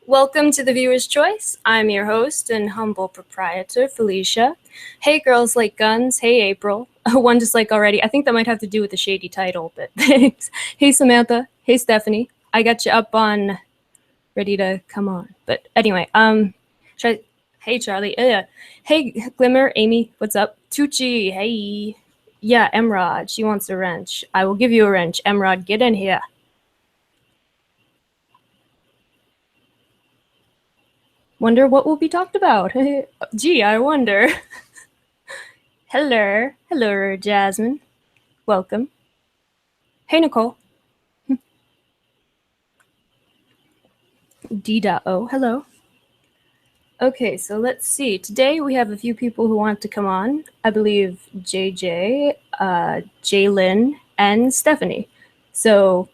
Welcome to the Viewer's Choice. I'm your host and humble proprietor, Felicia. Hey, girls like guns. Hey, April. One dislike already. I think that might have to do with the shady title, but thanks. Hey, Samantha. Hey, Stephanie. I got you up on, ready to come on. But anyway, hey, Charlie. Hey, Glimmer. Amy, what's up? Tucci. Hey. Yeah, Emrod. She wants a wrench. I will give you a wrench. Emrod, get in here. Wonder what will be talked about. Gee, I wonder. Hello, Jasmine. Welcome. Hey, Nicole. D.O. Hello. Okay, so let's see. Today we have a few people who want to come on. I believe JJ, Jaylyn, and Stephanie. So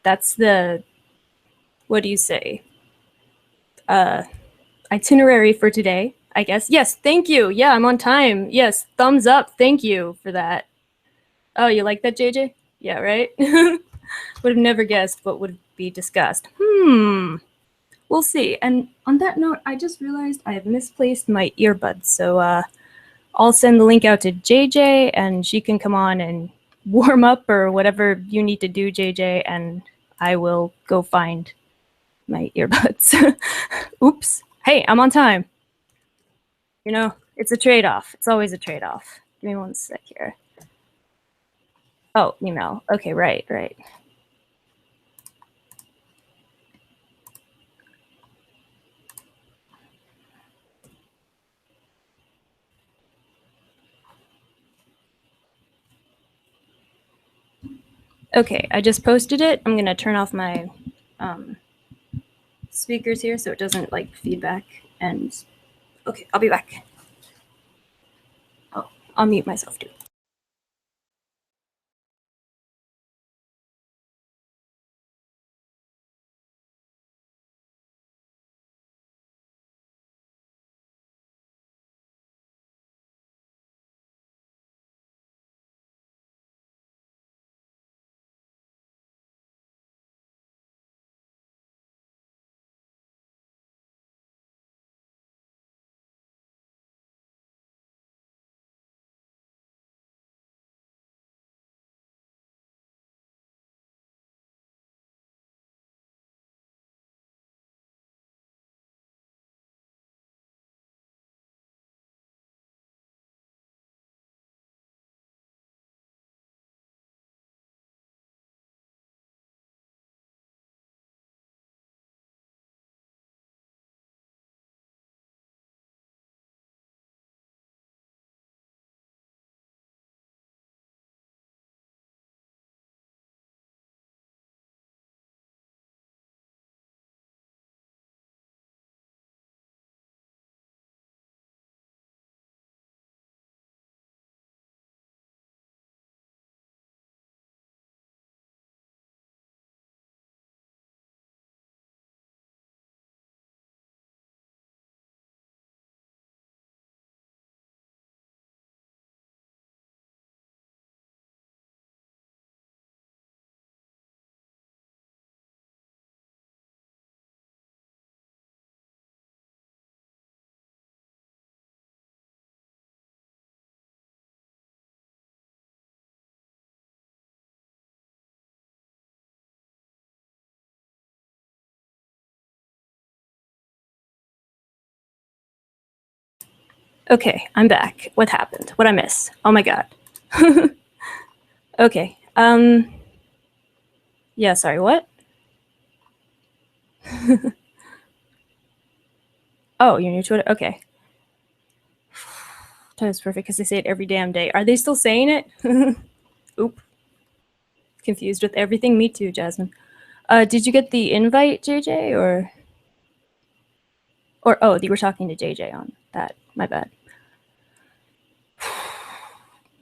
that's the, what do you say? Itinerary for today, I guess. Yes, thank you. Yeah, I'm on time. Yes, thumbs up. Thank you for that. Oh, you like that, JJ? Yeah, right? Would have never guessed what would be discussed. We'll see. And on that note, I just realized I have misplaced my earbuds. So I'll send the link out to JJ and she can come on and warm up or whatever you need to do, JJ, and I will go find my earbuds. Oops. Hey, I'm on time. You know, it's a trade-off. It's always a trade-off. Give me one sec here. Oh, email. Okay, right. Okay, I just posted it. I'm gonna turn off my speakers here so it doesn't like feedback. And okay, I'll be back. Oh, I'll mute myself too. Okay, I'm back. What happened? What'd I miss? Oh my god. Okay. Yeah, sorry, what? Oh, you're new to it? Okay. That was perfect because they say it every damn day. Are they still saying it? Oop. Confused with everything. Me too, Jasmine. Did you get the invite, JJ, or oh, you were talking to JJ on that. My bad.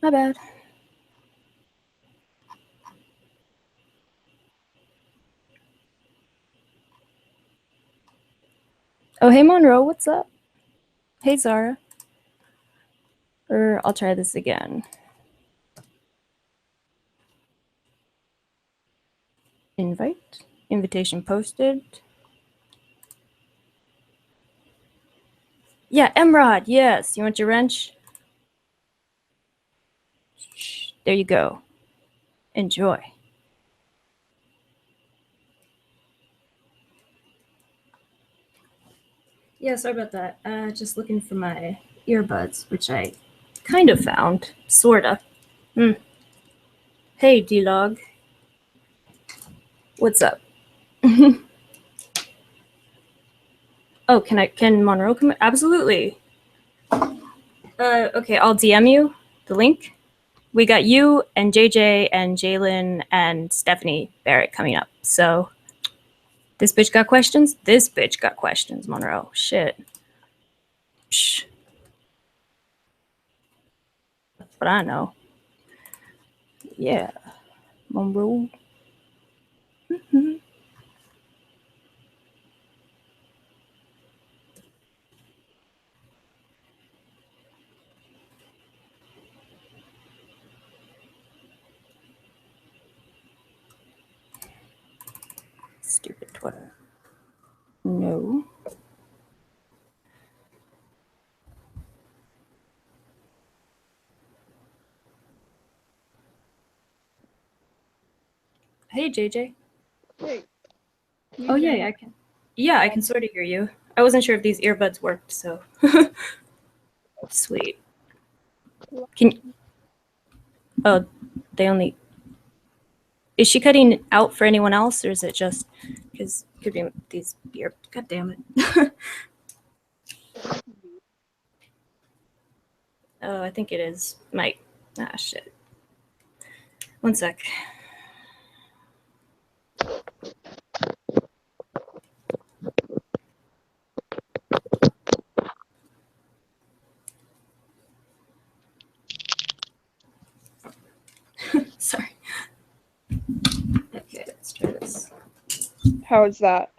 My bad. Oh, hey Monroe, what's up? Hey Zara. Or I'll try this again. Invite. Invitation posted. Yeah, Emrod, yes. You want your wrench? There you go. Enjoy. Yeah, sorry about that. Just looking for my earbuds, which I kind of found. Sorta. Hey, D-Log. What's up? Oh, can Monroe come? Absolutely. Okay, I'll DM you the link. We got you and JJ and Jalen and Stephanie Barrett coming up. So this bitch got questions? This bitch got questions, Monroe. Shit. Psh. But I know. Yeah. Monroe. Stupid Twitter. No. Hey, JJ. Hey. Oh, yeah, I can. Yeah, I can sort of hear you. I wasn't sure if these earbuds worked, so. Sweet. Can. Oh, they only. Is she cutting out for anyone else, or is it just because could be these ear? God damn it. Oh, I think it is. Mike. Ah, shit. One sec. Sorry. Okay, let's try this. How is that?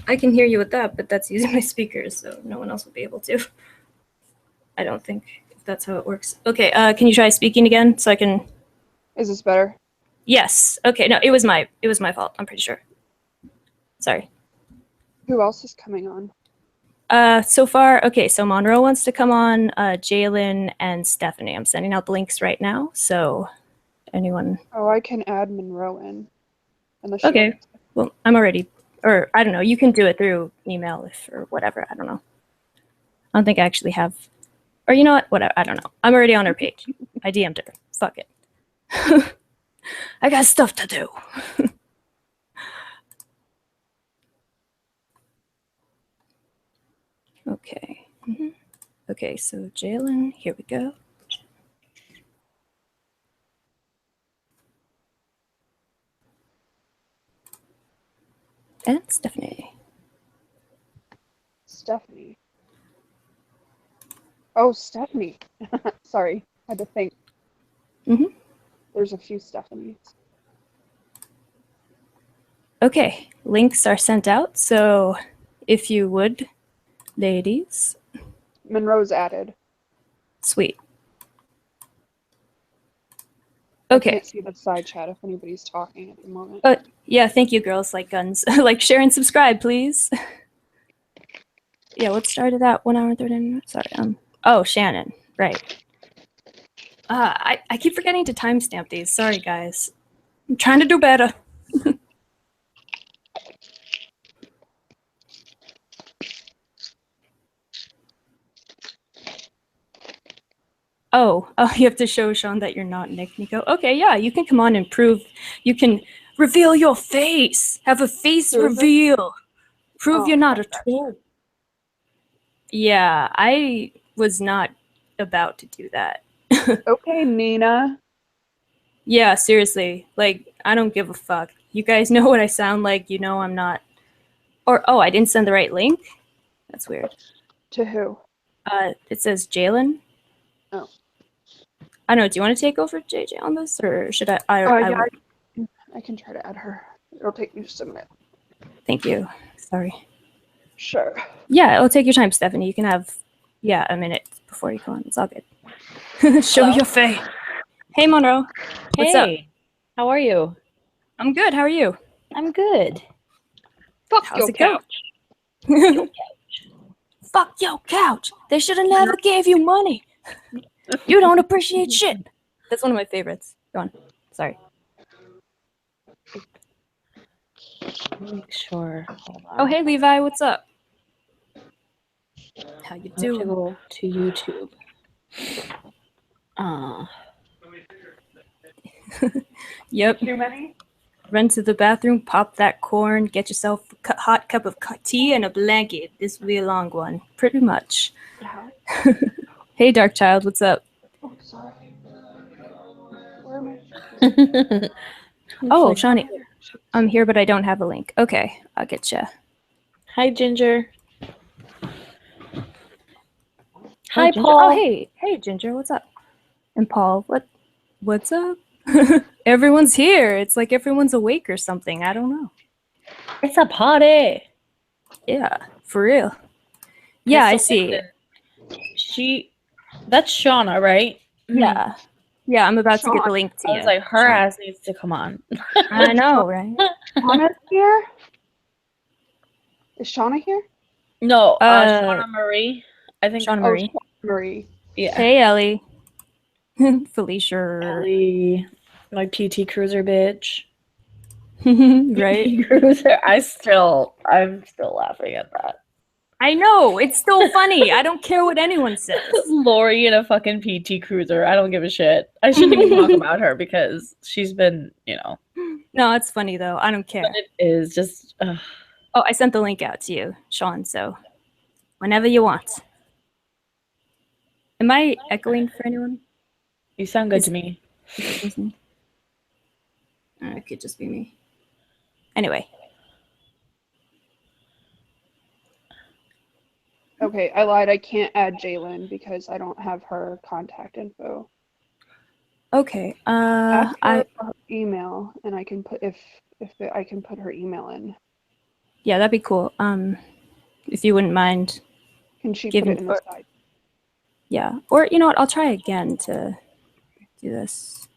I can hear you with that, but that's using my speakers, so no one else will be able to. I don't think if that's how it works. Okay, can you try speaking again so I can? Is this better? Yes. Okay. No, it was my fault. I'm pretty sure. Sorry. Who else is coming on? So far, okay. So Monroe wants to come on. Jalen and Stephanie. I'm sending out the links right now. So anyone? Oh, I can add Monroe in. Okay. Well, I'm already, or I don't know. You can do it through email or whatever. I don't know. I don't think I actually have. Or you know what? Whatever. I don't know. I'm already on her page. I DM'd her. Fuck it. I got stuff to do. Okay. Okay, so Jalen, here we go. And Stephanie. Stephanie. Oh, Stephanie. Sorry, had to think. There's a few Stephanies. Okay, links are sent out, so if you would, ladies. Monroe's added. Sweet. I Okay. can't see the side chat if anybody's talking at the moment. Yeah, thank you, girls like guns. Like, share and subscribe, please. Yeah, let's start it at 1 hour and 30 minutes. Sorry. Oh, Shannon. Right. I keep forgetting to timestamp these. Sorry, guys. I'm trying to do better. Oh, you have to show Sean that you're not Nick Nico. Okay, yeah, you can come on and prove. You can reveal your face. Have a face reveal. Prove you're not a troll. Yeah, I was not about to do that. Okay, Nina. Yeah, seriously. Like, I don't give a fuck. You guys know what I sound like. You know I'm not. Or, oh, I didn't send the right link? That's weird. To who? It says Jalen. Oh. I don't know. Do you want to take over, JJ, on this? Or should I? Yeah, I can try to add her. It'll take me just a minute. Thank you. Sorry. Sure. Yeah, it'll take your time, Stephanie. You can have, a minute before you go on. It's all good. Show your face. Hey, Monroe. What's up? How are you? I'm good. How are you? I'm good. Fuck How's your it go? couch. Fuck your couch. They should have never gave you money. You don't appreciate shit. That's one of my favorites. Go on. Sorry. Make sure. Hold on. Oh, hey, Levi. What's up? How you I have to doing? go to YouTube. Yep. Too many? Run to the bathroom, pop that corn, get yourself a hot cup of tea and a blanket. This will be a long one. Pretty much. Yeah. Hey, Dark Child. What's up? Oh, sorry. Where am I? Oh, Shawnee. I'm here, but I don't have a link. Okay, I'll get you. Hi, Ginger. Hi, Hi, Ginger. Paul. Oh, hey, Ginger. What's up? And Paul, what's up? Everyone's here. It's like everyone's awake or something. I don't know. It's a party. Yeah, for real. Yeah, I see. That's Shauna, right? Yeah. Yeah, I'm about to get the link to you. I was like, her ass needs to come on. I know, right? Shauna's here? Is Shauna here? No, Shauna Marie. I think Shauna Marie. Oh, Marie. Yeah. Hey, Ellie. Felicia. Ellie, my PT Cruiser bitch. Right? PT Cruiser. I'm still laughing at that. I know. It's still funny. I don't care what anyone says. Lori in a fucking PT Cruiser. I don't give a shit. I shouldn't even talk about her because she's been, No, it's funny though. I don't care. But it is just. Oh, I sent the link out to you, Sean, so whenever you want. Am I echoing for anyone? You sound good to me. It could just be me. Anyway. Okay, I lied. I can't add Jalen because I don't have her contact info. Okay. Ask her her email, and I can put if I can put her email in. Yeah, that'd be cool. If you wouldn't mind. Can she put it in the side? Yeah. Or you know what? I'll try again to do this.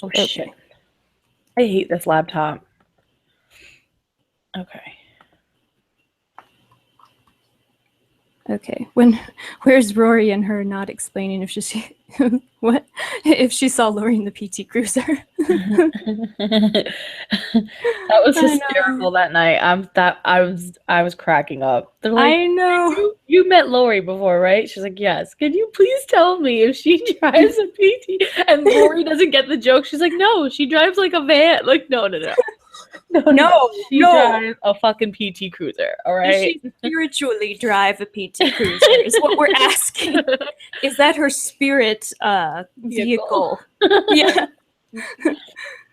Oh shit! I hate this laptop. Okay. Okay. Where's Rory and her not explaining if she what if she saw Lori in the PT Cruiser? That was hysterical that night. I was cracking up. They're like, I know. You met Lori before, right? She's like, yes. Can you please tell me if she drives a PT? And Lori doesn't get the joke. She's like, no, she drives like a van. Like, no. She drives a fucking PT Cruiser, all right? Does she spiritually drive a PT Cruiser is what we're asking. Is that her spirit vehicle? Yeah.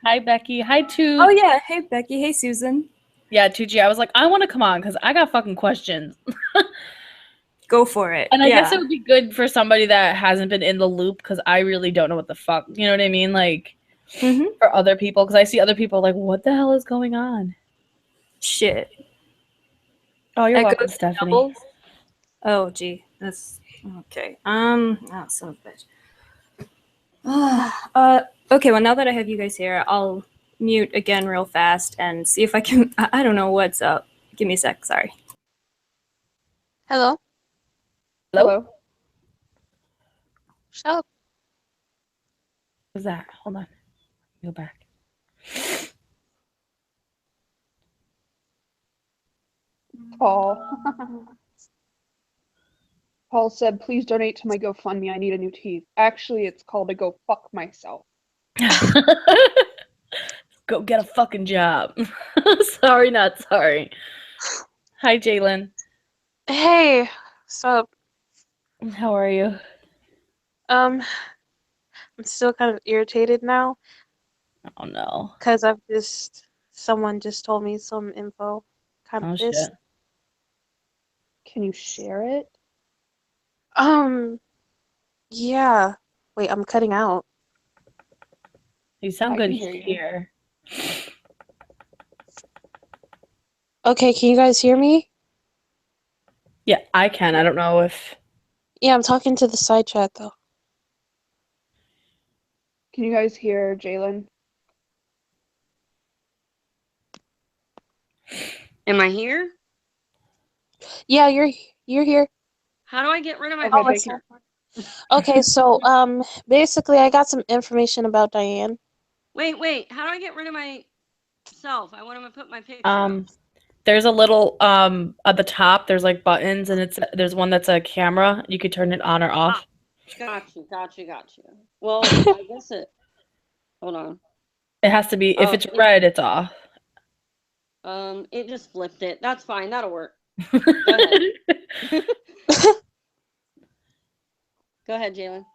Hi, Becky. Hi, Toot. Oh, yeah. Hey, Becky. Hey, Susan. Yeah, Tucci. I was like, I want to come on because I got fucking questions. Go for it. And I guess it would be good for somebody that hasn't been in the loop because I really don't know what the fuck, you know what I mean? Like, for other people, because I see other people like, what the hell is going on? Shit. Oh, you're welcome, Stephanie. Doubles? Oh, gee. That's okay. Oh, son of a bitch. Okay, well, now that I have you guys here, I'll mute again real fast and see if I can. I don't know what's up. Give me a sec. Sorry. Hello? Hello? Shut up. What's that? Hold on. Go back. Paul. Paul said, please donate to my GoFundMe. I need a new teeth. Actually, it's called a Go Fuck Myself. Go get a fucking job. Sorry, not sorry. Hi, Jalen. Hey, so How are you? I'm still kind of irritated now Oh no. because someone just told me some info. Kind of Oh pissed. shit. Can you share it? Yeah. Wait, I'm cutting out. You sound I good can hear you. here. Okay, can you guys hear me? Yeah, I can. I don't know if. Yeah, I'm talking to the side chat though. Can you guys hear Jalen? Am I here? Yeah, you're here. How do I get rid of my Okay, they picture? Okay, so basically I got some information about Diane. Wait. How do I get rid of myself? I want to put my picture up. There's a little at the top. There's like buttons, and there's one that's a camera. You could turn it on or off. Got you. Well, I guess it. Hold on. It has to be. If Oh, it's red, it's off. It just flipped it. That's fine. That'll work. Go ahead. Go ahead, Jalen.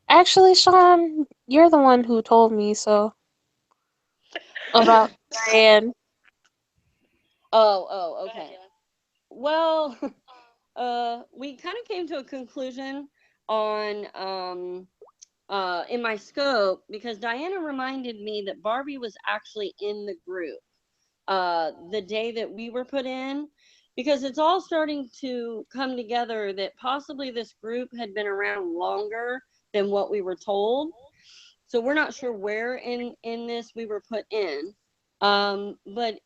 Actually, Sean, you're the one who told me so about Diane. Oh, okay. Well, we kind of came to a conclusion on in my scope because Diana reminded me that Barbie was actually in the group the day that we were put in, because it's all starting to come together that possibly this group had been around longer than what we were told. So we're not sure where in this we were put in. But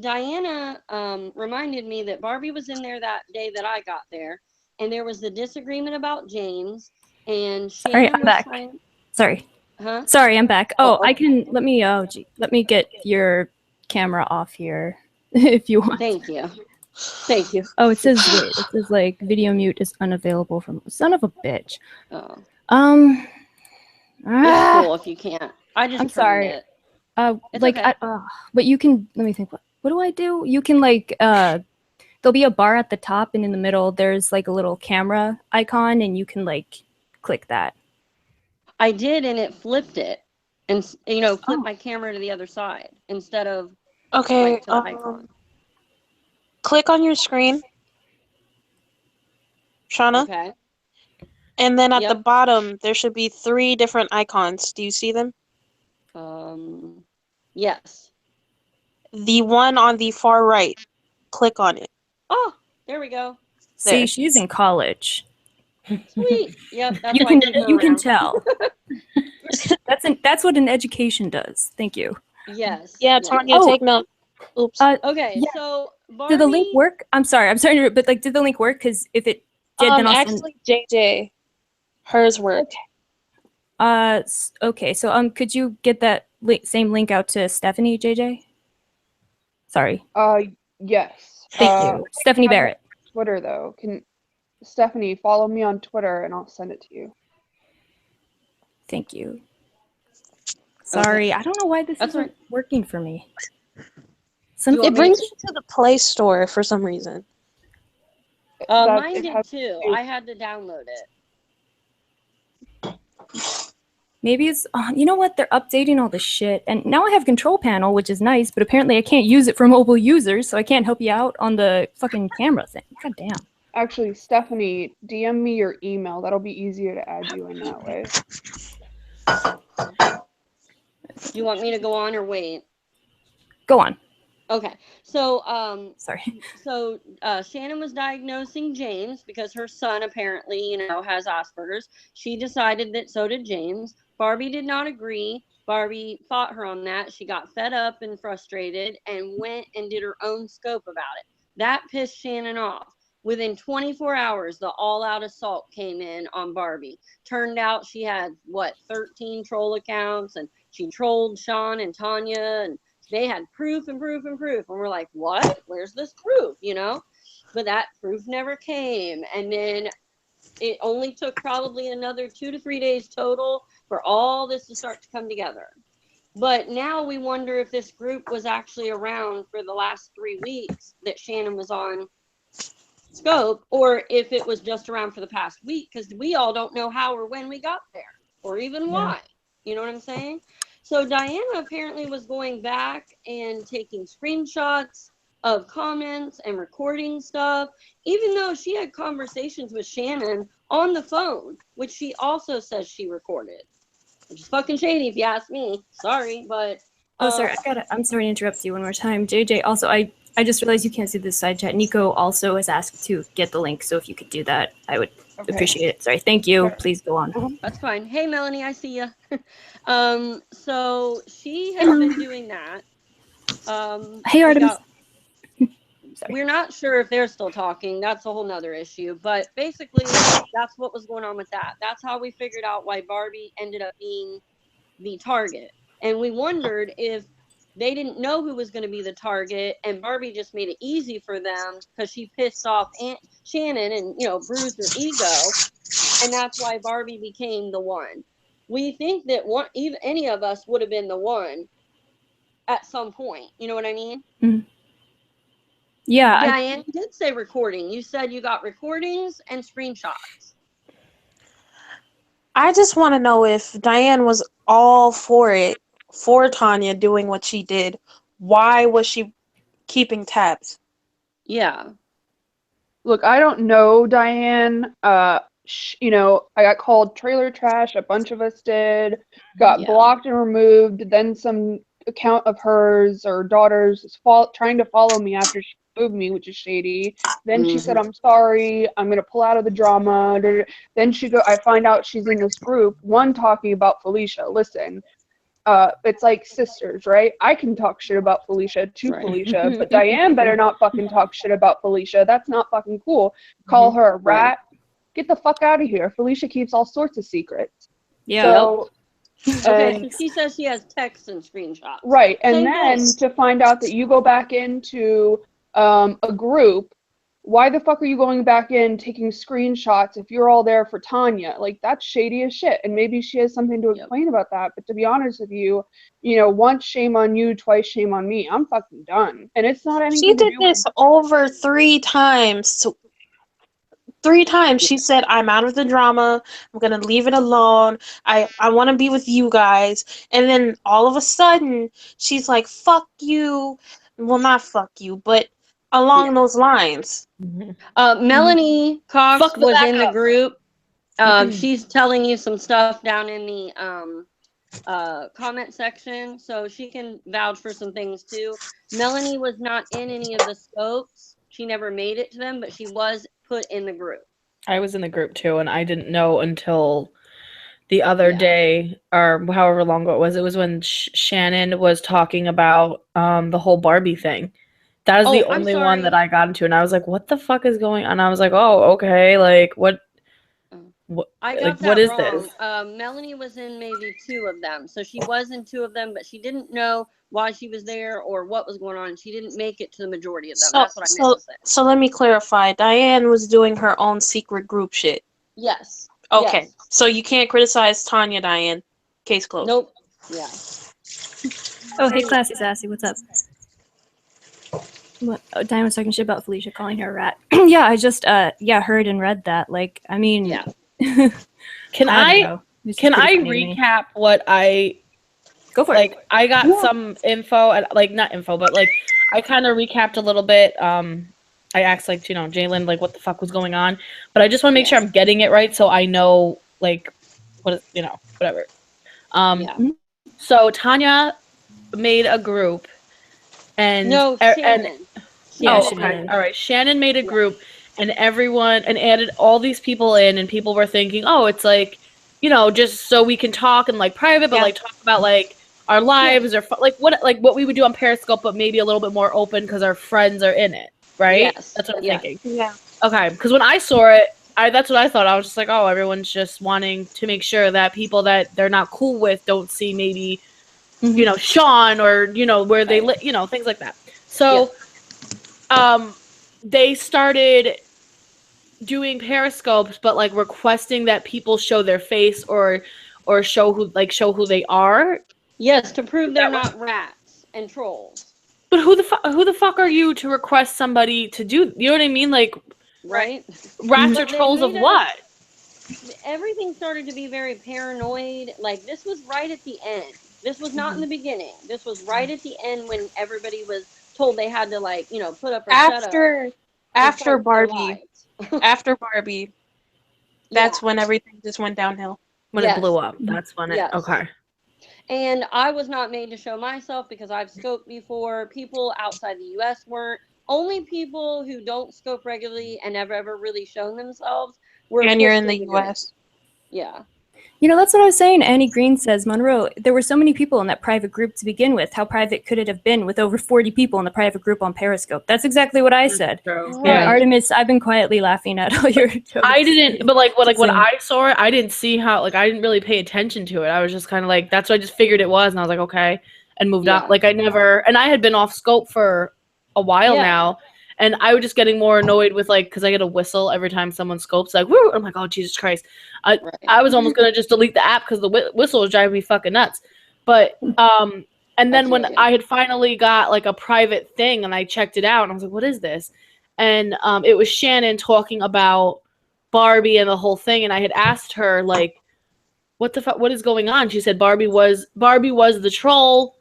Diana reminded me that Barbie was in there that day that I got there, and there was the disagreement about James, and Sorry, Shannon I'm was back. trying. Sorry. Huh? Sorry, I'm back. Oh, Oh, I can let me get your camera off here if you want. Thank you. Oh, it says like video mute is unavailable from son of a bitch. Oh, Um it's cool if you can't. I just I'm turned sorry. it. It's Like okay. but you can let me think what do I do? You can like there'll be a bar at the top and in the middle there's like a little camera icon and you can like click that. I did, and it flipped it, and flipped Oh. my camera to the other side instead of Okay, like to the icon. click on your screen, Shauna, Okay. and then at the Yep. bottom there should be 3 different icons. Do you see them? Yes. The one on the far right. Click on it. Oh, there we go. See, There. she's in college. Sweet. Yep. That's You why I keep her can around. tell. That's what an education does. Thank you. Yes. Yeah, yes. Tanya, Oh, take note. Oops. Okay. yeah. So Barbie. Did the link work? I'm sorry, but like, did the link work? Because if it did, then I'll Actually, JJ, hers worked. okay. So could you get that same link out to Stephanie, JJ? Sorry. Yes. Thank you, Stephanie I have Barrett. Twitter though. Can Stephanie follow me on Twitter and I'll send it to you. Thank you. Sorry, I don't know why this That's isn't working for me. It brings you to the Play Store for some reason. Mine did too. I had to download it. Maybe it's, you know what? They're updating all this shit. And now I have Control Panel, which is nice, but apparently I can't use it for mobile users, so I can't help you out on the fucking camera thing. God damn. Actually, Stephanie, DM me your email. That'll be easier to add you in that way. Do you want me to go on or wait? Go on. Okay. So, sorry. So Shannon was diagnosing James because her son apparently, has Asperger's. She decided that so did James. Barbie did not agree. Barbie fought her on that. She got fed up and frustrated and went and did her own scope about it. That pissed Shannon off. Within 24 hours, the all-out assault came in on Barbie. Turned out she had, 13 troll accounts, and she trolled Sean and Tanya, and they had proof and proof and proof. And we're like, what? Where's this proof? You know? But that proof never came. And then it only took probably another 2 to 3 days total for all this to start to come together. But now we wonder if this group was actually around for the last 3 weeks that Shannon was on Scope, or if it was just around for the past week, because we all don't know how or when we got there, or even why. You know what I'm saying? So Diana apparently was going back and taking screenshots of comments and recording stuff, even though she had conversations with Shannon on the phone, which she also says she recorded. Which is fucking shady if you ask me. Sorry, but Oh, sorry. I'm sorry to interrupt you one more time. JJ, also, I just realized you can't see this side chat. Nico also has asked to get the link, so if you could do that, I would appreciate it. Sorry. Thank you. Please go on. That's fine. Hey, Melanie, I see you. So she has been doing that. Hey, Artemis. We're not sure if they're still talking. That's a whole nother issue. But basically, that's what was going on with that. That's how we figured out why Barbie ended up being the target. And we wondered if they didn't know who was going to be the target, and Barbie just made it easy for them because she pissed off Shannon and, you know, bruised her ego. And that's why Barbie became the one. We think that even any of us would have been the one at some point. You know what I mean? Mm-hmm. Yeah. Diane, you did say recording. You said you got recordings and screenshots. I just want to know if Diane was all for it, for Tanya doing what she did. Why was she keeping tabs? Yeah. Look, I don't know, Diane. You know, I got called trailer trash. A bunch of us did. Got blocked and removed. Then some account of hers or daughter's is trying to follow me after she removed me, which is shady. Then she said, "I'm sorry. I'm gonna pull out of the drama." Then I find out she's in this group. One talking about Felicia. Listen. It's like sisters, right? I can talk shit about Felicia to Felicia, but Diane better not fucking talk shit about Felicia. That's not fucking cool. Call her a rat. Get the fuck out of here. Felicia keeps all sorts of secrets. Yeah. So, okay, so she says she has texts and screenshots. Right, and then to find out that you go back into a group, why the fuck are you going back in taking screenshots if you're all there for Tanya? Like, that's shady as shit. And maybe she has something to explain about that. But to be honest with you, you know, once shame on you, twice shame on me. I'm fucking done. And it's not anything. She did this over 3 times. 3 times she said, "I'm out of the drama. I'm gonna leave it alone. I want to be with you guys." And then all of a sudden, she's like, "Fuck you." Well, not fuck you, but along those lines. Melanie Cox was in the group. She's telling you some stuff down in the comment section, so she can vouch for some things too. Melanie was not in any of the scopes. She never made it to them, but she was put in the group. I was in the group too, and I didn't know until the other day, or however long ago it was. It was when Shannon was talking about the whole Barbie thing. That is the only one that I got into, and I was like, "What the fuck is going on?" I was like, "Oh, okay, like what I got like that what is wrong. this?" Melanie was in maybe 2 of them, so she was in 2 of them, but she didn't know why she was there or what was going on. She didn't make it to the majority of them. That's what I meant to say. So let me clarify. Diane was doing her own secret group shit. Yes. Okay. Yes. So you can't criticize Tanya, Diane. Case closed. Nope. Yeah. Oh, hey, Classy Sassy, what's up? What? Oh, Diane was talking shit about Felicia calling her a rat. Yeah, I just heard and read that. Like, I mean, Can I recap what I go for it? it? I got some info, like not info, but like I kind of recapped a little bit. I asked like, you know, Jalen, like what the fuck was going on, but I just want to make sure I'm getting it right, so I know like what is, you know, whatever. So Tanya made a group, and Shannon. Shannon. All right, Shannon made a group, and everyone and added all these people in, and people were thinking, oh, it's like, you know, just so we can talk and like private, but like talk about like our lives or like what we would do on Periscope, but maybe a little bit more open because our friends are in it, right? Yes. That's what I'm thinking. Yeah. Okay, because when I saw it, that's what I thought. I was just like, oh, everyone's just wanting to make sure that people that they're not cool with don't see maybe you know, Sean, or, you know, where they live, you know, things like that. So, they started doing periscopes, but like requesting that people show their face or show who they are. Yes, to prove they're not rats and trolls. But who the fuck are you to request somebody to do? You know what I mean? Like, right? Rats or trolls of what? Everything started to be very paranoid. Like, this was right at the end. This was not in the beginning. This was right at the end when everybody was told they had to, like, you know, put up a setup. After Barbie. After Barbie. That's when everything just went downhill. When it blew up. That's when it okay. And I was not made to show myself because I've scoped before. People outside the US weren't. Only people who don't scope regularly and have ever really shown themselves were. And you're in the US. Yeah. You know, that's what I was saying. Annie Green says, Monroe, there were so many people in that private group to begin with. How private could it have been with over 40 people in the private group on Periscope? That's exactly what I said. Yeah. Artemis, I've been quietly laughing at all your jokes. I didn't, but like when I saw it, I didn't see how, like, I didn't really pay attention to it. I was just kind of like, that's what I just figured it was. And I was like, okay. And moved on. Like, and I had been off scope for a while now. And I was just getting more annoyed with, like, because I get a whistle every time someone scopes, like, woo! I'm like, oh, Jesus Christ. I was almost going to just delete the app because the whistle was driving me fucking nuts. But, and then when I had finally got, like, a private thing and I checked it out, and I was like, what is this? And it was Shannon talking about Barbie and the whole thing, and I had asked her, like, what the fuck, what is going on? She said Barbie was the troll.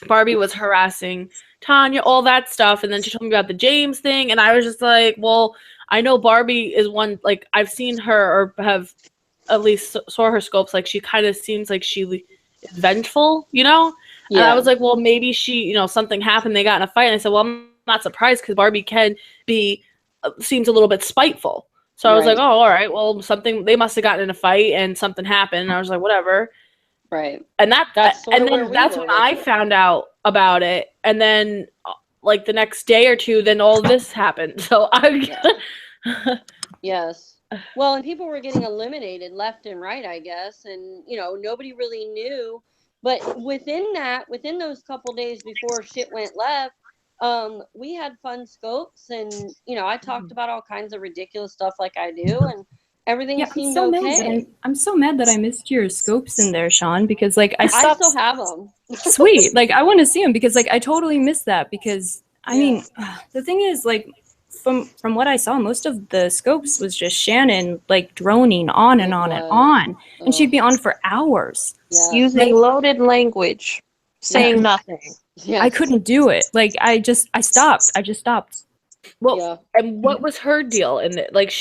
Barbie was harassing Tanya, all that stuff. And then she told me about the James thing. And I was just like, well, I know Barbie is one, like, I've seen her or have at least saw her scopes. Like, she kind of seems like she is vengeful, you know? Yeah. And I was like, well, maybe she, you know, something happened. They got in a fight. And I said, well, I'm not surprised because Barbie can be, seems a little bit spiteful. So I was like, oh, all right. Well, they must have gotten in a fight and something happened. And I was like, whatever. Right. And that's when I found out about it. And then, like, the next day or two, then all this happened. So Yes. Well, and people were getting eliminated left and right, I guess. And, you know, nobody really knew. But within those couple days before shit went left, we had fun scopes. And, you know, I talked about all kinds of ridiculous stuff like I do. And everything seemed okay. I'm so mad that I missed your scopes in there, Sean, because, like, I still have them. Sweet. Like, I want to see them because, like, I totally missed that because, I mean, the thing is, like, from what I saw, most of the scopes was just Shannon, like, droning on and on and on. And she'd be on for hours. Yeah. Using loaded language, saying nothing. Yes. I couldn't do it. Like, I just stopped. Well, and what was her deal in it? Like,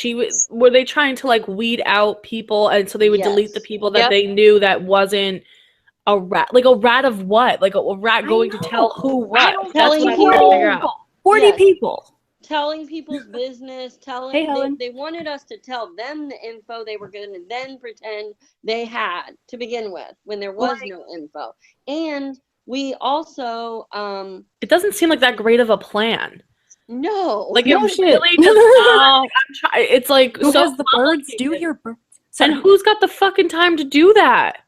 were they trying to, like, weed out people, and so they would delete the people that they knew that wasn't a rat? Like, a rat of what? Like, a rat going to tell who what? Telling people. 40 people. Telling people's business, they wanted us to tell them the info they were going to then pretend they had to begin with when there was no info. And we also it doesn't seem like that great of a plan. No, like, it really does. It's like, who has the birds? Do your birds? And who's got the fucking time to do that?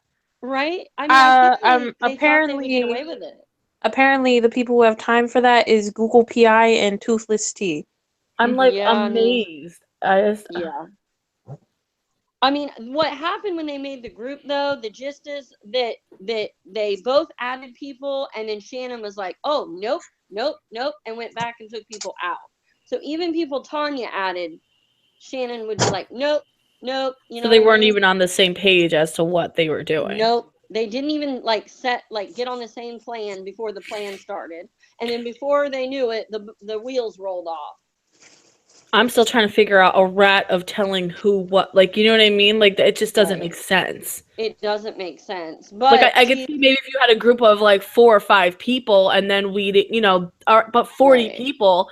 Right? I mean, apparently, they would get away with it. Apparently, the people who have time for that is Google PI and Toothless Tea. I'm like amazed. I mean, what happened when they made the group, though, the gist is that they both added people, and then Shannon was like, oh, nope, and went back and took people out. So even people Tanya added, Shannon would be like, nope. You know, so they weren't even on the same page as to what they were doing. Nope. They didn't even get on the same plan before the plan started. And then before they knew it, the wheels rolled off. I'm still trying to figure out a rat of telling who what, like, you know what I mean? Like, it just doesn't make sense. It doesn't make sense. But like, I could see maybe if you had a group of like 4 or 5 people, and then but 40 people,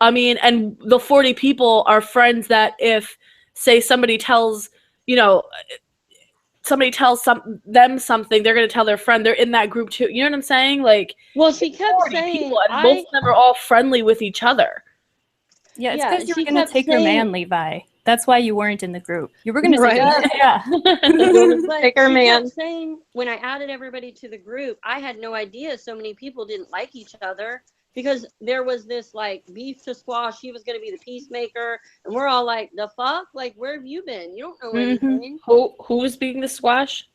I mean, and the 40 people are friends that if, say, somebody tells them something, they're going to tell their friend. They're in that group too. You know what I'm saying? Like, well, she kept saying, people, and most of them are all friendly with each other. Yeah, it's because you were going to take her man, Levi. That's why you weren't in the group. You were gonna say, Right. yeah. But Pick her she man. kept saying when I added everybody to the group, I had no idea so many people didn't like each other because there was this like beef to squash. She was going to be the peacemaker, and we're all like, "The fuck? Like, where have you been? You don't know anything." Who was being the squash?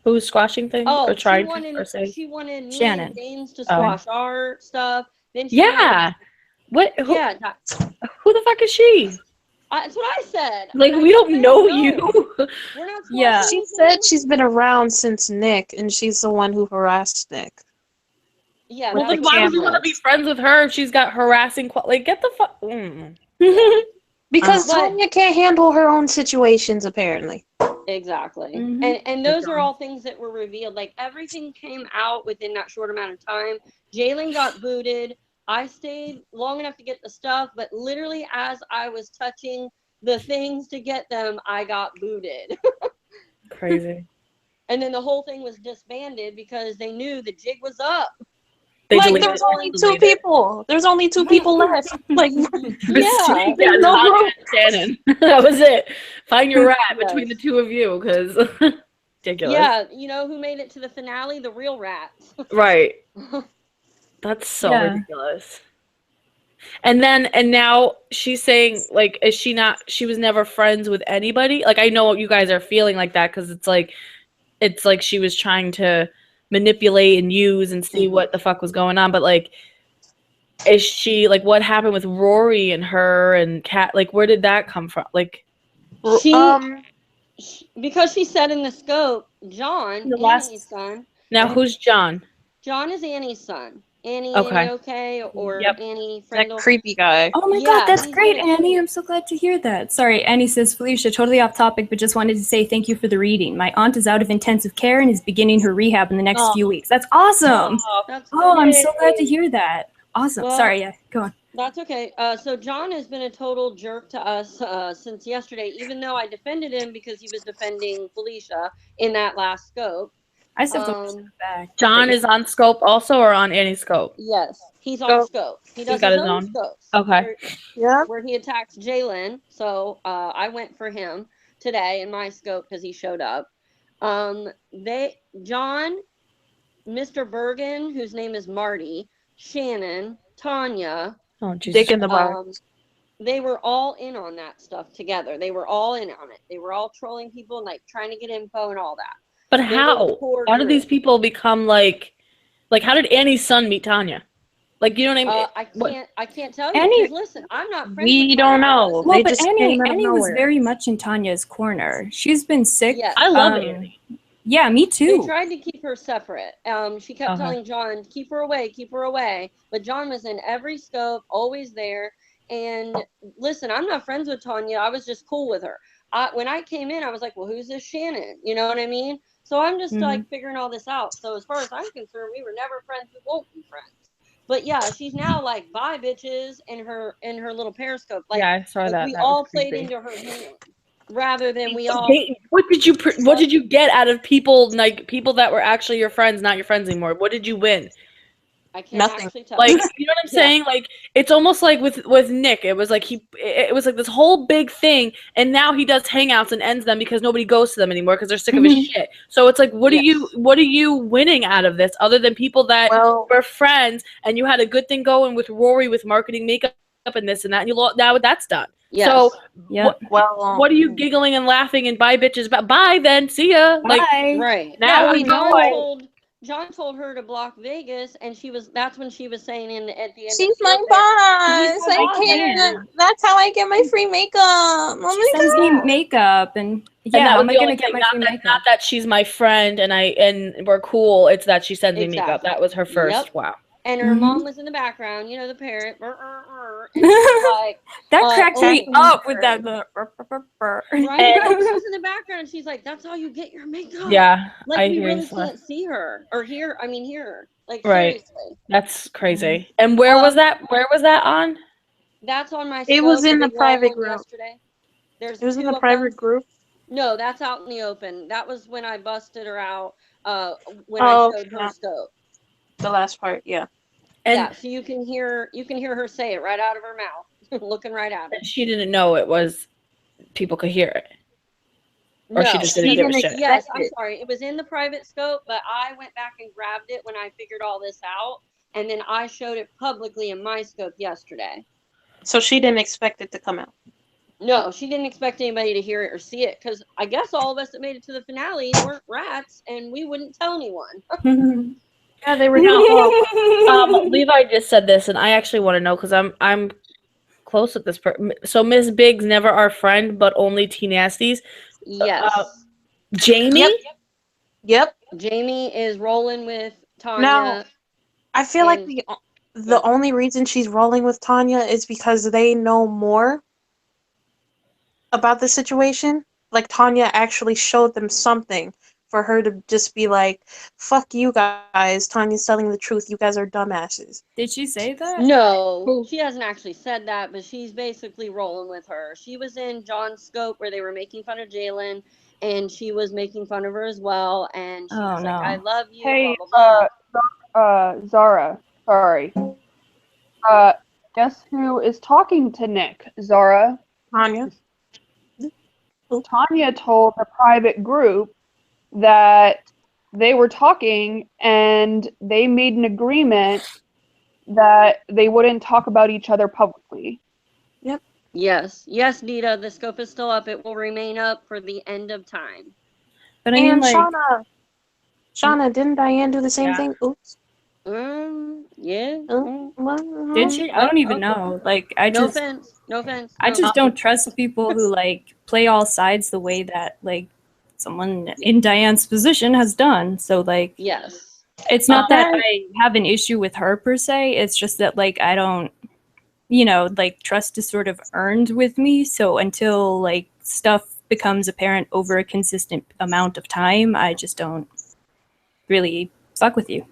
Who was squashing things or trying to or say? she wanted me Shannon. and James to Oh. squash our stuff. Then she Yeah. What? Who, yeah, who the fuck is she? that's what I said. Like, And I we kept don't saying, know "No, you. We're not Yeah. squashing She anything." said she's been around since Nick, and she's the one who harassed Nick. Yeah, Well, that's then the why would you want to cameras. be friends with her if she's got harassing like, get the fuck. Because But- Tanya can't handle her own situations, apparently. exactly. Mhm. And those are all things that were revealed. Like everything came out within that short amount of time. Jalen got booted. I stayed long enough to get the stuff, but literally as I was touching the things to get them, I got booted. Crazy. And then the whole thing was disbanded because they knew the jig was up. They Like, deleted there's it. only two people. There's only two people left. Like, Yeah. Yeah, no Tanya room. and Shannon. That was it. Find your rat Yes. between the two of you, because ridiculous. Yeah, you know who made it to the finale? The real rats. Right. That's so Yeah. ridiculous. And now she's saying, like, is she not, she was never friends with anybody? Like, I know what you guys are feeling like that, because it's like she was trying to manipulate and use and see what the fuck was going on. But, like, is she, like, what happened with Rory and her and Kat? Like, where did that come from? Like, She because she said in the scope, John, The last- Annie's son. now who's John? John is Annie's son. Annie, Okay. Annie okay, or Yep. Annie that Frendel. creepy guy. Oh my Yeah, god, that's he's great, in it. Annie. I'm so glad to hear that. Sorry, Annie says, Felicia, totally off topic, but just wanted to say thank you for the reading. My aunt is out of intensive care and is beginning her rehab in the next few weeks. That's awesome. That's Oh, I'm great. so glad to hear that. Awesome. Well- Sorry, yeah, go on. That's okay. So John has been a total jerk to us since yesterday, even though I defended him because he was defending Felicia in that last scope. I still have to watch that back. John is on Scope also, or on Annie's Scope? Yes, he's on scope. He does got his his own own. scopes. Okay. Yeah. Where he attacks Jalen. So I went for him today in my scope because he showed up. John, Mr. Bergen, whose name is Marty, Shannon, Tanya, Oh, Jesus. Dick in the box. they were all in on that stuff together. They were all in on it. They were all trolling people and like trying to get info and all that. But They were the how? core How did these group. people become like how did Annie's son meet Tanya? Like, you know what I mean? I can't tell you. Annie- 'Cause listen, I'm not friends We with don't Tanya. know. Well, They but just Annie came out of was nowhere. very much in Tanya's corner. She's been sick. Yes. I love Um, Annie. Yeah, me They too. tried to keep her separate. She kept Okay. telling John, keep her away. But John was in every scope, always there. And listen, I'm not friends with Tanya. I was just cool with her. When I came in, I was like, well, who's this Shannon? You know what I mean? So I'm just like figuring all this out. So as far as I'm concerned, we were never friends. We won't be friends. But yeah, she's now like, bye bitches in her little periscope. Like, Yeah, I saw like that. we That was all played creepy. into her hand rather than we all. What did you get out of people, like people that were actually your friends, not your friends anymore? What did you win? I can't Nothing. actually tell. Like, you know what I'm saying? Like, it's almost like with Nick, it was like it was like this whole big thing, and now he does hangouts and ends them because nobody goes to them anymore because they're sick of his shit. So it's like, what are you winning out of this other than people that were friends and you had a good thing going with Rory with marketing, makeup, and this and that, and now that's done. Yes. So Yeah. what are you giggling and laughing and bye bitches? Bye then, see ya. Like, Bye. Right. Now Yeah, we John know. told her to block Vegas, and that's when she was saying at the end. She's of the my show there, boss. She's my I boss, can't. That's how I get my free makeup. Oh She my sends god. me makeup and and yeah, that how was am I the gonna only get thing. my Not free that, makeup? not that she's my friend and we're cool. It's that she sends me makeup. Exactly. That was her first. Yep. Wow. And her Mhm. mom was in the background, you know, the parrot. And she's like, That cracks me oh, up with that. right? And- And she's in the background, and she's like, "That's how you get your makeup." Yeah, Like I we hear really you, Celeste. can't see her or hear. I mean, hear her. Like Right. seriously. That's crazy. And where was that? Where was that on? That's on my. It was scope, in the big long private one group. yesterday. There's It was in two the of private them. group. No, that's out in the open. That was when I busted her out. When I showed her yeah. scope. The last part, yeah. And Yeah, so you can hear her say it right out of her mouth, looking right at it. she didn't know it was people could hear it. Or No, she just didn't give a shit. yes, I'm sorry. It was in the private scope, but I went back and grabbed it when I figured all this out, and then I showed it publicly in my scope yesterday. So she didn't expect it to come out. No, she didn't expect anybody to hear it or see it, because I guess all of us that made it to the finale weren't rats, and we wouldn't tell anyone. Yeah, they were not. Levi just said this, and I actually want to know because I'm close with this person. So Miss Biggs never our friend, but only T Nasties. Yes. Jamie. Yep. Jamie is rolling with Tanya. Now, I feel like the only reason she's rolling with Tanya is because they know more about the situation. Like, Tanya actually showed them something for her to just be like, fuck you guys, Tanya's telling the truth, you guys are dumbasses. Did she say that? No, she hasn't actually said that, but she's basically rolling with her. She was in John's scope where they were making fun of Jalen, and she was making fun of her as well, and she was like, I love you, Hey, blah, blah, blah. Zara, sorry. Guess who is talking to Nick, Zara? Tanya. Tanya told the private group that they were talking and they made an agreement that they wouldn't talk about each other publicly. Yep. Yes, Nita, the scope is still up. It will remain up for the end of time. But I mean, like, Shauna, didn't Diane do the same thing? Oops. Yeah. Did she? I don't even know. Like, No offense. I just don't trust people who like play all sides the way that like someone in Diane's position has done. So like, yes, it's not that I have an issue with her per se. It's just that like I don't, like trust is sort of earned with me. So until like stuff becomes apparent over a consistent amount of time, I just don't really fuck with you.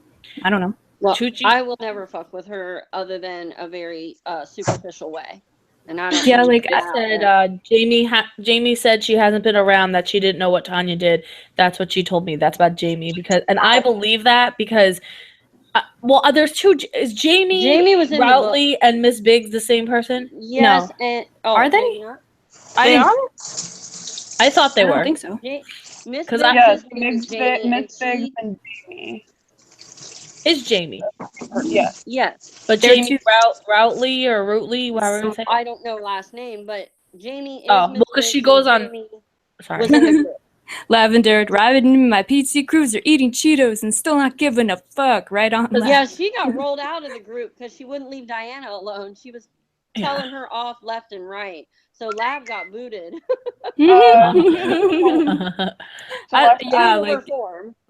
I don't know. Well, I will never fuck with her other than a very superficial way. And I don't. Yeah, like I said, Jamie said she hasn't been around, that she didn't know what Tanya did. That's what she told me. That's about Jamie, and I believe that because, there's two. Is Jamie was in Routley and Miss Biggs the same person? Yes, no. and are they? I thought they were. I don't think so. Miss Biggs and Jamie. Is Jamie? Yes. Yes. But Jamie Routley or Routley, whatever you say. I don't know last name, but Jamie is. Because she goes on. Sorry. Was in the group. Lavender driving in my PC Cruiser, eating Cheetos, and still not giving a fuck. Right on. Yeah, she got rolled out of the group because she wouldn't leave Diana alone. She was telling her off left and right. So Lav got booted.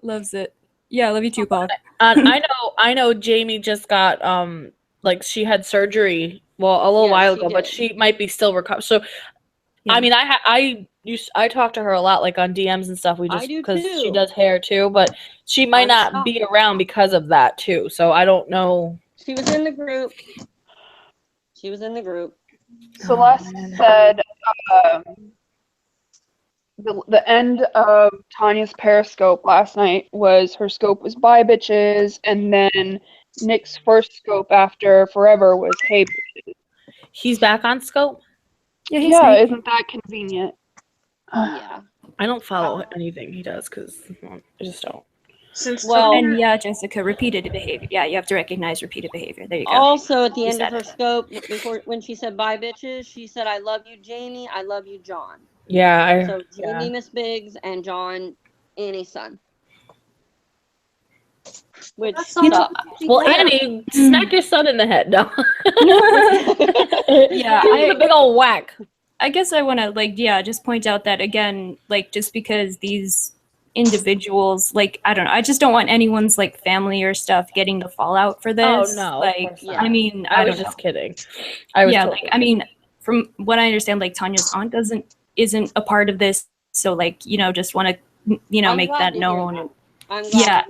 Loves it. Yeah, I love you too, Paul. I know Jamie just got like she had surgery a little while ago, but she might be still recovering. So I mean, I talk to her a lot, like on DMs and stuff. We just because she does hair too, but she might not be around because of that too. So I don't know. She was in the group. Celeste said the end of Tanya's Periscope last night was her scope was bye bitches, and then Nick's first scope after forever was hey bitches. He's back on scope? Yeah, isn't that convenient? Yeah. I don't follow anything he does because I just don't. And Jessica, repeated behavior. Yeah, you have to recognize repeated behavior. There you go. Also, at the end of her scope, when she said bye bitches, she said, I love you, Jamie. I love you, John. Yeah. So Jamie, Miss Biggs, and John, Annie's son. Which Annie, smack your son in the head. No. Yeah, give him a big old whack. I guess I want to just point out that again, just because these individuals, I don't know, I just don't want anyone's family or stuff getting the fallout for this. Oh no, I mean, I was just kidding. I mean, from what I understand, Tanya's aunt isn't a part of this, so just want to make that known. I'm glad.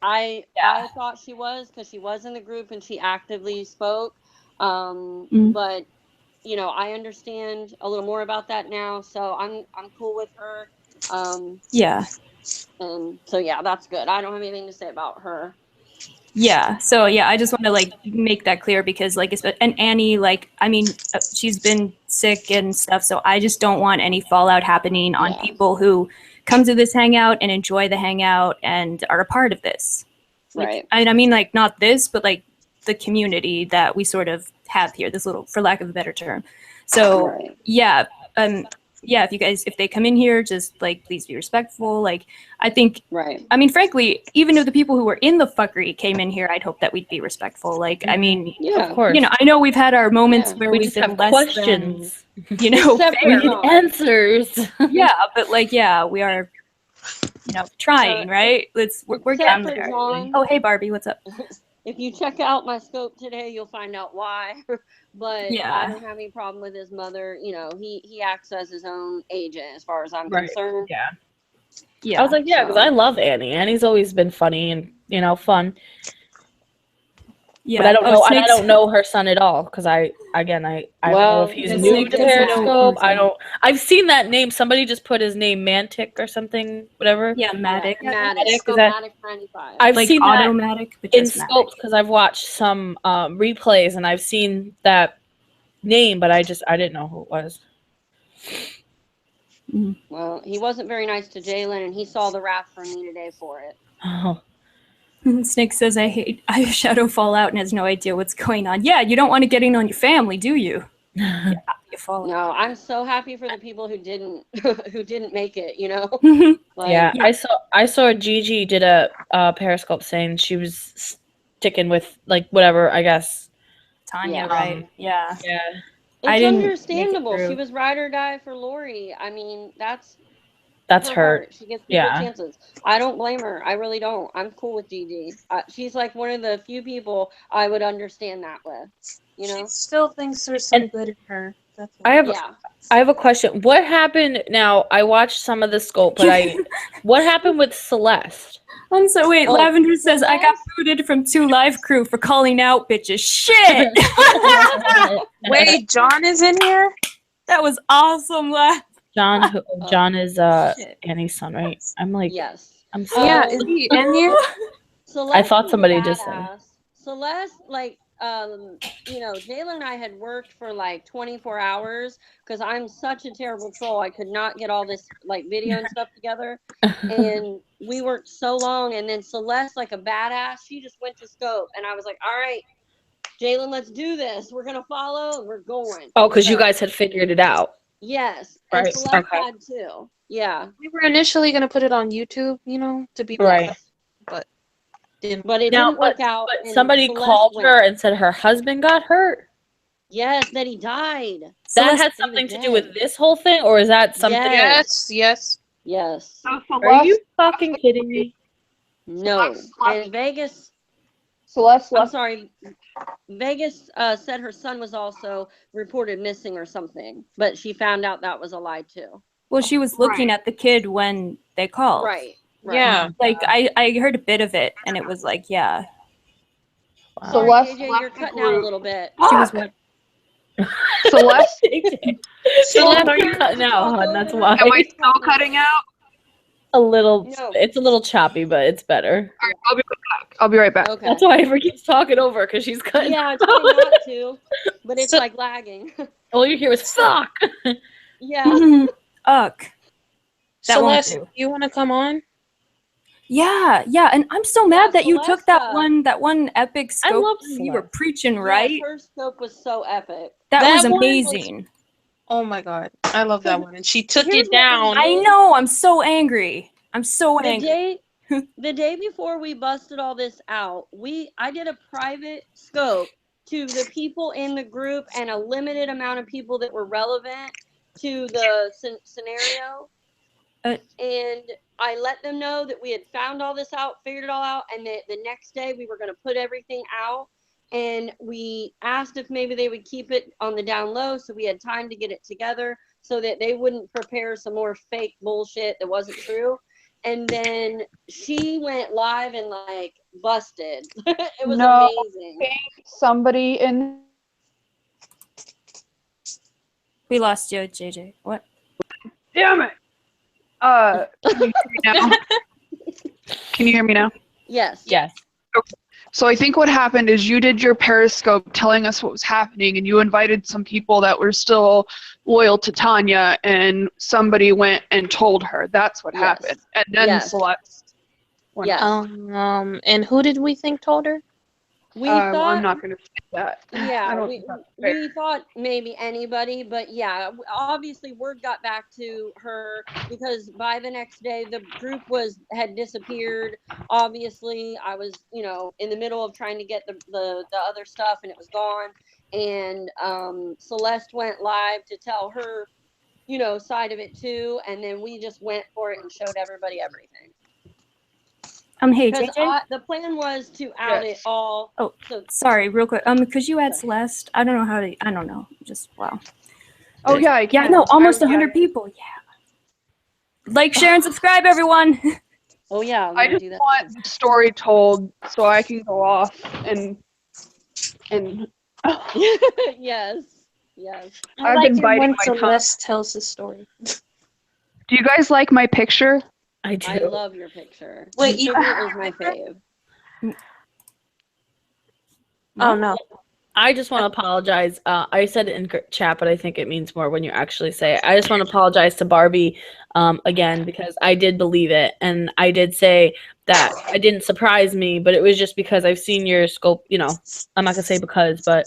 I thought she was because she was in the group and she actively spoke. But I understand a little more about that now, so I'm cool with her. Yeah. And so that's good. I don't have anything to say about her. Yeah. So yeah, I just want to like make that clear because like, and Annie, like, I mean, she's been sick and stuff, so I just don't want any fallout happening on Yeah. people who come to this hangout and enjoy the hangout and are a part of this. Like, Right. I mean, like not this, but like the community that we sort of have here. This little, for lack of a better term. So Right. yeah, yeah. If they come in here, just like please be respectful. Like, I think. Right. I mean, frankly, even if the people who were in the fuckery came in here, I'd hope that we'd be respectful. Like, I mean, Yeah. Of course. you know, I know we've had our moments Yeah. where we we've just been have less questions. than, you know, Separate fair. We need answers. Yeah, but like, yeah, we are, you know, trying, right? We're getting Separate, there. John. Oh, hey, Barbie, what's up? If you check out my scope today, you'll find out why. But Yeah. I don't have any problem with his mother. You know, he acts as his own agent as far as I'm Right. concerned. Yeah. Yeah. I was like, yeah, because I love Annie. Annie's always been funny and fun. Yeah. But I don't know. And I Snakes. don't know her son at all because I don't know if he's the new Snake to doesn't know Periscope. I his don't. I've seen that name. Somebody just put his name Mantic or something, whatever. Yeah, Matic. Matic. Is that- Matic 95. I've Like seen that Automatic, but in just Matic. scopes because I've watched some replays and I've seen that name, but I didn't know who it was. Well, he wasn't very nice to Jalen, and he saw the wrath from me today for it. Oh. Snake says, I shadow fall out and has no idea what's going on. Yeah, you don't want to get in on your family, do you? Yeah, you fall out. No, I'm so happy for the people who didn't who didn't make it. You know. Like, Yeah, I saw Gigi did a Periscope saying she was sticking with like whatever, I guess. Tanya, Yeah. right? Yeah. Yeah. It's I didn't make it understandable. She through. was ride or die for Lori. I mean, that's That's her her. heart. She gives people Yeah. chances. I don't blame her. I really don't. I'm cool with Gigi. She's like one of the few people I would understand that with. You know? She still thinks there's some And good in her. That's I have Yeah. I have a question. What happened now? I watched some of the scope, but what happened with Celeste? I'm so wait. Oh, Lavender says I got Celeste? booted from 2 Live Crew for calling out bitches. Shit, Wait, John is in here? that was awesome. John is Shit. Annie's son, right? I'm like, Yes. I'm so Yeah, is he in here? Celeste thought was somebody just said. badass. Celeste, like, you know, Jalen and I had worked for like 24 hours because I'm such a terrible troll. I could not get all this like video and stuff together, and we worked so long. And then Celeste, like a badass, she just went to scope, and I was like, all right, Jalen, let's do this. We're gonna follow, and we're going. Oh, because you So, guys had figured it out. yes, Right, and Celeste okay. had too. Yeah, We were initially going to put it on YouTube, you know, to be Right. live, but didn't. but it Now, didn't work out. But and somebody Celeste called went. her and said her husband got hurt. Yes, that he died. That has He was something to dead. do with this whole thing, or is that something? Yes. Yes. Yes. So Are you fucking kidding me? No. And Vegas, Celeste I'm left. sorry, Vegas said her son was also reported missing or something, but she found out that was a lie too. Well, she was looking at the kid when they called. Right. Yeah. Like I heard a bit of it, and it was like, yeah, Wow. Sorry, Celeste JJ, left you're the cutting out a group. little bit. she was what? Celeste, Celeste, are you cutting out, hon? That's why. am I still cutting out? A little. No. It's a little choppy, but it's better. All right, I'll be back. I'll be right back. Okay. That's why Avery keeps talking over because she's cutting. Yeah, I out. tried not to, but it's So- like lagging. All you hear is fuck. Yeah. Ugh. That won't Celeste, do. you want to come on? Yeah, and I'm so mad that you took that Celeste, one epic I scope. love You were Celeste. preaching, right? Yes, her scope was so epic. That That was one was- amazing. Oh my god, I love that one. And she took Here's it what we down. did. I know. I'm so angry. I'm so angry. The day before we busted all this out, I did a private scope to the people in the group and a limited amount of people that were relevant to the scenario. And I let them know that we had found all this out, figured it all out, and that the next day we were going to put everything out. And we asked if maybe they would keep it on the down low so we had time to get it together so that they wouldn't prepare some more fake bullshit that wasn't true. And then she went live and like busted. It was No. amazing. Somebody in. We lost you, JJ. What? Damn it. Can you hear me now? Can you hear me now? Yes. Yes. So I think what happened is you did your Periscope telling us what was happening, and you invited some people that were still loyal to Tanya, and somebody went and told her. That's what happened. And then Celeste went off. And who did we think told her? We I'm thought, not going to say that. I yeah, don't we think that's fair. we thought maybe anybody, but yeah, obviously word got back to her because by the next day the group had disappeared. Obviously, I was, in the middle of trying to get the other stuff, and it was gone. And Celeste went live to tell her, side of it too, and then we just went for it and showed everybody everything. Hey, Because JJ? the plan was to out it all. Oh, so sorry, real quick. Could you add Celeste? I don't know how to. I don't know. Just wow. Oh yeah, I can. Yeah, no, almost 100 people. Yeah. Like, share, and subscribe, everyone. Oh yeah, I just want the story told so I can go off and. Yes. I've been biting when my tongue. Celeste tells the story. Do you guys like my picture? I do. I love your picture. Wait, your picture is my fave. Oh no. I just want to apologize. I said it in chat, but I think it means more when you actually say it. I just want to apologize to Barbie again because I did believe it, and I did say that it didn't surprise me, but it was just because I've seen your scope. I'm not gonna say because, but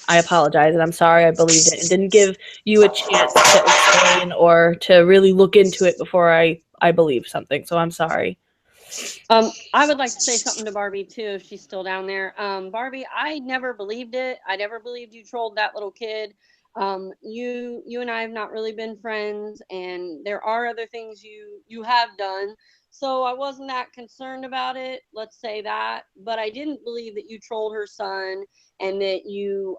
I apologize and I'm sorry I believed it and didn't give you a chance to explain or to really look into it before I believed something. So I'm sorry. I would like to say something to Barbie too, if she's still down there. Barbie, I never believed it. I never believed you trolled that little kid. You and I have not really been friends, and there are other things you have done. So I wasn't that concerned about it. Let's say that, but I didn't believe that you trolled her son and that you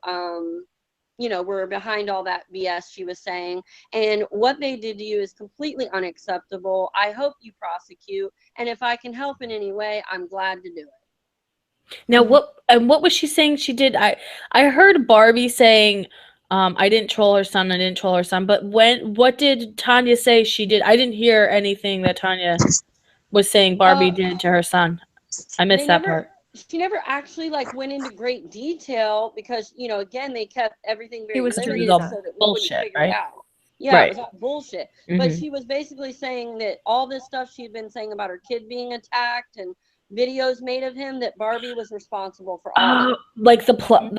were behind all that BS she was saying. And what they did to you is completely unacceptable. I hope you prosecute. And if I can help in any way, I'm glad to do it. Now, what was she saying she did? I heard Barbie saying, I didn't troll her son, but what did Tanya say she did? I didn't hear anything that Tanya was saying Barbie did to her son. I missed that part. She never actually went into great detail because, again, they kept everything very limited so that we wouldn't figure it out. Yeah, right. It was all bullshit. Mm-hmm. But she was basically saying that all this stuff she'd been saying about her kid being attacked and videos made of him, that Barbie was responsible for all of it. Like the plague.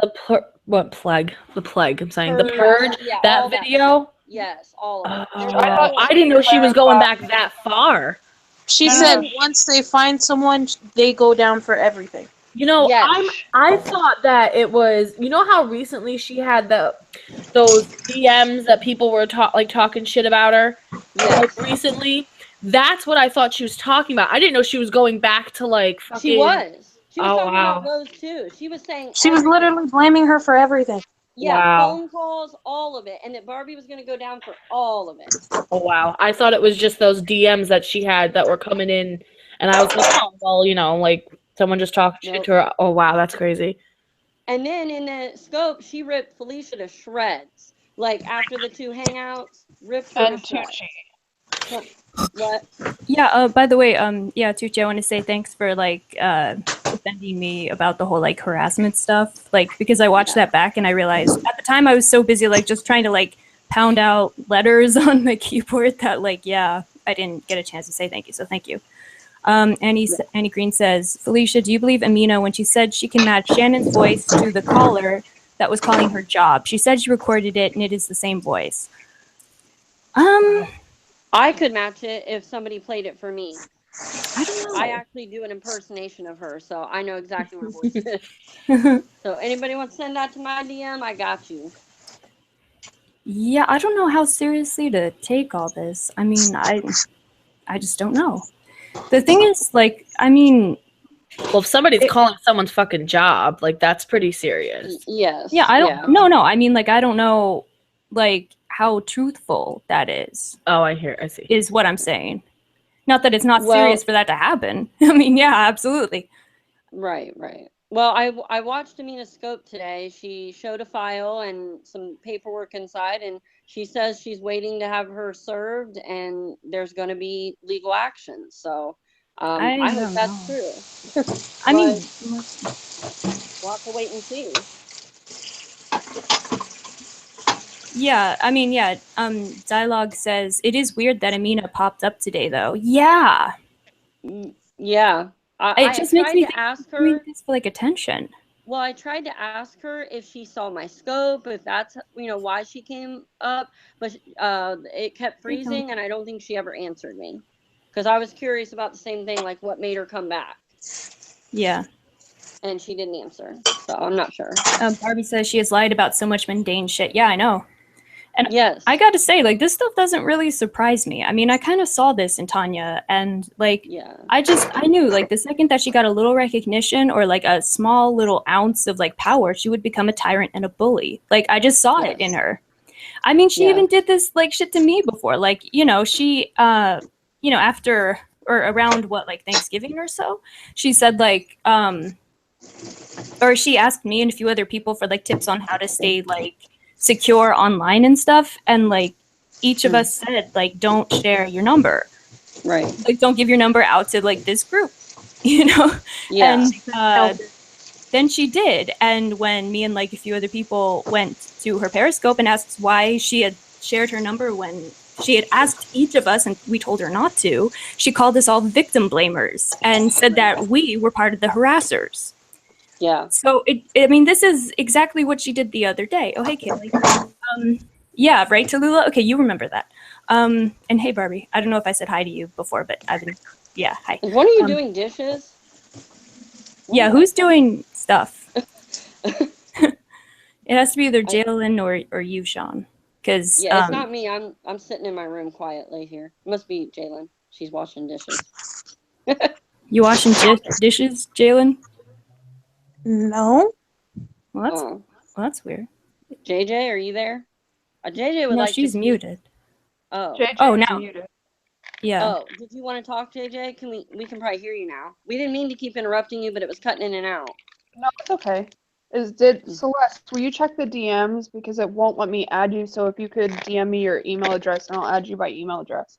I'm saying the purge. Yeah, that video. Yes, all of it. I didn't know she was going back that far. She said once they find someone, they go down for everything. I thought that it was, how recently she had those DMs that people were talking shit about her. Yes. Recently, that's what I thought she was talking about. I didn't know she was going back to fucking. She was talking about those too. She was saying she was literally blaming her for everything. Yeah, phone calls, all of it, and that Barbie was going to go down for all of it. Oh wow! I thought it was just those DMs that she had that were coming in, and I was like, oh well, someone just talked shit to her. Oh wow, that's crazy. And then in the scope, she ripped Felicia to shreds. After the two hangouts, ripped her to shreds. What? Yeah. By the way, Tucci, I want to say thanks for defending me about the whole harassment stuff. Because I watched that back and I realized at the time I was so busy just trying to pound out letters on my keyboard that I didn't get a chance to say thank you. So thank you. Annie Green says, Felicia, do you believe Amina when she said she can match Shannon's voice to the caller that was calling her job? She said she recorded it and it is the same voice. I could match it if somebody played it for me. I don't know. I actually do an impersonation of her, so I know exactly what her voice is. So anybody wants to send that to my DM, I got you. Yeah, I don't know how seriously to take all this. I mean, I just don't know. The thing is, well, if somebody's calling someone's fucking job, that's pretty serious. Yes. Yeah, I don't. No. I mean, I don't know, how truthful that is. Oh, I see. Is what I'm saying. Not that it's not serious for that to happen. I mean, yeah, absolutely. Right. Well, I watched Amina's scope today. She showed a file and some paperwork inside, and she says she's waiting to have her served, and there's going to be legal action. So I hope don't that's know. true. I mean, We'll have to wait and see. yeah, I mean, yeah. Dialogue says it is weird that Amina popped up today, though. Yeah, Yeah. it I just makes tried me to think ask she's doing her. this for like attention. Well, I tried to ask her if she saw my scope, if that's why she came up, but it kept freezing, and I don't think she ever answered me because I was curious about the same thing, like what made her come back. Yeah. And she didn't answer, so I'm not sure. Barbie says she has lied about so much mundane shit. Yeah, I know. And yes, I gotta say, like, this stuff doesn't really surprise me. I mean, I kind of saw this in Tanya, and like, yeah, I knew, like, the second that she got a little recognition or like a small little ounce of like power, she would become a tyrant and a bully. Like, I just saw it in Yes. her. I mean, she Yeah. even did this like shit to me before. Like, she, after or around what, like Thanksgiving or so, she said like, or she asked me and a few other people for like tips on how to stay like secure online and stuff. And like each of us said, like, don't share your number. Right. Like, don't give your number out to like this group, Yeah. And then she did. And when me and like a few other people went to her Periscope and asked why she had shared her number when she had asked each of us and we told her not to, she called us all victim blamers and said that we were part of the harassers. Yeah. So I mean, this is exactly what she did the other day. Oh, hey, Kaylee. Yeah, right, Tallulah? Okay, you remember that. And hey, Barbie. I don't know if I said hi to you before, but yeah, hi. When are you doing dishes? Yeah, who's doing stuff? It has to be either Jalen or you, Sean. Because yeah, it's not me. I'm sitting in my room quietly here. It must be Jalen. She's washing dishes. You washing dishes, Jalen? No. Well, that's weird. JJ, are you there? JJ would No, like she's to muted. Oh. JJ Oh, is now. muted. Yeah. Oh, did you want to talk, JJ? We can probably hear you now. We didn't mean to keep interrupting you, but it was cutting in and out. No, it's okay. Celeste, will you check the DMs because it won't let me add you? So if you could DM me your email address and I'll add you by email address.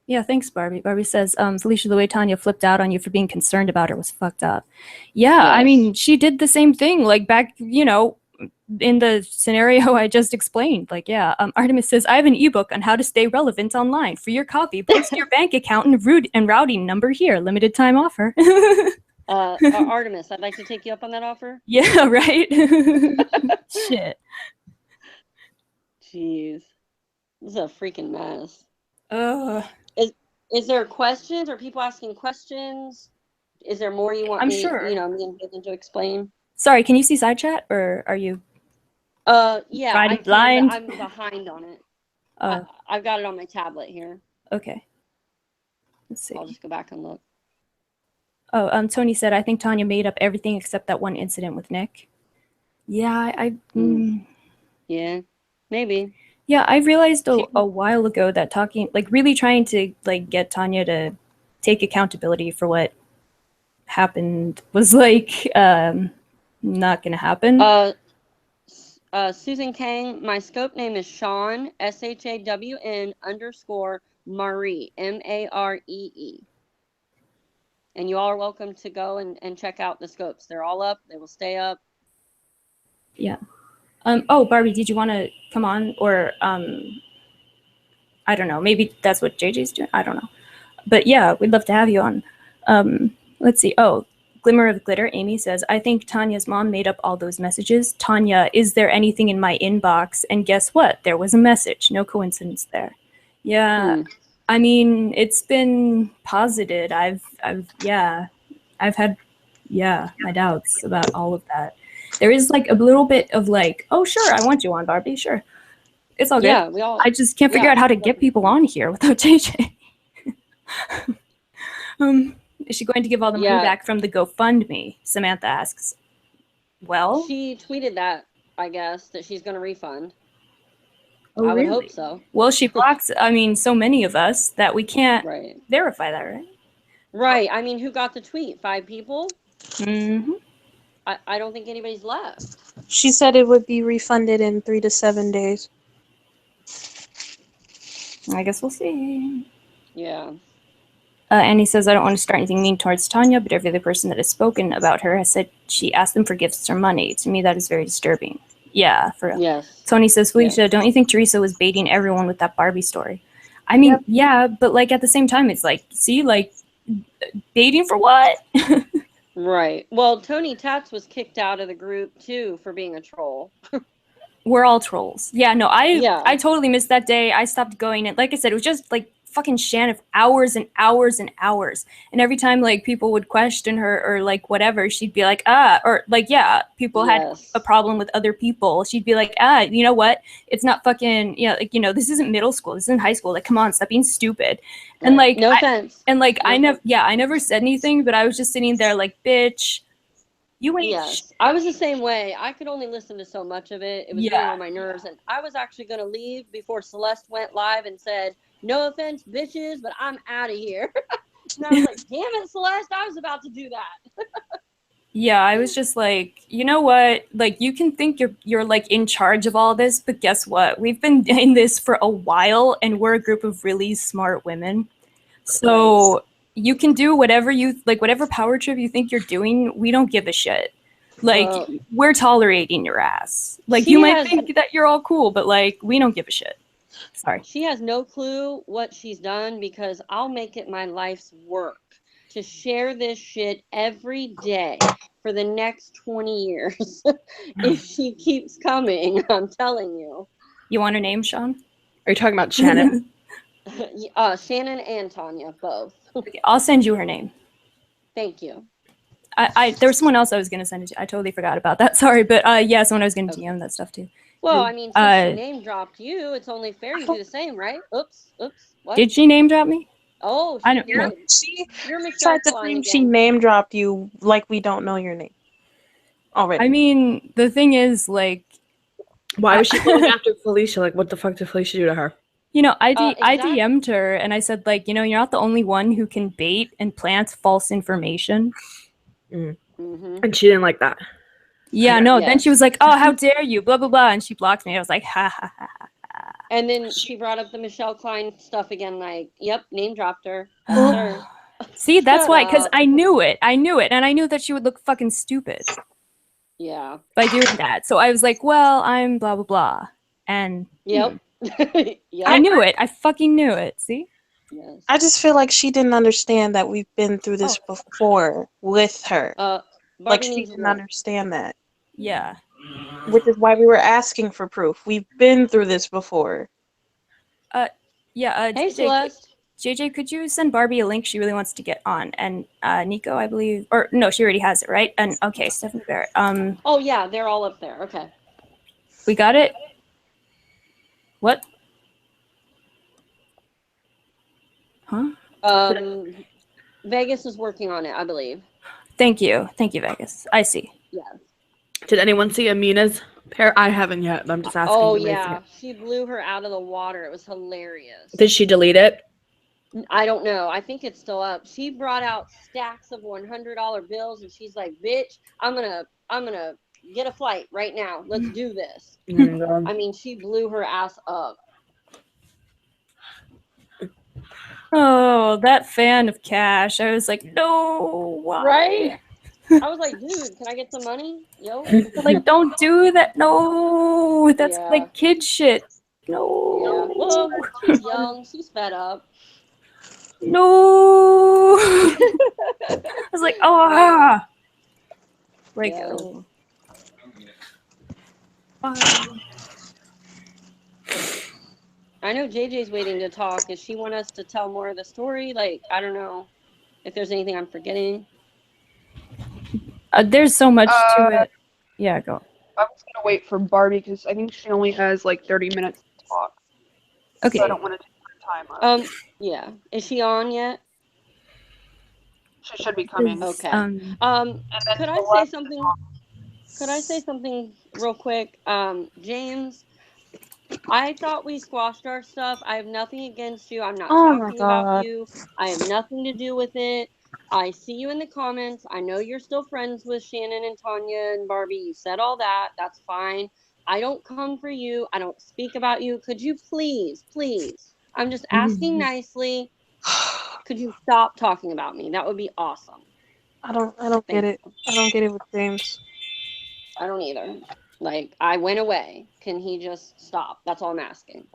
Yeah, thanks, Barbie. Barbie says, Felicia, the way Tanya flipped out on you for being concerned about her was fucked up. Yeah, I mean, she did the same thing, like back, in the scenario I just explained. Like, yeah, Artemis says, I have an ebook on how to stay relevant online. For your copy, post your bank account and routing number here. Limited time offer. Artemis, I'd like to take you up on that offer. Yeah, right? Shit. Jeez. This is a freaking mess. Ugh. Is there questions? Are people asking questions? Is there more you want I'm me, sure. me and Jason to explain? Sorry, can you see side chat or are you? Yeah, I can, blind? but I'm behind on it. Oh. I've got it on my tablet here. Okay. Let's see. I'll just go back and look. Oh, Tony said, I think Tanya made up everything except that one incident with Nick. Yeah, Yeah, maybe. Yeah, I realized a while ago that really trying to like get Tanya to take accountability for what happened was like not gonna happen. Susan Kang, my scope name is Sean, SHAWN_Marie, MAREE. And you all are welcome to go and check out the scopes. They're all up. They will stay up. Yeah. Oh, Barbie, did you want to come on? Or I don't know. Maybe that's what JJ's doing. I don't know. But yeah, we'd love to have you on. Let's see. Oh, Glimmer of Glitter. Amy says, I think Tanya's mom made up all those messages. Tanya, is there anything in my inbox? And guess what? There was a message. No coincidence there. Yeah. I mean, it's been posited. I've had my doubts about all of that. There is like a little bit of like, oh sure, I want you on, Barbie, sure. It's all good. Yeah, I just can't figure out how to get people on here without JJ. Is she going to give all the money back from the GoFundMe? Samantha asks. Well, she tweeted that, I guess, that she's going to refund. Oh, I would really? hope so. Well, she blocks, so many of us that we can't verify that, right? Right. I mean, who got the tweet? 5 people? Mm-hmm. I don't think anybody's left. She said it would be refunded in 3 to 7 days. I guess we'll see. Yeah. Annie says, I don't want to start anything mean towards Tanya, but every other person that has spoken about her has said she asked them for gifts or money. To me, that is very disturbing. Yeah, for real. Yes. Tony says, Felicia, Yes. don't you think Teresa was baiting everyone with that Barbie story? I mean, Yep. yeah, but like at the same time, it's like, see, like, baiting for what? Right. Well, Tony Tats was kicked out of the group too for being a troll. We're all trolls. Yeah, no, Yeah. I totally missed that day. I stopped going, and like I said, it was just like fucking Shannon for hours and hours and hours. And every time like people would question her or like whatever, she'd be like, or like, yeah, people had Yes. a problem with other people. She'd be like, you know what? It's not fucking, like, this isn't middle school. This isn't high school. Like, come on, stop being stupid. And Right. like, No offense. and like, No I never said anything, but I was just sitting there like, bitch, you ain't. Yes, I was the same way. I could only listen to so much of it. It was getting on my nerves, and I was actually going to leave before Celeste went live and said, "No offense, bitches, but I'm out of here." And I was like, "Damn it, Celeste! I was about to do that." Yeah, I was just like, you know what? Like, you can think you're like in charge of all this, but guess what? We've been doing this for a while, and we're a group of really smart women. So you can do whatever whatever power trip you think you're doing. We don't give a shit. Like, Well, we're tolerating your ass. Like, she you might has- think that you're all cool, but like, we don't give a shit. Sorry. She has no clue what she's done because I'll make it my life's work to share this shit every day for the next 20 years. If she keeps coming, I'm telling you. You want her name, Sean? Are you talking about Shannon? Shannon and Tanya, both. Okay, I'll send you her name. Thank you. There was someone else I was gonna send it to. I totally forgot about that. Sorry, but yeah, someone I was gonna DM that stuff too. Well, I mean, since she name dropped you, it's only fair you do the same, right? Oops. What? Did she name drop me? Oh, I she don't did. know. You're Michelle Tried to Klein claim she again. name dropped you like we don't know your name already. I mean, the thing is, like, Why was she going after Felicia? Like, what the fuck did Felicia do to her? I exactly. DM'd her and I said, like, you're not the only one who can bait and plant false information. Mm-hmm. And she didn't like that. Yeah, no. Then Yes. she was like, oh, how dare you, blah blah blah, and she blocked me. I was like, ha ha ha. And then she brought up the Michelle Klein stuff again. Like, yep, name dropped her. Sure. See, that's Shut why, because up. I knew it, and I knew that she would look fucking stupid Yeah. by doing that. So I was like, well, I'm blah blah blah, and Yep. Yep. I knew it. I fucking knew it. See. Yes. I just feel like she didn't understand that we've been through this before with her. Like Barbie she needs didn't a understand that, Yeah. which is why we were asking for proof. We've been through this before. Yeah. Hey, Celeste. JJ, could you send Barbie a link? She really wants to get on. And Nico, I believe, or no, she already has it, right? And okay, Stephanie Barrett. Oh, yeah, they're all up there. Okay. We got it. What? Huh? Vegas is working on it, I believe. Thank you, Vegas. I see. Yeah. Did anyone see Amina's pair? I haven't yet, but I'm just asking. Oh, if anybody's seen yeah. She blew her out of the water. It was hilarious. it. Did she delete it? I don't know. I think it's still up. She brought out stacks of $100 bills, and she's like, "Bitch, I'm gonna get a flight right now. Let's do this." I mean, she blew her ass up. Oh, that fan of Cash. I was like, no, why? Right? I was like, "Dude, can I get some money?" Yo. Like, don't do that. No, that's Yeah. like kid shit. Yeah. No. Well, she's young. She's fed up. No. I was like, oh. Like, Yeah. oh. I know JJ's waiting to talk. Does she want us to tell more of the story? Like, I don't know if there's anything I'm forgetting. There's so much to it. Yeah, go. I'm just gonna wait for Barbie because I think she only has like 30 minutes to talk. Okay. So I don't want to take her time up. Yeah. Is she on yet? She should be coming. Okay. And then Could I say something? Could I say something real quick? James, I thought we squashed our stuff. I have nothing against you. I'm not talking about you. I have nothing to do with it. I see you in the comments. I know you're still friends with Shannon and Tanya and Barbie. You said all that. That's fine. I don't come for you. I don't speak about you. Could you please I'm just asking nicely. Could you stop talking about me? That would be awesome. I don't get it. I don't get it with James. I don't either. Like, I went away. Can he just stop? That's all I'm asking.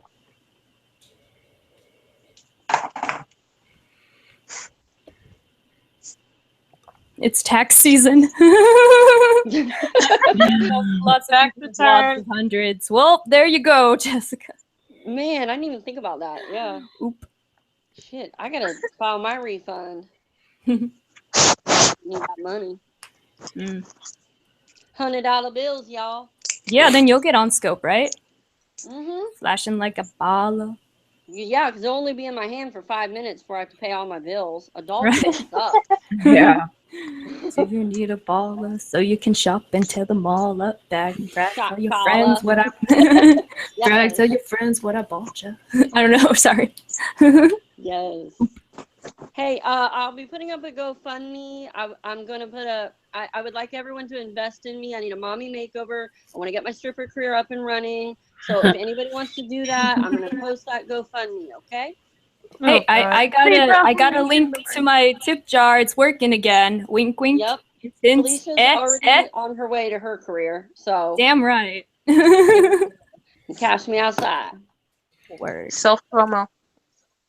It's tax season. Lots of people with lots of hundreds. Well, there you go, Jessica. Man, I didn't even think about that. Yeah. Oop. Shit, I gotta file my refund. Need that money. $100 bills, y'all. Yeah, then you'll get on scope, right? Mm-hmm. Flashing like a baller. Yeah, because it'll only be in my hand for 5 minutes before I have to pay all my bills. Adult Right. bills suck. Yeah. Do you need a baller so you can shop and tell them all up? Bag and brag, Shop tell your baller. friends what I brag, tell your friends what I bought you. I don't know. Sorry. Yes. Hey, I'll be putting up a GoFundMe. I'm gonna put I would like everyone to invest in me. I need a mommy makeover. I want to get my stripper career up and running. So if anybody wants to do that, I'm gonna post that GoFundMe. Okay. Hey, I got a link to my tip jar. It's working again. Wink, wink. Yep. Hint. Felicia's already on her way to her career. So Damn right. cash me outside. Word. Self promo.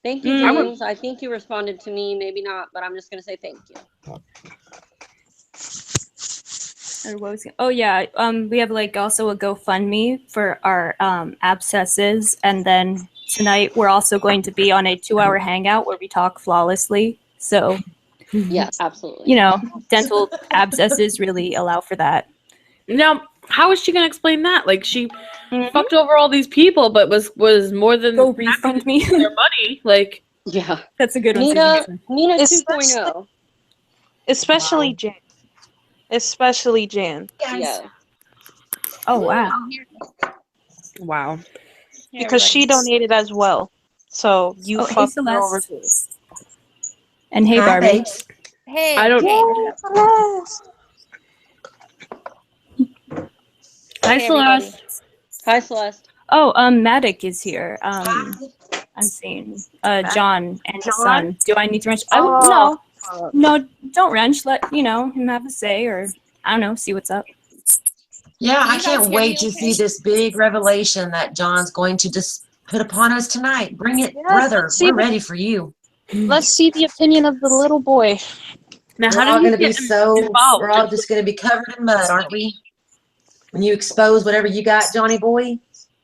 Thank you, James. I think you responded to me. Maybe not, but I'm just gonna say thank you. Oh yeah, we have like also a GoFundMe for our abscesses, and then tonight we're also going to be on a 2-hour hangout where we talk flawlessly. So yeah, absolutely. You know, dental abscesses really allow for that. Now, how is she gonna explain that? Like she fucked over all these people, but was more than Go refund me their money. Like, yeah, that's a good one. Nina 2.0. Especially Jan. Especially Jan. Yeah. Oh wow. wow. Because she donated as well. So you fucked her over too. And hey, Barbie. Hey. I don't. Hi, Celeste. Hi, Celeste. Oh, Matic is here. I'm seeing John and his son. Do I need to wrench? No, don't wrench. Let him have a say, or I don't know, see what's up. Yeah, I can't wait to see this big revelation that John's going to just put upon us tonight. Bring it, brother. We're ready for you. Let's see the opinion of the little boy. Now, We're all going to be we're all just going to be covered in mud, aren't we? When you expose whatever you got, Johnny boy.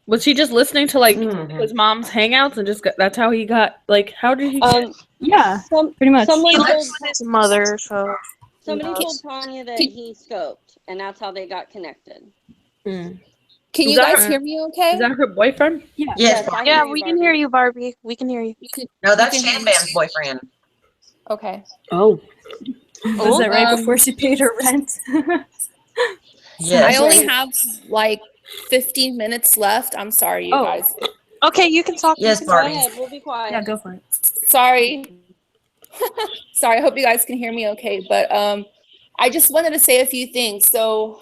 Was he just listening to like his mom's hangouts and that's how he got like? How did he? Yeah, pretty much. He lives with his mother, so somebody told Tanya that he scoped, and that's how they got connected. Can you guys hear me okay? Is that her boyfriend? Yeah. Yes. Yeah, we can hear you, Barbie. We can hear you. No, that's Shanbam's boyfriend. Okay. Oh. Was that right before she paid her rent? Yes. I only have like 15 minutes left. I'm sorry, you guys. Okay, you can talk. Yes, Barbie. Go ahead. We'll be quiet. Yeah, go for it. Sorry. Sorry, I hope you guys can hear me okay. But I just wanted to say a few things. So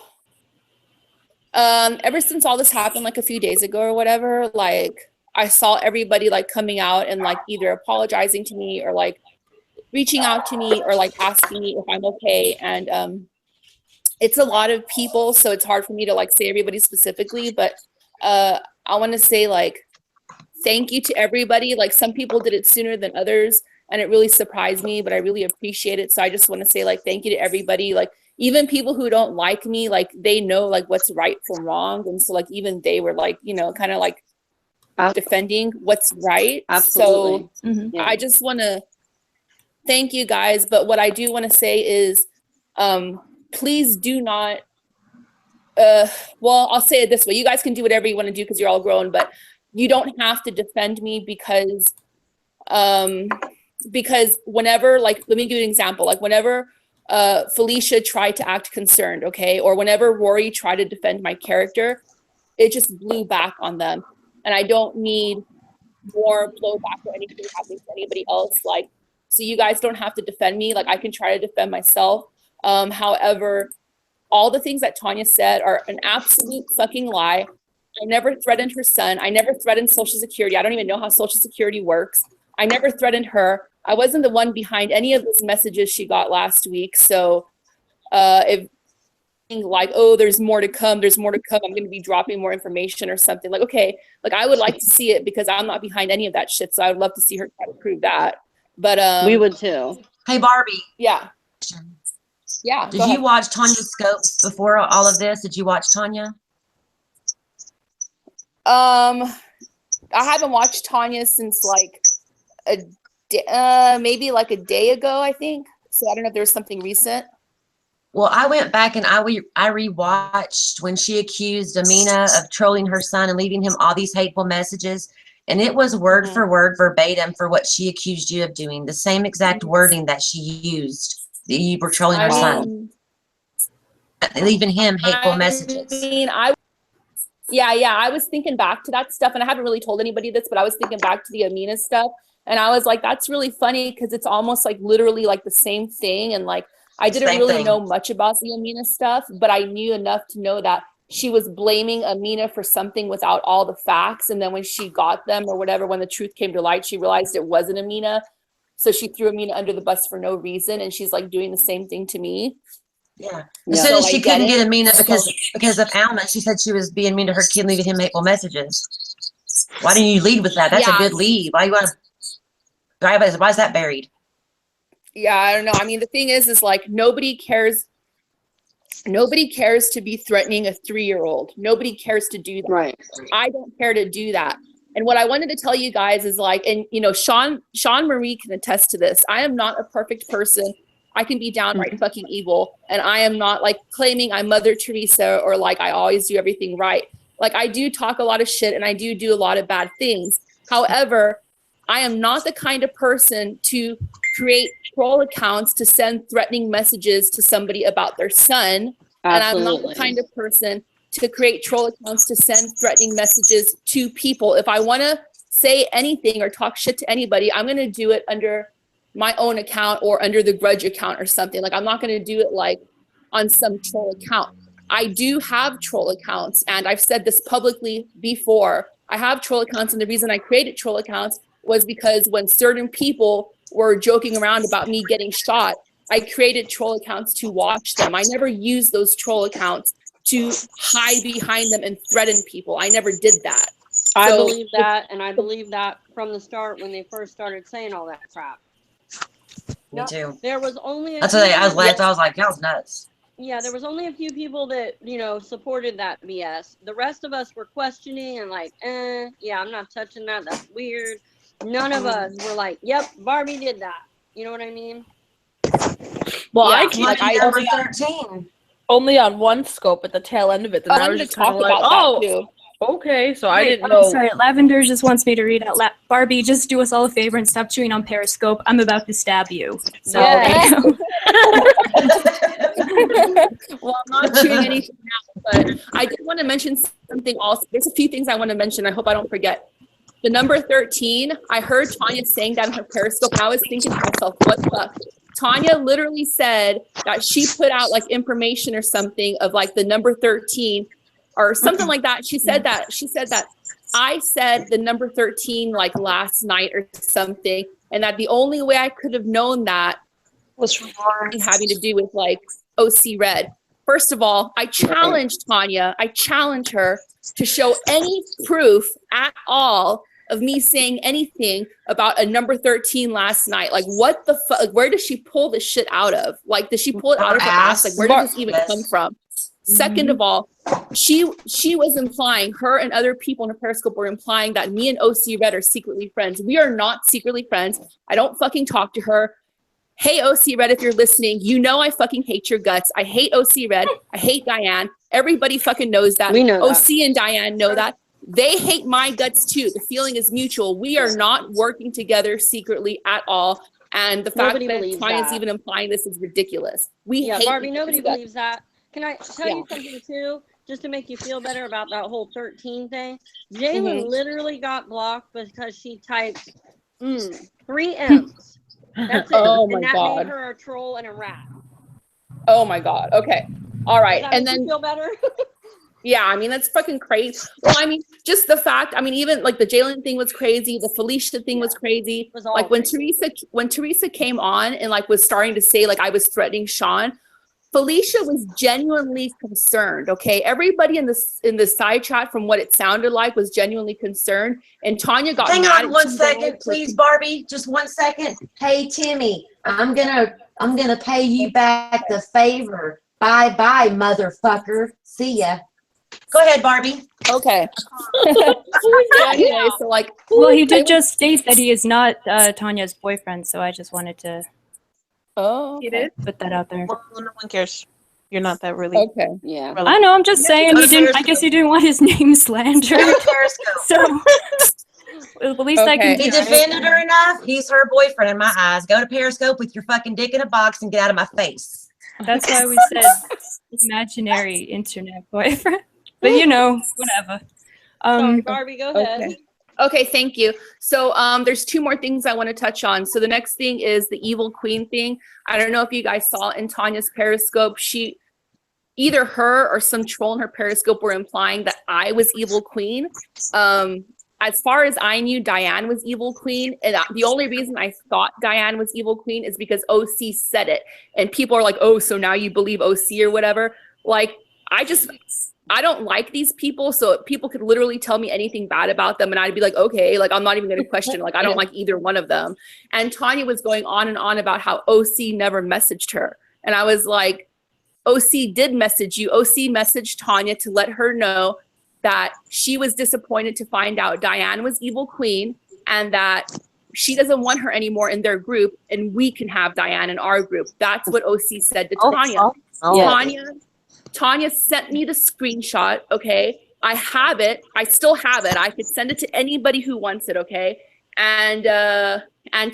ever since all this happened like a few days ago or whatever, like I saw everybody like coming out and like either apologizing to me or like reaching out to me or like asking me if I'm okay. And it's a lot of people, so it's hard for me to like say everybody specifically, but I want to say like thank you to everybody. Like some people did it sooner than others and it really surprised me, but I really appreciate it. So I just want to say like thank you to everybody. Like even people who don't like me, like they know like what's right from wrong, and so like even they were like, you know, kind of like defending what's right. Absolutely. So I just want to thank you guys, but what I do want to say is please do not well, I'll say it this way. You guys can do whatever you want to do because you're all grown, but you don't have to defend me because whenever, like, let me give you an example. Like whenever Felicia tried to act concerned, okay, or whenever Rory tried to defend my character, it just blew back on them. And I don't need more blowback or anything happening to anybody else. Like, so you guys don't have to defend me. Like I can try to defend myself. However, all the things that Tanya said are an absolute fucking lie. I never threatened her son. I never threatened Social Security. I don't even know how Social Security works. I never threatened her. I wasn't the one behind any of those messages she got last week. So if like, oh, there's more to come, I'm going to be dropping more information or something, like, okay, like I would like to see it because I'm not behind any of that shit. So I would love to see her try to prove that. But we would too. Hey, Barbie. Yeah. Yeah. Did you watch Tanya's Scopes before all of this? Did you watch Tanya? I haven't watched Tanya since like maybe like a day ago, I think. So I don't know if there's something recent. Well, I went back and I rewatched when she accused Amina of trolling her son and leaving him all these hateful messages. And it was word for word verbatim for what she accused you of doing. The same exact wording that she used. That you were trolling her son. Leaving him hateful messages. I mean, I was thinking back to that stuff, and I haven't really told anybody this, but I was thinking back to the Amina stuff, and I was like, that's really funny because it's almost like literally like the same thing. And like, I didn't really know much about the Amina stuff, but I knew enough to know that she was blaming Amina for something without all the facts. And then when she got them or whatever, when the truth came to light, she realized it wasn't Amina. So she threw Amina under the bus for no reason. And she's like doing the same thing to me. Yeah. As soon as she couldn't get Amina because of Alma, she said she was being mean to her kid, leaving him hateful messages. Why didn't you lead with that? That's a good lead. Why is that buried? Yeah, I don't know. I mean, the thing is like nobody cares to be threatening a 3-year-old. Nobody cares to do that. Right. I don't care to do that. And what I wanted to tell you guys is like, and you know, Sean Marie can attest to this. I am not a perfect person. I can be downright fucking evil. And I am not like claiming I'm Mother Teresa or like I always do everything right. Like I do talk a lot of shit and I do a lot of bad things. However, I am not the kind of person to create troll accounts to send threatening messages to somebody about their son. Absolutely. And I'm not the kind of person to create troll accounts to send threatening messages to people. If I want to say anything or talk shit to anybody, I'm going to do it under my own account or under the grudge account or something. Like I'm not going to do it like on some troll account. I do have troll accounts, and I've said this publicly before. I have troll accounts, and the reason I created troll accounts was because when certain people were joking around about me getting shot, I created troll accounts to watch them. I never used those troll accounts to hide behind them and threaten people. I never did that. I believe that, and I believe that from the start when they first started saying all that crap. Me too. There was only I was like, y'all's nuts. Yeah, there was only a few people that, you know, supported that BS. The rest of us were questioning and like, yeah, I'm not touching that. That's weird. None of us were like, yep, Barbie did that. You know what I mean? Well, yeah, I number 13. Only on one scope at the tail end of it. Then I was just talk about that too. Okay, so I didn't know. Sorry, Lavender just wants me to read out loud. Barbie, just do us all a favor and stop chewing on Periscope. I'm about to stab you. So yeah. Well, I'm not chewing anything now, but I did want to mention something else. There's a few things I want to mention. I hope I don't forget. The number 13, I heard Tanya saying that on her Periscope, and I was thinking to myself, what the fuck? Tanya literally said that she put out like information or something of like the number 13 or something like that. She said that I said the number 13 like last night or something, and that the only way I could have known that was having to do with like OC Red. First of all, I challenged Tanya. I challenge her to show any proof at all of me saying anything about a number 13 last night. Like, what the fuck? Like, where does she pull this shit out of? Like, does she pull it out of her ass? Like, where does this even come from? Second of all, she was implying, her and other people in her Periscope were implying that me and OC Red are secretly friends. We are not secretly friends. I don't fucking talk to her. Hey, OC Red, if you're listening, you know I fucking hate your guts. I hate OC Red. I hate Diane. Everybody fucking knows that. We know OC and Diane know that. They hate my guts too. The feeling is mutual. We are not working together secretly at all. And the fact that Tanya's even implying this is ridiculous. Hate Barbie, nobody believes that. Can I tell you something too? Just to make you feel better about that whole 13 thing. Jalen literally got blocked because she typed 3 M's. That's it. Oh my and that God. made her a troll and a rat. Oh my God. Okay. All right. Does that And make then you feel better? Yeah, I mean, that's fucking crazy. Well, I mean, just the fact, I mean, even like the Jalen thing was crazy. The Felicia thing was crazy. was all Like when crazy. Teresa came on and like was starting to say like I was threatening Sean, Felicia was genuinely concerned. Okay. Everybody in the side chat, from what it sounded like, was genuinely concerned. And Tanya got Hang mad on at one you second, guys. please, Barbie. Just 1 second. Hey, Timmy, I'm gonna pay you back the favor. Bye bye, motherfucker. See ya. Go ahead, Barbie. Okay. So anyway, so like, Well, he did just state that he is not Tanya's boyfriend, so I just wanted to oh, okay. put that out there. Well, no one cares. You're not that really. Okay. Yeah. I know. I'm just saying. go He to didn't. I Periscope. guess he didn't want his name slandered. Go to Periscope. So at least I can Okay. do He it. defended her enough. He's her boyfriend in my eyes. Go to Periscope with your fucking dick in a box and get out of my face. That's why we said imaginary internet boyfriend. But you know, whatever. Sorry, Barbie, go ahead. Okay. Okay, thank you. So there's 2 more things I want to touch on. So the next thing is the evil queen thing. I don't know if you guys saw in Tanya's Periscope, either her or some troll in her Periscope were implying that I was evil queen. As far as I knew, Diane was evil queen. And the only reason I thought Diane was evil queen is because OC said it. And people are like, oh, so now you believe OC or whatever. Like, I don't like these people. So people could literally tell me anything bad about them. And I'd be like, okay, like, I'm not even going to question. Like, I don't like either one of them. And Tanya was going on and on about how OC never messaged her. And I was like, OC did message you. OC messaged Tanya to let her know that she was disappointed to find out Diane was evil queen and that she doesn't want her anymore in their group and we can have Diane in our group. That's what OC said to Tanya. Tanya sent me the screenshot, okay? I have it. I still have it. I could send it to anybody who wants it, okay? And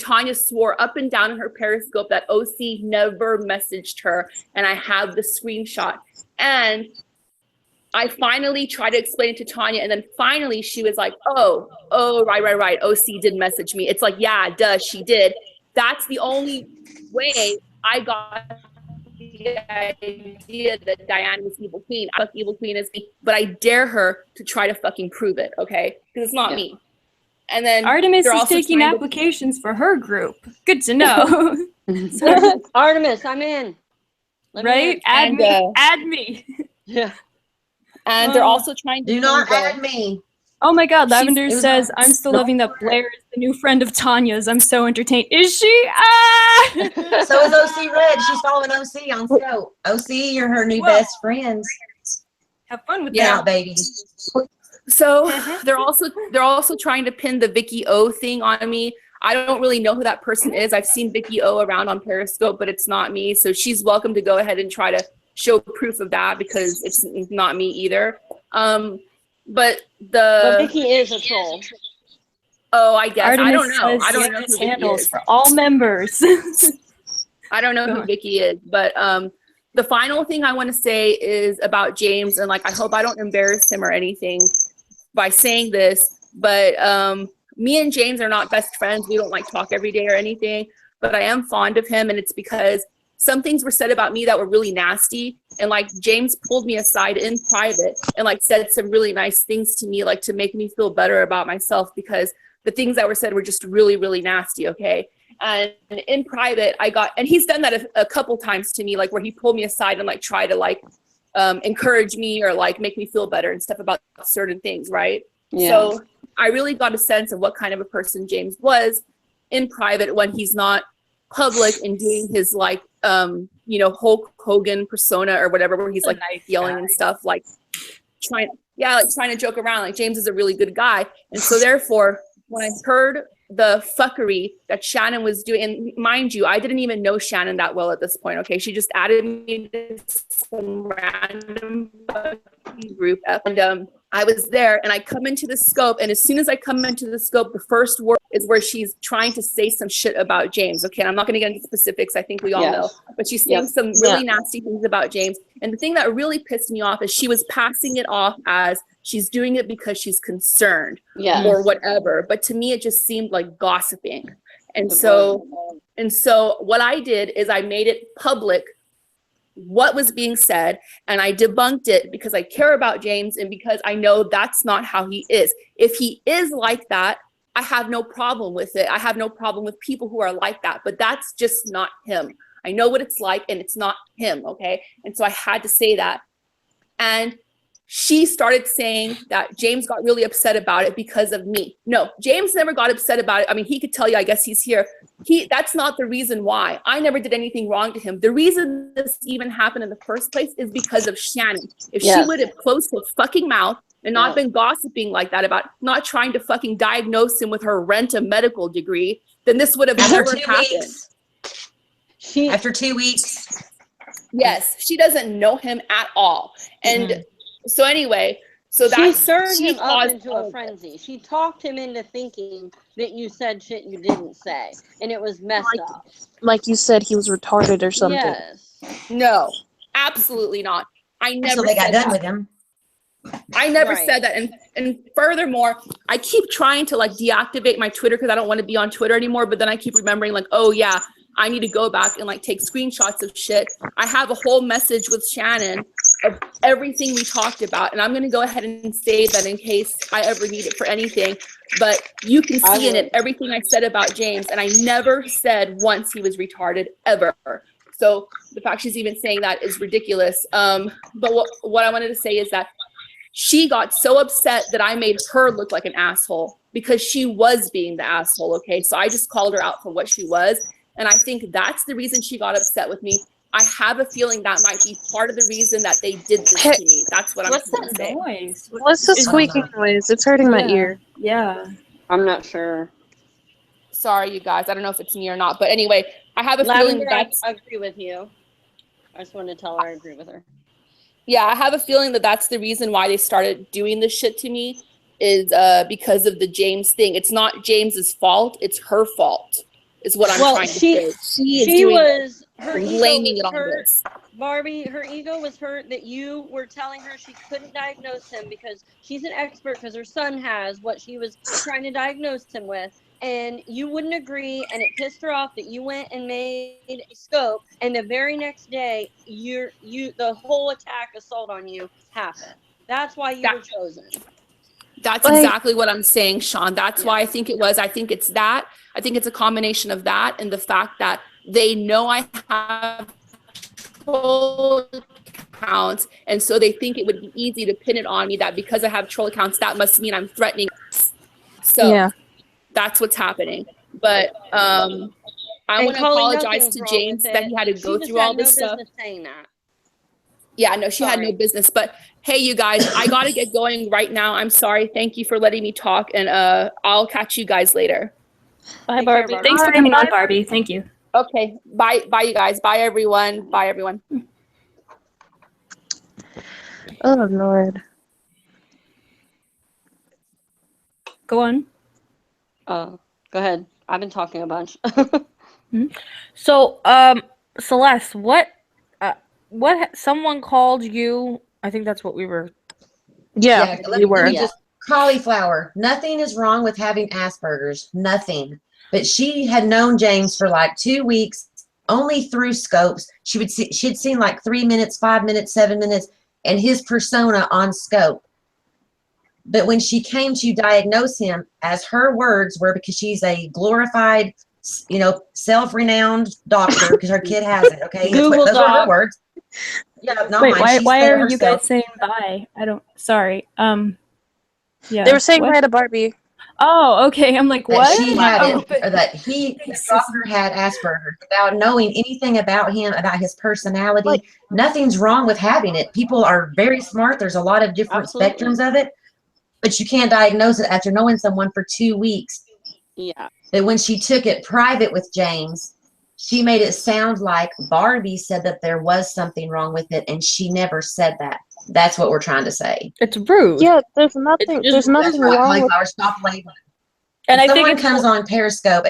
Tanya swore up and down in her Periscope that OC never messaged her, and I have the screenshot. And I finally tried to explain it to Tanya, and then finally she was like, oh, right. OC did message me. It's like, yeah, duh, she did. That's the only way I got the idea that Diane was evil queen. I fuck evil queen is me, but I dare her to try to fucking prove it, okay? Because it's not me. And then Artemis they're is also taking trying to- applications for her group. Good to know. Artemis, I'm in. Let me Right? in. Add And, me. Add me. Yeah. And they're also trying to Do not pin the- add me. Oh my god, Lavender it was says, I'm still loving that Blair is the new friend of Tanya's. I'm so entertained. Is she? Ah! So is OC Red. She's following OC on Scope. OC, you're her new Whoa. best friends. Have fun with Yeah, that. baby. So they're also trying to pin the Vicky O thing on me. I don't really know who that person is. I've seen Vicky O around on Periscope, but it's not me. So she's welcome to go ahead and try to show proof of that because it's not me either. But Vicky is a troll. Oh, I guess. Artemis I don't know. says I don't know yes who Vicky handles is. for all members. I don't know Go who on. Vicky is, but the final thing I want to say is about James, and like I hope I don't embarrass him or anything by saying this, but me and James are not best friends. We don't like talk every day or anything, but I am fond of him, and it's because some things were said about me that were really nasty, and like James pulled me aside in private and like said some really nice things to me, like to make me feel better about myself, because the things that were said were just really, really nasty. Okay. And in private, and he's done that a couple times to me, like where he pulled me aside and like try to like encourage me or like make me feel better and stuff about certain things, right? Yeah. So I really got a sense of what kind of a person James was in private when he's not public and doing his like Hulk Hogan persona or whatever, where he's like nice yelling guy. and stuff, like trying to joke around. Like James is a really good guy, and so therefore when I heard the fuckery that Shannon was doing, and mind you, I didn't even know Shannon that well at this point. Okay, she just added me to some random fucking group, and I was there, and I come into the scope, and as soon as I come into the scope, the first word is where she's trying to say some shit about James. Okay, and I'm not going to get into specifics. I think we all know, but she's saying some really nasty things about James. And the thing that really pissed me off is she was passing it off as she's doing it because she's concerned or whatever. But to me, it just seemed like gossiping. And so what I did is I made it public what was being said, and I debunked it because I care about James and because I know that's not how he is. If he is like that, I have no problem with it. I have no problem with people who are like that, but that's just not him. I know what it's like, and it's not him, okay? And so I had to say that. And she started saying that James got really upset about it because of me. No, James never got upset about it. I mean, he could tell you, I guess he's here. That's not the reason why. I never did anything wrong to him. The reason this even happened in the first place is because of Shannon. If she would have closed her fucking mouth and not been gossiping like that about not trying to fucking diagnose him with her rent-a-medical degree, then this would have never happened. After 2 weeks. Yes, she doesn't know him at all. And so anyway, so she that stirred him up into a frenzy. She talked him into thinking that you said shit you didn't say, and it was messed up. Like you said, he was retarded or something. Yes. No, absolutely not. I never. So they got said done that. with him. I never said that. And furthermore, I keep trying to like deactivate my Twitter because I don't want to be on Twitter anymore. But then I keep remembering like, oh yeah, I need to go back and like take screenshots of shit. I have a whole message with Shannon of everything we talked about. And I'm going to go ahead and save that in case I ever need it for anything. But you can see in it everything I said about James. And I never said once he was retarded ever. So the fact she's even saying that is ridiculous. But what I wanted to say is that she got so upset that I made her look like an asshole because she was being the asshole. Okay. So I just called her out for what she was. And I think that's the reason she got upset with me. I have a feeling that might be part of the reason that they did this to me. That's what I'm going to say. Noise? What's the squeaking noise? It's hurting my ear. Yeah. I'm not sure. Sorry, you guys. I don't know if it's me or not. But anyway, I have a feeling that I agree with you. I just wanted to tell her I agree with her. Yeah, I have a feeling that that's the reason why they started doing this shit to me is because of the James thing. It's not James's fault. It's her fault. Is what I'm trying to say. She was blaming it on this. Barbie, her ego was hurt that you were telling her she couldn't diagnose him because she's an expert because her son has what she was trying to diagnose him with. And you wouldn't agree, and it pissed her off that you went and made a scope, and the very next day, the whole assault on you happened. That's why you were chosen. That's exactly what I'm saying, Sean. That's why I think it was. I think it's that. I think it's a combination of that and the fact that they know I have troll accounts, and so they think it would be easy to pin it on me that because I have troll accounts, that must mean I'm threatening. So that's what's happening. But I want to apologize to James that he had to go through all this stuff. Saying that. Yeah, no, she had no business. But hey, you guys, I got to get going right now. I'm sorry. Thank you for letting me talk, and I'll catch you guys later. Bye, Barbie. Thanks for coming on, Barbie. Thank you. Okay. Bye, you guys. Bye, everyone. Bye, everyone. Oh, Lord. Go on. Go ahead. I've been talking a bunch. So, Celeste, what someone called you? I think that's what we were. Yeah, we were. Just cauliflower. Nothing is wrong with having Asperger's. Nothing. But she had known James for like 2 weeks, only through scopes. She'd seen like 3 minutes, 5 minutes, 7 minutes, and his persona on scope. But when she came to diagnose him, as her words were, because she's a glorified, self-renowned doctor, because her kid has it. Okay, those are her words. Yeah, not Wait, mine. why are you guys saying bye? I don't. Sorry. Yeah. They were saying bye to Barbie. Oh, okay. I'm like, what? That she had it, or that the doctor had Asperger's without knowing anything about him, about his personality. Nothing's wrong with having it. People are very smart. There's a lot of different spectrums of it, but you can't diagnose it after knowing someone for 2 weeks. Yeah. That when she took it private with James, she made it sound like Barbie said that there was something wrong with it, and she never said that. That's what we're trying to say. It's rude. Yeah, there's nothing. There's nothing wrong with. Stop labeling. And I think someone comes on Periscope,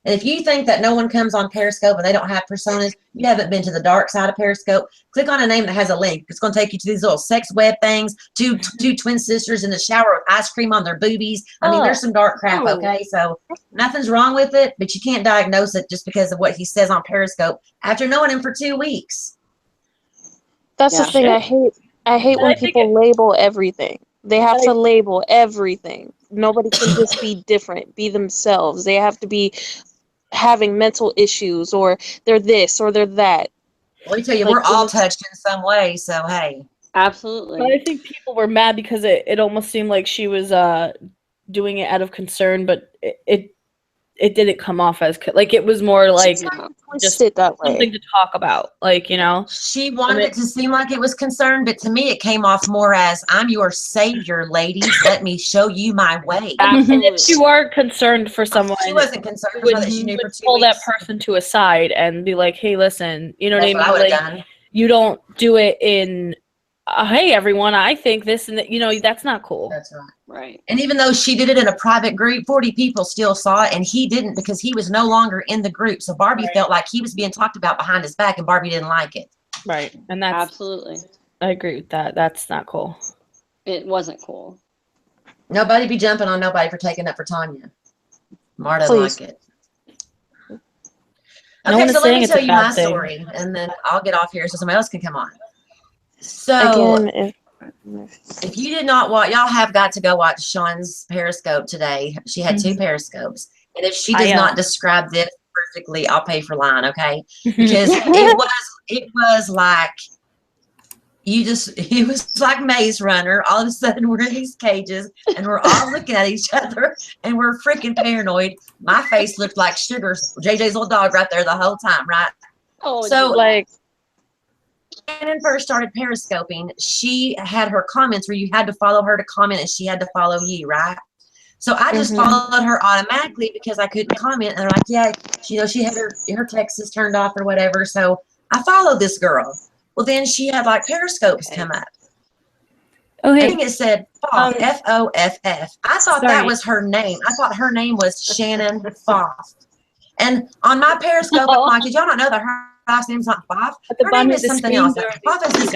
and if you think that no one comes on Periscope and they don't have personas, you haven't been to the dark side of Periscope. Click on a name that has a link. It's going to take you to these little sex web things. Two twin sisters in the shower with ice cream on their boobies. I mean, there's some dark crap. Okay, so nothing's wrong with it, but you can't diagnose it just because of what he says on Periscope after knowing him for 2 weeks. That's the thing. I hate when people label everything. They have to label everything. Nobody can just be different, be themselves. They have to be having mental issues, or they're this or they're that. Let me tell you, we're all touched in some way, so hey. Absolutely. But I think people were mad because it almost seemed like she was doing it out of concern, but it didn't come off as like it was more like just that way. something to talk about, like, you know. She wanted it to seem like it was concerned, but to me it came off more as, I'm your savior, ladies. Let me show you my way. And if you are concerned for someone, she wasn't concerned you for that she knew for 2 pull that weeks. person to a side and be like, hey, listen, you know That's what I what mean? I would've Like, done. you don't do it in hey everyone, I think this and that, you know, that's not cool. That's right. Right. And even though she did it in a private group, 40 people still saw it, and he didn't because he was no longer in the group. So Barbie felt like he was being talked about behind his back, and Barbie didn't like it. Right. And that's Absolutely. I agree with that. That's not cool. It wasn't cool. Nobody be jumping on nobody for taking up for Tanya. Marta Please. like it. No one Okay, is so let saying me it's a tell you bad my thing. story, and then I'll get off here so somebody else can come on. So Again, if you did not watch, y'all have got to go watch Sean's Periscope today. She had 2 Periscopes. And if she does not describe this perfectly, I'll pay for line, okay? Because it was like, it was like Maze Runner. All of a sudden we're in these cages and we're all looking at each other and we're freaking paranoid. My face looked like Sugar, JJ's little dog, right there the whole time, right? Oh, so like, Shannon first started periscoping, she had her comments where you had to follow her to comment and she had to follow you, right? So I just followed her automatically because I couldn't comment. And they're like, yeah, she had her Texas turned off or whatever. So I followed this girl. Well, then she had like periscopes come up. Oh, hey. I think it said Foff, F-O-F-F. I thought that was her name. I thought her name was Shannon Foff. And on my periscope, I'm like, did y'all not know that her last name's not Foff? Her name is something else. Foff is this.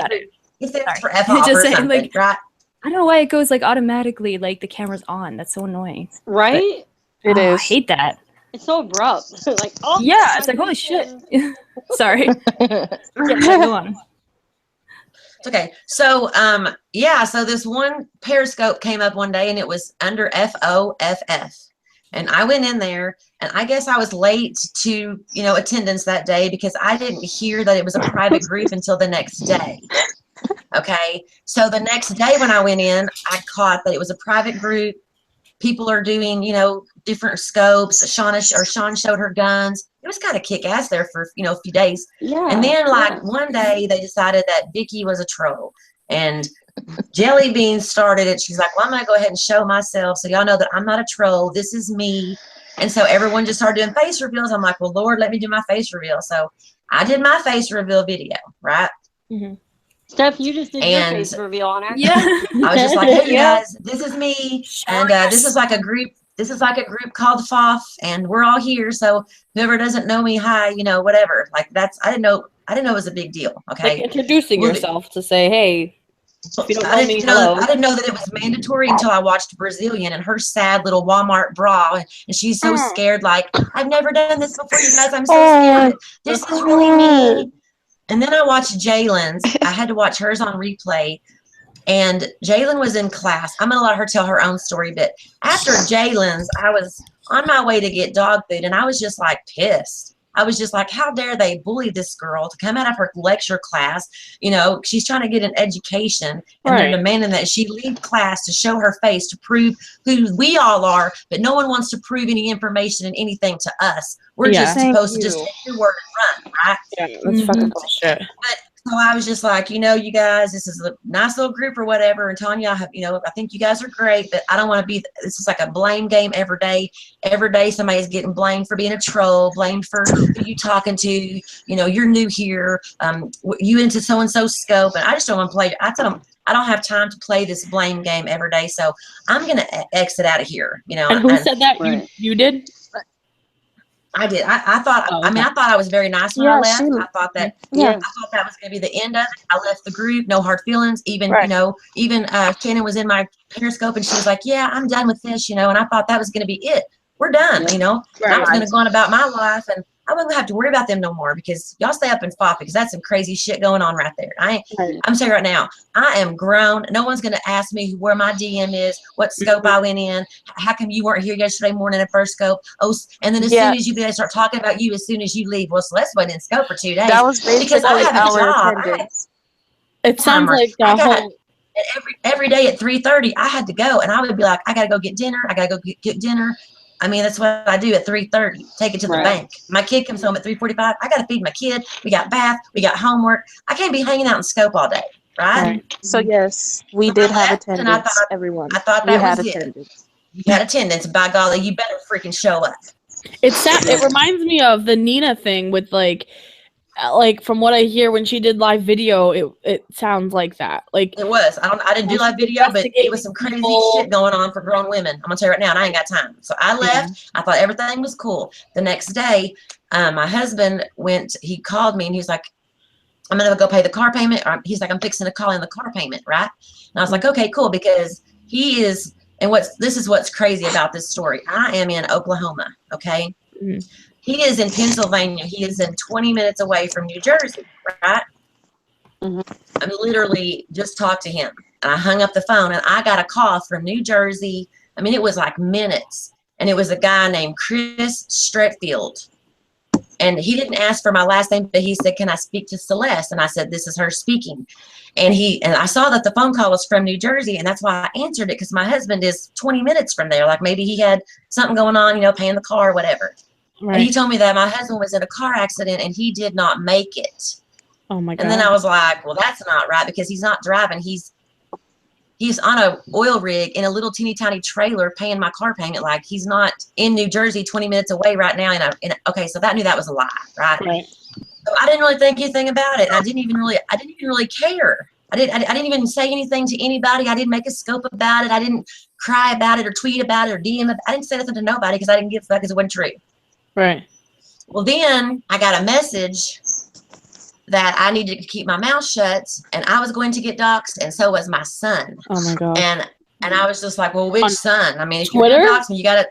It stands for F-Off or something, like, right? I don't know why it goes like automatically, like the camera's on. That's so annoying. Right? It is. I hate that. It's so abrupt. Like, oh yeah, it's like, holy shit. Sorry. Go on. It's okay. So, yeah, so this one periscope came up one day and it was under F-O-F-F. And I went in there and I guess I was late to, attendance that day because I didn't hear that it was a private group until the next day. Okay. So the next day when I went in, I caught that it was a private group. People are doing, different scopes. Shawn showed her guns. It was kind of kick ass there for, a few days. Yeah. And then one day they decided that Vicky was a troll and Jelly Bean started it. She's like, well, I'm going to go ahead and show myself. So y'all know that I'm not a troll. This is me. And so everyone just started doing face reveals. I'm like, well, Lord, let me do my face reveal. So I did my face reveal video, right? Mm-hmm. Steph, you just did your face reveal on her. Yeah. I was just like, hey, you guys, this is me. And this is like a group. This is like a group called Foff, and we're all here. So whoever doesn't know me, hi, whatever. Like I didn't know it was a big deal. Okay. Like introducing yourself to say, hey, if you don't know me, hello. I didn't know that it was mandatory until I watched Brazilian and her sad little Walmart bra, and she's so scared. Like, I've never done this before, you guys. I'm so scared. This is really me. And then I watched Jalen's. I had to watch hers on replay. And Jalen was in class. I'm going to let her tell her own story. But after Jalen's, I was on my way to get dog food, and I was just like pissed. I was just like, how dare they bully this girl to come out of her lecture class? She's trying to get an education, and they're demanding that she leave class to show her face to prove who we all are. But no one wants to prove any information and anything to us. We're just supposed to just take your word and run, right? Yeah, that's fucking bullshit. But so I was just like, you guys, this is a nice little group or whatever. And Tanya, I think you guys are great, but I don't want to be, this is like a blame game every day. Every day somebody's getting blamed for being a troll, blamed for who you talking to, you're new here, you into so-and-so scope. And I just don't want to play. I tell them, I don't have time to play this blame game every day. So I'm going to exit out of here, And who said that? Right. You did? I did. I thought. I thought I was very nice when I left. I thought that. I thought that was going to be the end of it. I left the group, no hard feelings. Even Shannon was in my Periscope, and she was like, "Yeah, I'm done with this," And I thought that was going to be it. We're done. I was going to go on about my life, and I wouldn't have to worry about them no more because y'all stay up and fought because that's some crazy shit going on right there. I'm telling you right now, I am grown. No one's going to ask me where my DM is, what scope I went in. How come you weren't here yesterday morning at first scope? Oh, and then as soon as they start talking about you, as soon as you leave, well, Celeste went in scope for 2 days. That was basically because I have a our job. attendance. It sounds like the whole. Every day at 3:30, I had to go, and I would be like, I gotta go get dinner. I gotta go get dinner. I mean, that's what I do at 3:30. Take it to the bank. My kid comes home at 3:45. I gotta feed my kid. We got bath. We got homework. I can't be hanging out in scope all day, right? So yes, we did have attendance. Everyone, I thought we that had was attendance. You had attendance. By golly, you better freaking show up. It reminds me of the Nina thing with like from what I hear when she did live video, it sounds like that. Like it was. I didn't do live video, but it was some crazy shit going on for grown women. I'm gonna tell you right now, and I ain't got time. So I left. I thought everything was cool. The next day, my husband went. He called me and he was like, "I'm gonna go pay the car payment." Or he's like, "I'm fixing to call in the car payment," right? And I was like, "Okay, cool," because he is. And this is what's crazy about this story. I am in Oklahoma. Okay. Mm-hmm. He is in Pennsylvania. He is in 20 minutes away from New Jersey, right? Mm-hmm. I literally just talked to him. And I hung up the phone and I got a call from New Jersey. I mean, it was like minutes. And it was a guy named Chris Stretfield. And he didn't ask for my last name, but he said, "Can I speak to Celeste?" And I said, "This is her speaking." And I saw that the phone call was from New Jersey, and that's why I answered it, because my husband is 20 minutes from there. Like maybe he had something going on, paying the car or whatever. Right. And he told me that my husband was in a car accident and he did not make it. Oh my God. And then I was like, well, that's not right, because he's not driving. He's on a oil rig in a little teeny tiny trailer paying my car payment. Like he's not in New Jersey 20 minutes away right now. Okay, so that knew that was a lie, right? Right. So I didn't really think anything about it. I didn't even really care. I didn't even say anything to anybody. I didn't make a scope about it. I didn't cry about it or tweet about it or DM it. I didn't say nothing to nobody because I didn't give a fuck, because it wasn't true. Right. Well, then I got a message that I needed to keep my mouth shut, and I was going to get doxxed, and so was my son. Oh my God. And I was just like, well, which son? I mean, if you're gonna dox me, you gotta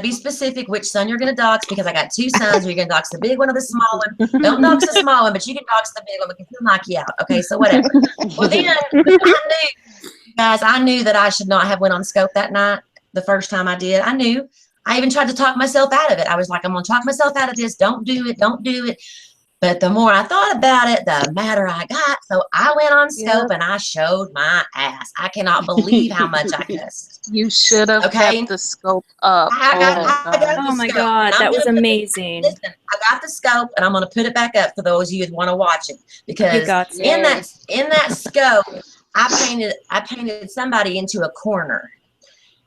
be specific which son you're gonna dox, because I got two sons. Are you gonna dox the big one or the small one? Don't dox the small one, but you can dox the big one because he'll knock you out. Okay, so whatever. Well, then I knew that I should not have went on scope that night. The first time I did, I knew. I even tried to talk myself out of it. I was like, I'm gonna talk myself out of this. Don't do it. But the more I thought about it, the madder I got. So I went on scope and I showed my ass. I cannot believe how much I cussed. You should have kept the scope up. Oh my God, that was amazing. Listen, I got the scope, and I'm going to put it back up for those of you that want to watch it, because in that scope, I painted somebody into a corner.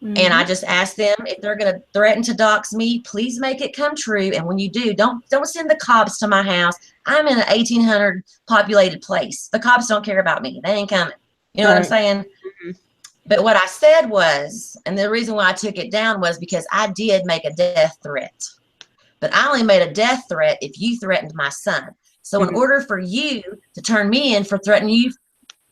Mm-hmm. And I just asked them, if they're going to threaten to dox me, please make it come true. And when you do, don't send the cops to my house. I'm in an 1,800 populated place. The cops don't care about me. They ain't coming. You know what I'm saying? Mm-hmm. But what I said was, and the reason why I took it down was because I did make a death threat. But I only made a death threat if you threatened my son. So in order for you to turn me in for threatening you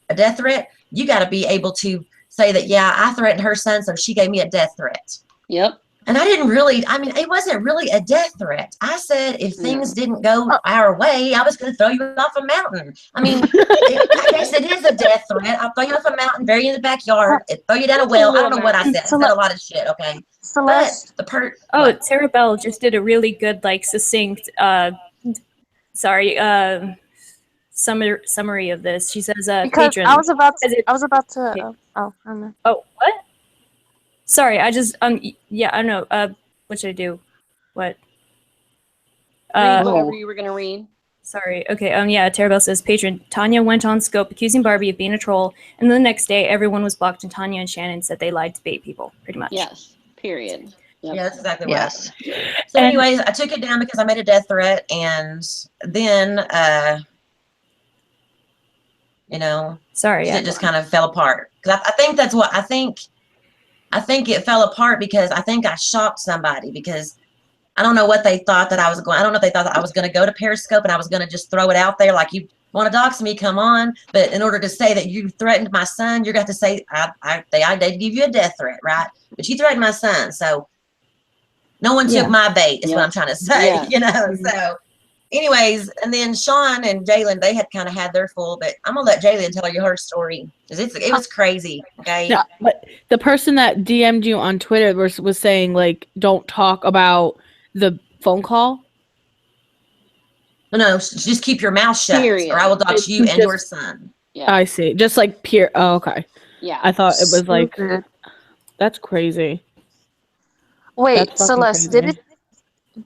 a death threat, you got to be able to say that, yeah, I threatened her son, so she gave me a death threat. Yep. And it wasn't really a death threat. I said if things didn't go our way, I was going to throw you off a mountain. I mean, I guess it is a death threat. I'll throw you off a mountain, bury you in the backyard, throw you down a well. I don't know what I said. I said a lot of shit, okay? Celeste. But Sarah Bell just did a really good, succinct, summary of this. She says, patron. I was about to. I don't know. Oh, what? Sorry, I just yeah, I don't know. What should I do? What? Read whatever you were gonna read. Sorry. Okay. Yeah. Terabelle says, patron Tanya went on scope accusing Barbie of being a troll, and then the next day everyone was blocked, and Tanya and Shannon said they lied to bait people. Pretty much. Yes. Period. Yep. Yeah, that's exactly what happened. So, anyways, I took it down because I made a death threat, and then it just kind of fell apart. Because I think that's what I think it fell apart, because I think I shocked somebody, because I don't know what they thought that I was going. I don't know if they thought that I was going to go to Periscope and I was going to just throw it out there like, you want to dox me, come on. But in order to say that you threatened my son, you're going to say I did give you a death threat, right? But you threatened my son, so No one took Yeah. my bait is what Yeah. I'm trying to say, Yeah. you know? So anyways, and then Sean and Jalen, they had kind of had their full, but I'm going to let Jalen tell you her story. 'Cause it was crazy. Okay. Yeah, but the person that DM'd you on Twitter was saying, like, don't talk about the phone call. No, just keep your mouth shut Period. or I will dox you and Just- your son. Yeah. I see. Just like pure. Oh, okay. Yeah. I thought it was like, Stupid. that's crazy. Wait, That's fucking Celeste, crazy.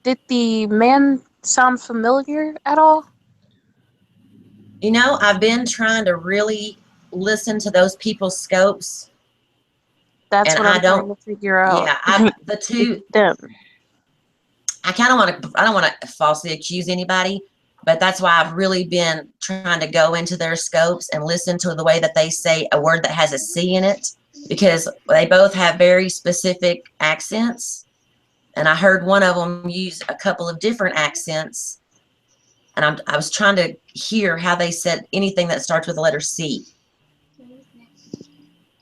did the man sound familiar at all? You know, I've been trying to really listen to those people's scopes. That's And what I I'm don't- trying to figure out. Yeah, the two, Them. I don't want to falsely accuse anybody, but that's why I've really been trying to go into their scopes and listen to the way that they say a word that has a C in it, because they both have very specific accents. And I heard one of them use a couple of different accents. And I was trying to hear how they said anything that starts with the letter C.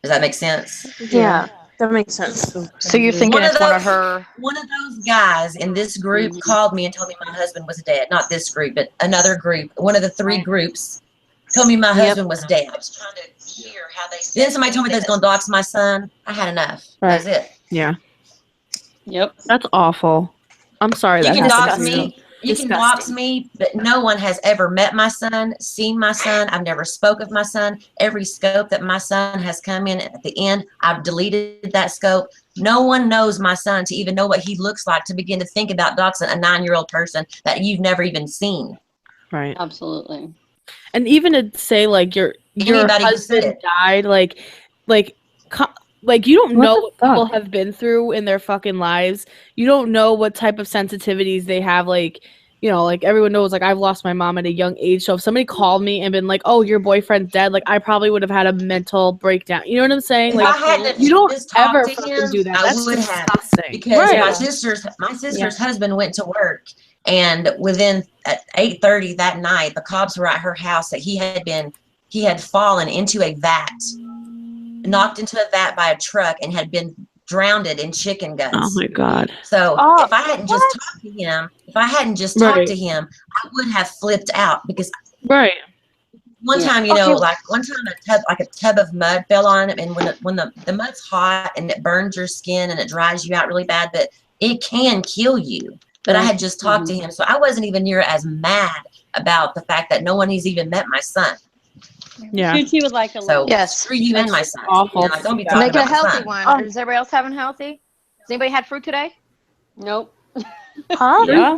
Does that make sense? Yeah, that makes sense. So you're thinking it's one of her? One of those guys in this group called me and told me my husband was dead. Not this group, but another group. One of the three groups told me my husband was dead. I was trying to hear how they. Then somebody told me they was going to dox my son. I had enough. Right. That's it. Yeah. Yep. That's awful. I'm sorry. You that can happened dox to you. me. You can dox me, but no one has ever met my son, seen my son. I've never spoke of my son. Every scope that my son has come in at the end, I've deleted that scope. No one knows my son to even know what he looks like to begin to think about doxing a 9-year-old person that you've never even seen. Right. Absolutely. And even to say like your Anybody who said husband it. died, like you don't What know the what people fuck? have been through in their fucking lives. You don't know what type of sensitivities they have. Like, you know, like everyone knows, like I've lost my mom at a young age. So if somebody called me and been like, "Oh, your boyfriend's dead," like I probably would have had a mental breakdown. You know what I'm saying? If Like I hadn't you don't just talked ever to fucking him, do that. I That's would have. disgusting. Because Right. my sister's husband went to work, and within at 8:30 that night, the cops were at her house that he had fallen into a vat, knocked into a vat by a truck, and had been drowned in chicken guts. Oh my god. So Oh, if I hadn't just talked to him, I would have flipped out, because Right. one time, a tub of mud fell on him, and when the mud's hot and it burns your skin and it dries you out really bad, but it can kill you. But I had just talked to him, so I wasn't even near as mad about the fact that no one has even met my son. Yeah. Tucci would like a So little. Yes. screw you and my son. awful. You know, don't be Yeah. talking Make it a about my healthy son. one. Is everybody else having healthy? Has anybody had fruit today? Nope. Huh? Yeah.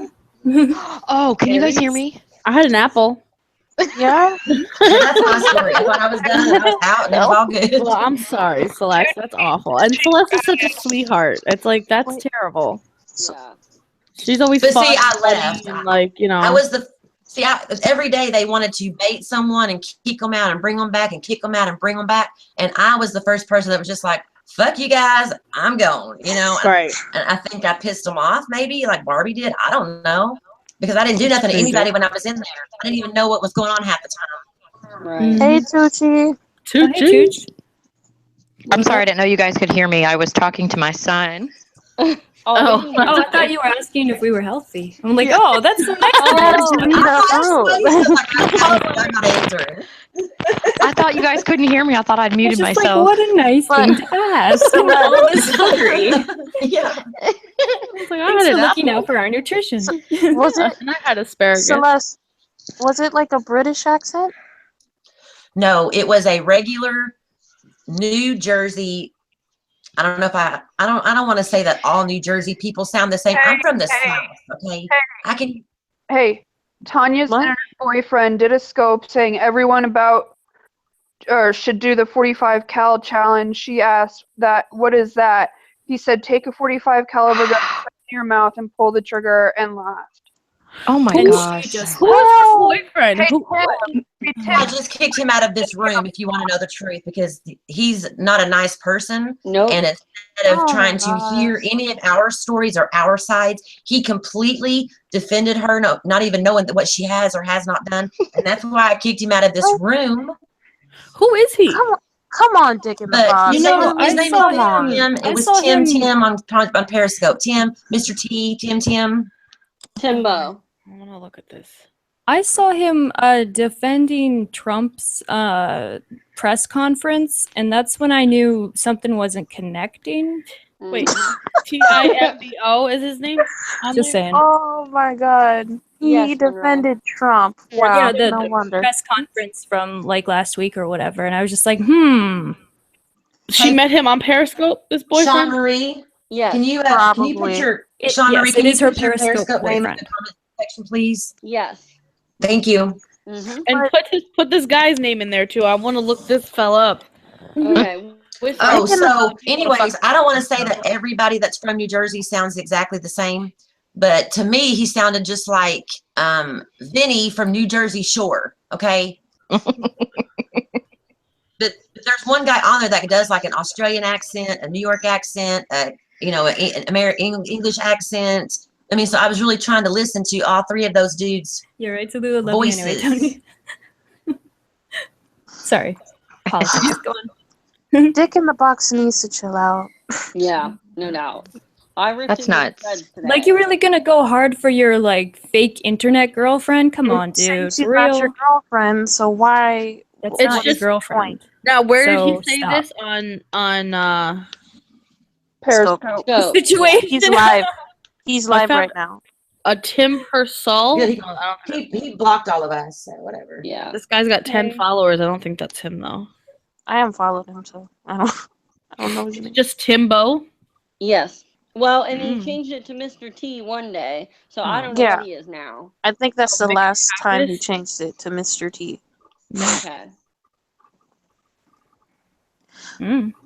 Oh, can you guys hear me? I had an apple. Yeah. That's my story. I thought I was done. I was out, and it was all good. Well, I'm sorry, Celeste. That's awful. And Celeste is such a sweetheart. It's like that's terrible. Yeah. She's always But fun see, I and funny left. and like, you know. Every day they wanted to bait someone and kick them out and bring them back and kick them out and bring them back. And I was the first person that was just like, fuck you guys, I'm going, you know? Right. And I think I pissed them off, maybe like Barbie did. I don't know. Because I didn't do nothing to anybody when I was in there. I didn't even know what was going on half the time. Right. Hey, Tucci. Choo-choo. I'm sorry, I didn't know you guys could hear me. I was talking to my son. Oh. I thought you were asking if we were healthy. I'm like, oh, that's so nice. Oh, we got I'm not answering. I thought you guys couldn't hear me. I thought I'd muted It's just like, myself. what a nice thing to ask. I'm all of us hungry. Yeah. It's like, I Thanks had for an looking apple. out for our nutrition. Was it And I had asparagus. Celeste? Was it like a British accent? No, it was a regular New Jersey. I don't know if I don't want to say that all New Jersey people sound the same. I'm from the South, okay? I can. Hey, Tanya's What? internet boyfriend did a scope saying everyone should do the 45 cal challenge. She asked that, what is that? He said, take a 45 caliber gun, put it in your mouth, and pull the trigger, and laughed. Oh my And gosh. she just Who was her boyfriend? Who, I just kicked him out of this room, if you want to know the truth, because he's not a nice person. Nope. And instead of Oh, trying to hear any of our stories or our sides, he completely defended her, not even knowing what she has or has not done. And that's why I kicked him out of this room. who is he? Come on. Come on, Dick in the But box. his You name know, was, his I name saw was on. him. Tim. I It was saw him. Tim on Periscope. Tim, Mr. T, Tim. Timbo. I want to look at this. I saw him defending Trump's press conference, and that's when I knew something wasn't connecting. Wait, Mhm. Timbo is his name? On Just there? saying. Oh my God. He Yes, Monroe. defended Trump. Or, Wow, yeah, the no wonder. press conference from like last week or whatever, and I was just like, She Hey, met him on Periscope, this Sean boyfriend? Marie, Yes. can you put Probably. your Sean Marie? Yes, Can it you is her put your Periscope Periscope name in boyfriend. the comment section, please? Yes. Thank you. Mm-hmm. And put this guy's name in there too. I want to look this fella up. Okay. Which Oh, Dick in the so box. anyways, I don't want to say that everybody that's from New Jersey sounds exactly the same, but to me, he sounded just like Vinny from New Jersey Shore. Okay. But there's one guy on there that does like an Australian accent, a New York accent, an American English accent. I mean, so I was really trying to listen to all three of those dudes' You're right, so Lulu, love you anyway, voices. Tony. Sorry. Politics. Go on. Dick in the box needs to chill out. Yeah, no doubt. I ripped That's into the nuts. threads today. Like, you're really gonna go hard for your like fake internet girlfriend? Come on, Saying dude. she's For not real. your girlfriend, so why? That's It's not your just- girlfriend. Now, where did So, he say stop. this on Periscope. Go. Situation. He's live. He's I live found- right now. a Tim Persol? Good, No, I don't think He blocked all of us, so whatever. Yeah. this guy's got 10 Okay. followers. I don't think that's him though. I haven't followed him, so I don't know his It's name. just Timbo. Yes. Well, and he Mm. changed it to Mr. T one day, so I don't know Yeah. what he is now. I think that's the Vic last time he Travis? changed it to Mr. T. Okay.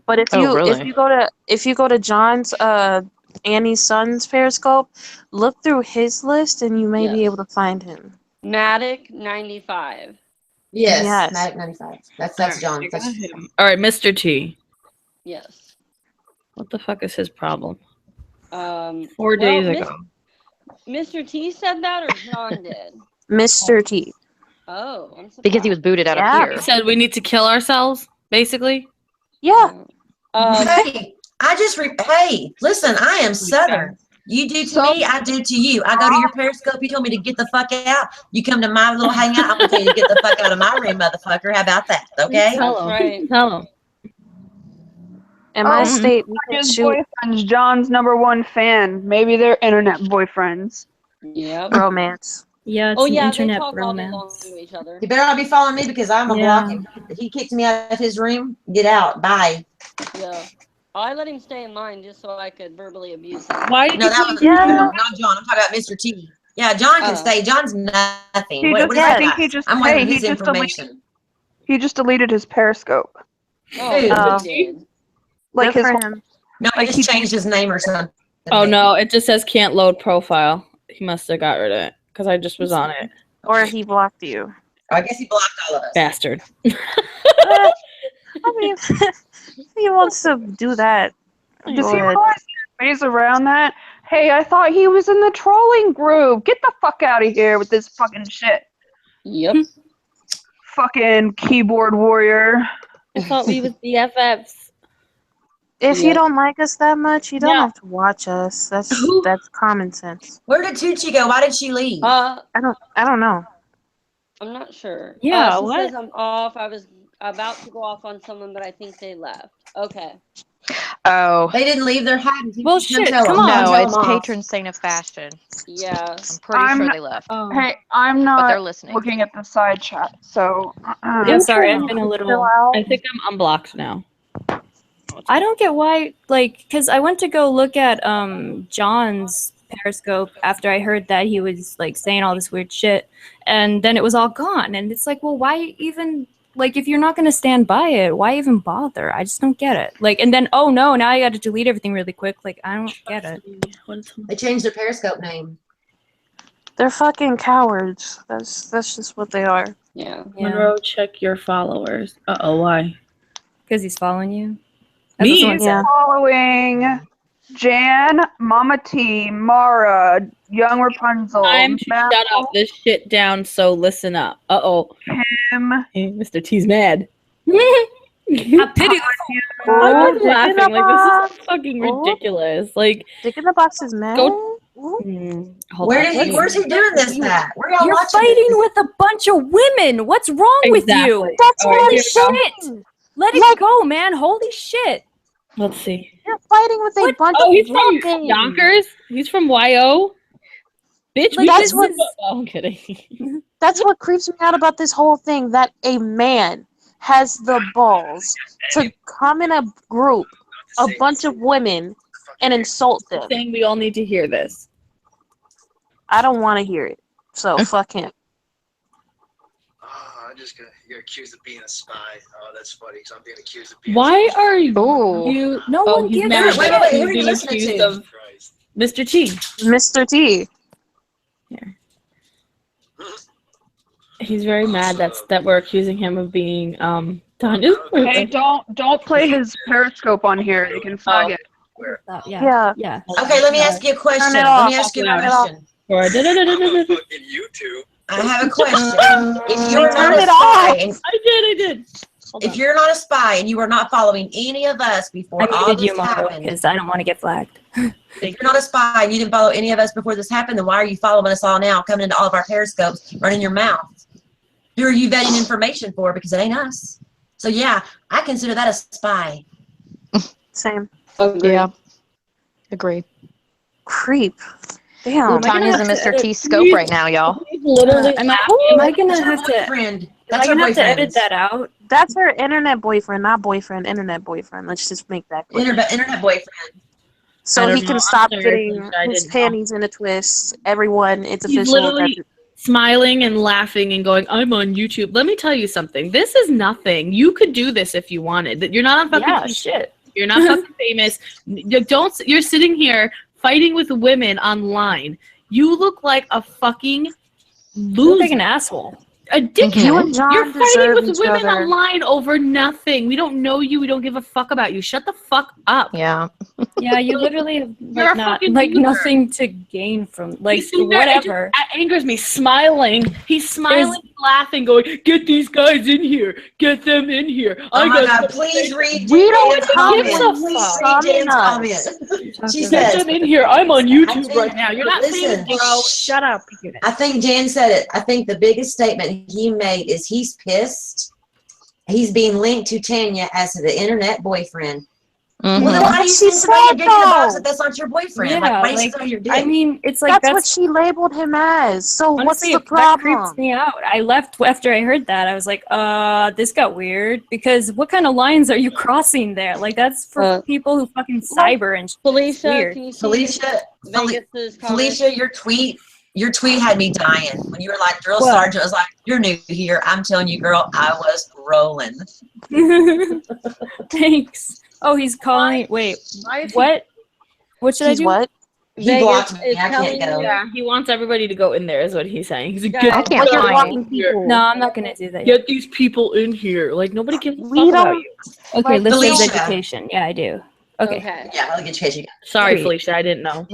But if Oh, you really? if you go to John's Annie's son's Periscope, look through his list and you may be Yes. able to find him. Matic 95. Yes, Yes. Matic 95. That's Alright, John. I That's got him. All right, Mr. T. Yes. What the fuck is his problem? 4 4 days ago. Mr. T said that or John did? Mr. T. Oh, I'm surprised. Because he was booted out Yeah. of He here. said we need to kill ourselves, basically. Yeah. Hey, hey, listen, I am Southern. You do to me, I do to you. I go to your Periscope, you told me to get the fuck out. You come to my little hangout, I'm gonna tell you to get the fuck out of my room, motherfucker. How about that? Okay? Tell That's him. right. Tell him. In my Oh, state, we can His shoot boyfriend's John's #1 fan. Maybe they're internet boyfriends. Yep. romance. Yeah, it's Oh an yeah, they internet talk all day long romance. to each other. You better not be following me because I'm gonna Yeah. block him. He kicks me out of his room. Get out. Bye. Yeah. I let him stay in mine just so I could verbally abuse him. Why did No, you that put was Yeah. not John. I'm talking about Mr. T. Yeah, John can Oh. stay. John's nothing. He What just, is I that think guy? he just, I'm hey, waiting he his just deleted, information. he just deleted his Periscope. Oh, Who? yeah, Oh. he did. Like Good his, for him. No, he like just he- changed his name or something. Oh no, it just says can't load profile. He must have got rid of it because I just was on it. Or he blocked you. I guess he blocked all of us. Bastard. I mean, if he wants to do that, does go he ahead. realize there's ways around that? Hey, I thought he was in the trolling group. Get the fuck out of here with this fucking shit. Yep. Fucking keyboard warrior. I thought we was BFFs. If Yeah. you don't like us that much, you don't No. have to watch us. That's common sense. Where did Tucci go? Why did she leave? I don't know. I'm not sure. Yeah, she what? says I'm off. I was about to go off on someone, but I think they left. Okay. Oh. They didn't leave their hide. Well, shit, come on. No, Tell it's them off. patron saint of fashion. Yeah. I'm pretty I'm sure not- they left. Oh. Hey, I'm But they're not listening. looking at the side chat, so. Yeah, sorry, I've been a Chill little. out. I think I'm unblocked now. I don't get why, like, because I went to go look at John's Periscope after I heard that he was like saying all this weird shit, and then it was all gone. And it's like, well, why even like if you're not gonna stand by it, why even bother? I just don't get it. Like, and then oh no, now I got to delete everything really quick. Like, I don't get it. They changed their Periscope name. They're fucking cowards. That's just what they are. Yeah. Yeah, Monroe, check your followers. Why? because he's following you. Me? what someone Yeah. said. Following Jan, Mama T, Mara, Young Rapunzel, Time to Mel, shut up this shit down, so listen up. Kim, Hey, Mr. T's mad. A pitiful. I'm Dick in laughing. the Like, box. this is fucking Oh. ridiculous. Like, Dick in the box is mad. Go- Ooh. hold on. Where's he doing this at? Where y'all You're watching fighting this? with a bunch of women. What's wrong with you? Exactly. That's All right, what I'm here we go. saying. Let it go, man. Holy shit. Let's see. You're fighting with a bunch Oh, of he's from women. Yonkers. He's from YO. Bitch, Like, that's we what- Oh, I'm kidding. That's what creeps me out about this whole thing, that a man has the balls to come in a group, a bunch of women, and insult them. Saying we all need to hear this. I don't want to hear it. So fuck him. I'm just gonna you're accused of being a spy. Oh, that's funny because I'm being accused of being. Why are Ooh. you? No Oh, one he's gives mad. a Wait, shit. wait, who He's are you being listening accused to? of Mr. T. Mr. T. He's very mad that we're accusing him of being Tanya's Hey, boyfriend. don't play his Periscope on here. They can flag it. Yeah. Okay, let me ask you a question. Turn it Let me off. ask you a Turn it question. Or Fucking YouTube. I have a question. If Turn you're not a it spy, off. and I did. Hold if on. you're not a spy and you are not following any of us before I all muted this you, Mama, happened, because I don't want to get flagged. if you're not a spy and you didn't follow any of us before this happened, then why are you following us all now, coming into all of our periscopes, running your mouth? Who are you vetting information for? Because it ain't us. So yeah, I consider that a spy. Same. Yeah. Agree. Creep. Damn. Am I gonna Tanya's in have to Mr. edit- T's scope right now, y'all. He's literally am I gonna That's her have to? boyfriend. Am That's I her gonna have to boyfriend. edit that out? That's her internet boyfriend, not boyfriend, internet boyfriend. Let's just make that clear. Internet boyfriend. So I don't he know. can I'm stop sorry, getting Felicia, I his didn't know. panties in a twist. Everyone, it's He's official. literally smiling and laughing and going, I'm on YouTube. Let me tell you something. This is nothing. You could do this if you wanted. That You're not on fucking Yeah, TV. shit. You're not fucking famous. You're sitting here fighting with women online. You look like a fucking You look like loser. an asshole. A dickhead. You and John You're fighting deserve with each women other. online over nothing. We don't know you. We don't give a fuck about you. Shut the fuck up. Yeah. Yeah, you literally have You're a fucking like loser. nothing to gain from like He's sitting there, whatever. It angers me. Smiling. He's smiling, laughing, going, "Get these guys in here. Get them in here." Oh my God! Please read We don't Dan's come comment. when Please you read summon Dan's us. comment. She Get says, them in here. I'm on I YouTube think- right now. You're not listen, famous, bro. Shut up. I think Dan said it. I think the biggest statement he made is he's pissed. He's being linked to Tanya as the internet boyfriend. Mhm. Well, then why do you She send somebody your said dick in the box though. if that's not your boyfriend? Yeah, like, why do you like, send somebody your dick? I mean, it's like That's what she labeled him as. So what's honestly, the that problem? creeps me out. I left after I heard that. I was like, this got weird because what kind of lines are you crossing there? Like that's for people who fucking cyber and shit. It's Felicia, weird. can you see Felicia, Vegas's comment? Felicia, your tweet had me dying when you were like, drill What? sergeant was like, you're new here. I'm telling you, girl, I was rolling. Thanks. Oh, he's calling. Wait, what? What should I He's do? what? He blocked me. is I can't telling go. you- Yeah, he wants everybody to go in there, is what he's saying. He's like, Guys, get, I can't You're find blocking people. No, I'm not gonna do that. get these people in here. Like, nobody gives a We fuck about don't- you. Okay, like, list of Felicia. education. Yeah, I do. Okay. Yeah, I'll get you. Sorry, Sweet. Felicia, I didn't know.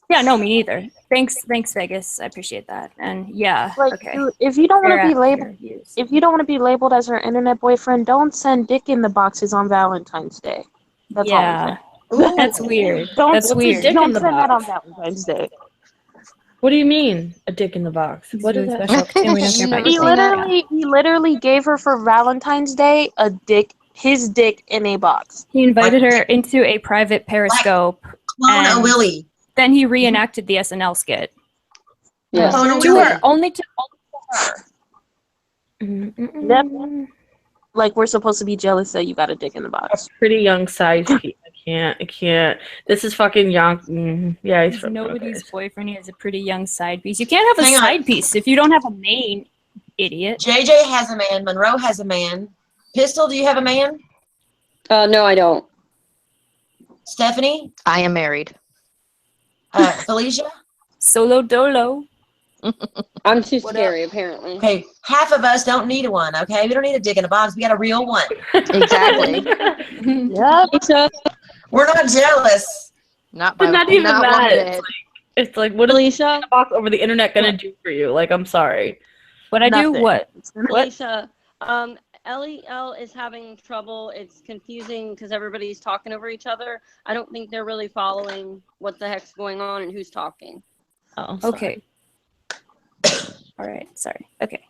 Yeah, no, me neither. Thanks, Vegas. I appreciate that. And yeah, Like, okay. dude, if you don't want to be Fair labeled, views. if you don't want to be labeled as her internet boyfriend, don't send dick in the boxes on Valentine's Day. That's all I'm Yeah, saying. that's weird. Don't, That's What's a weird. dick in don't the send that on box? Valentine's Day. What do you mean, a dick in the box? He's What really is that? special. And we don't care about He you. literally gave her for Valentine's Day his dick in a box. He invited her into a private Periscope. Clone a And- Willie. Then he reenacted the SNL skit. Yeah. Clone a To Willie. her, only to her. Yep. Like we're supposed to be jealous that you got a dick in the A box. pretty young size piece. I can't. This is fucking young. Yeah, he's He's from nobody's okay. boyfriend. He has a pretty young side piece. You can't have a Hang on. side piece if you don't have a main, idiot. JJ has a man. Monroe has a man. Pistol, do you have a man? No, I don't. Stephanie? I am married. Felicia? Solo dolo. I'm too What scary, apparently. Okay, half of us don't need one, okay? We don't need a dick in a box. We got a real one. Exactly. Yep. Felicia, We're not jealous. Not But by not even not that. one It's bit. It's like, what is Felicia, the box over the internet gonna do for you? Like, I'm sorry. What I do? Nothing. What? Felicia, LEL is having trouble. It's confusing because everybody's talking over each other. I don't think they're really following what the heck's going on and who's talking. Oh, Okay. All right. Sorry. Okay.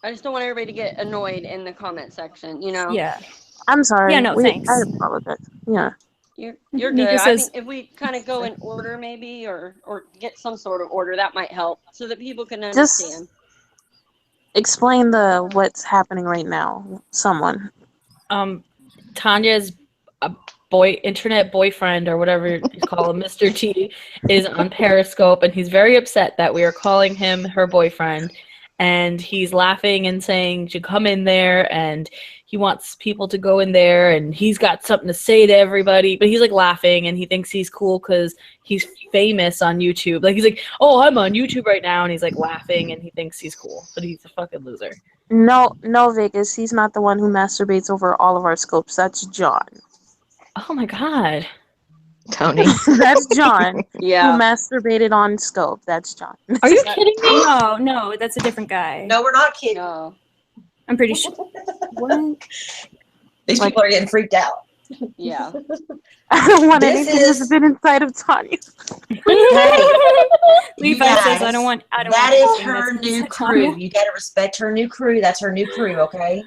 I just don't want everybody to get annoyed in the comment section, you know? Yeah. I'm sorry. Yeah, no, thanks. I apologize. Yeah. You're good. Nika I says- think if we kind of go in order maybe or get some sort of order, that might help so that people can understand. Explain what's happening right now. Someone. Tanya's internet boyfriend or whatever you call him, Mr. T, is on Periscope, and he's very upset that we are calling him her boyfriend. And he's laughing and saying to come in there, and he wants people to go in there, and he's got something to say to everybody. But he's like laughing, and he thinks he's cool because he's famous on YouTube. Like he's like, "Oh, I'm on YouTube right now," and he's like laughing, and he thinks he's cool, but he's a fucking loser. No, Vegas. He's not the one who masturbates over all of our scopes. That's John. Oh my god. Tony. That's John. Yeah. Who masturbated on scope. That's John. Are you kidding me? No, that's a different guy. No, we're not kidding. No. I'm pretty sure. What? These people are getting freaked out. Yeah. I don't want This anything is- that's been inside of Tanya. Levi Yes. says, I don't want That want is anything her that's new inside crew. Tanya." You got to respect her new crew. That's her new crew, okay?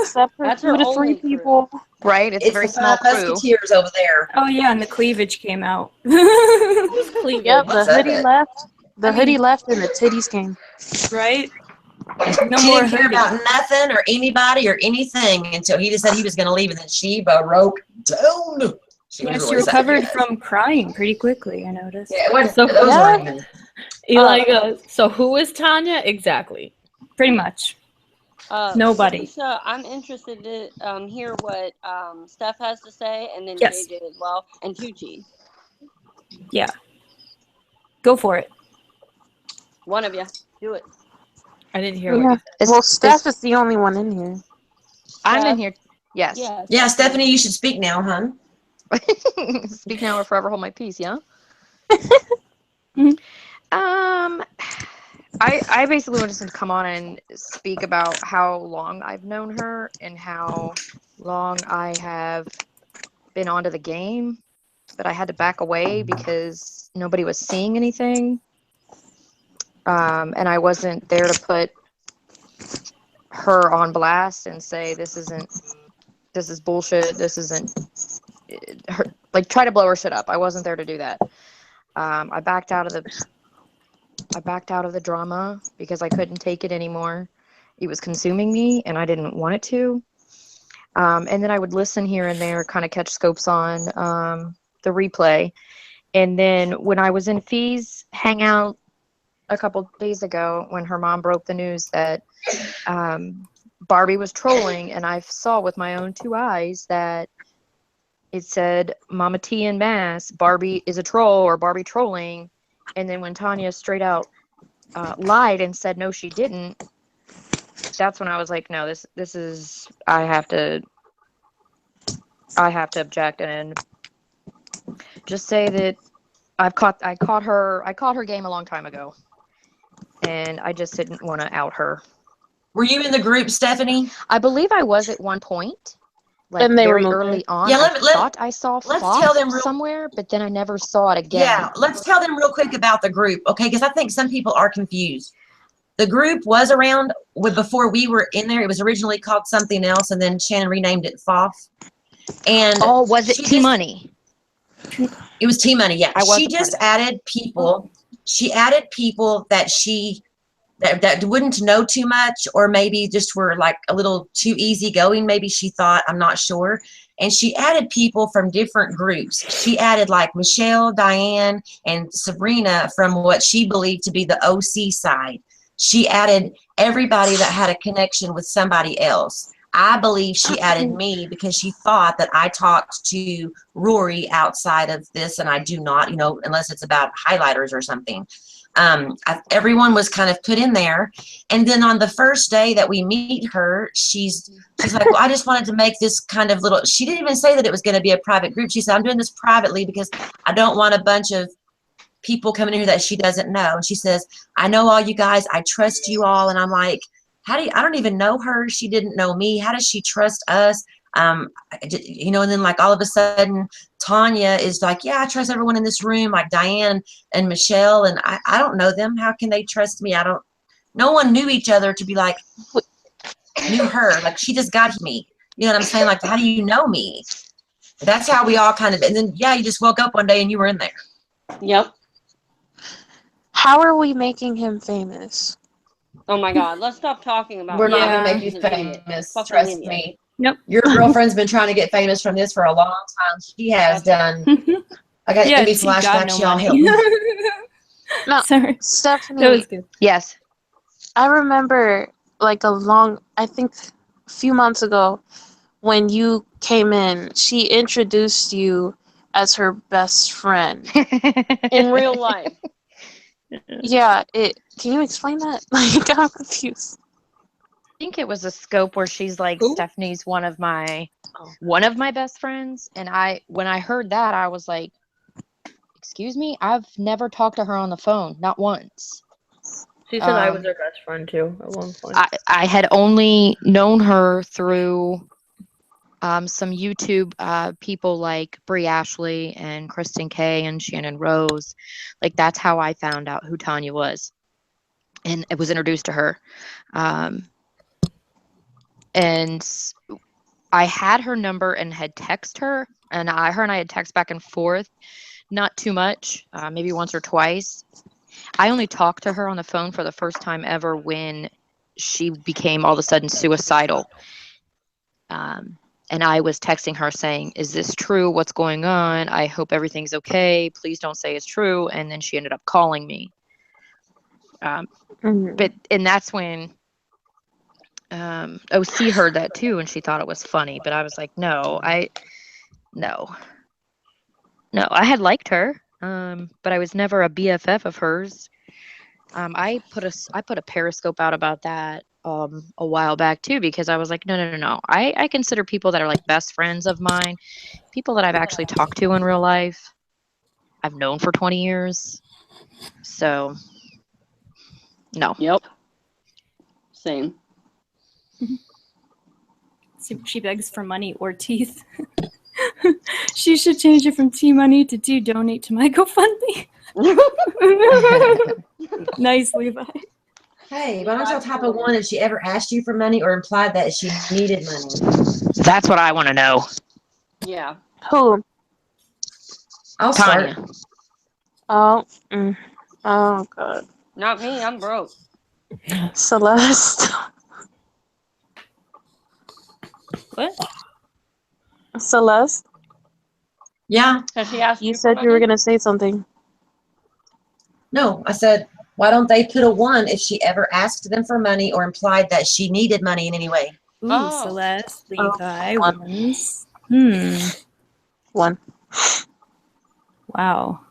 Except for That's 2 her to 3 only crew. people. Right? It's a It's very the small Five crew. Musketeers over there. Oh yeah, and the cleavage came out. Cleveland. Yep, the What's that? hoodie left. The hoodie left and the titties came. Right? No She more didn't care hoodie. about nothing or anybody or anything until he just said he was going to leave, and then she broke down. She Yeah, was she really sad. recovered from crying pretty quickly, I noticed. Yeah, it wasn't So- those Yeah. weren't even- Eli goes, so who is Tanya? Exactly. Pretty much. Nobody. Felicia, I'm interested to hear what Steph has to say, and then Yes. JJ as well, and Tucci. Yeah. Go for it. One of you. Do it. I didn't hear Yeah. what you Well, Steph is the only one in here. I'm in here. Yes. Yeah, Stephanie, you should speak now, hon. Speak now or forever hold my peace, yeah? Mhm. I basically wanted to come on and speak about how long I've known her and how long I have been onto the game, but I had to back away because nobody was seeing anything. And I wasn't there to put her on blast and say this is bullshit, this isn't her, like try to blow her shit up. I wasn't there to do that. I backed out of the drama because I couldn't take it anymore. It was consuming me and I didn't want it to. And then I would listen here and there, kind of catch scopes on the replay. And then when I was in Fee's hangout a couple days ago, when her mom broke the news that Barbie was trolling, and I saw with my own 2 eyes that it said Mama T in mass, Barbie is a troll or Barbie trolling. And then when Tanya straight out lied and said no, she didn't, that's when I was like, no, this is, I have to object and just say that I caught her game a long time ago, and I just didn't want to out her. Were you in the group, Stephanie? I believe I was at one point, like Then they very removed early it. on. Yeah, I thought I saw let's Fox tell them real- somewhere, but then I never saw it again. Yeah, let's tell them real quick about the group, okay? Because I think some people are confused. The group was around before we were in there. It was originally called something else, and then Shannon renamed it FOF. And Oh, was it she T just- Money? It was T Money, yeah. I wasn't She part just of that. added people. She added people that that wouldn't know too much, or maybe just were like a little too easygoing. Maybe she thought, I'm not sure. And she added people from different groups. She added like Michelle, Diane, and Sabrina from what she believed to be the OC side. She added everybody that had a connection with somebody else. I believe she added me because she thought that I talked to Rory outside of this, and I do not, unless it's about highlighters or something. Everyone was kind of put in there. And then on the first day that we meet her, she's like, well, I just wanted to make this kind of little, she didn't even say that it was going to be a private group. She said, I'm doing this privately because I don't want a bunch of people coming in here that she doesn't know. And she says, I know all you guys, I trust you all. And I'm like, I don't even know her. She didn't know me. How does she trust us? And then like all of a sudden Tanya is like, yeah, I trust everyone in this room, like Diane and Michelle, and I don't know them. How can they trust me? No one knew each other to be like, knew her. Like, she just got me. You know what I'm saying? Like, how do you know me? That's how we all kind of, and then, yeah, you just woke up one day and you were in there. Yep. How are we making him famous? Oh my God. Let's stop talking about We're him. not going to make He's you an idiot. famous. Fucking Trust idiot. me. Nope. Your girlfriend's been trying to get famous from this for a long time. She has done. I got Yeah, Emmy she got flashbacks. no Y'all money. help me. No, Sorry. That Stephanie, was good. Yes. I remember like I think a few months ago when you came in, she introduced you as her best friend. In real life. Yeah, can you explain that? Like, I'm confused. I think it was a scope where she's like, Stephanie's one of my best friends, and when I heard that, I was like, excuse me, I've never talked to her on the phone, not once. She said I was her best friend too at one point. I had only known her through some YouTube people like Brie Ashley and Kristen Kay and Shannon Rose. Like, that's how I found out who Tanya was, and it was introduced to her. And I had her number and had texted her, and her and I had text back and forth, not too much, maybe once or twice. I only talked to her on the phone for the first time ever when she became all of a sudden suicidal. And I was texting her saying, is this true? What's going on? I hope everything's okay. Please don't say it's true. And then she ended up calling me. And that's when OC heard that too, and she thought it was funny. But I was like, no, I had liked her, but I was never a BFF of hers. I put a Periscope out about that a while back too, because I was like, no. I consider people that are like best friends of mine, people that I've actually talked to in real life, I've known for 20 years. So, no. Yep. Same. She begs for money or teeth. She should change it from T-Money to T-Donate to my GoFundMe. Nice, Levi. Hey, why don't y'all type a 1 if she ever asked you for money or implied that she needed money? That's what I want to know. Yeah. Who? I'll Tanya. start. Oh, oh God. Not me. I'm broke. Celeste. What? Celeste, Yeah. Has she asked you for said you were money? gonna say something. No, I said, why don't they put a 1 if she ever asked them for money or implied that she needed money in any way? Ooh, Oh. Celeste, Levi, One. ones. One. Wow.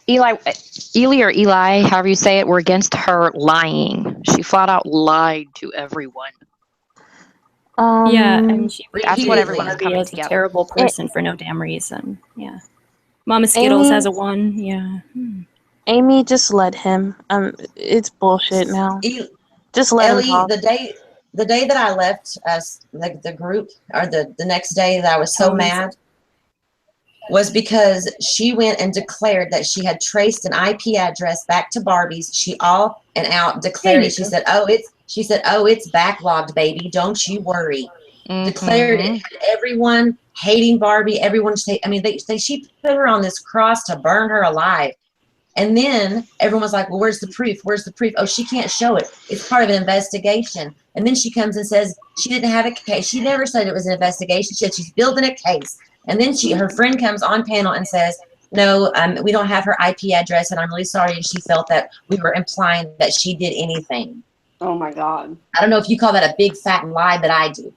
Eli, however you say it, were against her lying. She flat out lied to everyone. Yeah, and she That's what everyone's Barbie coming as a together. terrible person for no damn reason. Yeah. Mama Skittles Amy- has a 1. Yeah. Amy, just let him. It's bullshit now. Just let him Ellie, talk. the day that I left like the group, or the next day that I was so mad, was because she went and declared that she had traced an IP address back to Barbie's. She all and out declared it. She said, "Oh, it's backlogged, baby. Don't you worry." Declared it. Had everyone hating Barbie. Everyone say, I mean, she put her on this cross to burn her alive. And then everyone was like, well, where's the proof? Where's the proof? Oh, she can't show it. It's part of an investigation. And then she comes and says she didn't have a case. She never said it was an investigation. She said she's building a case. And then her friend comes on panel and says, no, we don't have her IP address, and I'm really sorry. And she felt that we were implying that she did anything. Oh my God. I don't know if you call that a big fat lie, but I do.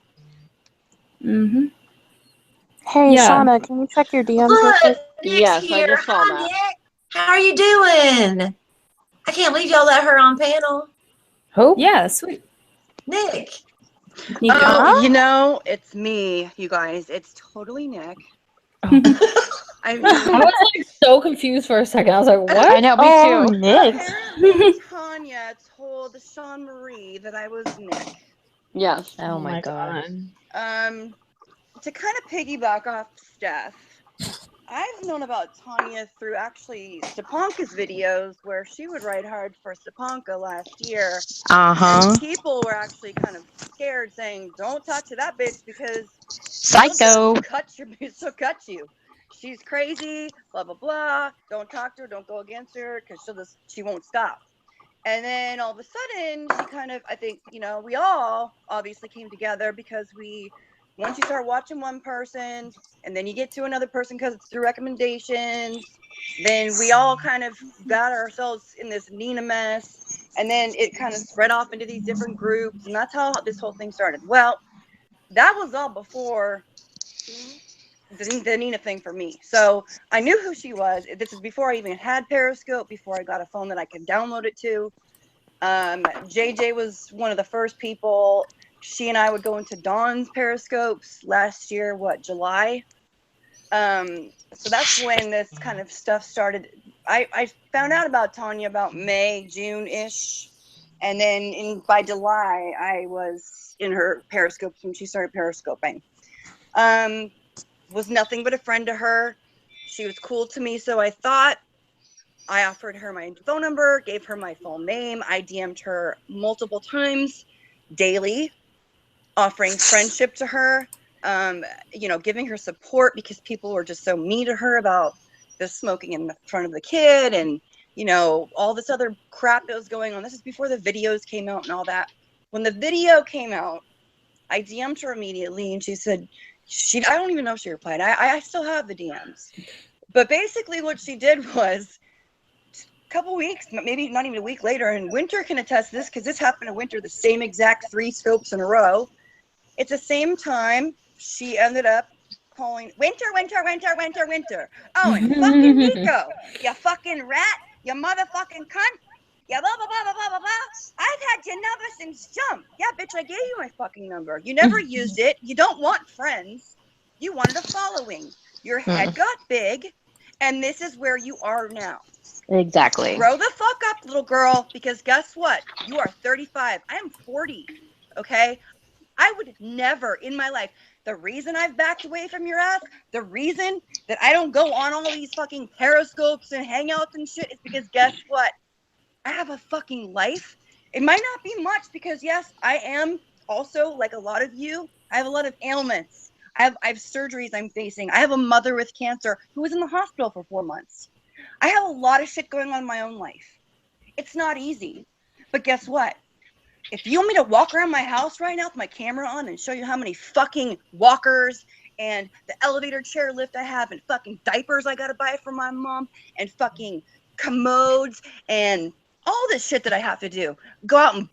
Hey, Yeah. Shauna, can you check your DMs real quick? Yes, I just saw that. Nick. How are you doing? I can't believe y'all let her on panel. Who? Yeah, sweet. Nick. Oh, you know, it's me, you guys. It's totally Nick. I mean, I was so confused for a second. I was like, what? I know, me too. Nick. apparently Tanya told told Sean Marie that I was Nick. Yes. Oh my god. To kind of piggyback off Steph, I've known about Tanya through actually Stepanka's videos where she would ride hard for Stepanka last year. And people were actually kind of scared, saying, "Don't talk to that bitch because Psycho. she'll cut you. She's crazy, blah blah blah. Don't talk to her, don't go against her, because she won't stop." And then all of a sudden, she kind of, I think, we all obviously came together because once you start watching one person and then you get to another person because it's through recommendations, then we all kind of got ourselves in this Nina mess. And then it kind of spread off into these different groups. And that's how this whole thing started. Well, that was all before the Nina thing for me. So I knew who she was. This is before I even had Periscope, before I got a phone that I could download it to. JJ was one of the first people. She and I would go into Dawn's Periscopes last year, July? So that's when this kind of stuff started. I found out about Tanya about May, June-ish. And then by July, I was in her Periscopes when she started Periscoping. Was nothing but a friend to her. She was cool to me, so I thought. I offered her my phone number, gave her my full name. I DM'd her multiple times daily, offering friendship to her, giving her support because people were just so mean to her about the smoking in the front of the kid and, all this other crap that was going on. This is before the videos came out and all that. When the video came out, I DM'd her immediately and she said, I don't even know if she replied. I still have the DMs. But basically what she did was, a couple weeks, maybe not even a week later, and Winter can attest this because this happened to Winter the same exact 3 scopes in a row. It's the same time she ended up calling Winter. Oh, and fucking Nico, you fucking rat, you motherfucking cunt. Yeah, blah, blah, blah, blah, blah, blah, blah. I've had your number since jump. Yeah, bitch, I gave you my fucking number. You never used it. You don't want friends. You wanted a following. Your head got big, and this is where you are now. Exactly. Grow the fuck up, little girl, because guess what? You are 35. I am 40, okay? I would never in my life. The reason I've backed away from your ass, the reason that I don't go on all these fucking Periscopes and hangouts and shit is because guess what? I have a fucking life. It might not be much because, yes, I am also, like a lot of you, I have a lot of ailments. I have surgeries I'm facing. I have a mother with cancer who was in the hospital for 4 months. I have a lot of shit going on in my own life. It's not easy. But guess what? If you want me to walk around my house right now with my camera on and show you how many fucking walkers and the elevator chair lift I have and fucking diapers I gotta buy for my mom and fucking commodes and all this shit that I have to do. Go out and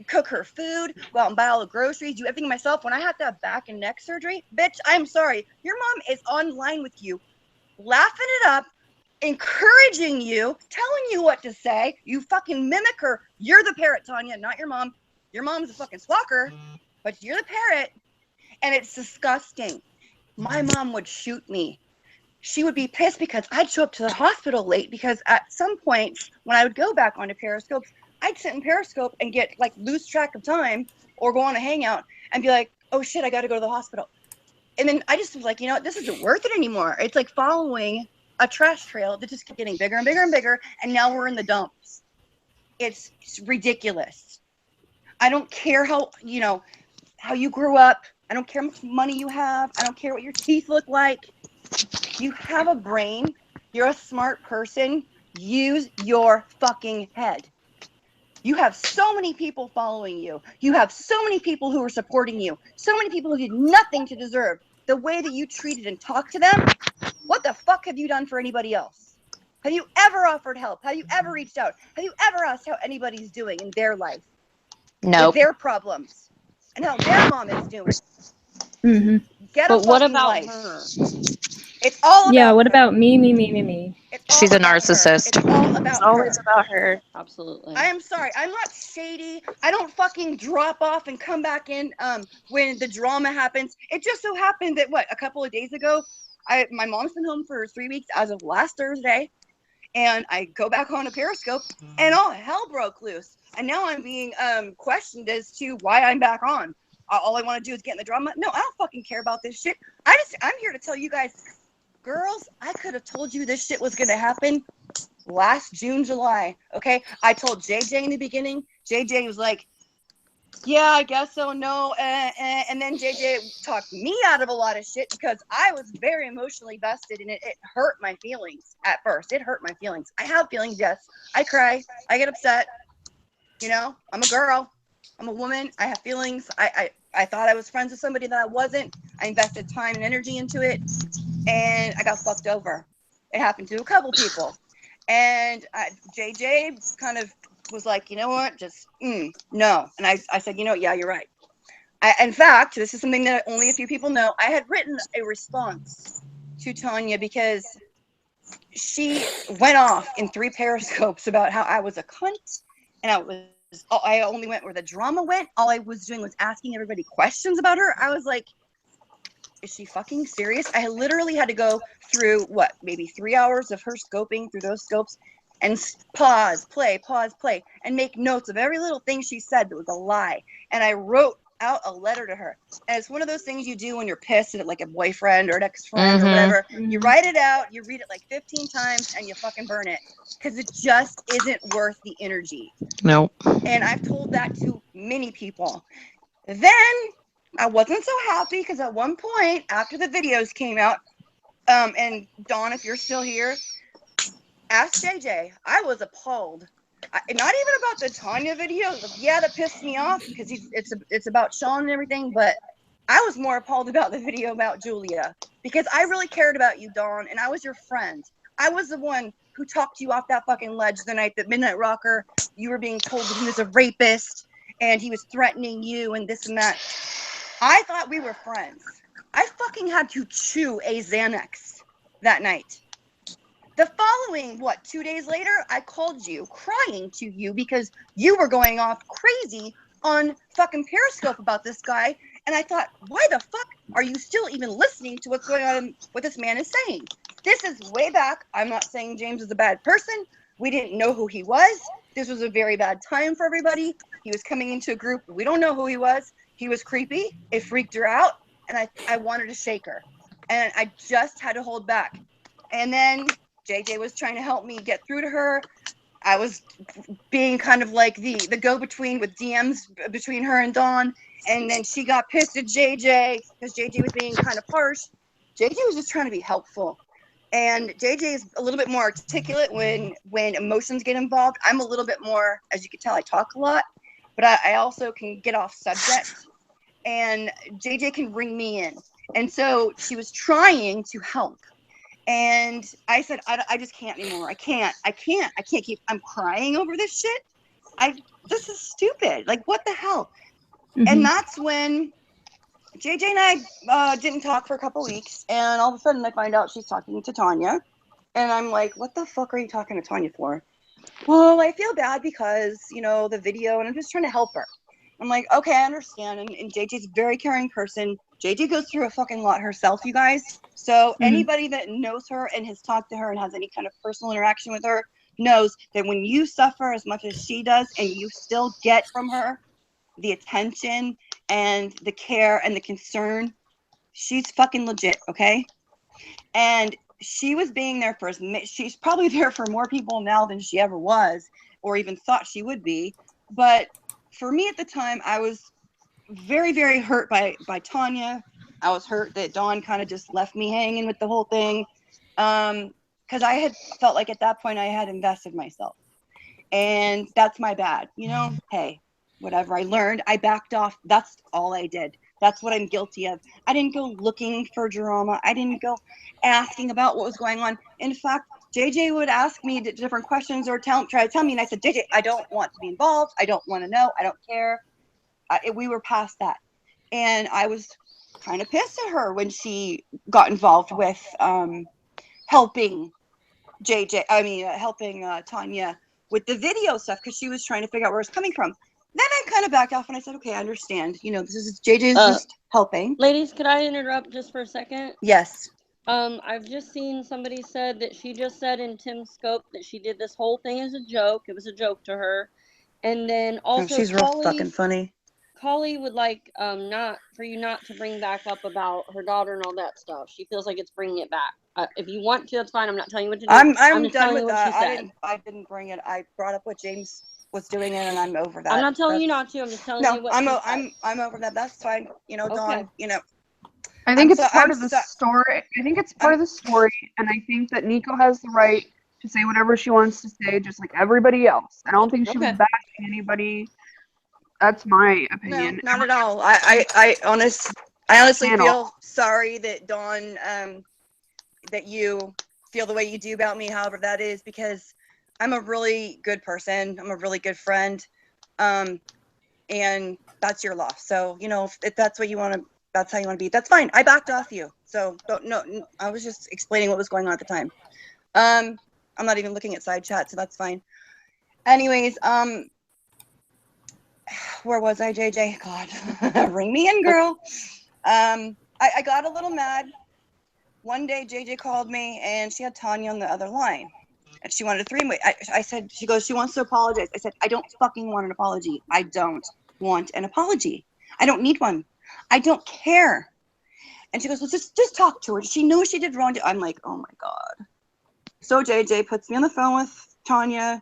cook her food, go out and buy all the groceries, do everything myself. When I had that back and neck surgery, bitch, I'm sorry. Your mom is online with you, laughing it up, encouraging you, telling you what to say. You fucking mimic her. You're the parrot, Tanya, not your mom. Your mom's a fucking squawker, but you're the parrot. And it's disgusting. My mom would shoot me. She would be pissed because I'd show up to the hospital late because at some points when I would go back onto Periscopes, I'd sit in Periscope and get lose track of time or go on a hangout and be like, oh shit, I got to go to the hospital. And then I just was like, this isn't worth it anymore. It's like following a trash trail that just kept getting bigger and bigger and bigger. And now we're in the dumps. It's ridiculous. I don't care how you grew up. I don't care how much money you have. I don't care what your teeth look like. You have a brain. You're a smart person. Use your fucking head. You have so many people following you. You have so many people who are supporting you. So many people who did nothing to deserve the way that you treated and talked to them. What the fuck have you done for anybody else? Have you ever offered help? Have you ever reached out? Have you ever asked how anybody's doing in their life? No. With their problems? And how their mom is doing? Mm-hmm. Get a But what fucking about life. her? It's all about Yeah, what her. about me? She's a narcissist. It's all about It's always her. about her. Absolutely. I am sorry. I'm not shady. I don't fucking drop off and come back in when the drama happens. It just so happened that a couple of days ago, my mom's been home for 3 weeks as of last Thursday. And I go back on a Periscope, and all hell broke loose. And now I'm being questioned as to why I'm back on. All I want to do is get in the drama. No, I don't fucking care about this shit. I'm here to tell you guys, girls, I could have told you this shit was going to happen last June, July. Okay? I told JJ in the beginning. JJ was like, yeah, I guess so, no. And then JJ talked me out of a lot of shit because I was very emotionally vested in it. It hurt my feelings at first. It hurt my feelings. I have feelings, yes. I cry. I get upset. You know, I'm a girl. I'm a woman. I have feelings. I thought I was friends with somebody that I wasn't. I invested time and energy into it, and I got fucked over. It happened to a couple people. And JJ kind of was like, you know what, just no. And I said, you know, yeah, you're right. In fact, this is something that only a few people know. I had written a response to Tanya because she went off in 3 Periscopes about how I was a cunt, and I only went where the drama went. All I was doing was asking everybody questions about her. I was like, is she fucking serious? I literally had to go through maybe 3 hours of her scoping through those scopes and pause, play, and make notes of every little thing she said that was a lie. And I wrote out a letter to her. And it's one of those things you do when you're pissed at like a boyfriend or an ex-friend or whatever. You write it out, you read it like 15 times, and you fucking burn it. Because it just isn't worth the energy. No. And I've told that to many people. Then I wasn't so happy because at one point after the videos came out, and Dawn, if you're still here, ask JJ. I was appalled. Not even about the Tanya video. Yeah, that pissed me off because it's about Sean and everything. But I was more appalled about the video about Julia because I really cared about you, Dawn, and I was your friend. I was the one who talked you off that fucking ledge the night that Midnight Rocker, you were being told that he was a rapist and he was threatening you and this and that. I thought we were friends. I fucking had to chew a Xanax that night. The following, 2 days later, I called you, crying to you because you were going off crazy on fucking Periscope about this guy. And I thought, why the fuck are you still even listening to what's going on, what this man is saying? This is way back. I'm not saying James is a bad person. We didn't know who he was. This was a very bad time for everybody. He was coming into a group. We don't know who he was. He was creepy. It freaked her out. And I wanted to shake her. And I just had to hold back. And then JJ was trying to help me get through to her. I was being kind of like the go-between with DMs between her and Dawn. And then she got pissed at JJ because JJ was being kind of harsh. JJ was just trying to be helpful. And JJ is a little bit more articulate when emotions get involved. I'm a little bit more, as you can tell, I talk a lot. But I also can get off subject. And JJ can bring me in. And so she was trying to help. And I said, I just can't anymore. I can't keep, I'm crying over this shit. This is stupid. Like, what the hell? And that's when JJ and I didn't talk for a couple weeks. And all of a sudden I find out she's talking to Tanya. And I'm like, what the fuck are you talking to Tanya for? Well, I feel bad because, the video, and I'm just trying to help her. I'm like, okay, I understand. And JJ's a very caring person. JJ goes through a fucking lot herself, you guys. So anybody that knows her and has talked to her and has any kind of personal interaction with her knows that when you suffer as much as she does and you still get from her the attention and the care and the concern, she's fucking legit, okay? And she was being there for she's probably there for more people now than she ever was or even thought she would be. But for me at the time, I was very, very hurt by Tanya. I was hurt that Dawn kind of just left me hanging with the whole thing. Because I had felt like at that point I had invested myself. And that's my bad. Hey, whatever I learned, I backed off. That's all I did. That's what I'm guilty of. I didn't go looking for drama. I didn't go asking about what was going on. In fact, JJ would ask me different questions or try to tell me. And I said, JJ, I don't want to be involved. I don't want to know. I don't care. We were past that. And I was kind of pissed at her when she got involved with helping Tanya with the video stuff because she was trying to figure out where it's coming from. Then I kind of backed off and I said, okay, I understand. This is JJ's just helping. Ladies, could I interrupt just for a second? Yes. I've just seen somebody said that she just said in Tim's scope that she did this whole thing as a joke. It was a joke to her. And then also she's real fucking funny. Collie would like not for you not to bring back up about her daughter and all that stuff. She feels like it's bringing it back. If you want to, that's fine. I'm not telling you what to do. I'm just done telling with you what that. she said. I didn't bring it. I brought up what James was doing it, and I'm over that. I'm not telling you not to. I'm just telling you what she said. I'm over that. That's fine. You know, Dawn. You know. I think it's part of the story. I think it's part of the story, and I think that Nico has the right to say whatever she wants to say, just like everybody else. I don't think she was bashing anybody. That's my opinion. No, not at all. I honestly feel sorry that Dawn, that you feel the way you do about me, however that is, because I'm a really good person. I'm a really good friend. And that's your loss. So, you know, if that's what you want to, that's how you want to be. That's fine. I backed off you. So no, I was just explaining what was going on at the time. I'm not even looking at side chat, so that's fine. Anyways, where was I, JJ? God, ring me in, girl. I got a little mad. One day, JJ called me, and she had Tanya on the other line, and she wanted a three-way. I said, she goes, she wants to apologize. I said, I don't fucking want an apology. I don't want an apology. I don't need one. I don't care. And she goes, well, just talk to her. She knows she did wrong. I'm like, oh my God. So JJ puts me on the phone with Tanya.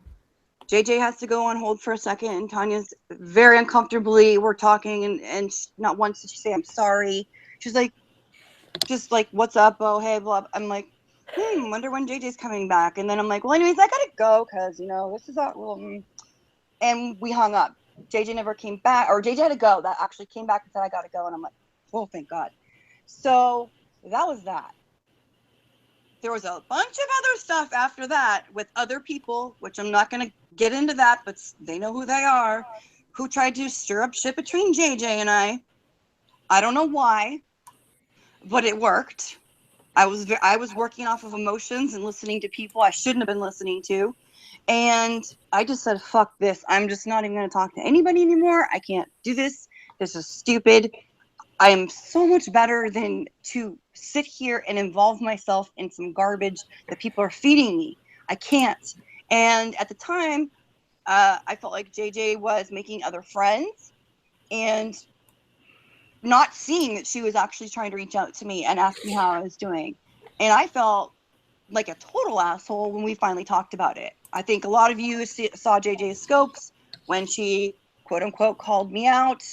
JJ has to go on hold for a second, and Tanya's very uncomfortably, we're talking, and not once did she say, I'm sorry. She's like, just like, what's up? Oh, hey, blah. I'm like, wonder when JJ's coming back. And then I'm like, well, anyways, I gotta go, because, you know, this is all, and we hung up. JJ never came back, or JJ had to go. That actually came back and said, I gotta go. And I'm like, oh, thank God. So that was that. There was a bunch of other stuff after that with other people, which I'm not going to get into that, but they know who they are, who tried to stir up shit between JJ and I. I don't know why, but it worked. I was working off of emotions and listening to people I shouldn't have been listening to. And I just said, fuck this. I'm just not even going to talk to anybody anymore. I can't do this. This is stupid. I am so much better than to sit here and involve myself in some garbage that people are feeding me. I can't. And at the time, I felt like JJ was making other friends and not seeing that she was actually trying to reach out to me and ask me how I was doing. And I felt like a total asshole when we finally talked about it. I think a lot of you saw JJ's scopes when she, quote unquote, called me out.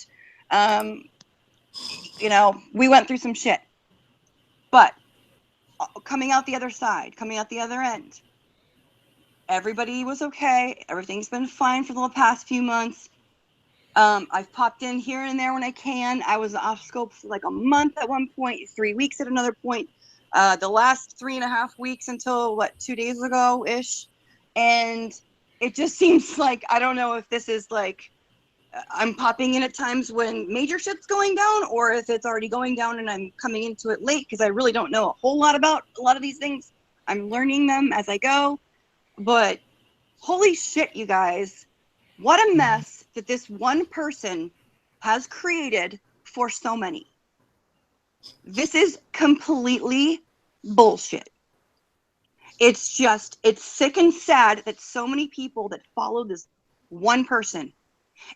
You know, we went through some shit, but coming out the other side, coming out the other end, everybody was okay. Everything's been fine for the past few months. I've popped in here and there when I can. I was off scope for like a month at one point, 3 weeks at another point. The last 3.5 weeks until 2 days ago ish. And it just seems like, I don't know if this is like, I'm popping in at times when major shit's going down, or if it's already going down and I'm coming into it late, because I really don't know a whole lot about a lot of these things. I'm learning them as I go. But holy shit, you guys, what a mess that this one person has created for so many. This is completely bullshit. It's sick and sad that so many people that follow this one person.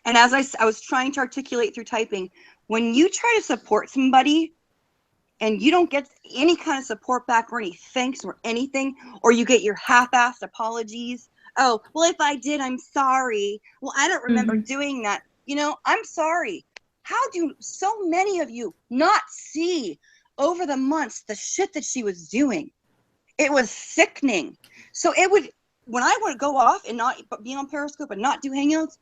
And as I was trying to articulate through typing, when you try to support somebody and you don't get any kind of support back or any thanks or anything, or you get your half-assed apologies. Oh, well, if I did, I'm sorry. Well, I don't remember doing that. You know, I'm sorry. How do so many of you not see over the months the shit that she was doing? It was sickening. So it would, when I would go off and not be on Periscope and not do Hangouts,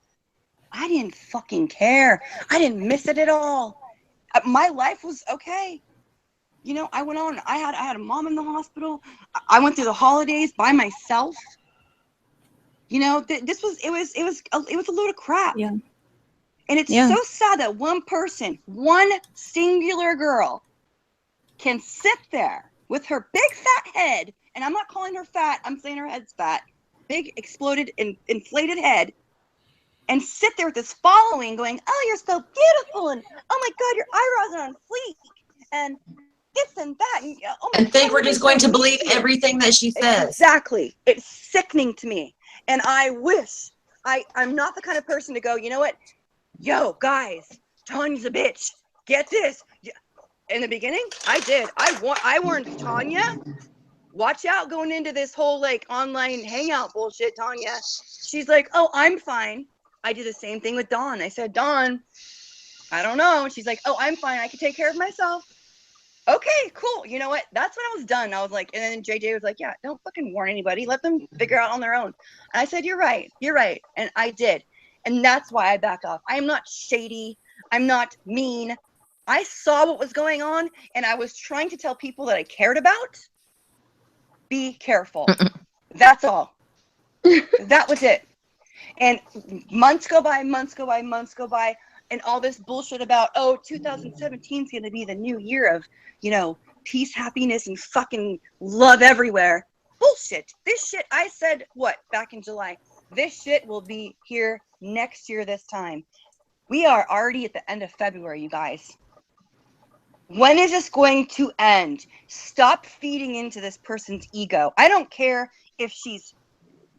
I didn't fucking care. I didn't miss it at all. My life was okay. You know, I went on. I had a mom in the hospital. I went through the holidays by myself. You know, it was a load of crap. Yeah. And it's so sad that one person, one singular girl, can sit there with her big fat head, and I'm not calling her fat. I'm saying her head's fat. Big exploded and inflated head. And sit there with this following going, oh, you're so beautiful. And oh my God, your eyebrows are on fleek. And this and that. And, oh my And think God, we're just going to believe everything that she says. Exactly. It's sickening to me. And I wish I'm not the kind of person to go, you know what? Yo, guys, Tanya's a bitch. Get this. In the beginning, I did. I warned Tanya. Watch out going into this whole like online hangout bullshit, Tanya. She's like, oh, I'm fine. I did the same thing with Dawn. I said, Dawn, I don't know. She's like, oh, I'm fine. I can take care of myself. Okay, cool. You know what? That's when I was done. I was like, and then JJ was like, yeah, don't fucking warn anybody. Let them figure out on their own. And I said, you're right. You're right. And I did. And that's why I backed off. I am not shady. I'm not mean. I saw what was going on, and I was trying to tell people that I cared about. Be careful. That's all. That was it. And months go by, and all this bullshit about, oh, 2017 is going to be the new year of, peace, happiness, and fucking love everywhere. Bullshit. This shit, I said, back in July? This shit will be here next year this time. We are already at the end of February, you guys. When is this going to end? Stop feeding into this person's ego. I don't care if she's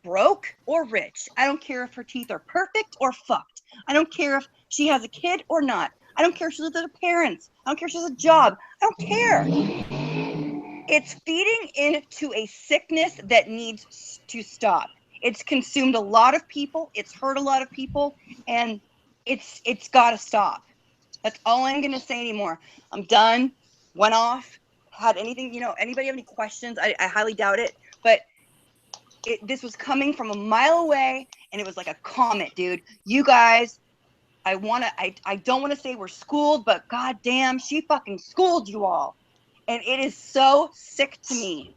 broke or rich. I don't care if her teeth are perfect or fucked. I don't care if she has a kid or not. I don't care if she lives with her parents. I don't care if she has a job. I don't care. It's feeding into a sickness that needs to stop. It's consumed a lot of people. It's hurt a lot of people, and it's got to stop. That's all I'm going to say anymore. I'm done. Went off. Had anything, anybody have any questions? I highly doubt it. But this was coming from a mile away, and it was like a comet, dude. You guys, I don't want to say we're schooled, but goddamn, she fucking schooled you all. And it is so sick to me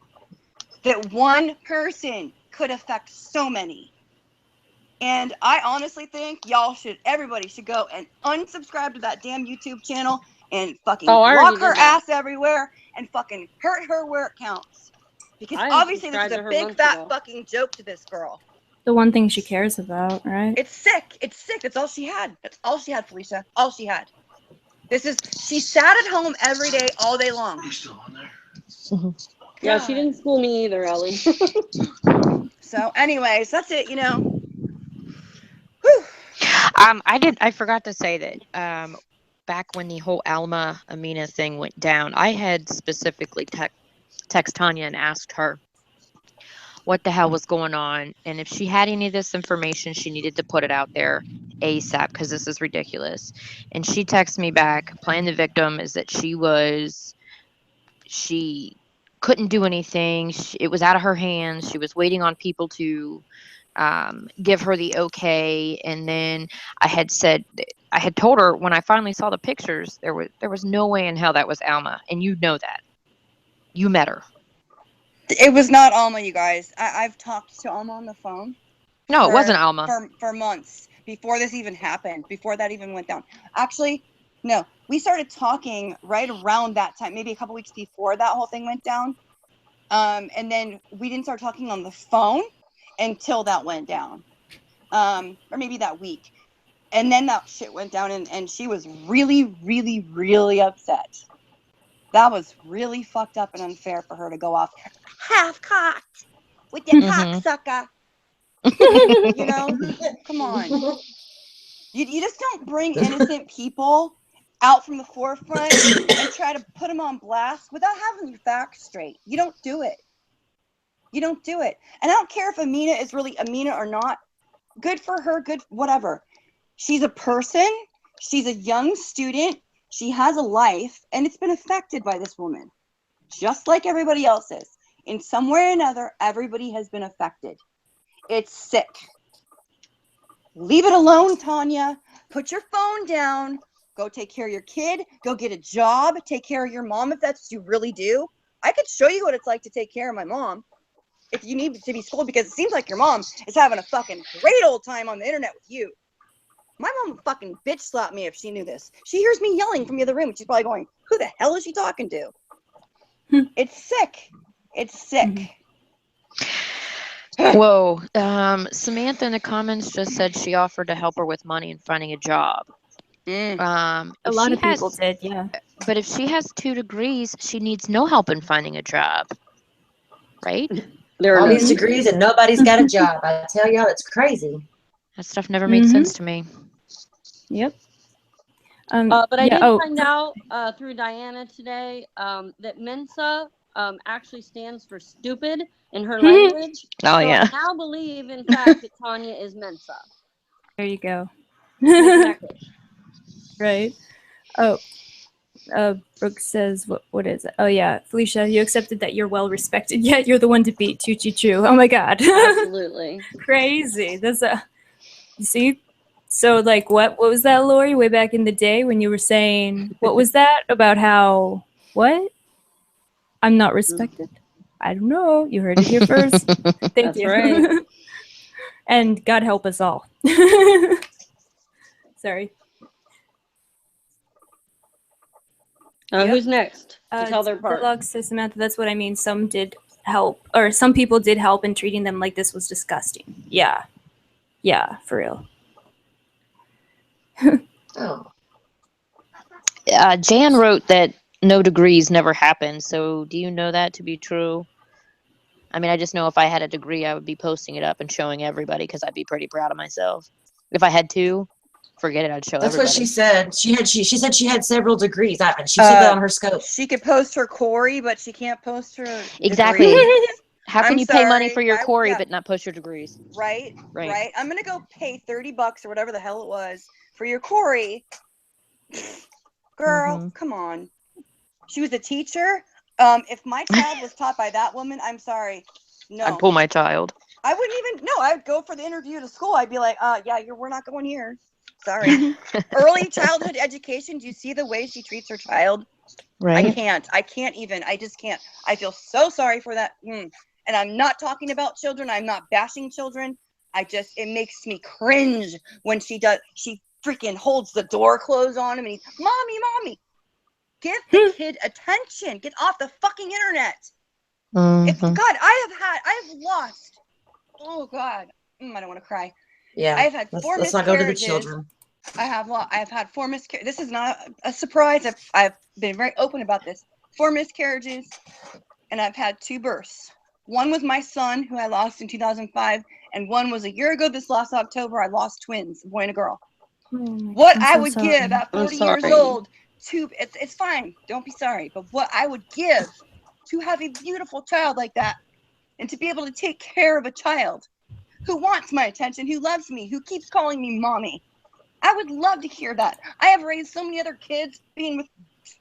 that one person could affect so many. And I honestly think everybody should go and unsubscribe to that damn YouTube channel and fucking block her ass everywhere and fucking hurt her where it counts. Because obviously this is a big fat fucking joke to this girl. The one thing she cares about, right? It's sick. It's sick. That's all she had. That's all she had, Felicia. All she had. She sat at home every day, all day long. Are you still on there? Mm-hmm. Yeah, she didn't school me either, Ellie. So anyways, that's it, Whew. I forgot to say that back when the whole Alma Amina thing went down, I had specifically text Tanya and asked her what the hell was going on, and if she had any of this information, she needed to put it out there ASAP because this is ridiculous. And she texted me back, playing the victim is that she couldn't do anything. It was out of her hands. She was waiting on people to give her the okay. And then I had told her when I finally saw the pictures, there was no way in hell that was Alma, and you know that. You met her. It was not Alma, you guys. I've talked to Alma on the phone. No, it wasn't Alma. For months before this even happened, before that even went down. Actually, no. We started talking right around that time, maybe a couple weeks before that whole thing went down. And then we didn't start talking on the phone until that went down. Or maybe that week. And then that shit went down, and she was really, really, really upset. That was really fucked up and unfair for her to go off half-cocked with your cocksucker. Come on. You just don't bring innocent people out from the forefront and try to put them on blast without having your facts straight. You don't do it. You don't do it. And I don't care if Amina is really Amina or not. Good for her, good, whatever. She's a person. She's a young student. She has a life, and it's been affected by this woman, just like everybody else is. In some way or another, everybody has been affected. It's sick. Leave it alone, Tanya. Put your phone down. Go take care of your kid. Go get a job. Take care of your mom if that's what you really do. I could show you what it's like to take care of my mom if you need to be schooled, because it seems like your mom is having a fucking great old time on the internet with you. My mom would fucking bitch slap me if she knew this. She hears me yelling from the other room. She's probably going, who the hell is she talking to? It's sick. It's sick. Whoa. Samantha in the comments just said she offered to help her with money and finding a job. Mm. A If lot she of people has, did, yeah. but if she has 2 degrees, she needs no help in finding a job, right? There are All no these degrees and nobody's got a job. I tell y'all, it's crazy. That stuff never made sense to me. Yep. But I yeah. did Oh, find out through Diana today that Mensa actually stands for stupid in her language. Oh, so yeah. I now believe, in fact, that Tanya is Mensa. there you go. Make that clear. Right. Oh, Brooke says, what is it? Oh, yeah. Felicia, you accepted that you're well respected, yet you're the one to beat. Choo choo choo. Oh, my God. Absolutely. Crazy. That's you see? So, like, what was that, Lori, way back in the day when you were saying, what was that about how, what? I'm not respected? I don't know. You heard it here first. Thank That's you. right. And God help us all. Sorry. Yep. Who's next to tell their part? Log says, Samantha, that's what I mean. Some did help, or some people did help in treating them like this was disgusting. Yeah. Yeah, for real. Oh. Jan wrote that no degrees never happened. So do you know that to be true? I mean, I just know if I had a degree, I would be posting it up and showing everybody because I'd be pretty proud of myself. If I had 2, forget it. I'd show That's everybody. what she said. She said she had several degrees. She said that on her scope. She could post her Corey, but she can't post her Exactly. degrees. How can I'm you pay money sorry. for your Corey Yeah. but not post your degrees? Right. Right. I'm gonna go pay $30 or whatever the hell it was for your Corey. Girl, come on. She was a teacher. If my child was taught by that woman, I'm sorry. No. I'd pull my child. I wouldn't even. No, I'd go for the interview to school. I'd be like, yeah, we're not going here. Sorry. Early childhood education. Do you see the way she treats her child? Right. I can't even. I just can't. I feel so sorry for that. And I'm not talking about children. I'm not bashing children. It makes me cringe when she does. She freaking holds the door closed on him and he's, mommy. Give the kid attention. Get off the fucking internet. If God, I have lost. Oh God, I don't want to cry. Yeah. I've had 4 let's not go to the miscarriages. children. I have had 4 miscarriages. This is not a surprise. I've been very open about this. 4 miscarriages, and I've had 2 births. One was my son, who I lost in 2005, and one was a year ago this last October. I lost twins, a boy and a girl. What I would give at 40 years old to, it's fine. Don't be sorry. But what I would give to have a beautiful child like that and to be able to take care of a child who wants my attention, who loves me, who keeps calling me mommy. I would love to hear that. I have raised so many other kids, being with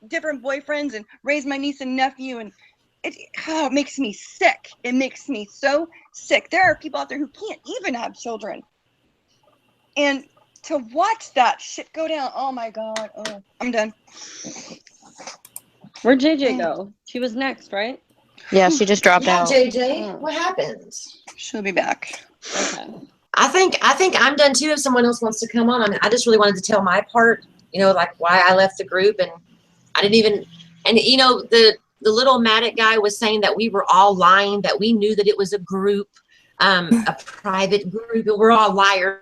different boyfriends, and raised my niece and nephew, and it makes me sick. It makes me so sick. There are people out there who can't even have children. And to watch that shit go down, oh my God. Oh, I'm done. Where'd JJ go? She was next, right? Yeah, she just dropped out. JJ, what happened? She'll be back. Okay. I think I'm done too. If someone else wants to come on, I mean, I just really wanted to tell my part. Like why I left the group, and I didn't even. And the little Matic guy was saying that we were all lying, that we knew that it was a group, a private group, and we're all liars.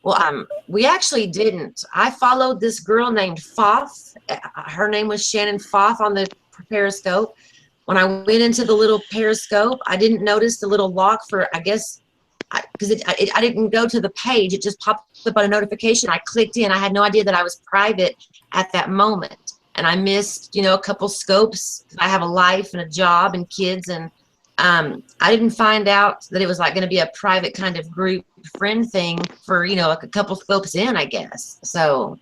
Well, we actually didn't. I followed this girl named Foth. Her name was Shannon Foth on the Periscope. When I went into the little Periscope, I didn't notice the little lock for, I guess, because I didn't go to the page. It just popped up on a notification. I clicked in. I had no idea that I was private at that moment. And I missed, a couple scopes. I have a life and a job and kids. And I didn't find out that it was like going to be a private kind of group friend thing for, like a couple scopes in, I guess. So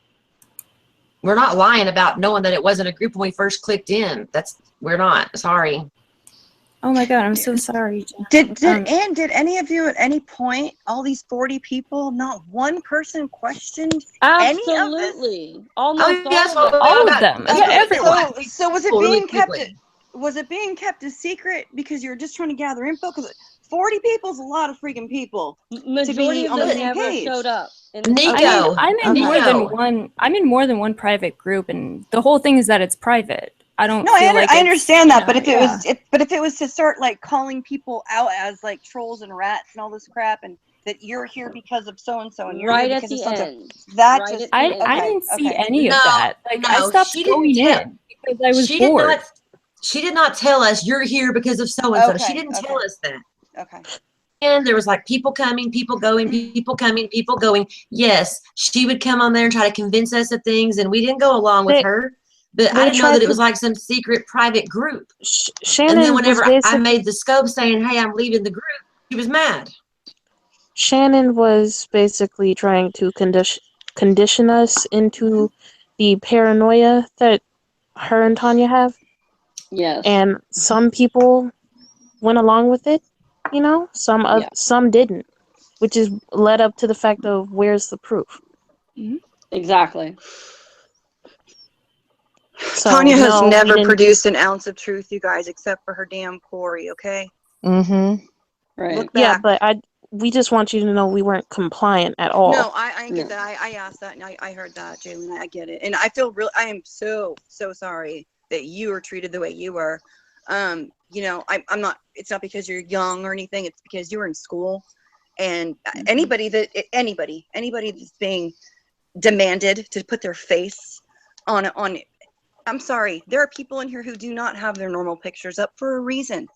we're not lying about knowing that it wasn't a group when we first clicked in. We're not. Sorry. Oh my God, I'm so sorry. Did any of you at any point, all these 40 people, not one person questioned any of this? Absolutely. Almost all of them. Yeah, everyone. So was it being kept? Was it being kept a secret because you're just trying to gather info? Because 40 people is a lot of freaking people. Majority of on the them same never page. showed up. Nico, I'm in more than one. I'm in more than one private group, and the whole thing is that it's private. I don't. No, I understand that, but if it was to start like calling people out as like trolls and rats and all this crap, and that you're here because of so and so, and you're Right here at because of the so and so. end. That Right just at the I end. I okay. didn't see Okay. any of No, that. Like I no, stopped she didn't going tell. in because I was She did bored. not. She did not tell us you're here because of so and so. She Okay, didn't okay. tell us that. Okay. And there was like people coming, people going, people coming, people going. Yes, she would come on there and try to convince us of things, and we didn't go along with They her. But I they didn't know that tried it was to. like some secret private group. And then Shannon was whenever I basically made the scope saying, "Hey, I'm leaving the group," she was mad. Shannon was basically trying to condition us into the paranoia that her and Tanya have, Yes. and some people went along with it. You know, Yeah. some didn't, which is led up to the fact of where's the proof. Exactly. So Tanya has no, we never didn't. produced an ounce of truth, you guys, except for her damn quarry. Okay, Mm-hmm. Right. look Yeah, back. but we just want you to know we weren't compliant at all. No, I get No. that. I asked that, and I heard that, Jalen. I get it, and I feel real. I am so sorry that you were treated the way you were. You know, I'm not. It's not because you're young or anything. It's because you were in school, and anybody that's being demanded to put their face on. I'm sorry. There are people in here who do not have their normal pictures up for a reason.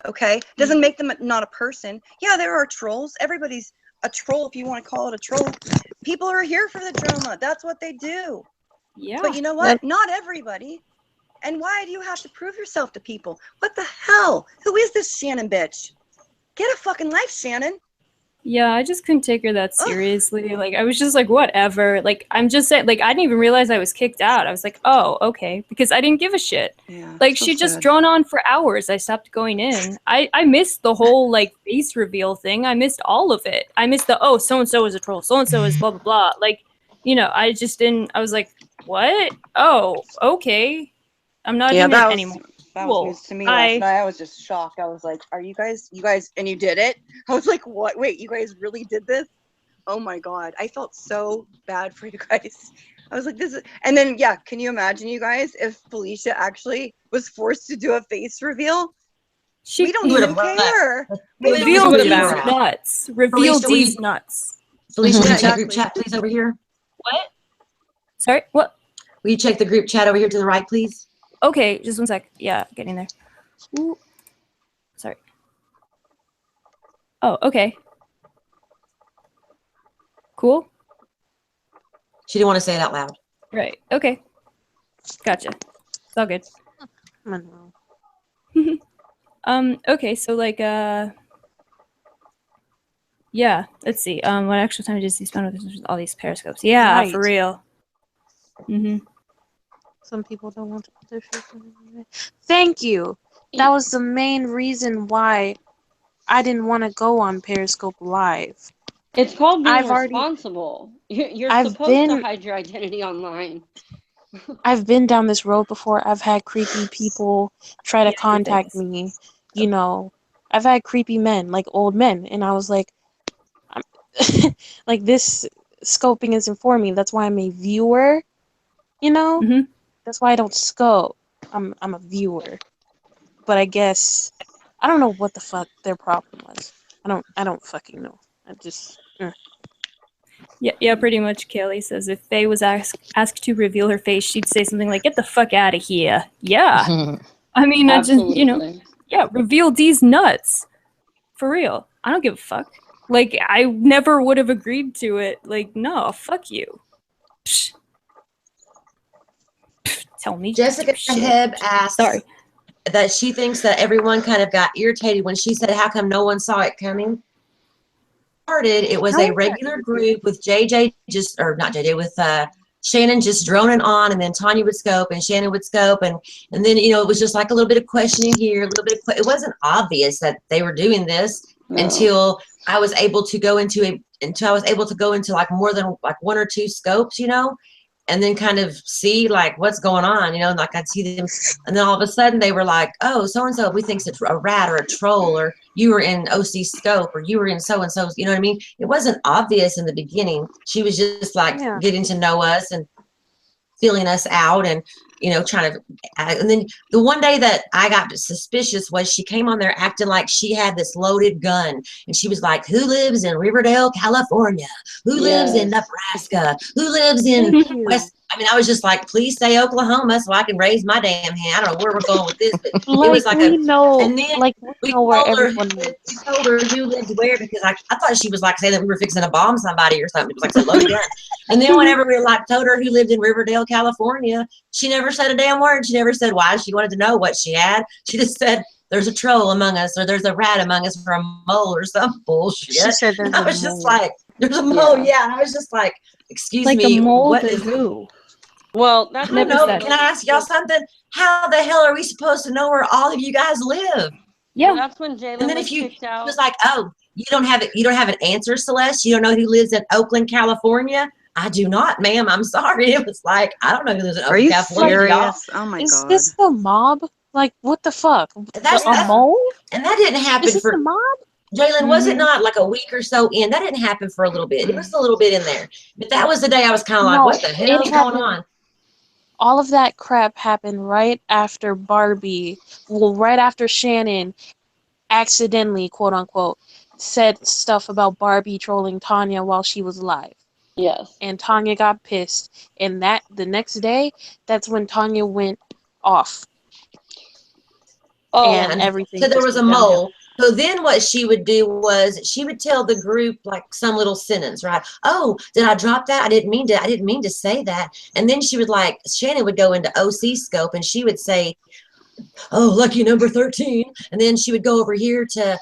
Okay, doesn't make them not a person. Yeah, there are trolls. Everybody's a troll, if you want to call it a troll. People are here for the drama. That's what they do. Yeah. But you know what? Not everybody. And why do you have to prove yourself to people? What the hell? Who is this Shannon bitch? Get a fucking life, Shannon. Yeah, I just couldn't take her that seriously. Like, I was just like, whatever. Like, I'm just saying, like, I didn't even realize I was kicked out. I was like, oh, okay. Because I didn't give a shit. Yeah. Like, so she just sad. droned on for hours. I stopped going in. I missed the whole, like, face reveal thing. I missed all of it. I missed the, oh, so-and-so is a troll. So-and-so is blah, blah, blah. Like, you know, I just didn't, I was like, what? Oh, okay. I'm not in it anymore. That Cool. was news to me Bye. last night. I was just shocked. I was like, are you guys, and you did it? I was like, what? Wait, you guys really did this? Oh my God. I felt so bad for you guys. I was like, this is, and then, yeah, can you imagine, you guys, if Felicia actually was forced to do a face reveal? We don't even care. Reveal Felicia, these we're out. nuts. Reveal Felicia, will you- these nuts. Felicia, will you Yeah, check group exactly. chat, please, over here? What? Sorry, what? Will you check the group chat over here to the right, please? Okay, just one sec. Yeah, getting there. Ooh. Sorry. Oh, okay. Cool. She didn't want to say it out loud. Right. Okay. Gotcha. It's all good. Okay, so like yeah, let's see. What actual time did you spend with all these periscopes? Yeah, Right. for real. Some people don't want to put their face on it. Thank you. That was the main reason why I didn't want to go on Periscope Live. It's called being I've already- responsible. You're I've supposed been- to hide your identity online. I've been down this road before. I've had creepy people try to contact me. You know, I've had creepy men, like old men, and I was like, like this scoping isn't for me. That's why I'm a viewer. You know, that's why I don't scope. I'm a viewer. But I guess I don't know what the fuck their problem was. I don't fucking know. I just. Yeah, pretty much. Kaylee says if Faye was asked to reveal her face, she'd say something like, "Get the fuck out of here." Yeah. I mean, I just, you know, yeah, reveal these nuts. For real. I don't give a fuck. Like, I never would have agreed to it. Like, no, fuck you. Psh. Psh, tell me. Jessica Hebb asked that she thinks that everyone kind of got irritated when she said, how come no one saw it coming? It was a regular group with JJ with Shannon just droning on, and then Tanya would scope and Shannon would scope, and then, you know, it was just like a little bit of questioning here, a little bit of it wasn't obvious that they were doing this until I was able to go into like more than like one or two scopes, you know, and then kind of see like what's going on, you know, and like I'd see them, and then all of a sudden they were like, oh, so and so we think it's a rat or a troll, or you were in OC scope, or you were in so and so, you know what I mean? It wasn't obvious in the beginning. She was just like getting to know us and feeling us out, and trying to, and then the one day that I got suspicious was she came on there acting like she had this loaded gun. And she was like, who lives in Riverdale, California? Who lives in Nebraska? Who lives in West? I mean, I was just like, please say Oklahoma so I can raise my damn hand. I don't know where we're going with this, but it was like we know, and then we know where told her, everyone we lives. told her who lived where because I thought she was like saying that we were fixing to bomb somebody or something. It was like a loaded gun. And then whenever we like told her who lived in Riverdale, California, she never said a damn word. She never said why she wanted to know what she had. She just said, there's a troll among us, or there's a rat among us, or a mole, or some bullshit. She said there's I was just like, there's a mole, yeah. And I was just like, excuse Like me, a mole what to is who? Well, that's I don't know. Can I ask y'all something? How the hell are we supposed to know where all of you guys live? Yeah. Well, that's when Jalen And then was if you kicked out. was like, oh, you don't have an answer, Celeste. You don't know who lives in Oakland, California. I do not, ma'am. I'm sorry. It was like, I don't know who lives in Oakland, California. Serious? Oh my Is god. this the mob? Like, what the fuck? That's A mole? And that didn't happen Is this for the mob? Jalen. Was it not like a week or so in? That didn't happen for a little bit. It was a little bit in there, but that was the day I was kind of like, No, what the hell it is going happened- on? All of that crap happened right after Barbie. Well, right after Shannon accidentally, quote unquote, said stuff about Barbie trolling Tanya while she was alive. Yes. And Tanya got pissed. And that the next day, that's when Tanya went off. Oh, and everything. So there just was a went downhill. mole. So then what she would do was she would tell the group like some little sentence, right? Oh, did I drop that? I didn't mean to say that. And then she would like, Shannon would go into OC scope and she would say, oh, lucky number 13. And then she would go over here to,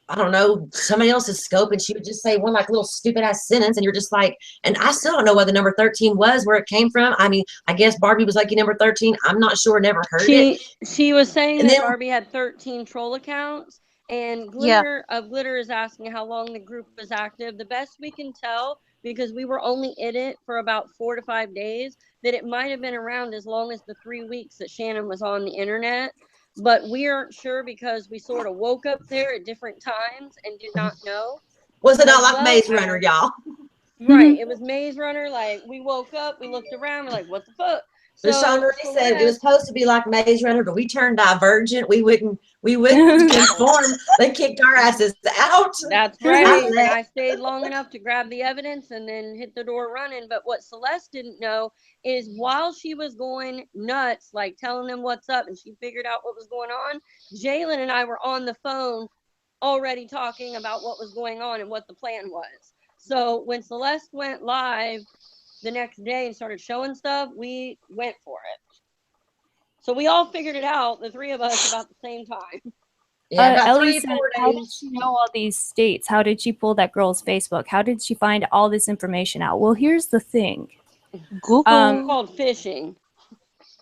I don't know, somebody else's scope, and she would just say one like little stupid ass sentence, and you're just like, and I still don't know what the number 13 was, where it came from. I mean, I guess Barbie was lucky number 13. I'm not sure, never heard it. She was saying And that then- Barbie had 13 troll accounts, and Yeah. Glitter is asking how long the group was active. The best we can tell, because we were only in it for about 4 to 5 days, that it might have been around as long as the 3 weeks that Shannon was on the internet. But we aren't sure because we sort of woke up there at different times and did not know. Was it not As like well Maze Runner, as- y'all? Right. It was Maze Runner. Like, we woke up, we looked around, we're like, what the fuck? So Sean Marie said it was supposed to be like Maze Runner, but we turned divergent. We wouldn't conform. They kicked our asses out. That's right. And I stayed long enough to grab the evidence and then hit the door running. But what Celeste didn't know is while she was going nuts, like telling them what's up, and she figured out what was going on, Jalen and I were on the phone already talking about what was going on and what the plan was. So when Celeste went live the next day and started showing stuff, we went for it. So we all figured it out, the three of us, about the same time. Yeah, about Ellie 3 or said, 4 how did days. she know all these states? How did she pull that girl's Facebook? How did she find all this information out? Well, here's the thing. Google. It's called phishing.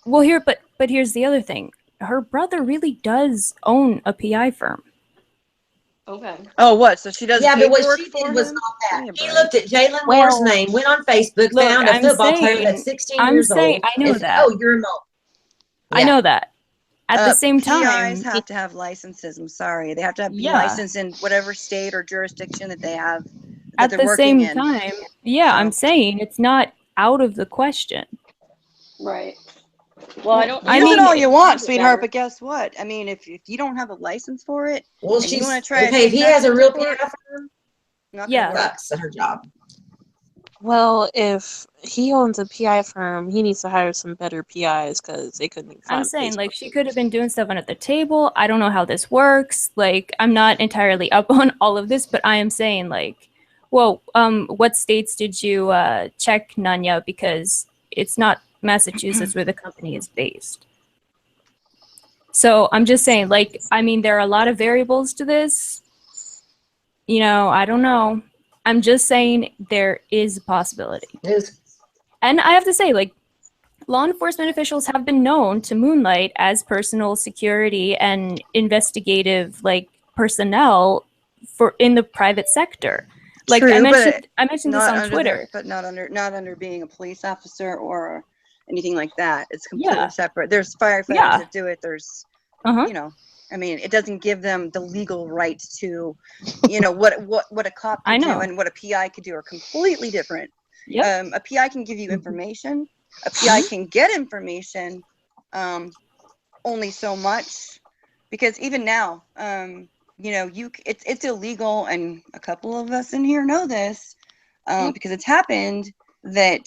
Well, but here's the other thing. Her brother really does own a PI firm. Okay. Oh, what? So she does Yeah, but what paperwork she for did was him? not that. Give me a He break. looked at Jalen Well- Moore's name, went on Facebook, Look, found a I'm football player saying- that's 16 I'm years saying- old. I know and said, that. oh, you're a mole. I know that. At the same time, PIs have to have licenses. I'm sorry. They have to be Yeah. licensed in whatever state or jurisdiction that they have that at they're the working same in. time, yeah, I'm saying it's not out of the question. Right. Well, I don't. I Use mean, it all you want, it sweetheart, better. but guess what? I mean, if you don't have a license for it, Well, and you she's want to try to okay. If take he has a custody real for it, PI firm, not gonna Yeah. work. sucks at her job. Well, if he owns a PI firm, he needs to hire some better PIs because they couldn't even find I'm saying, Facebook. like, she could have been doing stuff under the table. I don't know how this works. Like, I'm not entirely up on all of this, but I am saying, like, well, what states did you check, Nanya? Because it's not Massachusetts where the company is based. So I'm just saying, like, I mean, there are a lot of variables to this. You know, I don't know. I'm just saying there is a possibility. And I have to say, like, law enforcement officials have been known to moonlight as personal security and investigative, like, personnel for in the private sector. Like, True, I but mentioned this not on under Twitter. but not under being a police officer or anything like that. It's completely Yeah. separate. There's firefighters Yeah. that do it. There's Uh-huh. you know, I mean, it doesn't give them the legal right to, you know, what a cop I can do know. and what a PI could do are completely different. Yep. A PI can give you information, A PI can get information, only so much, because even now, you know, it's illegal, and a couple of us in here know this, because it's happened that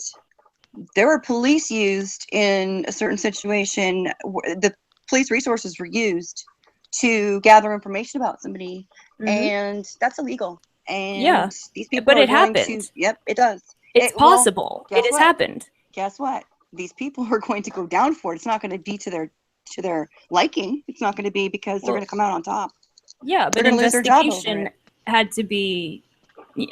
there were police used in a certain situation. The police resources were used to gather information about somebody, and that's illegal. And these people but are it going happened. to, yep, it does. It's possible. It has happened. Guess what? These people are going to go down for it. It's not going to be to their liking. It's not going to be because they're going to come out on top. Yeah, but They're going to lose their job over investigation it. had to be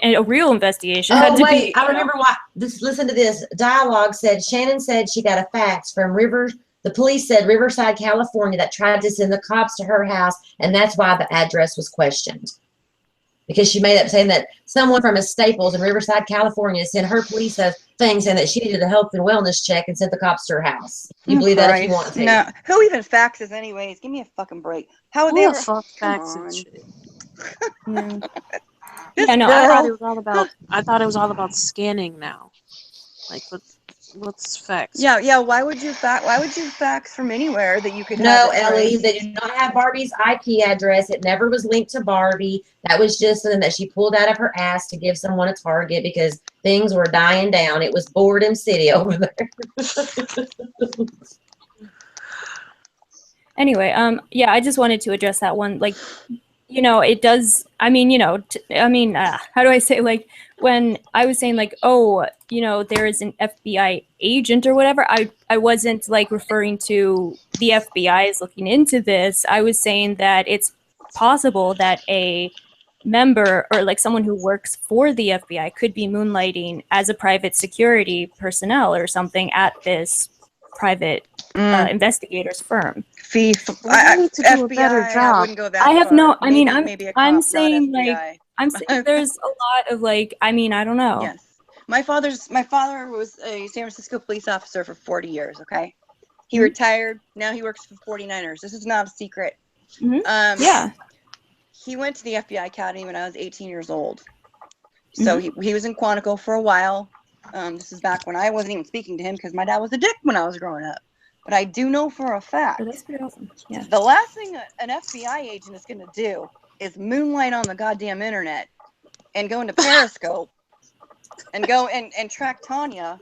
a real investigation. Oh, had to wait, be, I remember what this. Listen to this. Dialogue said Shannon said she got a fax from the police said Riverside, California, that tried to send the cops to her house, and that's why the address was questioned. Because she made up saying that someone from a Staples in Riverside, California, sent her police a thing saying that she needed a health and wellness check and sent the cops to her house. You believe that if you want to? No, who even faxes anyways? Give me a fucking break. How would they ever? Fuck Come faxes on. shit. This Yeah, no, girl. I thought it was all about. I thought it was all about scanning now. Like what's fax? Yeah. Why would you fax from anywhere that you could No, have it Ellie, traced? they do not have Barbie's IP address. It never was linked to Barbie. That was just something that she pulled out of her ass to give someone a target because things were dying down. It was Boredom City over there. Anyway, yeah, I just wanted to address that one. Like, you know, it does. I mean, you know, how do I say? Like, when I was saying, like, oh, you know, there is an FBI agent or whatever. I wasn't like referring to the FBI is looking into this. I was saying that it's possible that a member or like someone who works for the FBI could be moonlighting as a private security personnel or something at this private investigator's firm. Well, they need to do a better FBI, job. I wouldn't go that I have far. no. I mean, Maybe a cop, I'm not saying FBI. like I'm saying there's a lot of like. I mean, I don't know. Yes. My father was a San Francisco police officer for 40 years, okay? He retired. Now he works for 49ers. This is not a secret. Yeah. He went to the FBI Academy when I was 18 years old. So he was in Quantico for a while. This is back when I wasn't even speaking to him because my dad was a dick when I was growing up. But I do know for a fact. Oh, that's pretty awesome. Yeah. The last thing an FBI agent is going to do is moonlight on the goddamn internet and go into Periscope and go and track Tanya.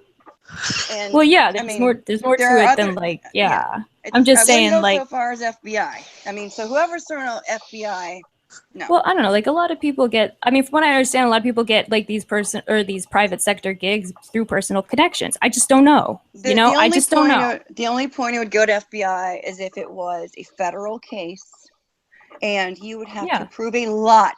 And Well, yeah, there's more to it than like, yeah. I'm just saying, go like, so far as FBI. I mean, so whoever's throwing out FBI, no. Well, I don't know. Like a lot of people get. I mean, from what I understand, a lot of people get like these private sector gigs through personal connections. I just don't know. I just don't know. The only point it would go to FBI is if it was a federal case, and you would have to prove a lot.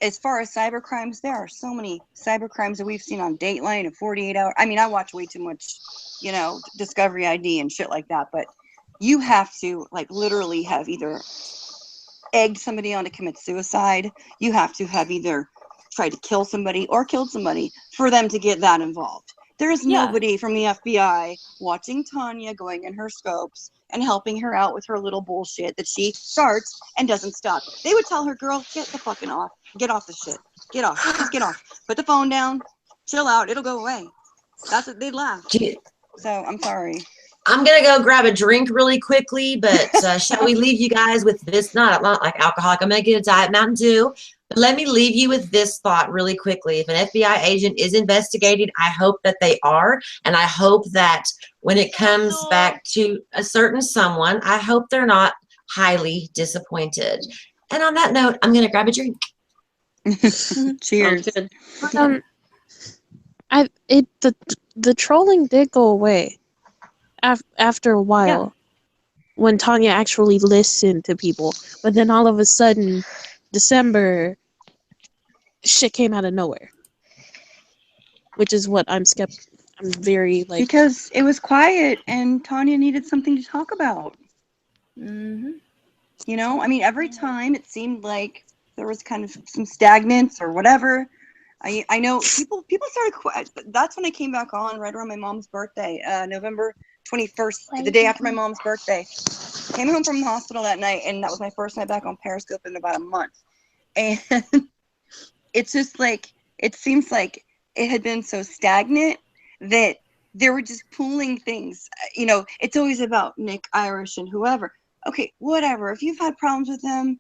As far as cyber crimes, there are so many cyber crimes that we've seen on Dateline and 48 Hours. I mean, I watch way too much, Discovery ID and shit like that. But you have to like literally have either egged somebody on to commit suicide. You have to have either tried to kill somebody or killed somebody for them to get that involved. There's nobody from the FBI watching Tanya going in her scopes and helping her out with her little bullshit that she starts and doesn't stop. They would tell her, girl, get the fucking off. Get off the shit. Get off. Just get off. Put the phone down. Chill out. It'll go away. That's what they'd laugh. So I'm sorry. I'm going to go grab a drink really quickly, but shall we leave you guys with this? Not like alcoholic. I'm going to get a Diet Mountain Dew. But let me leave you with this thought really quickly. If an FBI agent is investigated, I hope that they are. And I hope that when it comes back to a certain someone, I hope they're not highly disappointed. And on that note, I'm going to grab a drink. Cheers. The trolling did go away after a while when Tanya actually listened to people, but then all of a sudden December shit came out of nowhere, which is what I'm very like, because it was quiet and Tanya needed something to talk about. I mean, every time it seemed like there was kind of some stagnance or whatever. I know people started. That's when I came back on right around my mom's birthday, November 21st, the day after my mom's birthday. Came home from the hospital that night, and that was my first night back on Periscope in about a month. And it's just like, it seems like it had been so stagnant that they were just pulling things. You know, it's always about Nick, Irish, and whoever. Okay, whatever. If you've had problems with them,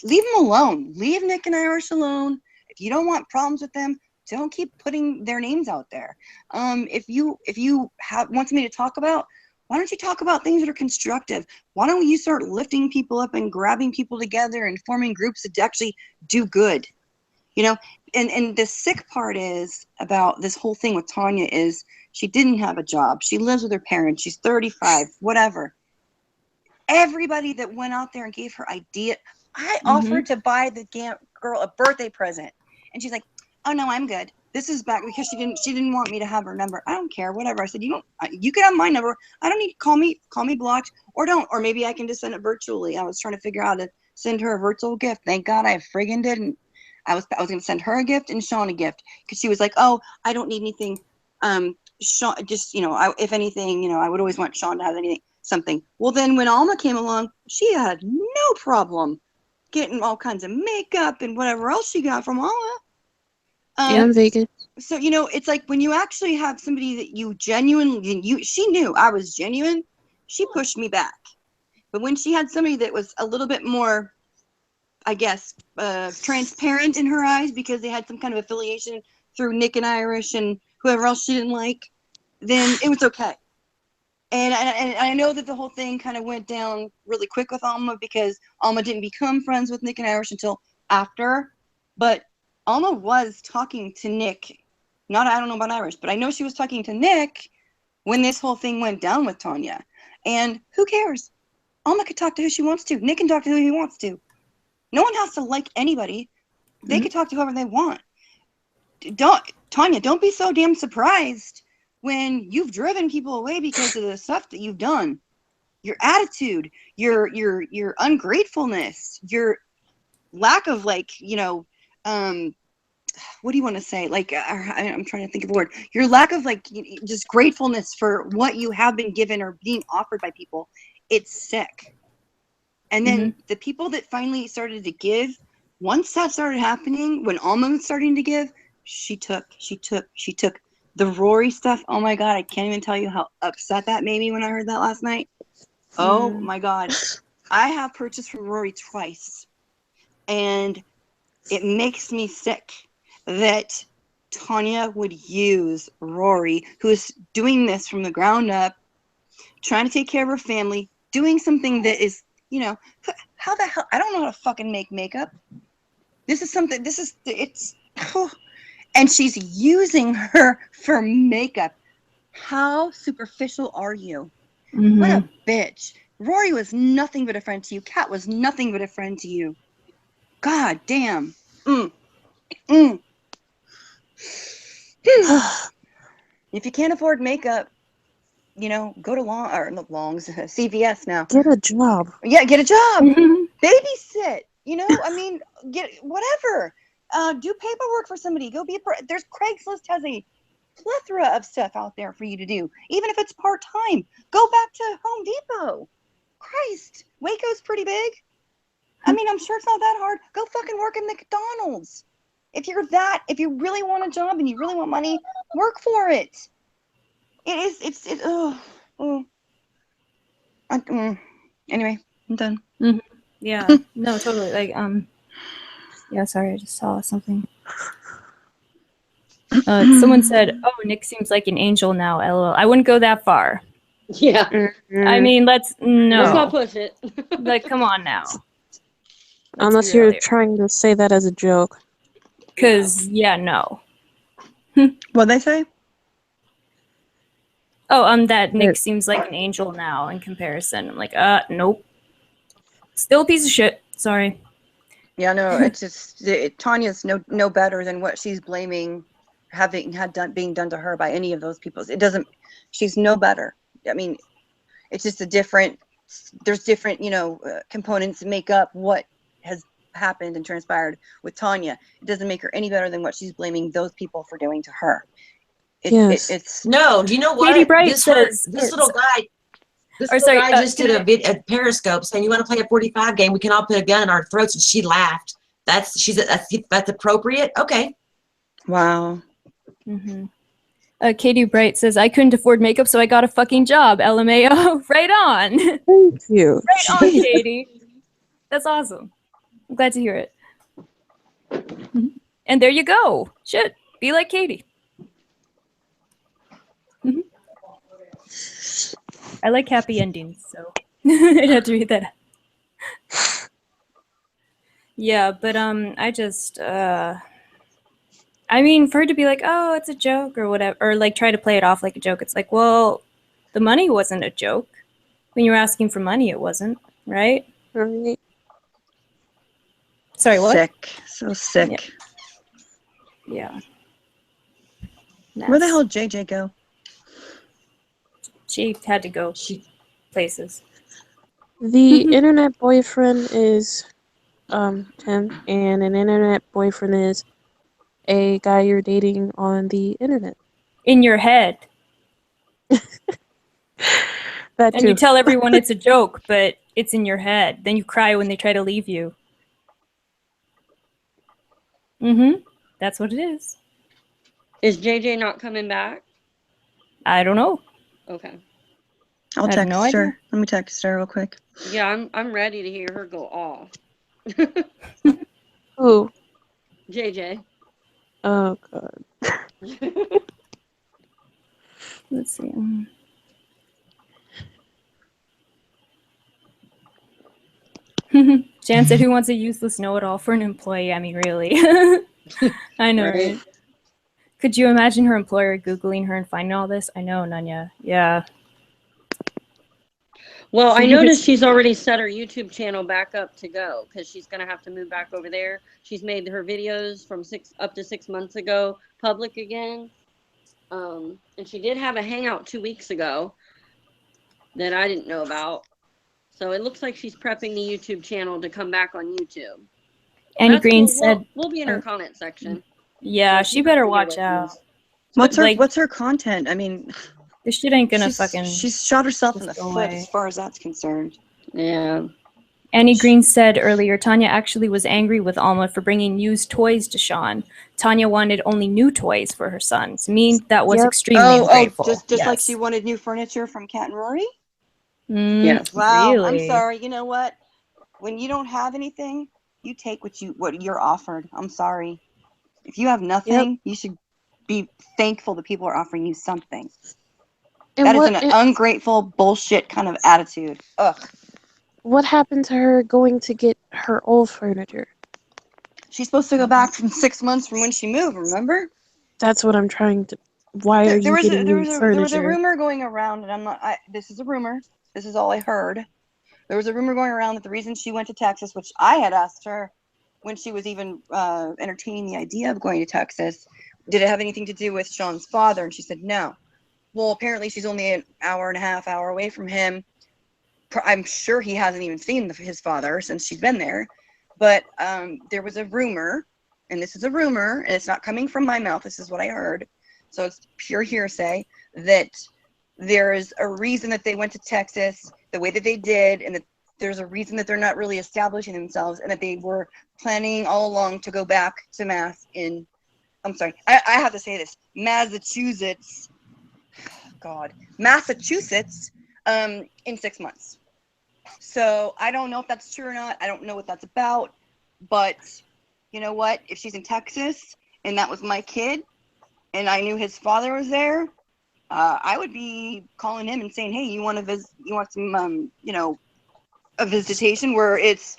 leave them alone. Leave Nick and Irish alone. If you don't want problems with them, don't keep putting their names out there. If you want something to talk about, why don't you talk about things that are constructive? Why don't you start lifting people up and grabbing people together and forming groups that actually do good? You know, and the sick part is about this whole thing with Tanya is she didn't have a job. She lives with her parents. She's 35, whatever. Everybody that went out there and gave her idea, I offered to buy the girl a birthday present, and she's like, "Oh no, I'm good." This is back because she didn't want me to have her number. I don't care, whatever. I said, you can have my number. I don't need to call me blocked, or don't, or maybe I can just send it virtually. I was trying to figure out how to send her a virtual gift. Thank God I friggin' didn't. I was going to send her a gift and Sean a gift because she was like, "Oh, I don't need anything. Sean, just if anything, I would always want Sean to have something." Well, then when Alma came along, she had no problem getting all kinds of makeup and whatever else she got from Alma. Yeah, I'm vegan. So, it's like when you actually have somebody that you genuinely, she knew I was genuine, she pushed me back. But when she had somebody that was a little bit more, I guess, transparent in her eyes because they had some kind of affiliation through Nick and Irish and whoever else she didn't like, then it was okay. And I know that the whole thing kind of went down really quick with Alma because Alma didn't become friends with Nick and Irish until after. But Alma was talking to Nick. I don't know about Irish, but I know she was talking to Nick when this whole thing went down with Tanya. And who cares? Alma could talk to who she wants to. Nick can talk to who he wants to. No one has to like anybody. They could talk to whoever they want. Tanya, don't be so damn surprised when you've driven people away because of the stuff that you've done. Your attitude, your ungratefulness, your lack of what do you want to say? I'm trying to think of a word. Your lack of just gratefulness for what you have been given or being offered by people. It's sick. And then the people that finally started to give, once that started happening, when Alma was starting to give, she took. The Rory stuff, oh my God, I can't even tell you how upset that made me when I heard that last night. Oh my God. I have purchased from Rory twice. And it makes me sick that Tanya would use Rory, who is doing this from the ground up, trying to take care of her family, doing something that is, how the hell? I don't know how to fucking make makeup. And she's using her for makeup. How superficial are you? What a bitch. Rory was nothing but a friend to you. Kat was nothing but a friend to you. God damn. If you can't afford makeup, go to Long's, CVS now. Get a job. Yeah, get a job. Babysit. Get whatever. Do paperwork for somebody. There's Craigslist has a plethora of stuff out there for you to do, even if it's part-time. Go back to Home Depot. Christ, Waco's pretty big. I'm sure it's not that hard. Go fucking work at McDonald's. If you really want a job and you really want money, work for it. Anyway, I'm done. Yeah, no, totally. Yeah, sorry, I just saw something. Someone said, "Oh, Nick seems like an angel now." LOL. I wouldn't go that far. Yeah. I mean, let's not push it. Come on now. Unless you're trying to say that as a joke. Because, no. What'd they say? Oh, that Nick seems like an angel now in comparison. I'm like, nope. Still a piece of shit. Sorry. Yeah, no, it's just Tanya's no better than what she's blaming being done to her by any of those people. She's no better. I mean, it's just there's different, components that make up what has happened and transpired with Tanya. It doesn't make her any better than what she's blaming those people for doing to her. It's no. Do you know what? Katie Bright this little guy. This little guy just did a Periscope saying, "You want to play a 45 game? We can all put a gun in our throats." And she laughed. That's appropriate. Okay. Wow. Katie Bright says, I couldn't afford makeup, so I got a fucking job. LMAO. Right on. Thank you. Right on, Katie. That's awesome. I'm glad to hear it. Mhm. And there you go. Shit. Be like Katie. Mhm. I like happy endings, so I had to read that. Yeah, but I just I mean, for her to be like, oh, it's a joke or whatever, or like try to play it off like a joke, it's like, well, the money wasn't a joke. When you were asking for money, it wasn't, right? Right. Sorry, what? Sick. So sick. Yeah. Where the hell did JJ go? She had to go places. The internet boyfriend is Tim, and an internet boyfriend is a guy you're dating on the internet. In your head. That And too. you tell everyone it's a joke, but it's in your head. Then you cry when they try to leave you. Mm-hmm. That's what it is. Is JJ not coming back? I don't know. Okay. I'll I have text no her. idea. Let me text her real quick. Yeah, I'm ready to hear her go off. Who? JJ. Oh god. Let's see. Jan said, who wants a useless know-it-all for an employee? I mean, really. I know, right? Could you imagine her employer Googling her and finding all this? I know, Nanya. Yeah. Well, So I you noticed just- she's already set her YouTube channel back up to go because she's going to have to move back over there. She's made her videos from up to 6 months ago public again. And she did have a hangout 2 weeks ago that I didn't know about. So it looks like she's prepping the YouTube channel to come back on YouTube. Annie That's Green cool. said, We'll be in her comment section. yeah, So she better watch out. What's her Like, What's her content? I mean, this shit ain't gonna she's shot herself in the just go foot away. as far as that's concerned. Yeah. Annie Green said earlier, Tanya actually was angry with Alma for bringing used toys to Sean. Tanya wanted only new toys for her son. To me, that was extremely ungrateful. Just like she wanted new furniture from Kat and Rory? Yes. Wow, Really? I'm sorry. You know what? When you don't have anything, you take what you're offered. I'm sorry. If you have nothing, you should be thankful that people are offering you something. And that is an ungrateful bullshit kind of attitude. Ugh. What happened to her going to get her old furniture? She's supposed to go back from 6 months from when she moved, remember? That's what I'm trying to. Why are you getting new furniture? There was a rumor going around, and this is a rumor. This is all I heard. There was a rumor going around that the reason she went to Texas, which I had asked her when she was even entertaining the idea of going to Texas, did it have anything to do with Sean's father? And she said no. Well, apparently she's only an hour and a half hour away from him. I'm sure he hasn't even seen his father since she's been there. But there was a rumor, and this is a rumor, and it's not coming from my mouth. This is what I heard. So it's pure hearsay, that there is a reason that they went to Texas the way that they did, and that there's a reason that they're not really establishing themselves, and that they were planning all along to go back to Mass in, I'm sorry, I have to say this, Massachusetts, in 6 months. So I don't know if that's true or not. I don't know what that's about. But you know what? If she's in Texas and that was my kid and I knew his father was there, I would be calling him and saying, hey, you want some, a visitation where it's,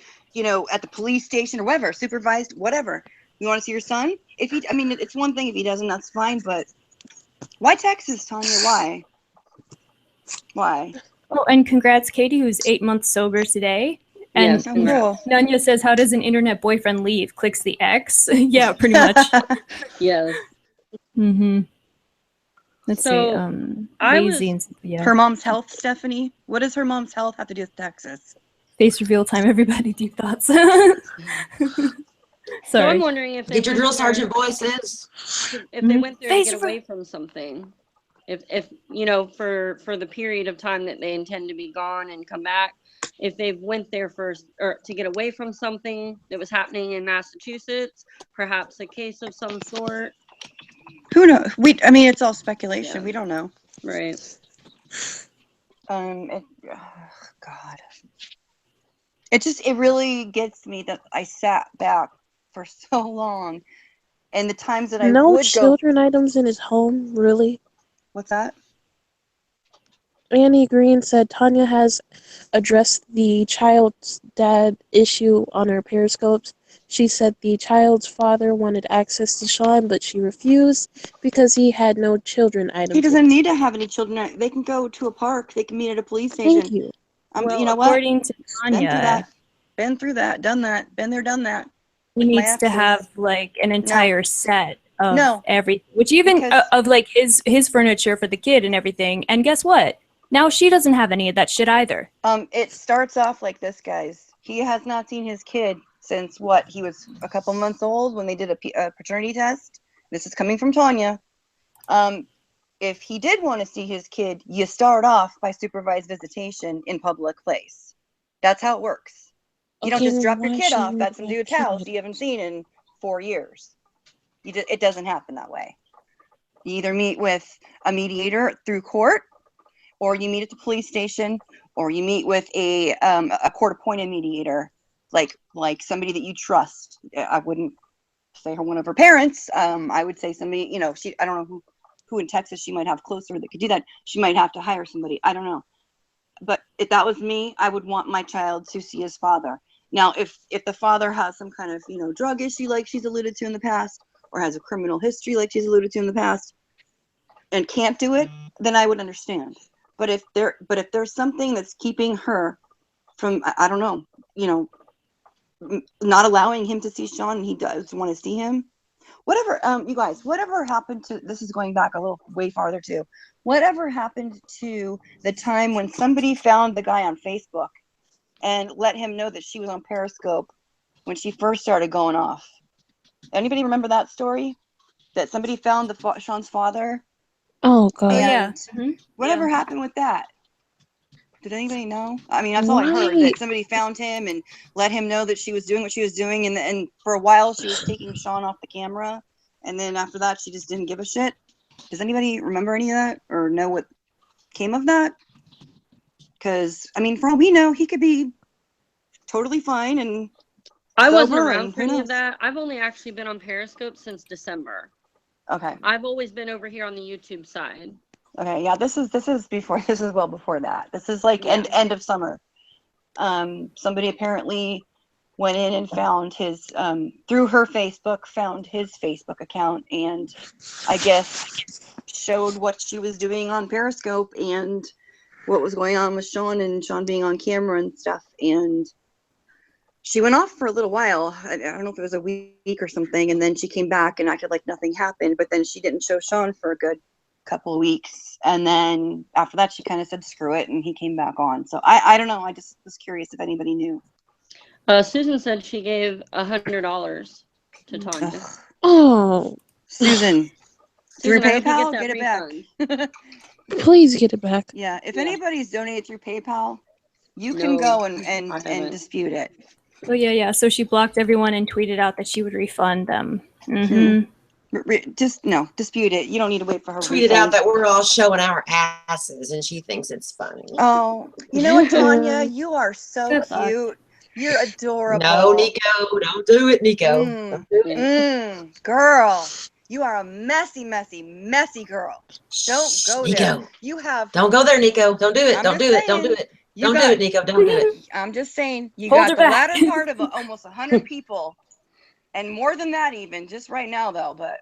at the police station or whatever, supervised, whatever. You want to see your son? It's one thing if he doesn't, that's fine. But why Texas, Tanya? Why? Oh, and congrats, Katie, who's 8 months sober today. And Yes, congrats. Nanya says, how does an internet boyfriend leave? Clicks the X. Yeah, pretty much. Yes. Mm-hmm. Let's So, see. I Lazy was- and yeah. Her mom's health, Stephanie? What does her mom's health have to do with Texas? Face reveal time, everybody. Deep thoughts. So I'm Sorry. wondering if they Get your went drill there- sergeant voices. If they went there to Face get away from something, if for the period of time that they intend to be gone and come back, if they went there first or to get away from something that was happening in Massachusetts, perhaps a case of some sort. Who knows? I mean, it's all speculation. We don't know. Right. God. It really gets me that I sat back for so long, and the times that I No would children items in his home, really? What's that? Annie Green said Tanya has addressed the child's dad issue on her Periscopes. She said the child's father wanted access to Sean, but she refused because he had no children items. He doesn't need to have any children. They can go to a park. They can meet at a police station. Thank you. Well, you know what? according to Tanya, Been through that, done that, been there, done that. he needs to have like an entire set of No. everything, which even of like his furniture for the kid and everything. And guess what? Now she doesn't have any of that shit either. It starts off like this, guys. He has not seen his kid since what? He was a couple months old when they did a paternity test. This is coming from Tanya. If he did want to see his kid, you start off by supervised visitation in public place. That's how it works. You don't just drop your kid off at some dude's house you haven't seen in 4 years. It doesn't happen that way. You either meet with a mediator through court, or you meet at the police station, or you meet with a court-appointed mediator, like somebody that you trust. I wouldn't say one of her parents. I would say somebody, I don't know who in Texas she might have closer that could do that. She might have to hire somebody. I don't know. But if that was me, I would want my child to see his father. Now, if the father has some kind of, drug issue like she's alluded to in the past, or has a criminal history like she's alluded to in the past, and can't do it, then I would understand. But if there's something that's keeping her from, I don't know, not allowing him to see Sean, and he does want to see him, whatever, you guys, whatever happened to, this is going back a little way farther too, whatever happened to the time when somebody found the guy on Facebook and let him know that she was on Periscope when she first started going off? Anybody remember that story? That somebody found Sean's father? Oh, God. And whatever happened with that? Did anybody know? I mean, that's all I heard, that somebody found him and let him know that she was doing what she was doing, and for a while she was taking Sean off the camera, and then after that she just didn't give a shit. Does anybody remember any of that or know what came of that? Because, I mean, for all we know, he could be totally fine and I wasn't sober, around and for who any knows? of that. I've only actually been on Periscope since December. Okay. I've always been over here on the YouTube side. Okay, yeah, this is well before that. This is like end of summer. Somebody apparently went in and found his through her Facebook, found his Facebook account, and I guess showed what she was doing on Periscope and what was going on with Sean, and Sean being on camera and stuff. And she went off for a little while. I don't know if it was a week or something, and then she came back and acted like nothing happened, but then she didn't show Sean for a good couple of weeks, and then after that she kind of said screw it, and he came back on. So I don't know, I just was curious if anybody knew. Susan said she gave $100 to Tanya. Oh, Susan, through Susan, I hope you PayPal, get get it that back. please get it back. Yeah, if anybody's donated through PayPal, you can go and dispute it. Oh yeah. So she blocked everyone and tweeted out that she would refund them. Just dispute it. You don't need to wait for her. Tweeted out that we're all showing our asses, and she thinks it's funny. Oh, you know what, Tanya? You are so cute. You're adorable. No, Nico, don't do it, Nico. Don't do it. Girl, you are a messy, messy, messy girl. Don't go there. Nico. You have. Don't go there, Nico. Don't do it. Don't do it. Don't do it. Don't do it, Nico. Don't do it. I'm just saying, you Hold got her the back. latter part of almost 100 people, and more than that even, just right now though, but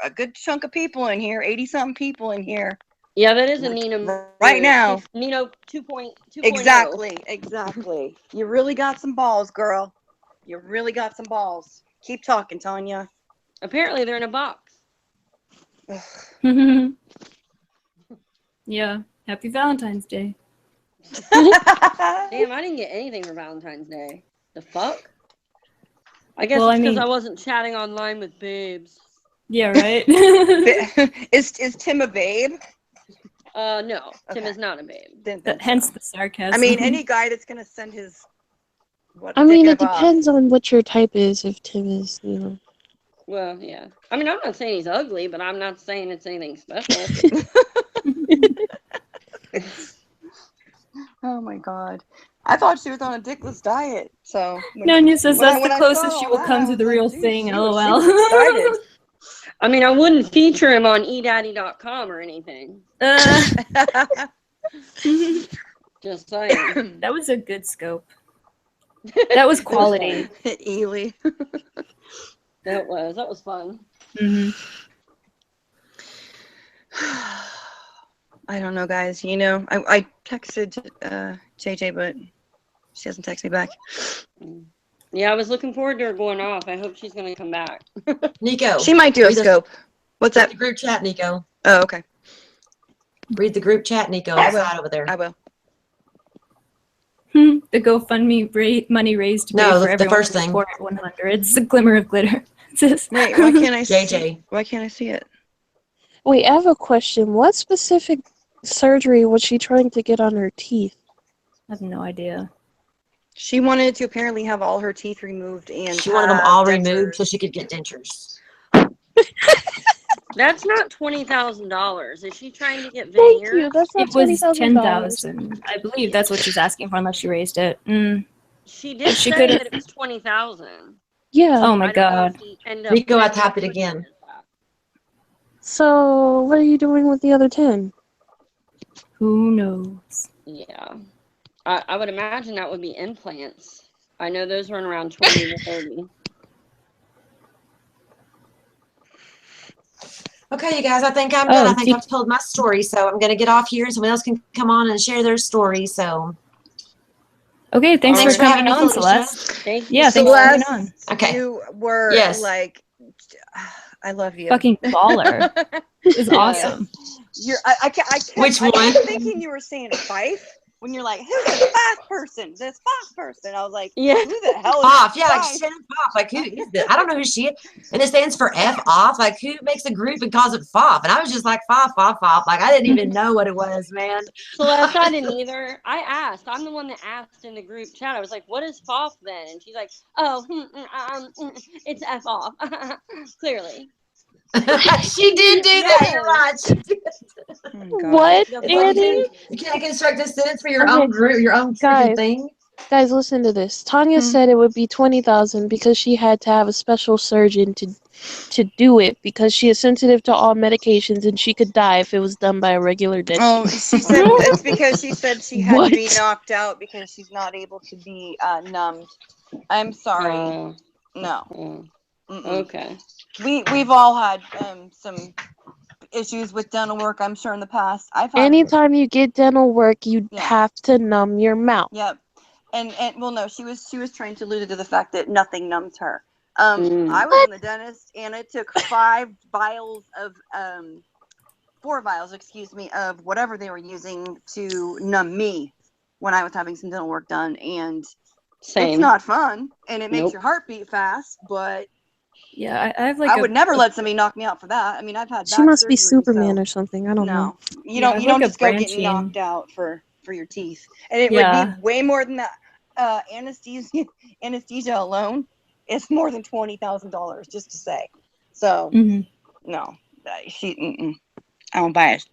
a good chunk of people in here, 80-something people in here. Yeah, that is a Nina right now. Nino 2.0. Exactly. You really got some balls, girl. You really got some balls. Keep talking, Tanya. Apparently they're in a box. Yeah. Happy Valentine's Day. Damn, I didn't get anything for Valentine's Day. The fuck? I guess it's because I wasn't chatting online with babes. Yeah, right? Is Tim a babe? No. Tim is not a babe. Hence the sarcasm. I mean, any guy that's going to send his... I mean, it depends on what your type is, if Tim is, Well, yeah. I mean, I'm not saying he's ugly, but I'm not saying it's anything special. Oh my god. I thought she was on a dickless diet. So Nanya says that's the when I closest saw she all will that, come I to was the like, real geez, thing. she LOL. was excited. I mean, I wouldn't feature him on eDaddy.com or anything. Just saying. That was a good scope. That was quality. Ely. That was fun. Mm-hmm. I don't know, guys. You know, I texted JJ, but she hasn't texted me back. Yeah, I was looking forward to her going off. I hope she's going to come back. Nico. She might do a scope. What's that? The group chat, Nico. Oh, okay. Read the group chat, Nico. I will. Side over there. I will. The GoFundMe money raised to pay No, for the everyone first to thing. report at 100. It's a glimmer of glitter. Wait, why can't I JJ. see? Why can't I see it? Wait, I have a question. What specific surgery was she trying to get on her teeth? I have no idea. She wanted to apparently have all her teeth removed and She wanted them have all dentures. removed so she could get dentures. That's not $20,000. Is she trying to get Thank veneers? you. That's not It was $20,000. 10,000. I believe that's what she's asking for unless she raised it. She did She say could've- that it was 20,000. Yeah. Oh my I don't know god. if she ended up Nico, I putting tap it that again. in that. So, what are you doing with the other 10? Who knows? Yeah. I would imagine that would be implants. I know those run around 20 to 30. Okay, you guys, I think I'm done. Oh, I think I've told my story, so I'm going to get off here. Someone else can come on and share their story. So, Okay, thanks Thanks for for having coming me, on, Felicia. Celeste. Thank you. Yeah, thanks for coming on. Okay. You were Yes. like, I love you. Fucking baller. It was awesome. I kept Which one? thinking you were saying Fife when you're like, who's this Fife person? This Fox person. I was like, Yeah. who the hell is Off, yeah, like Fife? Shannon Foff. Like, who is this? I don't know who she is. And it stands for F off. Like, who makes a group and calls it Foff? And I was just like, Foff. Like, I didn't even know what it was, man. Celeste, I didn't either. I asked. I'm the one that asked in the group chat. I was like, what is FOF then? And she's like, oh, it's F off. Clearly. She did do that. You're right. She did. What, It's like you Annie? can't construct a sentence for your Okay, own group, your own freaking thing. Guys, listen to this. Tanya said it would be 20,000 because she had to have a special surgeon to do it because she is sensitive to all medications and she could die if it was done by a regular dentist. Oh, she said it's because she said she had to be What? knocked out because she's not able to be numbed. I'm sorry. No. Mm-mm. Okay. We've all had some issues with dental work, I'm sure, in the past. I've had Anytime you get dental work, you have to numb your mouth. Yep. And well, no, she was trying to allude to the fact that nothing numbs her. I was in the dentist, and it took 4 vials, of whatever they were using to numb me when I was having some dental work done, and it's not fun, and it makes your heart beat fast, but yeah, I have like I would never let somebody knock me out for that. I mean, I've had She back must be surgery, Superman so or something. I don't know. you Yeah, don't I've you don't like a just go getting branching- knocked out for your teeth, and it would Yeah. be way more than that. Anesthesia alone is more than $20,000, just to say. So no, I'm biased.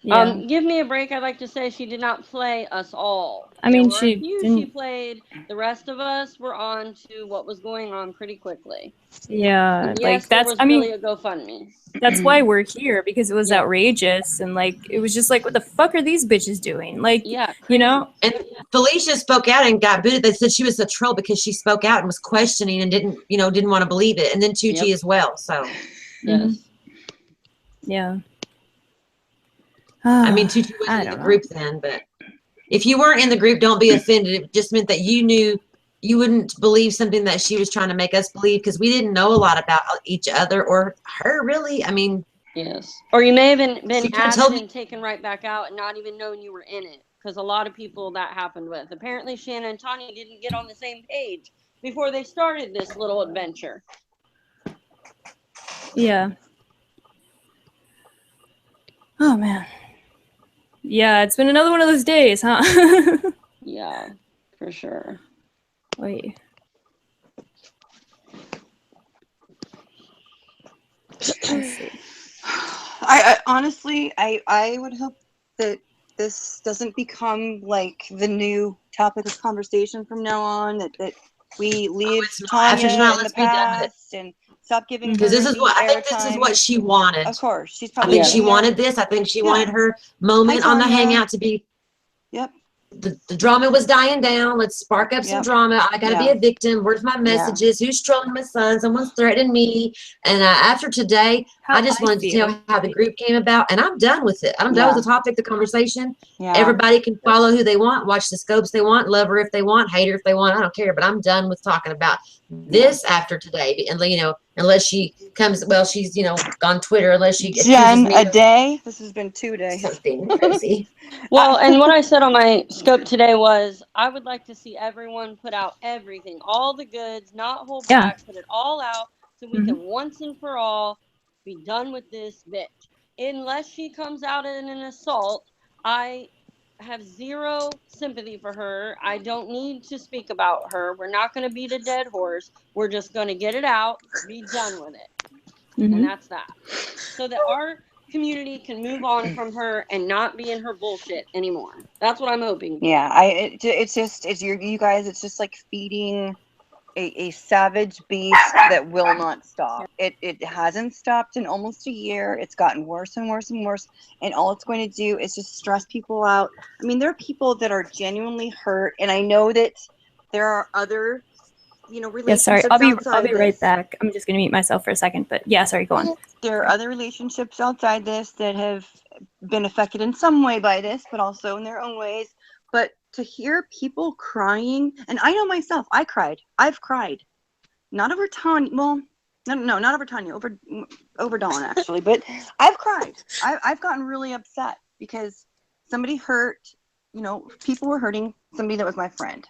Yeah. Give me a break. I'd like to say she did not play us all. I mean, There were she a few didn't- she played. The rest of us were on to what was going on pretty quickly. Yeah, And like yes, there that's. was I mean, really a GoFundMe. that's why we're here because it was outrageous and like it was just like, what the fuck are these bitches doing? Like, you know. And Felicia spoke out and got booted. They said she was a troll because she spoke out and was questioning and didn't want to believe it. And then Tucci as well. So yes, yeah. I mean, Tucci wasn't in the group then, but if you weren't in the group, don't be offended. It just meant that you knew you wouldn't believe something that she was trying to make us believe because we didn't know a lot about each other or her really. I mean, yes. Or you may have been could've added told and taken right back out and not even known you were in it. Because a lot of people that happened with. Apparently, Shannon and Tanya didn't get on the same page before they started this little adventure. Yeah. Oh man. Yeah, it's been another one of those days, huh? Yeah, for sure. Wait. Let's see. I honestly, I would hope that this doesn't become like the new topic of conversation from now on. That we leave After Tanya tonight, in the let's be done with it. past and stop giving her Because this is the what I think. This is airtime. what she wanted. Of course, she's I probably think she sitting there. wanted this. I think she Yeah. wanted her moment Hi, on the Tanya. hangout to be. Yep. The drama was dying down. Let's spark up some Yep. drama. I gotta be Yeah. a victim. Where's my messages? Who's trolling my son? Someone's threatening me. And after today, I just wanted to tell how the group came about, and I'm done with it. I'm done with the topic, the conversation. Yeah. Everybody can follow who they want, watch the scopes they want, love her if they want, hate her if they want. I don't care. But I'm done with talking about this after today. And unless she comes, well, she's on Twitter. Unless she accuses Jen, me a of day. This has been 2 days. something crazy. Well, and what I said on my scope today was I would like to see everyone put out everything, all the goods, not hold back, put it all out so we can once and for all be done with this bitch. Unless she comes out in an assault, I have zero sympathy for her. I don't need to speak about her. We're not going to beat a dead horse. We're just going to get it out, be done with it. And that's that. So that our community can move on from her and not be in her bullshit anymore. That's what I'm hoping for. Yeah, it's you guys. It's just like feeding a savage beast that will not stop. It hasn't stopped in almost a year. It's gotten worse and worse and worse, and all it's going to do is just stress people out. I mean, there are people that are genuinely hurt, and I know that there are other, relationships. Yeah, sorry. I'll be right this. back. I'm just gonna mute myself for a second. But yeah, sorry. Go on. There are other relationships outside this that have been affected in some way by this, but also in their own ways. But to hear people crying, and I know myself, I cried. I've cried. Not over Tanya. Well, no, not over Tanya. Over Dawn, actually. But I've cried. I've gotten really upset because somebody hurt. People were hurting somebody that was my friend,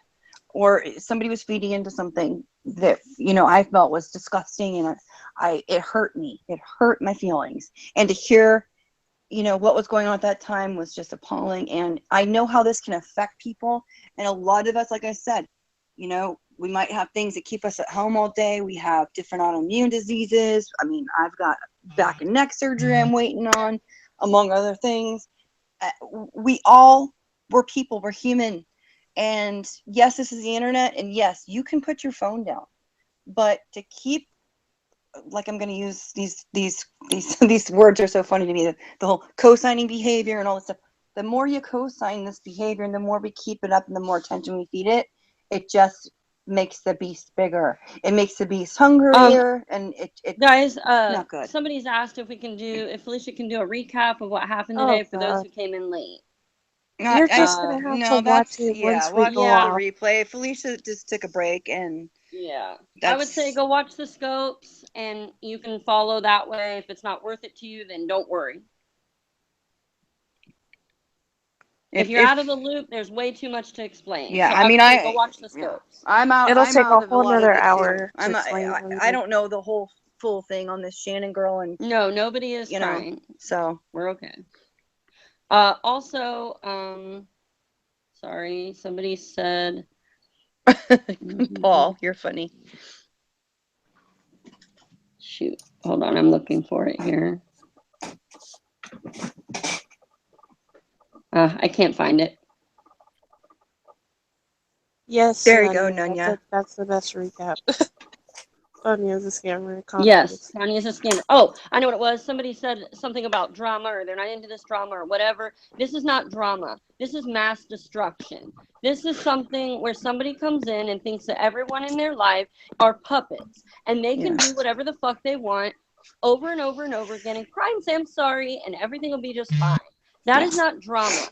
or somebody was feeding into something that I felt was disgusting, and it hurt me. It hurt my feelings, and to hear what was going on at that time was just appalling. And I know how this can affect people, and a lot of us, like I said, we might have things that keep us at home all day. We have different autoimmune diseases. I mean, I've got back and neck surgery I'm waiting on, among other things. We're people, we're human. And yes, this is the internet, and yes, you can put your phone down, but to keep, like, I'm going to use these words are so funny to me, the whole co-signing behavior and all this stuff. The more you co-sign this behavior and the more we keep it up and the more attention we feed it, it just makes the beast bigger. It makes the beast hungrier, and it guys, not good. Somebody's asked if Felicia can do a recap of what happened today for those who came in late. You're just gonna have to watch it once we go off. The replay. Felicia just took a break, and I would say go watch the scopes, and you can follow that way. If it's not worth it to you, then don't worry. If you're out of the loop, there's way too much to explain. Yeah, so I mean, go watch the scopes. I'm out. It'll I'm take out a of whole lot of another it, too. hour. I don't know the whole full thing on this Shannon girl, and no, nobody is trying. So we're okay. Also, sorry, somebody said, Paul, you're funny. Shoot, hold on, I'm looking for it here. I can't find it. Yes, there you go, Nunya. That's the best recap. Tanya's a scammer. Yes, Tanya's a scammer. Oh, I know what it was. Somebody said something about drama, or they're not into this drama, or whatever. This is not drama. This is mass destruction. This is something where somebody comes in and thinks that everyone in their life are puppets, and they can do whatever the fuck they want over and over and over again, and cry and say I'm sorry, and everything will be just fine. That is not drama.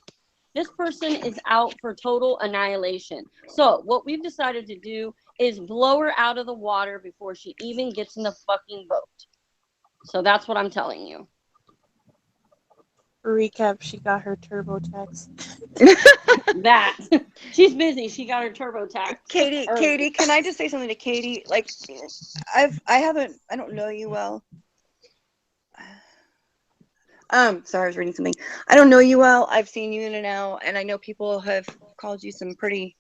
This person is out for total annihilation. So what we've decided to do is blow her out of the water before she even gets in the fucking boat. So that's what I'm telling you. Recap, she got her TurboTax. That. She's busy. She got her TurboTax. Katie, can I just say something to Katie? Like, I don't know you well. Sorry, I was reading something. I don't know you well. I've seen you in and out, and I know people have called you some pretty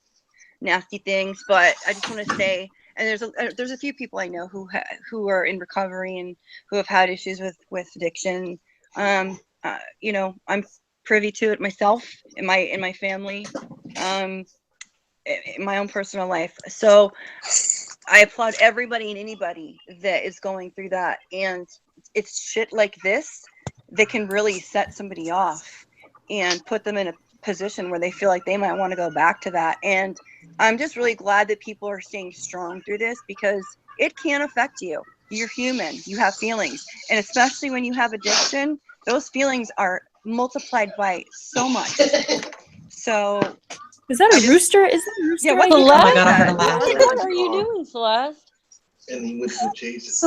nasty things, but I just want to say And there's a few people I know who are in recovery and who have had issues with addiction. You know, I'm privy to it myself in my family, in my own personal life. So I applaud everybody and anybody that is going through that. And it's shit like this that can really set somebody off and put them in a position where they feel like they might want to go back to that. And I'm just really glad that people are staying strong through this, because it can affect you. You're human. You have feelings. And especially when you have addiction, those feelings are multiplied by so much. So is that a rooster? Is that a rooster? Yeah, what Oh my God, I heard a laugh. What are you doing, Celeste? And he went to Jesus.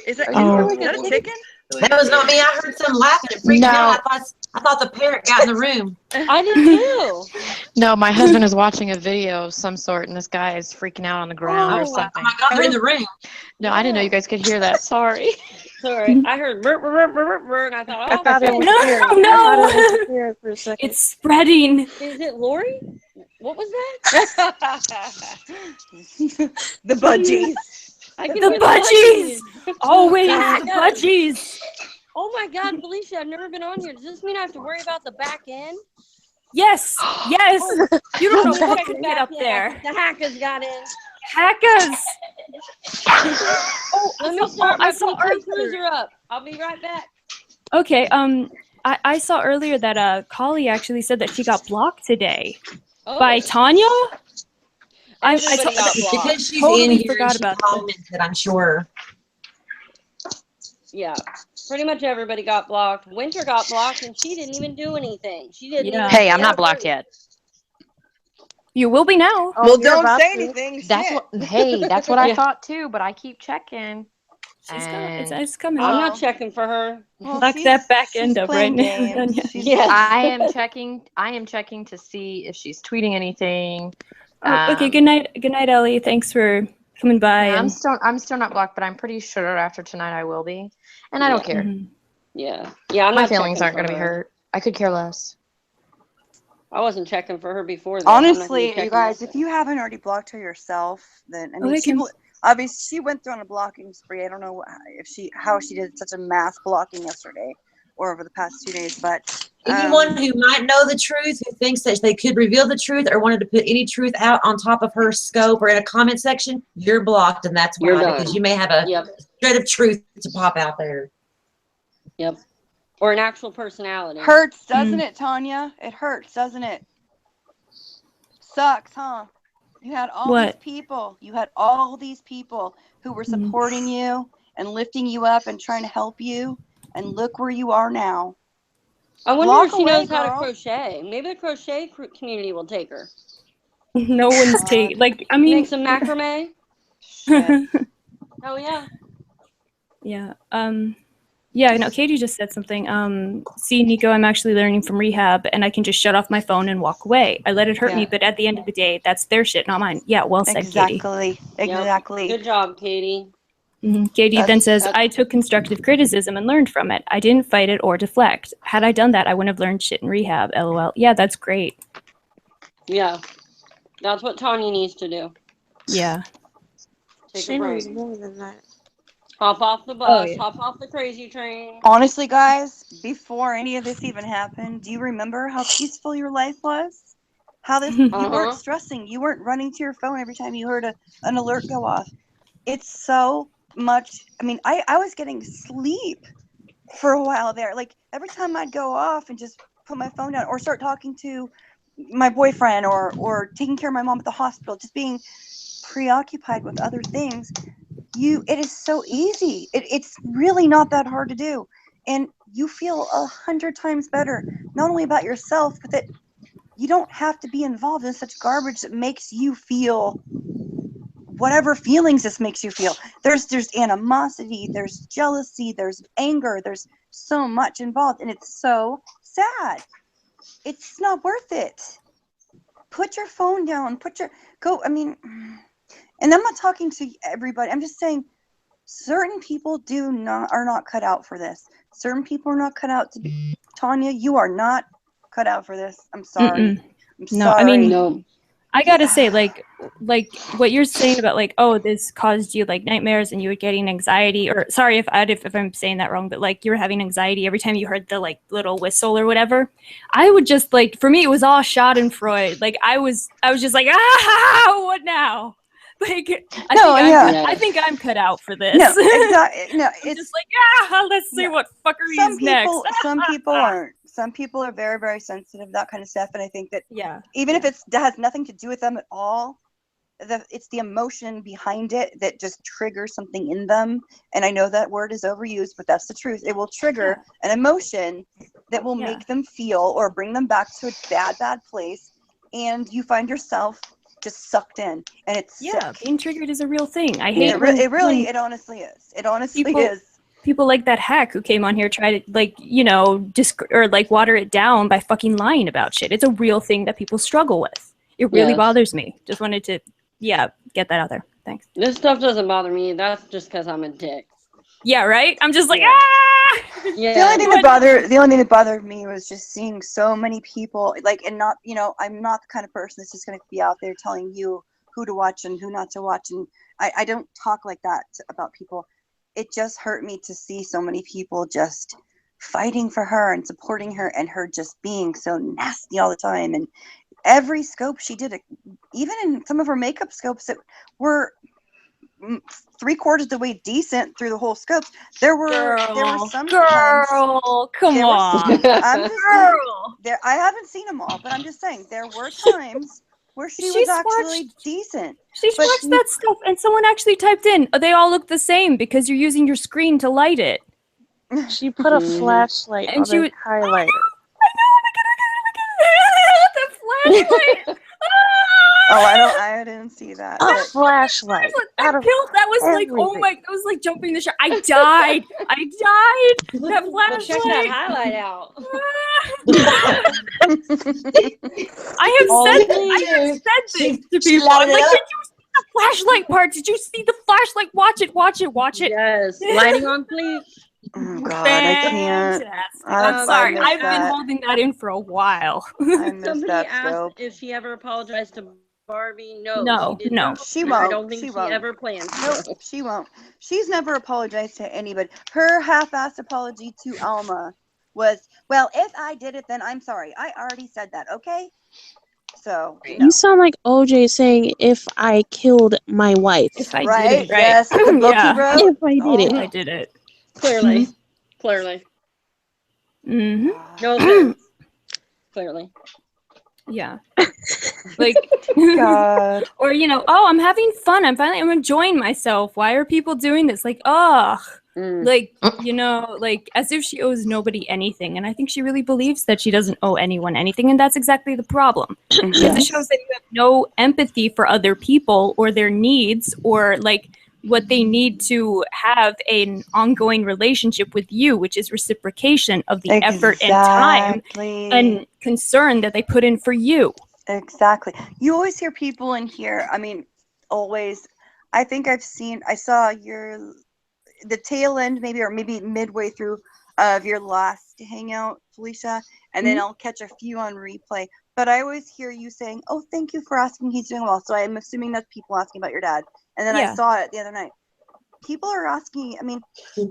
Is that, Oh. is that a chicken? That was not me. I heard some laughing. It freaked me out. I thought the parrot got in the room. I did too. No, my husband is watching a video of some sort, and this guy is freaking out on the ground or Oh something. my God, they're in the room. No, I didn't know you guys could hear that. Sorry. Sorry, I heard burr, burr, burr, burr, burr, and I thought, oh, I thought it was here. No, I thought it was here for a second. it's spreading. is it Lori? What was that? The budgies. I can The hear budgies. Always Yeah, the yeah. budgies. Oh my God, Felicia, I've never been on here. Does this mean I have to worry about the back end? Yes, yes. You don't know what Check could the get back up end. there. The hackers got in. Hackers. Let me start my I saw PT earlier. Cruiser up. I'll be right back. Okay. I saw earlier that Kali actually said that she got blocked today by Tanya. Everybody got blocked. Because she's Totally in here forgot and she about that. commented, I'm sure. Yeah, pretty much everybody got blocked. Winter got blocked, and she didn't even do anything. She didn't. Yeah. Even Hey, I'm not blocked yet. You will be now. Well, you're don't about say to. anything. That's shit. what. Hey, that's what I Yeah. thought too. But I keep checking. It's coming. I'm Oh. not checking for her. Well, Lock that back end up right playing now. games. She's- Yes. I am checking to see if she's tweeting anything. Okay. Good night. Good night, Ellie. Thanks for coming by. Yeah, and I'm still not blocked, but I'm pretty sure after tonight I will be, and I don't care. Mhm. Yeah. Yeah, I'm My not feelings checking aren't for going to be her. hurt. I could care less. I wasn't checking for her before this. I'm not gonna be Honestly, checking you guys, myself. if you haven't already blocked her yourself, then I mean, Okay, Kim. obviously she went through on a blocking spree. I don't know how she did such a mass blocking yesterday or over the past 2 days, but Anyone who might know the truth, who thinks that they could reveal the truth or wanted to put any truth out on top of her scope or in a comment section, you're blocked, and that's You're why, done. because you may have a Yep. thread of truth to pop out there. Yep. Or an actual personality. hurts, doesn't it, Tanya? It hurts, doesn't it? Sucks, huh? You had all What? these people. You had all these people who were supporting you and lifting you up and trying to help you, and look where you are now. I wonder Walk if she away, knows how to girl. crochet. Maybe the crochet community will take her. No one's taking. Like, I mean. Make some macrame. Shit. Oh yeah. Yeah. Yeah, no, Katie just said something. See, Nico, I'm actually learning from rehab, and I can just shut off my phone and walk away. I let it hurt me, Yeah. but at the end of the day, that's their shit, not mine. Yeah, well said, Exactly. Exactly. Good job, Katie. Katie. Katie then says, I took constructive criticism and learned from it. I didn't fight it or deflect. Had I done that, I wouldn't have learned shit in rehab. LOL. Yeah, that's great. Yeah. That's what Tanya needs to do. Yeah. Take She a break. knows more than that. Hop off the bus. Oh, yeah. Hop off the crazy train. Honestly, guys, before any of this even happened, do you remember how peaceful your life was? How this you weren't stressing. You weren't running to your phone every time you heard an alert go off. It's so much. I mean, I was getting sleep for a while there. Like every time I'd go off and just put my phone down or start talking to my boyfriend or taking care of my mom at the hospital, just being preoccupied with other things. It is so easy. It's really not that hard to do. And you feel 100 times better, not only about yourself, but that you don't have to be involved in such garbage that makes you feel whatever feelings this makes you feel. There's animosity, there's jealousy, there's anger, there's so much involved, and it's so sad. It's not worth it. Put your phone down, I mean, and I'm not talking to everybody. I'm just saying certain people are not cut out for this. Certain people are not cut out to be. Tanya, you are not cut out for this. I'm sorry. I'm No, sorry. I mean, No. I gotta say, like what you're saying about like, oh, this caused you like nightmares and you were getting anxiety, or sorry if I'm saying that wrong, but like you were having anxiety every time you heard the like little whistle or whatever. I would just like, for me, it was all Schadenfreude. Like I was just like, what now? Like I think I'm cut out for this. No, exactly. No, it's it's just like, let's see what fuckery is next. Some people aren't. Some people are very, very sensitive to that kind of stuff, and I think that even if that has nothing to do with them at all, it's the emotion behind it that just triggers something in them. And I know that word is overused, but that's the truth. It will trigger an emotion that will make them feel or bring them back to a bad place, and you find yourself just sucked in, and it's sick. Being triggered is a real thing. I hate it honestly is. It honestly is. People like that hack who came on here try to like, or like water it down by fucking lying about shit. It's a real thing that people struggle with. It really bothers me. Just wanted to get that out there. Thanks. This stuff doesn't bother me. That's just because I'm a dick. Yeah, right? I'm just like, Yeah. The only thing that bothered me was just seeing so many people, like, and not, I'm not the kind of person that's just going to be out there telling you who to watch and who not to watch. And I don't talk like that about people. It just hurt me to see so many people just fighting for her and supporting her, and her just being so nasty all the time. And every scope she did, even in some of her makeup scopes that were 3/4 of the way decent through the whole scopes, there were some times. Come on. I'm just saying, I haven't seen them all, but I'm just saying there were times where she was actually decent. She's watched that stuff, and someone actually typed in, they all look the same because you're using your screen to light it. She put a flashlight on the highlighter. The flashlight. I didn't see that. A flashlight. That was like, oh my, that was like jumping the shark. I died. That flashlight. Check that highlight out. I have said this to people. I'm like, did you see the flashlight part? Did you see the flashlight? Watch it. Yes. Lighting on, please. Oh God, I can't. I'm sorry. I've been holding that in for a while. I missed Somebody that asked scope. if she ever apologized to Barbie. No, No, she did no. not. She won't. I don't think she ever planned to. Nope, she won't. She's never apologized to anybody. Her half-assed apology to Alma was, well, if I did it, then I'm sorry. I already said that, okay? So, You sound like OJ saying, if I killed my wife. If I right? did it, right. Yes, the book he wrote. If I did it. I did it. Clearly. Mm-hmm. No offense. Clearly. Yeah. Like, God. or, I'm having fun. I'm enjoying myself. Why are people doing this? Like, like, like as if she owes nobody anything. And I think she really believes that she doesn't owe anyone anything. And that's exactly the problem. Because it shows that you have no empathy for other people or their needs or like what they need to have an ongoing relationship with you, which is reciprocation of the effort and time and concern that they put in for you. Exactly. You always hear people in here. I mean, always. I think I saw the tail end maybe midway through of your last hangout, Felicia, and then I'll catch a few on replay. But I always hear you saying, "Oh, thank you for asking. He's doing well." So I'm assuming that's people asking about your dad. And then I saw it the other night. People are asking. I mean,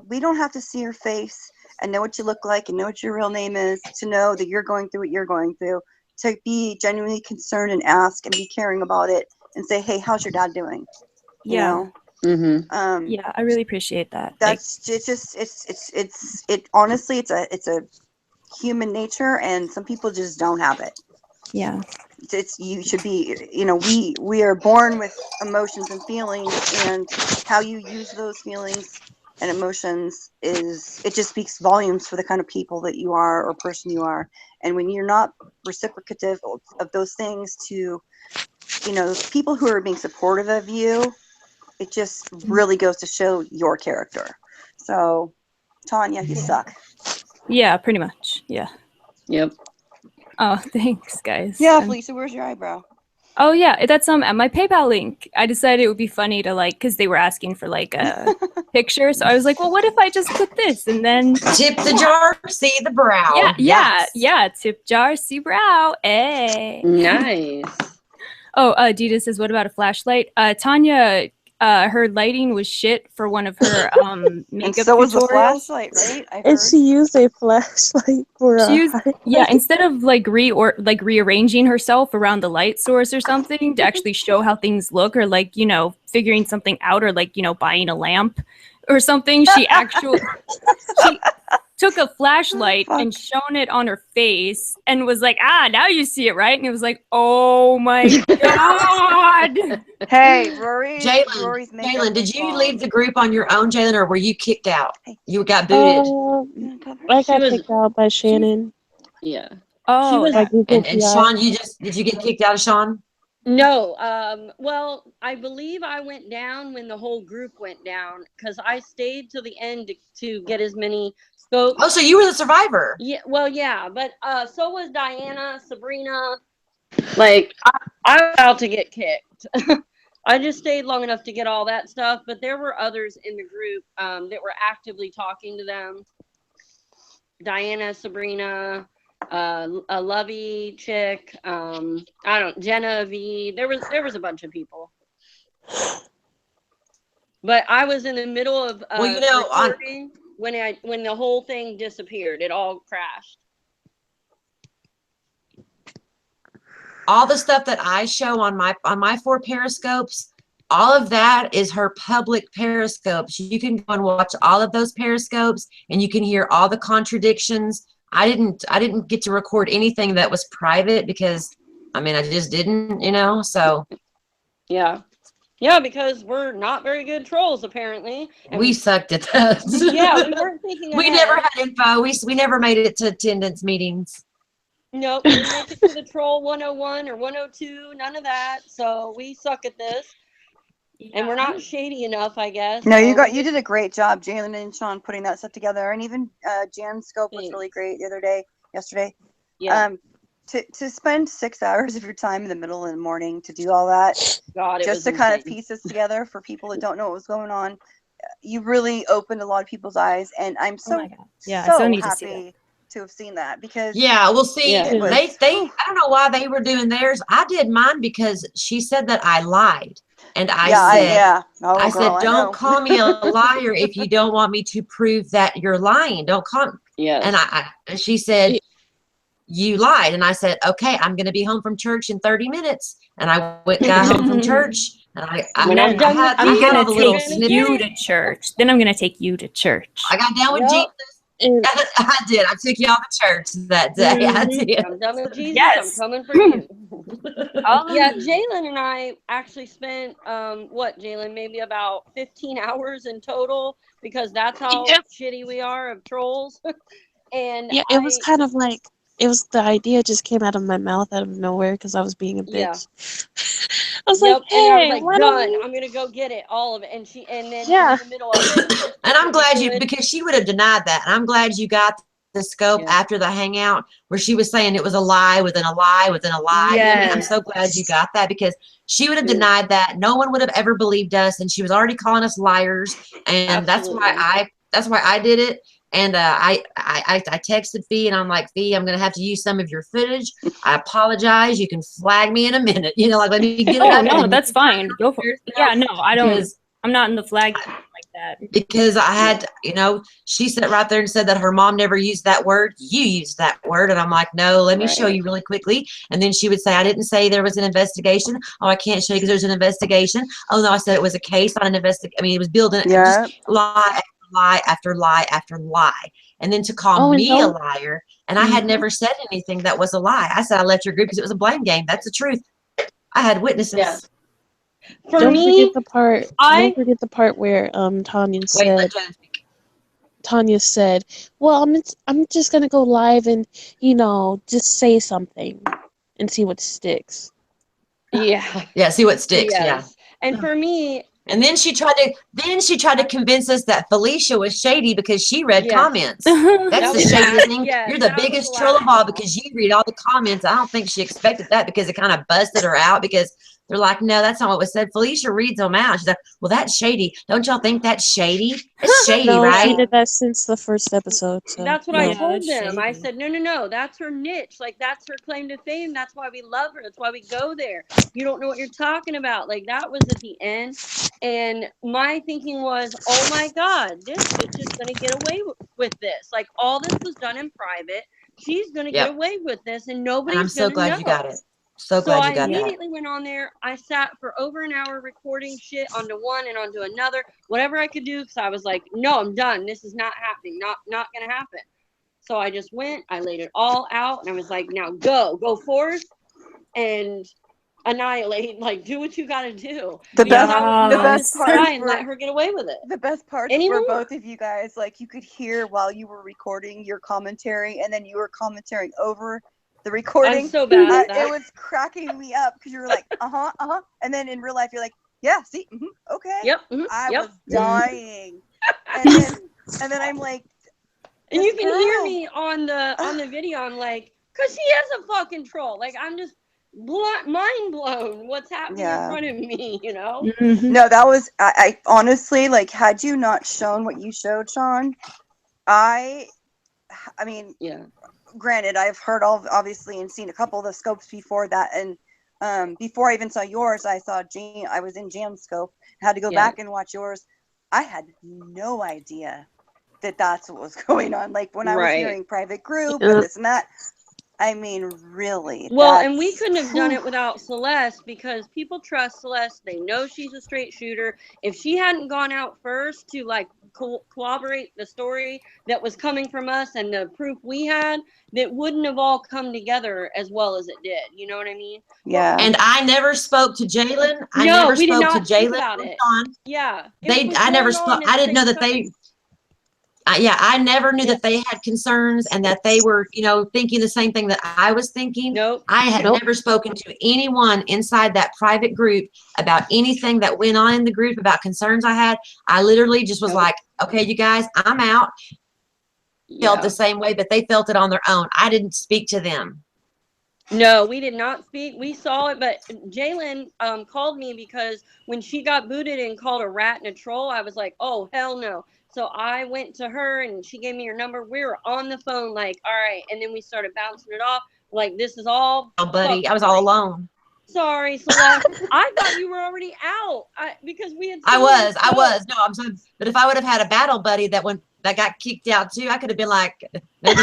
we don't have to see your face and know what you look like and know what your real name is to know that you're going through what you're going through. To be genuinely concerned and ask and be caring about it and say, "Hey, how's your dad doing?" You know? Yeah, I really appreciate that. That's honestly, it's a human nature, and some people just don't have it. Yeah. You should be, we are born with emotions and feelings, and how you use those feelings and emotions it just speaks volumes for the kind of people that you are or person you are. And when you're not reciprocative of those things to, people who are being supportive of you, it just really goes to show your character. So, Tanya, you suck. Yeah, pretty much. Yeah. Yep. Oh, thanks, guys. Yeah, Felicia, where's your eyebrow? Oh, yeah, that's at my PayPal link. I decided it would be funny to because they were asking for a picture. So I was like, well, what if I just put this and then tip the jar, see the brow. Yeah. Tip jar, see brow. Hey. Nice. Oh, Dita says, what about a flashlight? Tanya, her lighting was shit for one of her makeup And so was the tutorials. flashlight, right? I And heard. she used a flashlight for She a used, yeah, instead of like rearranging herself around the light source or something to actually show how things look, or like, you know, figuring something out, or like, you know, buying a lamp or something, she took a flashlight and shone it on her face and was like, now you see it, right? And it was like, oh my God. Hey, Rory's makeup Jalen, did was you bomb. leave the group on your own, Jalen, or were you kicked out? You got booted. I got kicked out by Shannon. Yeah. Oh, Like and Sean, did you get kicked out of Sean? No. Well, I believe I went down when the whole group went down because I stayed till the end to get as many scopes. Oh, so you were the survivor. Yeah. Well, yeah, but so was Diana, Sabrina. Like I was about to get kicked. I just stayed long enough to get all that stuff, but there were others in the group that were actively talking to them. Diana, Sabrina, a Lovey chick, Jenna V. There was a bunch of people. But I was in the middle of recording when the whole thing disappeared. It all crashed. All the stuff that I show on my 4 periscopes, all of that is her public periscopes. You can go and watch all of those periscopes and you can hear all the contradictions. I didn't get to record anything that was private because I just didn't, so yeah. Yeah, because we're not very good trolls apparently. And we sucked at that. Yeah, we weren't thinking We never had info. We never made it to attendance meetings. Nope, we didn't make it to the troll 101 or 102, none of that. So we suck at this. And we're not shady enough, I guess. No, you did a great job, Jalen and Sean, putting that stuff together, and even Jan's scope was really great yesterday. Yeah. To spend 6 hours of your time in the middle of the morning to do all that, God, just to kind of piece this together for people that don't know what was going on, you really opened a lot of people's eyes, and I'm so happy to have seen that because we'll see. They I don't know why they were doing theirs. I did mine because she said that I lied. And I said, don't call me a liar if you don't want me to prove that you're lying. Don't call. Yeah. And she said, you lied. And I said, okay, I'm going to be home from church in 30 minutes. And I got home from church. And I'm going to take you to church. Then I'm going to take you to church. I got down with Jesus. I did. I took y'all to church that day. I did. I'm done with Jesus. I'm coming for you. Yeah, Jalen and I actually spent Jalen, maybe about 15 hours in total because that's how shitty we are of trolls. And it was kind of like the idea just came out of my mouth out of nowhere because I was being a bitch. Yeah. I was like, hey, and I was like, done. I'm gonna go get it, all of it. And then in the middle of it. And I'm glad because she would have denied that. And I'm glad you got the scope after the hangout where she was saying it was a lie within a lie within a lie. Yes. I'm so glad you got that because she would have denied that. No one would have ever believed us, and she was already calling us liars. And that's why I did it. And I texted Fee and I'm like, Fee, I'm gonna have to use some of your footage. I apologize. You can flag me in a minute. Let me get it up. No, that's fine. Go for it. Yeah, no, I don't. I'm not in the flag like that. Because I had, she sat right there and said that her mom never used that word. You used that word. And I'm like, no, let me show you really quickly. And then she would say, I didn't say there was an investigation. Oh, I can't show you because there's an investigation. Oh, no, I said it was a case on an investigation. I mean, it was building just lie after lie after lie. And then to call me a liar. And I had never said anything that was a lie. I said I left your group because it was a blame game. That's the truth. I had witnesses. Yeah. Don't forget the part where Tanya said, well, I'm just gonna go live and just say something and see what sticks. Yeah, see what sticks. Yes. Yeah. And for me, and then she tried to convince us that Felicia was shady because she read comments. That's the shady thing. You're the biggest troll of all because you read all the comments. I don't think she expected that because it kind of busted her out because They're like, no, that's not what was said. Felicia reads them out. She's like, well, that's shady. Don't y'all think that's shady? It's shady, No, right? she did that since the first episode. So That's what no. I told them. I said, no, that's her niche. Like, that's her claim to fame. That's why we love her. That's why we go there. You don't know what you're talking about. Like, that was at the end. And my thinking was, oh my God, this bitch is going to get away with this. Like, all this was done in private. She's going to get away with this, and nobody's I'm so going to glad know. you got it. So glad you got I that. immediately went on there. I sat for over an hour recording shit onto one and onto another, whatever I could do, because I was like, no, I'm done. This is not happening. Not gonna happen. So I just went, I laid it all out, and I was like, now go forth and annihilate, like, do what you gotta do. The best part part and let her get away with it. The best part for both of you guys, like, you could hear while you were recording your commentary, and then you were commentating over the recording. I'm so bad at that. It was cracking me up because you were like, and then in real life you're like, yeah, see, okay. Yep. I was dying, and then I'm like, and you can hear me on the video. I'm like, cause she is a fucking troll. Like, I'm just mind blown what's happening in front of me, you know? No, that was, I honestly, like, had you not shown what you showed, Sean, I mean, granted, I've heard obviously and seen a couple of the scopes before that, and before I even saw yours, I was in Jam Scope, had to go back and watch yours. I had no idea that that's what was going on. Like, when I was hearing private group and this and that, I mean, really. Well, and we couldn't have done it without Celeste, because people trust Celeste. They know she's a straight shooter. If she hadn't gone out first to, like, corroborate the story that was coming from us and the proof we had, that wouldn't have all come together as well as it did. You know what I mean? Yeah. And I never spoke to Jalen. No, we did not speak about it. Yeah. I never spoke. I didn't know that they. I never knew that they had concerns and that they were, thinking the same thing that I was thinking. Nope. I had never spoken to anyone inside that private group about anything that went on in the group, about concerns I had. I literally just was like, okay, you guys, I'm out. Felt the same way, but they felt it on their own. I didn't speak to them. No, we did not speak. We saw it, but Jalen called me because when she got booted and called a rat and a troll, I was like, oh, hell no. So I went to her and she gave me her number. We were on the phone like, all right. And then we started bouncing it off. Like, this is all. Oh, buddy, I was all alone. Sorry, Celeste. I thought you were already out because we had. I was. No, I'm sorry. But if I would have had a battle buddy that got kicked out too, I could have been like, maybe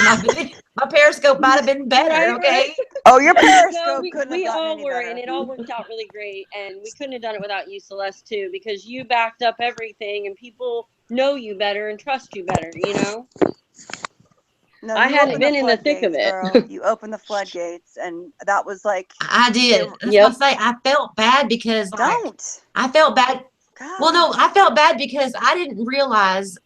my Periscope might have been better. Okay. Oh, your Periscope couldn't we have gotten all any were, better. and it all worked out really great. And we couldn't have done it without you, Celeste, too, because you backed up everything, and people know you better and trust you better. You know. No, I hadn't been in the thick of it. Girl. You opened the floodgates, and that was like. I did. I say I felt bad because I felt bad. God. Well, no, I felt bad because I didn't realize.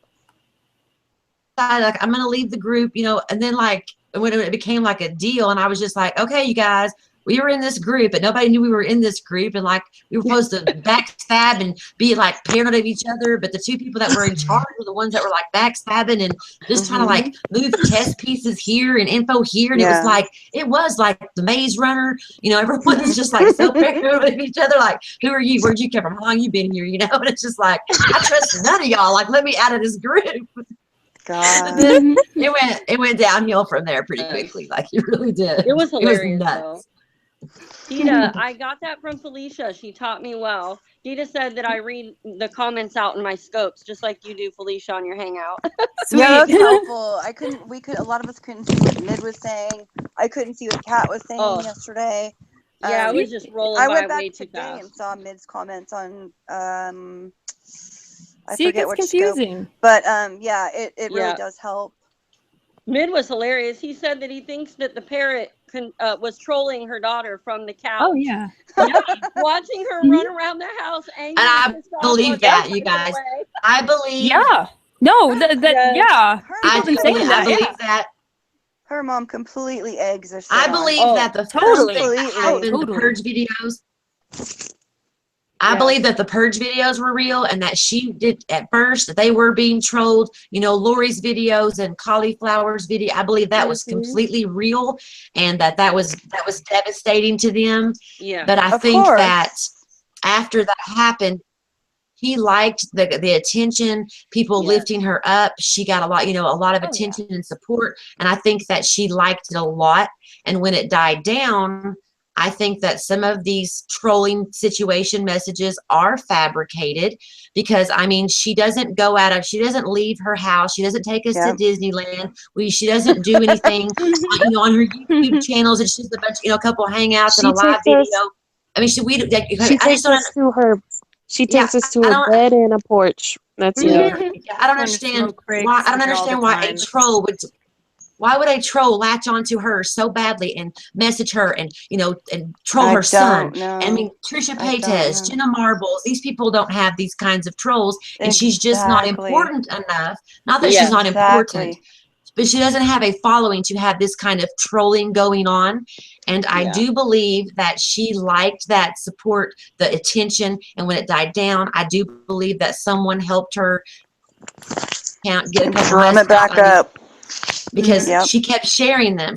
Like, I'm gonna leave the group, and then like when it became like a deal, and I was just like, okay, you guys, we were in this group, but nobody knew we were in this group, and like we were supposed to backstab and be like paranoid of each other, but the two people that were in charge were the ones that were like backstabbing and just trying to like move chess pieces here and info here, and it was like the Maze Runner, everyone's just like so paranoid of each other, like, who are you? Where'd you come from? How long you been here? And it's just like, I trust none of y'all. Like, let me out of this group. God. Then it went downhill from there pretty quickly. Like, it really did. It was hilarious. It was nuts. Dita, I got that from Felicia. She taught me well. Dita said that I read the comments out in my scopes, just like you do, Felicia, on your Hangout. Sweet. Yeah, that's helpful. A lot of us couldn't see what Mid was saying. I couldn't see what Kat was saying yesterday. Yeah, I was just rolling by way too fast. And saw Mid's comments on I See, forget it which gets confusing. Scope. But it really does help. Mid was hilarious. He said that he thinks that the parrot was trolling her daughter from the couch. Oh yeah. Watching her run around the house angry. And I believe that, you guys. I believe. Yeah. No, yeah. I believe that. Her mom completely eggs her. I believe that the totally the purge videos. I believe that the purge videos were real and that she did at first, that they were being trolled. You know, Lori's videos and Cauliflower's video. I believe that was completely real and that was devastating to them. Yeah. But I Of think course. that after that happened, he liked the attention, people lifting her up. She got a lot of attention and support. And I think that she liked it a lot. And when it died down, I think that some of these trolling situation messages are fabricated because, I mean, she doesn't leave her house. She doesn't take us to Disneyland. She doesn't do anything, on her YouTube channels. It's just a bunch, a couple hangouts and a live video. I mean, She takes us to a bed and a porch. That's it. I don't understand why a troll would. Why would a troll latch onto her so badly and message her and troll her son? I mean, Trisha Paytas, Jenna Marbles, these people don't have these kinds of trolls, and she's just not important enough. Not that she's not important, but she doesn't have a following to have this kind of trolling going on. And I do believe that she liked that support, the attention, and when it died down, I do believe that someone helped her get a couple drum it back up. Because she kept sharing them.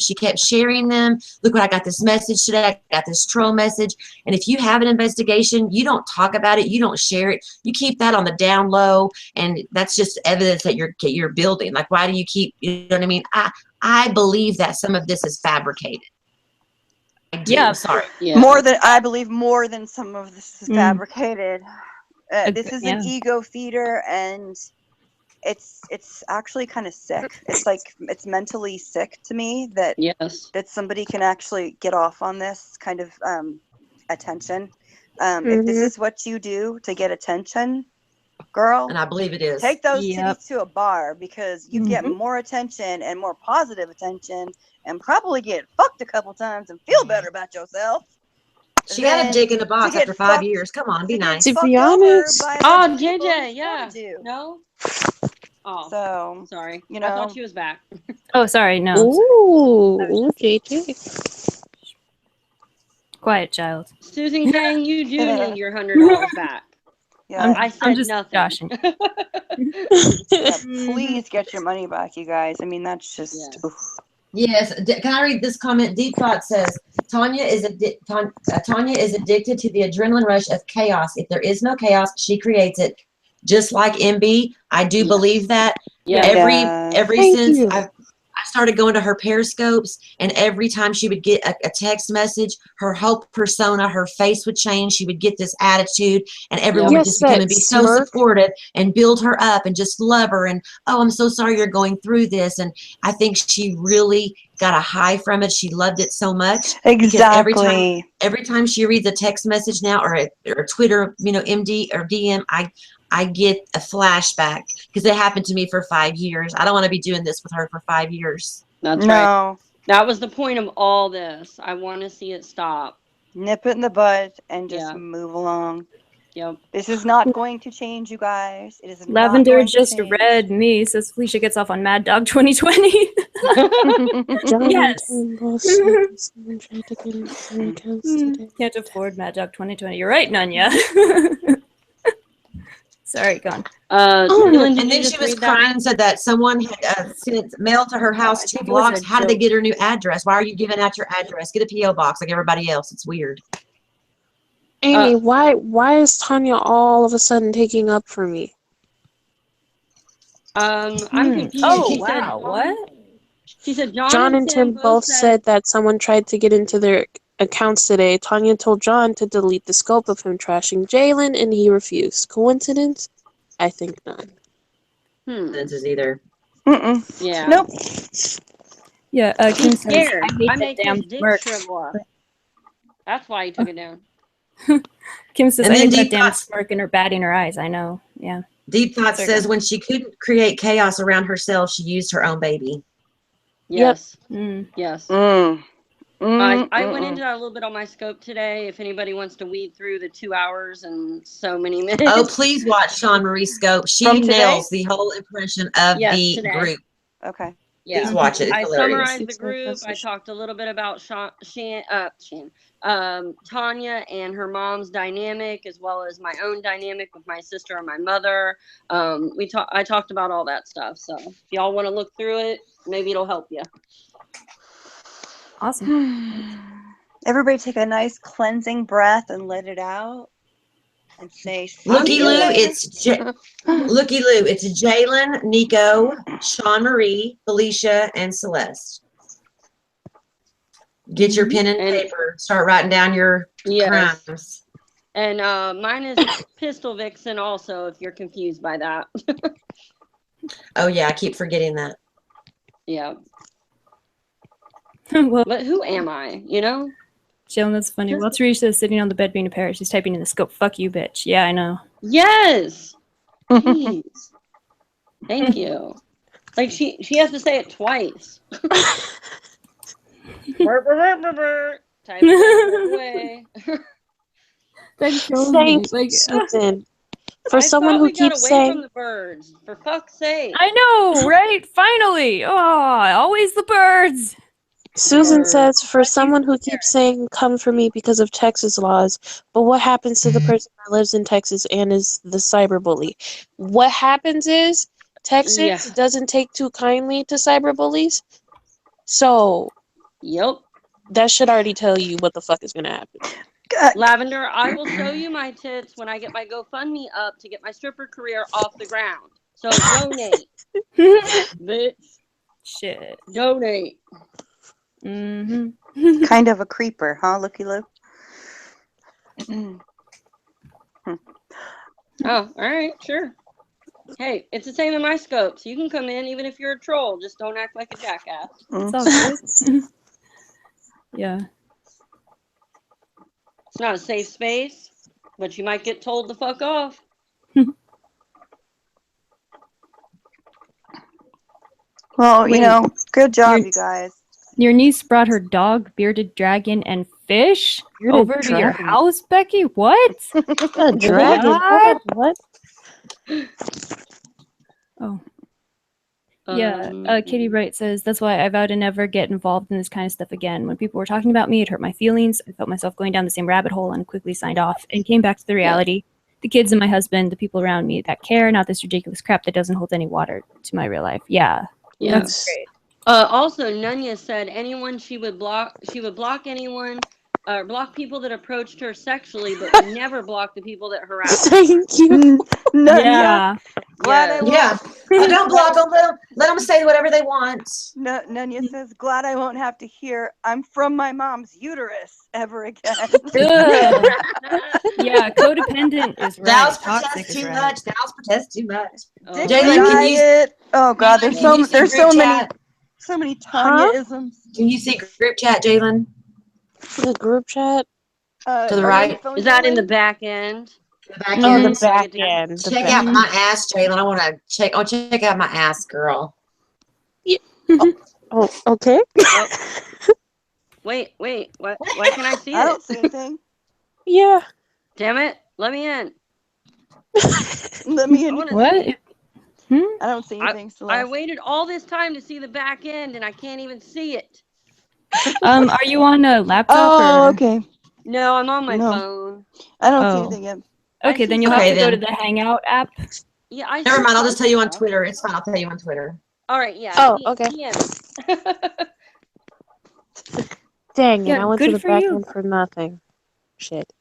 Look what I got this message today. I got this troll message. And if you have an investigation, you don't talk about it. You don't share it. You keep that on the down low. And that's just evidence that you're building. Like, why do you keep, you know what I mean? I believe that some of this is fabricated. I do. Sorry. I believe more than some of this is fabricated. This is an ego feeder, and it's actually kind of sick. It's like it's mentally sick to me that that somebody can actually get off on this kind of attention. If this is what you do to get attention, girl, and I believe it is, take those titties to a bar because you get more attention and more positive attention, and probably get fucked a couple times and feel better about yourself. She got a dick in the box after 5 years. Come on, be nice. To be honest, JJ, no. Oh, so sorry. I thought she was back. Oh, sorry, no. Ooh, JJ. Quiet child. Susan Kang, you do need your $100 back. I said I'm just nothing. joshing. Please get your money back, you guys. I mean, that's just. Yes. Can I read this comment? Deep Thought says, Tanya is addicted to the adrenaline rush of chaos. If there is no chaos, she creates it. Just like MB, I do believe that. Every since I started going to her Periscopes, and every time she would get a text message, her whole persona, her face would change. She would get this attitude, and everyone would just become and be so supportive and build her up and just love her. And, oh, I'm so sorry you're going through this. And I think she really got a high from it. She loved it so much. Exactly. Every time she reads a text message now or Twitter, MD or DM, I get a flashback because it happened to me for 5 years. I don't want to be doing this with her for 5 years. That's right. That was the point of all this. I want to see it stop. Nip it in the bud and just move along. Yep. This is not going to change, you guys. It is Lavender not just read me, says Felicia gets off on Mad Dog 2020. Yes. Can't afford Mad Dog 2020. You're right, Nunya. Sorry, gone. And then she was crying and said that someone had sent mail to her house 2 blocks. How did they get her new address? Why are you giving out your address? Get a P.O. box like everybody else. It's weird. Amy, why is Tanya all of a sudden taking up for me? I'm confused. Oh, wow. What? She said John and Tim both said that someone tried to get into their accounts today. Tanya told John to delete the scope of him trashing Jalen, and he refused. Coincidence? I think not. Coincidences either. Yeah. Nope. Yeah, Kim says, Scared. I hate that damn smirk. That's why he took it down. Kim says, I hate that damn smirk and her batting her eyes. I know. Yeah. Deep Thought says when she couldn't create chaos around herself, she used her own baby. Yes. Yep. Yes. I went into that a little bit on my scope today. If anybody wants to weed through the 2 hours and so many minutes. Oh, please watch Sean Marie's scope. She nails the whole impression of the group. Okay. Yeah. Please watch it. It's I hilarious. summarized the group. I talked a little bit about Tanya and her mom's dynamic, as well as my own dynamic with my sister and my mother. I talked about all that stuff. So if y'all want to look through it, maybe it'll help you. Awesome. Everybody take a nice cleansing breath and let it out. And say, Looky Lou, it's Jalen, Nico, Sean Marie, Felicia, and Celeste. Get your pen and paper. Start writing down your crimes. And mine is Pistol Vixen also, if you're confused by that. Oh yeah, I keep forgetting that. Yeah. Well, but who am I? You know? Jalen, that's funny. Well, Teresa's sitting on the bed being a parrot. She's typing in the scope. Fuck you, bitch. Yeah, I know. Yes. Jeez. Thank you. Like she has to say it twice. Type it away. Thanks, Thank you, Susan. For someone who keeps saying from the birds, for fuck's sake. I know, right? Finally. Oh, always the birds. Susan says, for someone who keeps saying, come for me because of Texas laws, but what happens to the person that lives in Texas and is the cyberbully? What happens is, Texas doesn't take too kindly to cyberbullies. So, that should already tell you what the fuck is going to happen. Lavender, I will show you my tits when I get my GoFundMe up to get my stripper career off the ground. So donate. Bitch. Shit. Donate. Mm-hmm. Kind of a creeper, huh, Looky Lou? Oh, all right, sure. Hey, it's the same in my scope, so you can come in even if you're a troll. Just don't act like a jackass. It's all good. Yeah. It's not a safe space, but you might get told to fuck off. Well, you know, good job, you guys. Your niece brought her dog, bearded dragon, and fish over to your house, Becky? What? A dragon? What? Oh. Yeah, Katie Wright says, that's why I vow to never get involved in this kind of stuff again. When people were talking about me, it hurt my feelings. I felt myself going down the same rabbit hole and quickly signed off and came back to the reality. The kids and my husband, the people around me that care, not this ridiculous crap that doesn't hold any water to my real life. Yeah. That's great. Also, Nunya said she would block anyone, block people that approached her sexually, but would never block the people that harassed her. Thank you. Yeah. I don't block them. Let them say whatever they want. Nunya says, glad I won't have to hear I'm from my mom's uterus ever again. Yeah, codependent is right. Dow's Toxic protest is too right. much. Dow's protest too much. Jalen, can you? Oh God, there's so many Tanya-isms. Can you see group chat, Jalen? The group chat? To the right. Is that in the back end? The back Oh, end. the back end. Check out my ass, Jalen. I want to check. Oh, check out my ass, girl. Yeah. Oh, okay. Wait. What? Why can I see it? I don't see anything. Yeah. Damn it! Let me in. Let me in. What? I don't see anything. I waited all this time to see the back end, and I can't even see it. Are you on a laptop? Oh, or? okay. No, I'm on my phone. I don't see anything yet. Okay, then you'll have to go to the Hangout app. Yeah, Never mind. I'll just tell you on Twitter. It's fine. I'll tell you on Twitter. All right. Yeah. Oh, okay. Dang it! I went to the back end for nothing. Shit.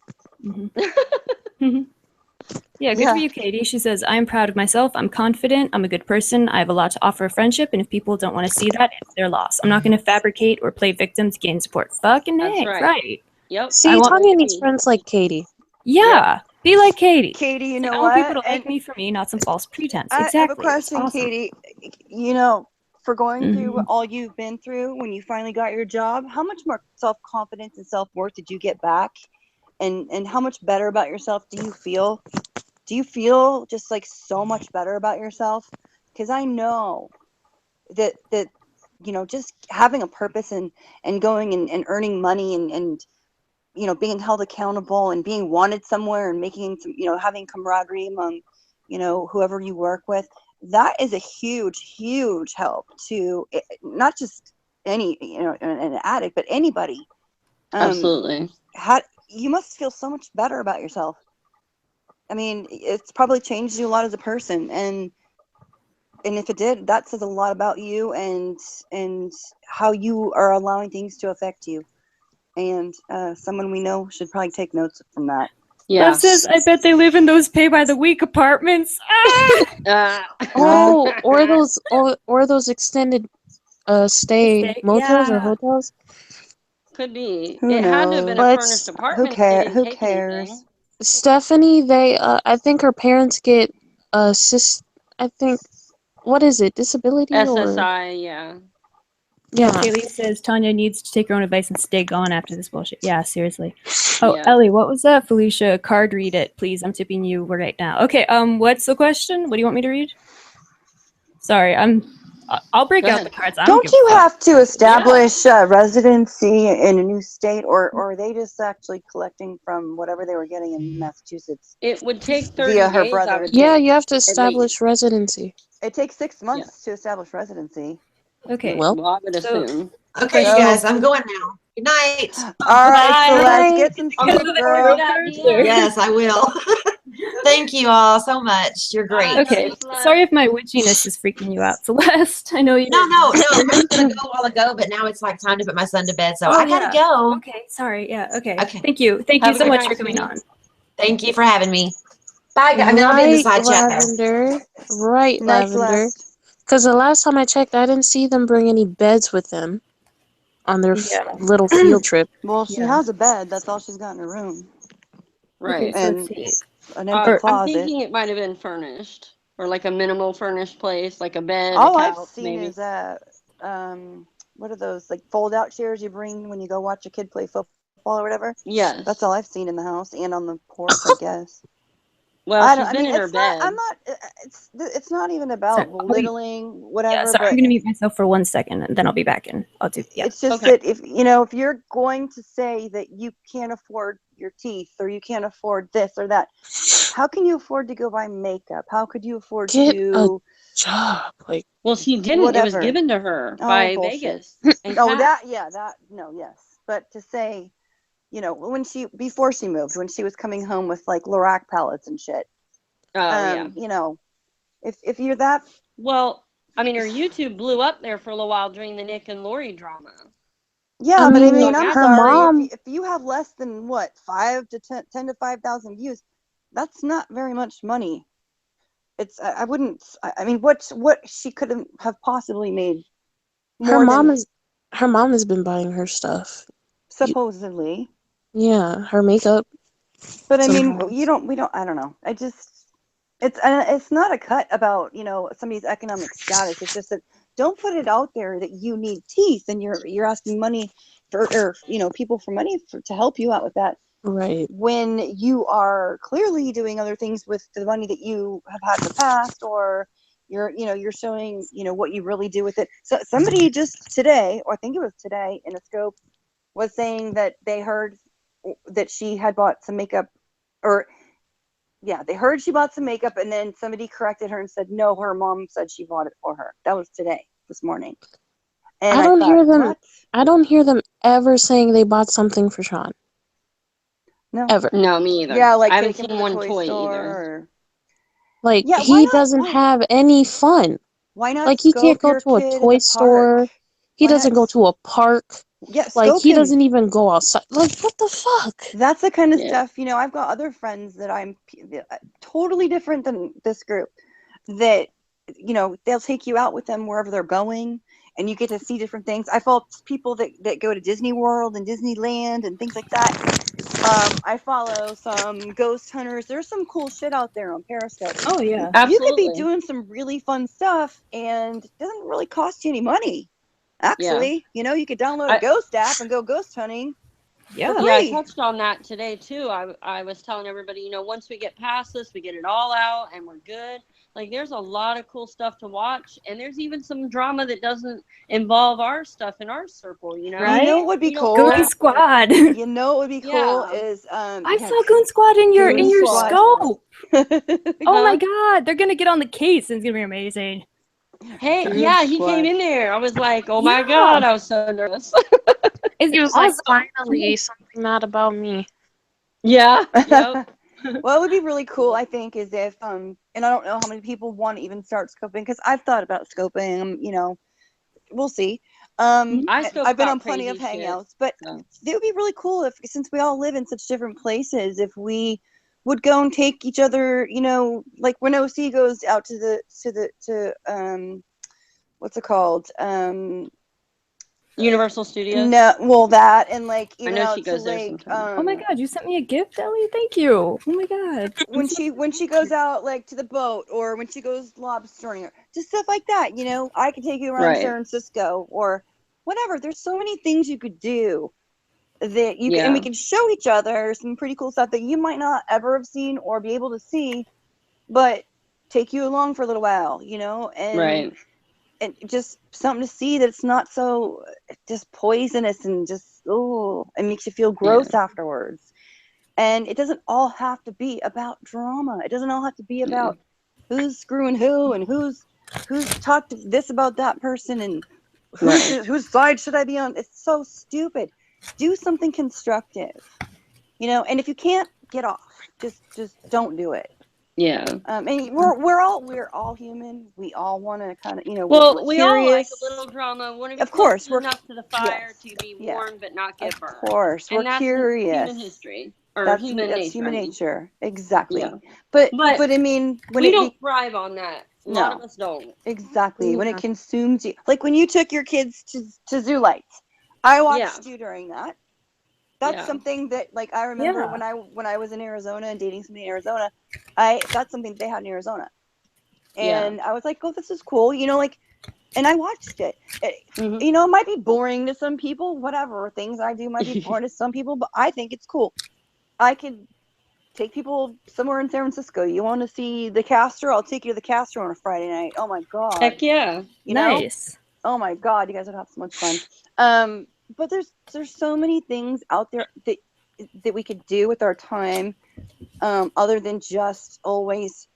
Yeah, good for you, Katie. She says, I'm proud of myself. I'm confident. I'm a good person. I have a lot to offer a friendship. And if people don't want to see that, it's their loss. I'm not going to fabricate or play victim to gain support. Fucking heck, right. Yep. See, Tanya needs friends like Katie. Yeah. Be like Katie. Katie, you know I what? want people to like me for me, not some false pretense. Exactly. I have a question, Awesome. Katie. You know, for going through all you've been through when you finally got your job, how much more self-confidence and self-worth did you get back? And how much better about yourself do you feel? Do you feel just like so much better about yourself? Because I know that you know, just having a purpose and going and earning money and you know, being held accountable and being wanted somewhere and making some, you know, having camaraderie among, you know, whoever you work with, that is a huge help to not just any, an addict, but anybody. Absolutely. You must feel so much better about yourself. I mean, it's probably changed you a lot as a person, and if it did, that says a lot about you and how you are allowing things to affect you. And someone we know should probably take notes from that. Yeah. That says, I bet they live in those pay-by-the-week apartments. Or those extended stay motels or hotels. Could be. Who It had to have knows? been a furnished apartment. Who cares? Stephanie, I think her parents get I think, what is it, disability or SSI, yeah. yeah. Kaylee says Tanya needs to take her own advice and stay gone after this bullshit. Yeah, seriously. Oh, Yeah. Ellie, what was that? Felicia, card read it, please. I'm tipping you right now. Okay, what's the question? What do you want me to read? Sorry, I'll break out the cards. Don't you have to establish residency in a new state, or are they just actually collecting from whatever they were getting in Massachusetts? It would take 30 via her days, brother. I would Yeah, think, you have to at establish least. residency. It takes 6 months to establish residency. Okay. Well, I would assume. Okay, you guys, I'm going now. Good night. All right, so let's Bye. get some sleep, girl. Yes, I will. Thank you all so much. You're great. Okay, sorry if my witchiness is freaking you out, Celeste. I know you. No, I was gonna go a while ago, but now it's like time to put my son to bed, so I gotta go. Okay, sorry. Yeah. Okay. Okay. Thank you. Thank Have you a so good much night, for coming sweetie. on. Thank you for having me. Bye, guys. I mean, I'll be in the side chat though. Lavender. Right, Night, Lavender. Celeste. Because the last time I checked, I didn't see them bring any beds with them on their little field trip. Well, she has a bed. That's all she's got in her room. Right. Okay, so And let's see. an empty I'm closet. thinking it might have been furnished, or like a minimal furnished place, like a bed, All a I've couch, seen maybe. is what are those, like, fold-out chairs you bring when you go watch a kid play football or whatever? Yes. That's all I've seen in the house and on the porch, I guess. Well, she's been in her it's not, bed. it's not even about belittling whatever, Yeah, sorry, but I'm gonna mute myself for 1 second and then I'll be back and I'll do. Yeah. it's just that if you're going to say that you can't afford your teeth or you can't afford this or that, how can you afford to go buy makeup? How could you afford Get to a job? Like, Well, she didn't. whatever? It was given to her by Bullshit. Vegas. And Oh, Kat. yes. But to say, before she moved, when she was coming home with like Lorac palettes and shit. Oh, yeah. If you're that. Well, I mean, her YouTube blew up there for a little while during the Nick and Lori drama. Yeah, but I mean, I'm her sorry. mom. If you have less than 5 to 10 to 5,000 views, that's not very much money. It's I wouldn't. I mean, what she could have possibly made. Her mom has been buying her stuff. Supposedly. Yeah, her makeup. But I mean, Sometimes. we don't. I don't know. It's not a cut about somebody's economic status. It's just that don't put it out there that you need teeth and you're asking money or people for money to help you out with that. Right. When you are clearly doing other things with the money that you have had in the past, or you're showing what you really do with it. So somebody just today, or I think it was today in a scope, was saying that they heard that she had bought some makeup, or they heard she bought some makeup, and then somebody corrected her and said no, her mom said she bought it for her. That was this morning. And I don't hear them. What? I don't hear them ever saying they bought something for Sean. No. Ever. No, me either. Yeah, like I haven't take him seen to the one toy store either. or... Like, Yeah, he doesn't have any fun. Why not Like, he can't scope go your to a kid in toy the store. park? He Why not doesn't go to a park. Yeah, Like, scope he him. doesn't even go outside. Like, what the fuck? That's the kind of Yeah. stuff, I've got other friends that I'm totally different than this group that, they'll take you out with them wherever they're going and you get to see different things. I follow people that go to Disney World and Disneyland and things like that. I follow some ghost hunters. There's some cool shit out there on Periscope. Oh yeah. Absolutely. You could be doing some really fun stuff and it doesn't really cost you any money. Actually, you could download a ghost app and go ghost hunting. Yeah. Yeah, I touched on that today too. I was telling everybody, once we get past this, we get it all out and we're good. Like there's a lot of cool stuff to watch, and there's even some drama that doesn't involve our stuff in our circle, you know? Right? You know what would be cool? Goon Squad. You know what would be cool is I saw Goon Squad in your Squad. scope. Oh my Huh? god, they're gonna get on the case and it's gonna be amazing. Hey, Goon yeah, he Squad. came in there. I was like, oh my Yeah. god, I was so nervous. He was awesome. like, finally, something not about me. Yeah. Yep. What would be really cool, I think, is if and I don't know how many people want to even start scoping, because I've thought about scoping. You know, we'll see. I've been on plenty of hangouts, but it would be really cool if, since we all live in such different places, if we would go and take each other. You know, like when OC goes out to what's it called? Universal Studios. No, well that, and like even I know out she goes to there like sometimes. Oh my god, you sent me a gift, Ellie? Thank you. Oh my god. when she goes out like to the boat, or when she goes lobstering, or just stuff like that. You know, I could take you around San Francisco or whatever. There's so many things you could do that you can, and we can show each other some pretty cool stuff that you might not ever have seen or be able to see, but take you along for a little while, you know, and and just something to see that's not so just poisonous and just it makes you feel gross afterwards. And it doesn't all have to be about drama. It doesn't all have to be about who's screwing who and who's talked this about that person and whose side should I be on. It's so stupid. Do something constructive, you know. And if you can't, get off. Just don't do it. Yeah. And we're all human. We all want to kind of, you know. Well, we're we curious. all like a little drama. Want to be of course, we're enough to the fire to be warm but not get burned. Of course, and we're that's curious. Human history or That's human nature. Human nature, exactly. Yeah. But I mean, when we don't thrive on that. A lot of us don't. Exactly. When it consumes you, like when you took your kids to Zoo Lights, I watched you during that. That's something that, like, I remember when I was in Arizona and dating somebody in Arizona, that's something that they had in Arizona, and I was like, oh, this is cool, you know, like, and I watched it. You know, it might be boring to some people, whatever things I do might be boring to some people, but I think it's cool. I could take people somewhere in San Francisco. You want to see the Castro? I'll take you to the Castro on a Friday night. Oh my god! Heck yeah! You know? Nice. Oh my god, you guys would have so much fun. But there's so many things out there that we could do with our time, other than just always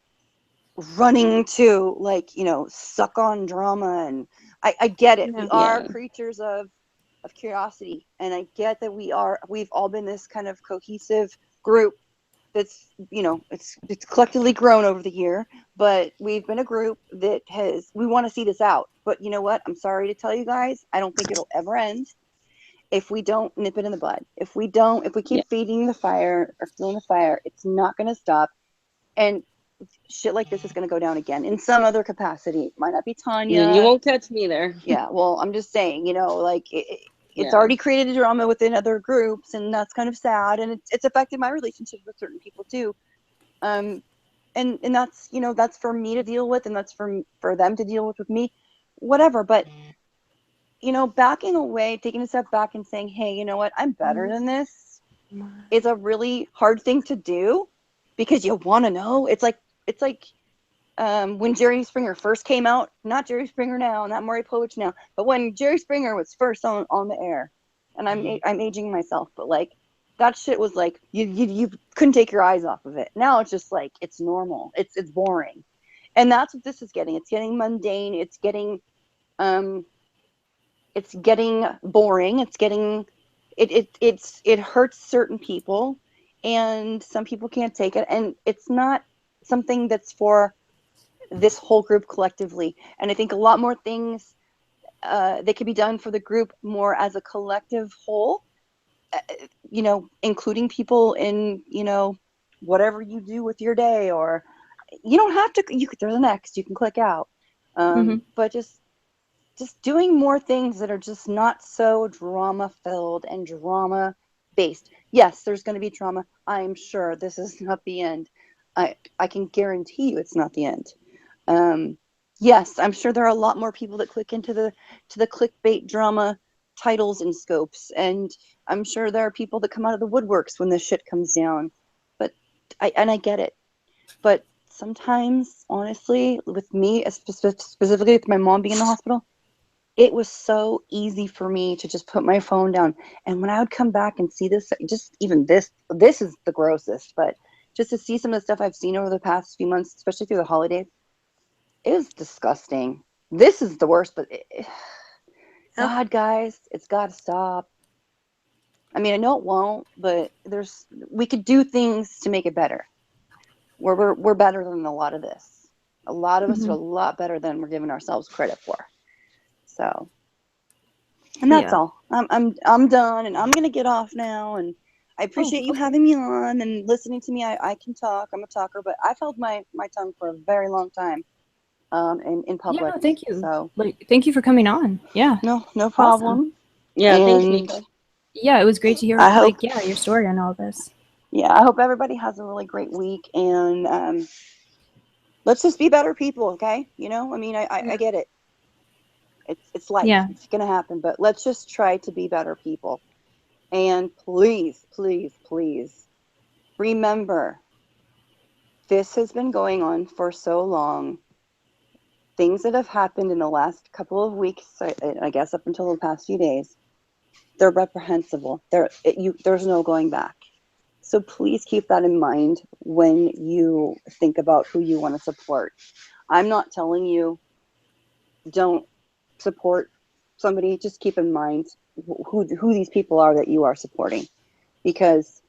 running to, like, you know, suck on drama. And I get it. We are creatures of curiosity, and I get that we've all been this kind of cohesive group that's, you know, it's collectively grown over the year, but we've been a group that we want to see this out. But you know what? I'm sorry to tell you guys, I don't think it'll ever end if we don't nip it in the bud. If we keep feeding the fire or fueling the fire, it's not going to stop. And shit like this is going to go down again in some other capacity. It might not be Tanya. You won't catch me there. Yeah, well, I'm just saying, you know, like, it's already created drama within other groups, and that's kind of sad, and it's affected my relationships with certain people too. And that's, you know, that's for me to deal with, and that's for them to deal with me, whatever. But, you know, backing away, taking a step back and saying, hey, you know what, I'm better than this, is a really hard thing to do, because you want to know. It's like when Jerry Springer first came out, not Jerry Springer now, not Maury Povich now, but when Jerry Springer was first on the air, and I'm aging myself, but like, that shit was like, you couldn't take your eyes off of it. Now it's just like, it's normal, it's boring, and that's what this is getting. It's getting mundane. It's getting boring. It's getting it hurts certain people, and some people can't take it, and it's not something that's for this whole group collectively. And I think a lot more things that could be done for the group more as a collective whole, you know, including people in, you know, whatever you do with your day. Or you don't have to, there's an X, you can click out, but just doing more things that are just not so drama filled and drama based. Yes, there's going to be drama. I'm sure this is not the end. I can guarantee you it's not the end. Yes, I'm sure there are a lot more people that click into the clickbait drama titles and scopes, and I'm sure there are people that come out of the woodworks when this shit comes down. But I get it. But sometimes, honestly, with me, specifically with my mom being in the hospital, it was so easy for me to just put my phone down. And when I would come back and see this, just even this is the grossest, but just to see some of the stuff I've seen over the past few months, especially through the holidays, it was disgusting. This is the worst, but God, guys, it's got to stop. I mean, I know it won't, but we could do things to make it better. We're better than a lot of this. A lot of us are a lot better than we're giving ourselves credit for. So, and that's all. I'm done, and I'm gonna get off now. And I appreciate you having me on and listening to me. I can talk. I'm a talker, but I've held my tongue for a very long time. In public. Yeah, no, thank you. So, thank you for coming on. Yeah. No problem. Awesome. Yeah, thanks, Nika. Yeah, it was great to hear your story on all this. Yeah, I hope everybody has a really great week, and let's just be better people, okay? You know, I mean, I get it. It's life. Yeah. It's gonna happen, but let's just try to be better people. And please, please, please remember, this has been going on for so long. Things that have happened in the last couple of weeks, I guess up until the past few days, they're reprehensible. There's no going back. So please keep that in mind when you think about who you want to support. I'm not telling you don't support somebody. Just keep in mind who these people are that you are supporting, because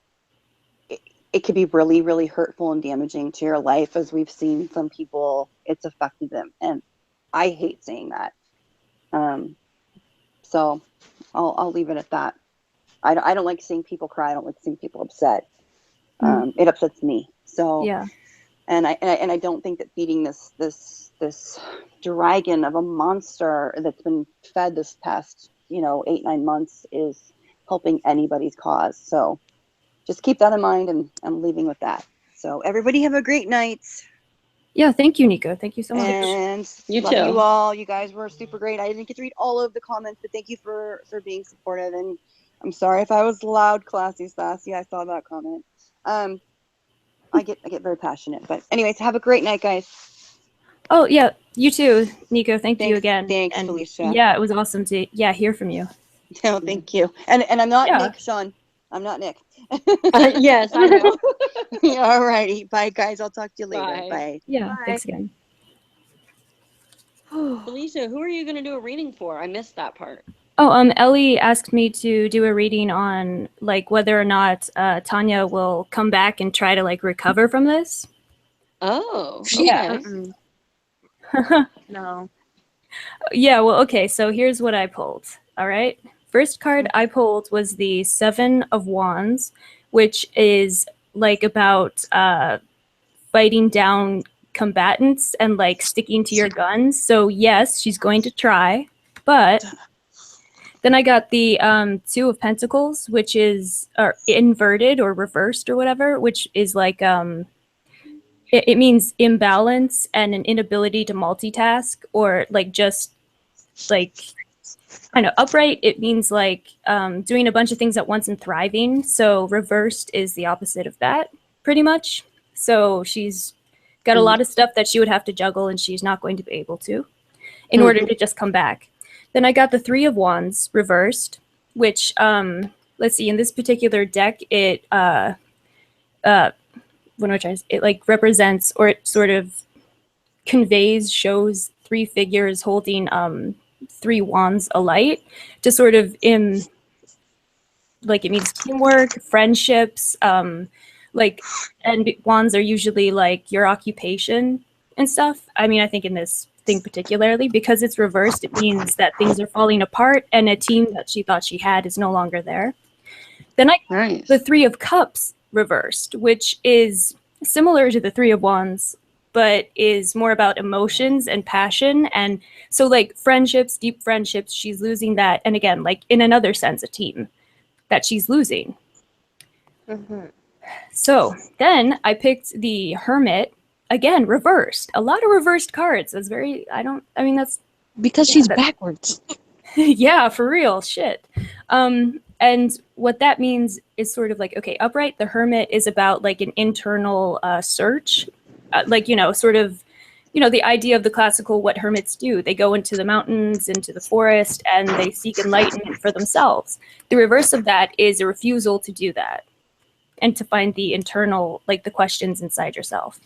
it could be really, really hurtful and damaging to your life, as we've seen some people, it's affected them. And I hate saying that. So I'll leave it at that. I don't like seeing people cry. I don't like seeing people upset. It upsets me. So yeah. And I don't think that feeding this dragon of a monster that's been fed this past 8-9 months is helping anybody's cause. So just keep that in mind, and I'm leaving with that. So everybody have a great night. Yeah, thank you, Nico. Thank you so much. And You love too. you all. You guys were super great. I didn't get to read all of the comments, but thank you for being supportive. And I'm sorry if I was loud, classy, sassy. I saw that comment. I get very passionate. But anyways, have a great night, guys. Oh yeah, you too, Nico. Thank you again. Thanks, and Felicia. Yeah, it was awesome to hear from you. No, thank you. And I'm not Nick, Sean. I'm not Nick. Yes, I know. All righty. Bye, guys. I'll talk to you later. Bye. Bye. Yeah, Bye. thanks again. Felicia, who are you going to do a reading for? I missed that part. Oh, Ellie asked me to do a reading on whether or not Tanya will come back and try to recover from this. Oh, yeah. No. Yeah, well, okay, so here's what I pulled. All right. First card I pulled was the 7 of Wands, which is about fighting down combatants and sticking to your guns. So yes, she's going to try, but then I got the 2 of Pentacles, which is inverted or reversed or whatever, which is it means imbalance and an inability to multitask, or just kind of upright. It means doing a bunch of things at once and thriving. So reversed is the opposite of that, pretty much. So she's got a lot of stuff that she would have to juggle, and she's not going to be able to in order to just come back. Then I got the 3 of Wands reversed, which let's see, in this particular deck, it what am I trying to say? It represents, or it sort of conveys, shows 3 figures holding 3 wands alight to sort of it means teamwork, friendships, and wands are usually your occupation and stuff. I mean, I think in this thing particularly, because it's reversed, it means that things are falling apart and a team that she thought she had is no longer there. Then I got the 3 of Cups reversed, which is similar to the 3 of Wands, but is more about emotions and passion. And so friendships, deep friendships, she's losing that. And again, in another sense, a team that she's losing. So then I picked the Hermit, again, reversed. A lot of reversed cards. That's that's because she's backwards. Yeah, for real. Shit. And what that means is sort of okay, upright, the Hermit is about an internal search, like, sort of, the idea of the classical, what hermits do. They go into the mountains, into the forest, and they seek enlightenment for themselves. The reverse of that is a refusal to do that and to find the internal, like the questions inside yourself.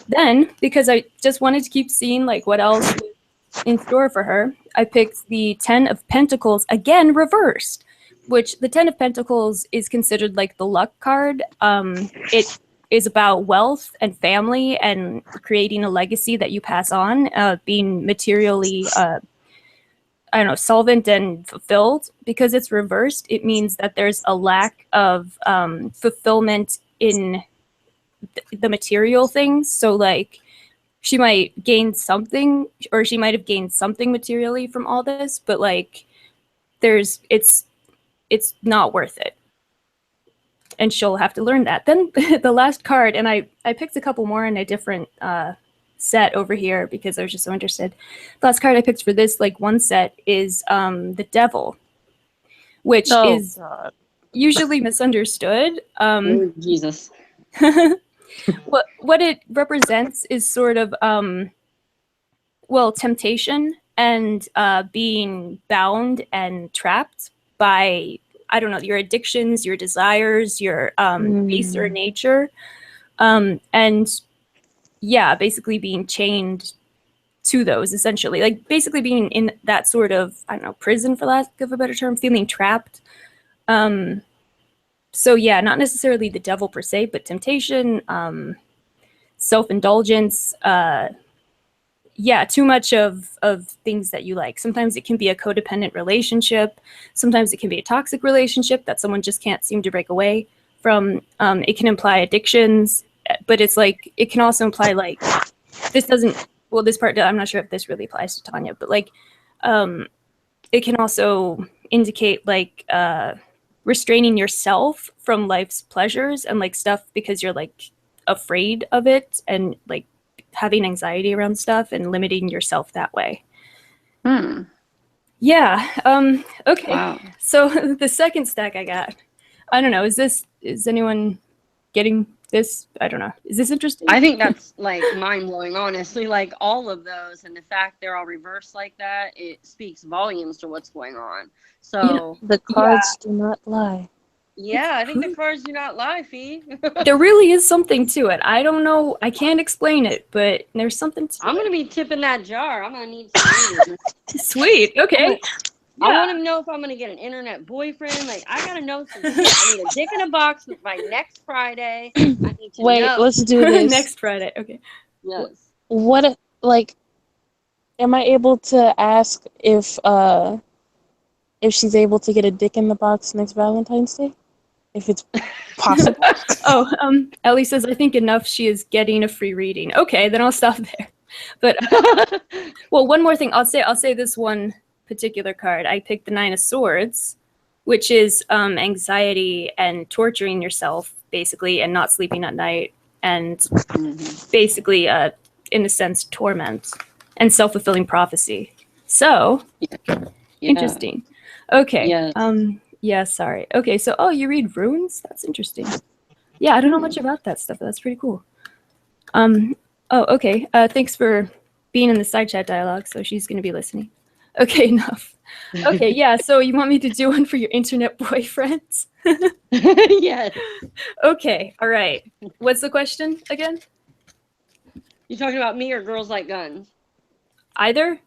Then, because I just wanted to keep seeing like what else was in store for her, I picked the 10 of Pentacles, again reversed, which the 10 of Pentacles is considered like the luck card. It is about wealth and family and creating a legacy that you pass on, being materially, solvent and fulfilled. Because it's reversed, it means that there's a lack of fulfillment in the material things. So like, she might gain something, or she might have gained something materially from all this, but like it's not worth it. And she'll have to learn that. Then the last card, and I picked a couple more in a different set over here because I was just so interested. The last card I picked for this like one set is the Devil, which is usually misunderstood. Jesus. What it represents is sort of temptation and being bound and trapped by, I don't know, your addictions, your desires, your baser nature, and yeah, basically being chained to those, essentially, like basically being in that sort of, I don't know, prison, for lack of a better term, feeling trapped. So yeah, not necessarily the devil per se, but temptation, self-indulgence, too much of things that you like. Sometimes it can be a codependent relationship. Sometimes it can be a toxic relationship that someone just can't seem to break away from. It can imply addictions, but it's like, it can also imply like, this part, I'm not sure if this really applies to Tanya, but like, it can also indicate like, restraining yourself from life's pleasures and like stuff because you're like afraid of it, and like having anxiety around stuff and limiting yourself that way. Yeah. Okay. Wow. So the second stack I got, I don't know, is anyone getting this? I don't know. Is this interesting? I think that's like mind-blowing, honestly. Like all of those, and the fact they're all reversed like that, it speaks volumes to what's going on. So the cards do not lie. Yeah, I think the cards do not lie, Fee. There really is something to it. I don't know. I can't explain it, but there's something to I'm going to be tipping that jar. I'm going to need some reading. Sweet. Okay. I want to know if I'm going to get an internet boyfriend. Like, I got to know some shit. I need a dick in a box by next Friday. I need to know. Let's do this. Next Friday. Okay. Yes. What, like, am I able to ask if she's able to get a dick in the box next Valentine's Day? If it's possible. Ellie says, I think enough she is getting a free reading. Okay, then I'll stop there. But well, one more thing. I'll say this one particular card. I picked the 9 of Swords, which is anxiety and torturing yourself, basically, and not sleeping at night, and basically, in a sense, torment and self-fulfilling prophecy. So, interesting. Okay. Yes. Yeah, sorry. Okay, so, you read runes? That's interesting. Yeah, I don't know much about that stuff. That's pretty cool. Okay. Thanks for being in the side chat dialogue, so she's going to be listening. Okay, enough. Okay, yeah, so you want me to do one for your internet boyfriends? Yes. Okay, all right. What's the question again? You talking about me or girls like guns? Either?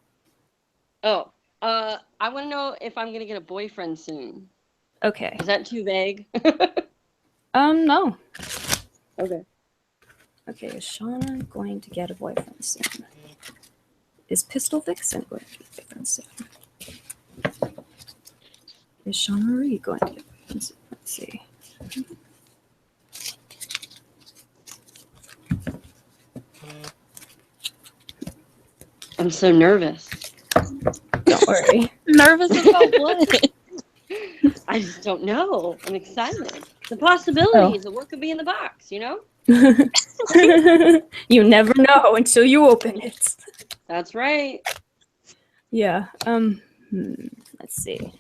Oh, I want to know if I'm going to get a boyfriend soon. Okay. Is that too vague? No. Okay. Okay, is Shauna going to get a boyfriend soon? Is Pistol Vixen going to get a boyfriend soon? Is Shauna Marie going to get a boyfriend soon? Let's see. I'm so nervous. Don't worry. Nervous about what? I just don't know. I'm excited. The possibilities of what could be in the box, you know? You never know until you open it. That's right. Yeah. Let's see.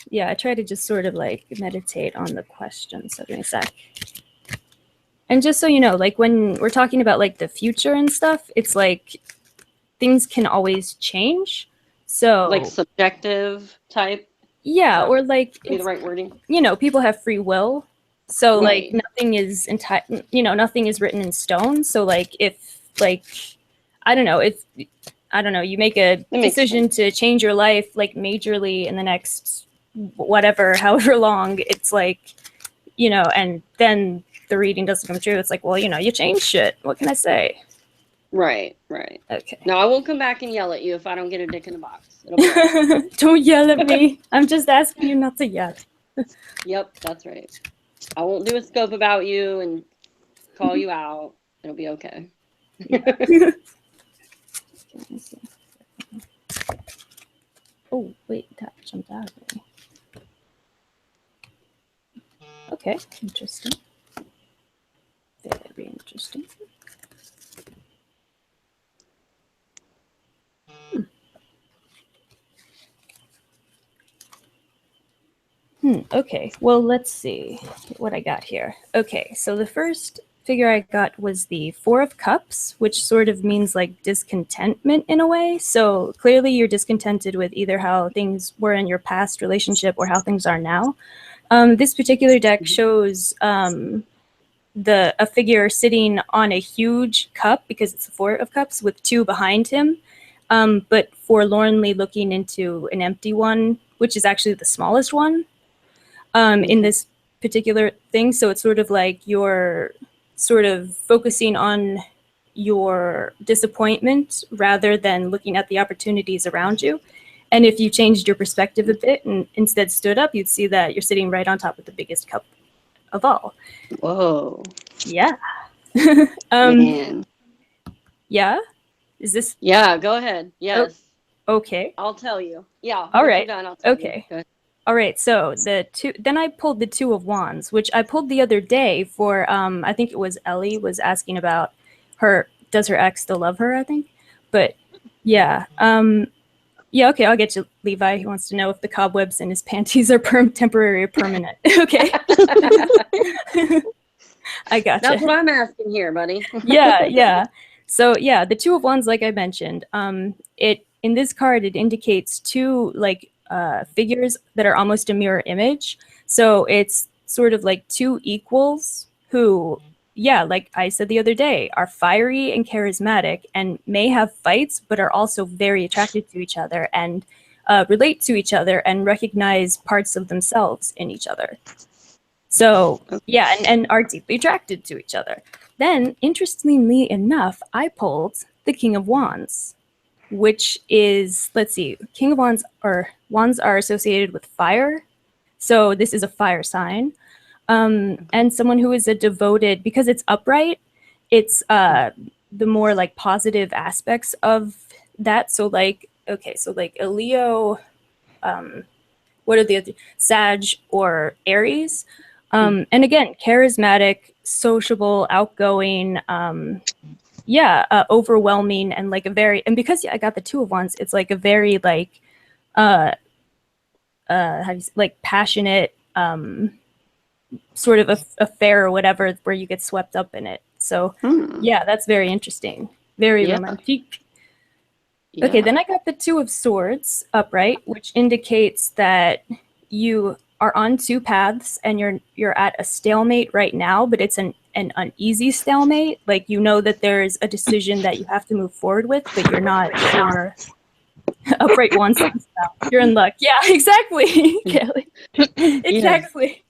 Yeah, I try to just sort of like meditate on the question. So give me a sec. And just so you know, like when we're talking about like the future and stuff, it's like things can always change. So Like subjective type. yeah, or like Be the it's, right wording. you know, people have free will. So Right. like nothing is nothing is written in stone. So like if like I don't know, you make a decision to change your life like majorly in the next whatever, however long, it's like, you know, and then the reading doesn't come true. It's like, well, you know, you change shit. What can I say? Right, right. Okay. No, I won't come back and yell at you if I don't get a dick in a box. It'll be all right. Don't yell at me. I'm just asking you not to yell. Yep, that's right. I won't do a scope about you and call you out. It'll be okay. Oh, wait, that jumped out of me. Okay, interesting. Very interesting. Okay, well, let's see what I got here. Okay, so the first figure I got was the Four of Cups, which sort of means like discontentment in a way. So clearly you're discontented with either how things were in your past relationship or how things are now. This particular deck shows a figure sitting on a huge cup, because it's a Four of Cups, with two behind him, but forlornly looking into an empty one, which is actually the smallest one in this particular thing. So it's sort of like you're sort of focusing on your disappointment rather than looking at the opportunities around you. And if you changed your perspective a bit and instead stood up, you'd see that you're sitting right on top of the biggest cup of all. Whoa. Yeah. Man. Yeah? Is this? Yeah, go ahead. Yes. Oh, okay. I'll tell you. Yeah. All right. You're done, I'll tell Okay. You. All right. So then I pulled the Two of Wands, which I pulled the other day for, I think it was Ellie was asking about does her ex still love her, I think? But yeah. Yeah, okay, I'll get you, Levi. He wants to know if the cobwebs in his panties are temporary or permanent. Okay. I gotcha. That's what I'm asking here, buddy. Yeah. So yeah, the Two of Wands, like I mentioned, in this card, it indicates two like figures that are almost a mirror image. So it's sort of like two equals who, yeah, like I said the other day, are fiery and charismatic and may have fights, but are also very attracted to each other and relate to each other and recognize parts of themselves in each other. So yeah, and are deeply attracted to each other. Then, interestingly enough, I pulled the King of Wands, which is, let's see, King of Wands are associated with fire. So this is a fire sign. And someone who is a devoted, because it's upright, it's the more like positive aspects of that. So like, okay, so like a Leo, what are the other, Sag or Aries? And again, charismatic, sociable, outgoing, overwhelming, and like and because I got the Two of Wands, it's like a very like, how do you say, like passionate, sort of affair or whatever, where you get swept up in it. So yeah, that's very interesting. Very romantic. Yeah. Okay, then I got the Two of Swords upright, which indicates that you are on two paths and you're at a stalemate right now, but it's an uneasy stalemate. Like, you know that there's a decision that you have to move forward with, but you're not sure. Upright ones. You're in luck. Yeah, exactly. Kelly. Exactly.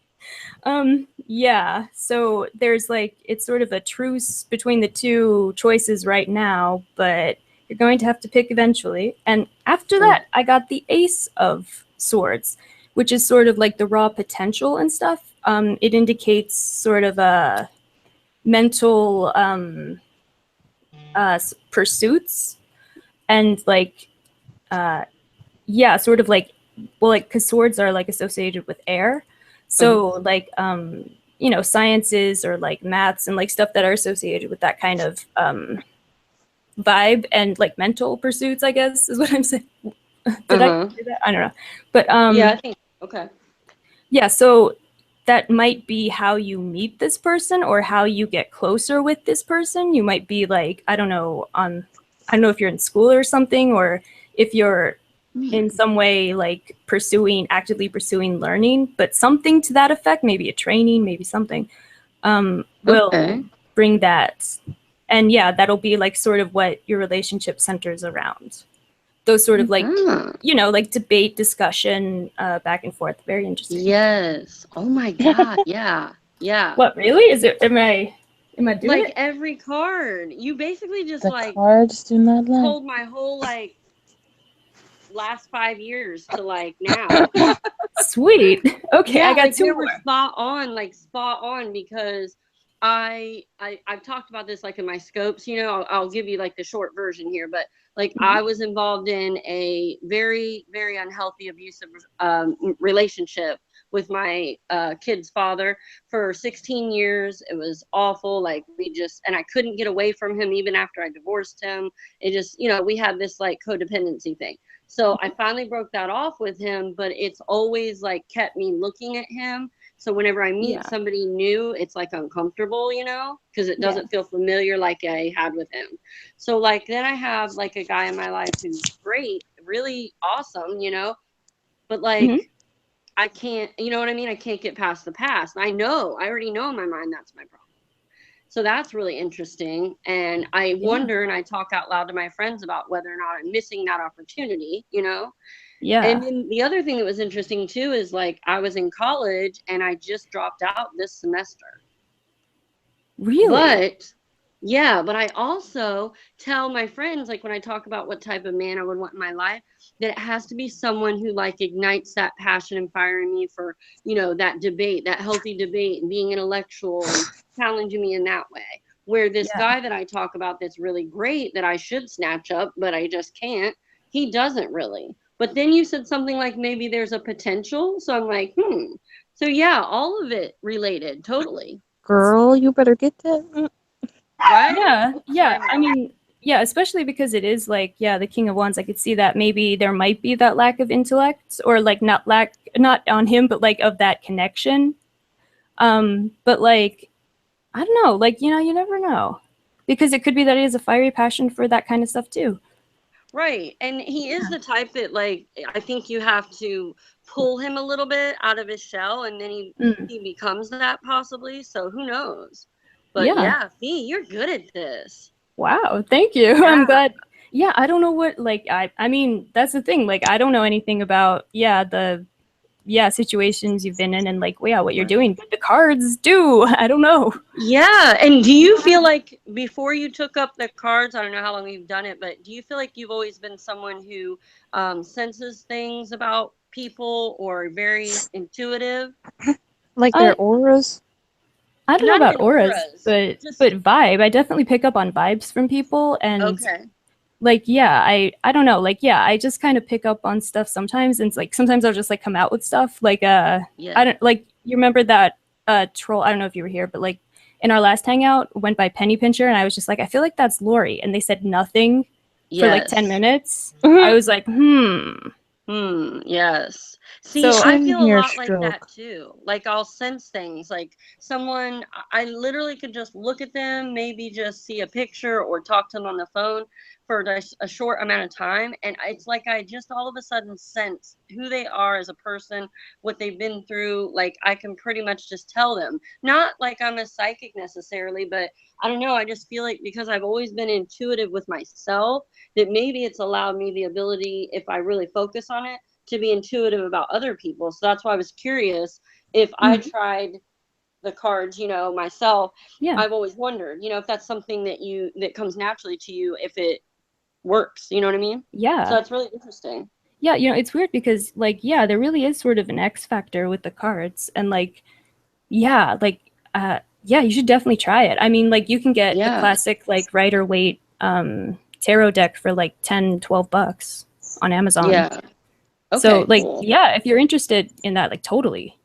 Yeah. So there's like, it's sort of a truce between the two choices right now, but you're going to have to pick eventually. And after that, I got the Ace of Swords, which is sort of like the raw potential and stuff. It indicates sort of a mental pursuits and like, sort of like, well, like, because swords are like associated with air. So like, sciences or like maths and like stuff that are associated with that kind of vibe and like mental pursuits, I guess is what I'm saying. Did I do that? I don't know. But yeah, I think okay. Yeah, so that might be how you meet this person or how you get closer with this person. You might be like, I don't know if you're in school or something, or if you're in some way like actively pursuing learning, but something to that effect, maybe a training, maybe something, will bring that. And yeah, that'll be like sort of what your relationship centers around. Those sort of like, like debate, discussion, back and forth. Very interesting. Yes. Oh my God. Yeah. Yeah. What, really? Am I doing like it? every card? You basically just The like cards do not lie. told my whole like last 5 years to like now. Sweet. Okay, Yeah, I got like two they more. were spot on because I've talked about this like in my scopes, I'll give you like the short version here, but like I was involved in a very, very unhealthy, abusive relationship with my kid's father for 16 years. It was awful. Like and I couldn't get away from him even after I divorced him. It just, we had this like codependency thing. So I finally broke that off with him, but it's always like kept me looking at him. So whenever I meet somebody new, it's like uncomfortable, because it doesn't feel familiar like I had with him. So like then I have like a guy in my life who's great, really awesome, but like I can't, you know what I mean? I can't get past the past. I already know in my mind that's my problem. So that's really interesting. And I wonder, and I talk out loud to my friends about whether or not I'm missing that opportunity, Yeah. And then the other thing that was interesting too is like I was in college and I just dropped out this semester. Really? But I also tell my friends, like when I talk about what type of man I would want in my life, that it has to be someone who like ignites that passion and fire in me for, that debate, that healthy debate, and being intellectual and challenging me in that way. Where this guy that I talk about that's really great that I should snatch up, but I just can't, he doesn't really. But then you said something like maybe there's a potential. So I'm like, So yeah, all of it related, totally. Girl, you better get that. Right? Yeah. I mean, yeah, especially because it is like, the King of Wands. I could see that maybe there might be that lack of intellect, or like not on him, but like of that connection. But like, I don't know, like, you never know, because it could be that he has a fiery passion for that kind of stuff too. Right. And he is the type that like I think you have to pull him a little bit out of his shell, and then he becomes that possibly. So who knows? But yeah, Fee, you're good at this. Wow, thank you. Yeah. I'm glad. Yeah, I don't know what, like, I mean, that's the thing. Like, I don't know anything about, the situations you've been in and like, what you're doing. But the cards do. I don't know. Yeah. And do you feel like before you took up the cards, I don't know how long you've done it, but do you feel like you've always been someone who senses things about people or very intuitive? Like their auras? I don't know about auras, but vibe. I definitely pick up on vibes from people, and like, I don't know, like, I just kind of pick up on stuff sometimes, and it's like sometimes I'll just like come out with stuff like I don't, like, you remember that troll, I don't know if you were here, but like in our last hangout went by Penny Pincher, and I was just like, I feel like that's Lori, and they said nothing for like 10 minutes. I was like, Yes. See, So I feel a lot like that too. Like I'll sense things, like someone, I literally could just look at them, maybe just see a picture or talk to them on the phone for a short amount of time. And it's like I just all of a sudden sense who they are as a person, what they've been through. Like I can pretty much just tell them. Not like I'm a psychic necessarily, but I don't know. I just feel like because I've always been intuitive with myself, that maybe it's allowed me the ability, if I really focus on it, to be intuitive about other people. So that's why I was curious if I tried the cards, myself. I've always wondered, if that's something that comes naturally to you, if it works, you know what I mean? Yeah. So that's really interesting. Yeah, it's weird because like, there really is sort of an X factor with the cards, and like, you should definitely try it. I mean, like, you can get the classic like Rider-Waite tarot deck for like $10-12 on Amazon. Yeah. Okay, so like, cool. If you're interested in that, like, totally.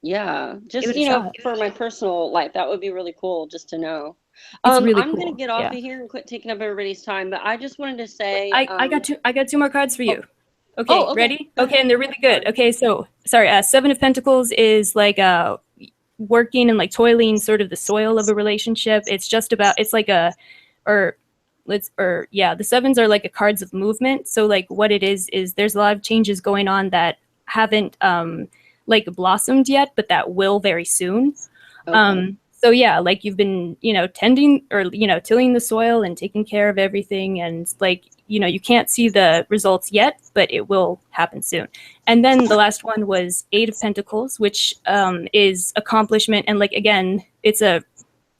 Yeah, just shot. for my personal life, that would be really cool just to know. It's really I'm cool. gonna get off of here and quit taking up everybody's time, but I just wanted to say I got two more cards for you. Okay, okay. ready? Okay, and they're really good. Okay, so sorry, Seven of Pentacles is like working and like toiling sort of the soil of a relationship. It's just about, it's like a, the sevens are like a cards of movement. So like what it is there's a lot of changes going on that haven't like blossomed yet, but that will very soon. Okay. So yeah, like you've been, tending or, tilling the soil and taking care of everything. And like, you can't see the results yet, but it will happen soon. And then the last one was 8 of Pentacles, which is accomplishment. And like, again, it's a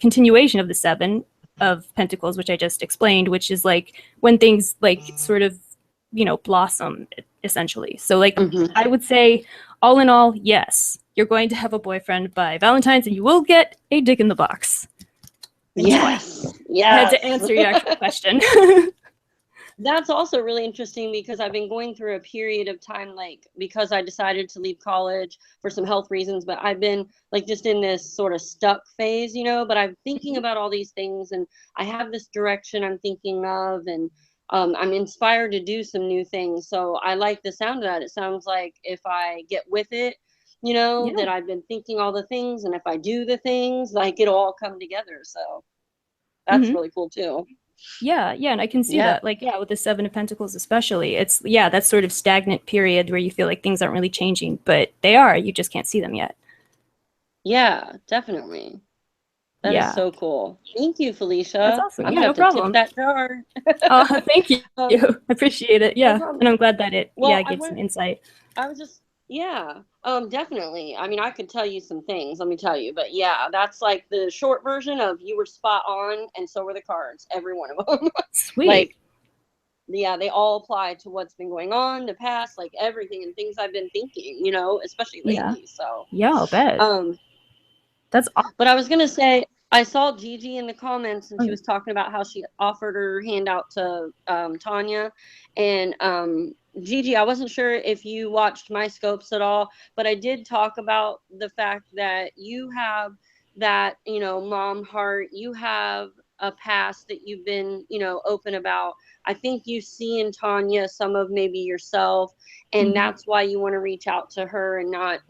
continuation of the 7 of Pentacles, which I just explained, which is like when things like sort of, blossom essentially. So like, I would say all in all, yes, you're going to have a boyfriend by Valentine's and you will get a dick in the box. Yes. I had to answer your actual question. That's also really interesting because I've been going through a period of time, like, because I decided to leave college for some health reasons, but I've been like just in this sort of stuck phase, but I'm thinking about all these things and I have this direction I'm thinking of, and I'm inspired to do some new things. So I like the sound of that. It sounds like if I get with it, that I've been thinking all the things, and if I do the things, like it'll all come together. So that's really cool too. Yeah, and I can see that. Like, with the 7 of Pentacles especially, it's, that sort of stagnant period where you feel like things aren't really changing, but they are. You just can't see them yet. Yeah, definitely. That is so cool. Thank you, Felicia. That's awesome. I'm Yeah, no gonna have to problem. tip that jar. Oh, thank you. I appreciate it. Yeah, and I'm glad that it gave some insight. I was just definitely. I mean, I could tell you some things, let me tell you, but yeah, that's like the short version of you were spot on, and so were the cards, every one of them. Sweet. Like, yeah, they all apply to what's been going on, the past, like everything and things I've been thinking, especially lately. So yeah, I'll bet. That's awesome. But I was gonna say, I saw Gigi in the comments, and she was talking about how she offered her handout to Tanya, and Gigi, I wasn't sure if you watched my scopes at all, but I did talk about the fact that you have that, mom heart, you have a past that you've been, open about. I think you see in Tanya some of maybe yourself, and that's why you want to reach out to her and not,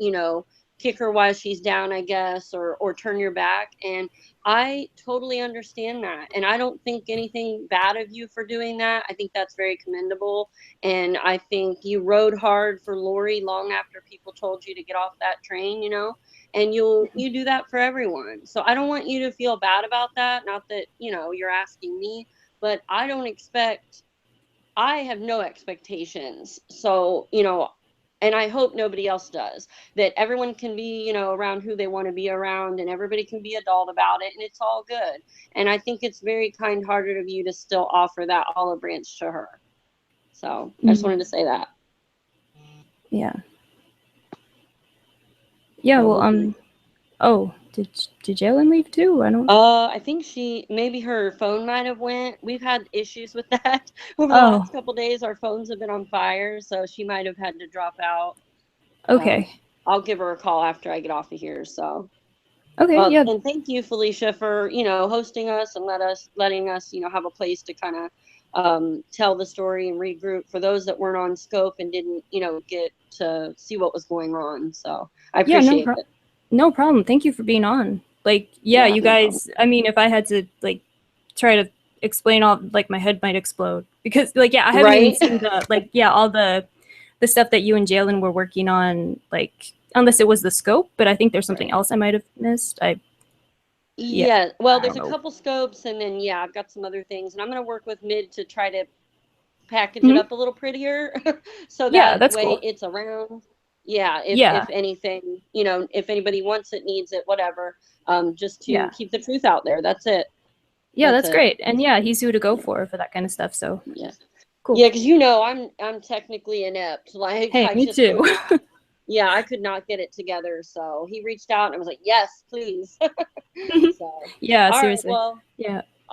kick her while she's down, I guess, or turn your back. And I totally understand that. And I don't think anything bad of you for doing that. I think that's very commendable. And I think you rode hard for Lori long after people told you to get off that train, and you do that for everyone. So I don't want you to feel bad about that. Not that, you're asking me, but I have no expectations. So, and I hope nobody else does, that everyone can be, around who they want to be around, and everybody can be adult about it, and it's all good. And I think it's very kind-hearted of you to still offer that olive branch to her. So I just wanted to say that. Yeah. Yeah, well, oh, did Jalen leave too? I don't. I think maybe her phone might have went. We've had issues with that over the last couple days. Our phones have been on fire, so she might have had to drop out. Okay. I'll give her a call after I get off of here. So. Okay. Yeah. And thank you, Felicia, for hosting us and letting us have a place to kind of tell the story and regroup for those that weren't on scope and didn't get to see what was going on. So I appreciate it. No problem. Thank you for being on. Like, you guys, I mean, if I had to like try to explain all, like, my head might explode because like, I haven't even seen the, all the stuff that you and Jalen were working on, like, unless it was the scope, but I think there's something else I might have missed. Yeah. Well, there's a couple scopes, and then, I've got some other things, and I'm going to work with Mid to try to package it up a little prettier so that that's way cool. it's around. If anything, if anybody wants it, needs it, whatever, just to keep the truth out there. That's it. That's great. And he's who to go for that kind of stuff. So cool. Yeah, because I'm technically inept. Like, hey, me too. I could not get it together. So he reached out and I was like, yes, please. So seriously. Right, well,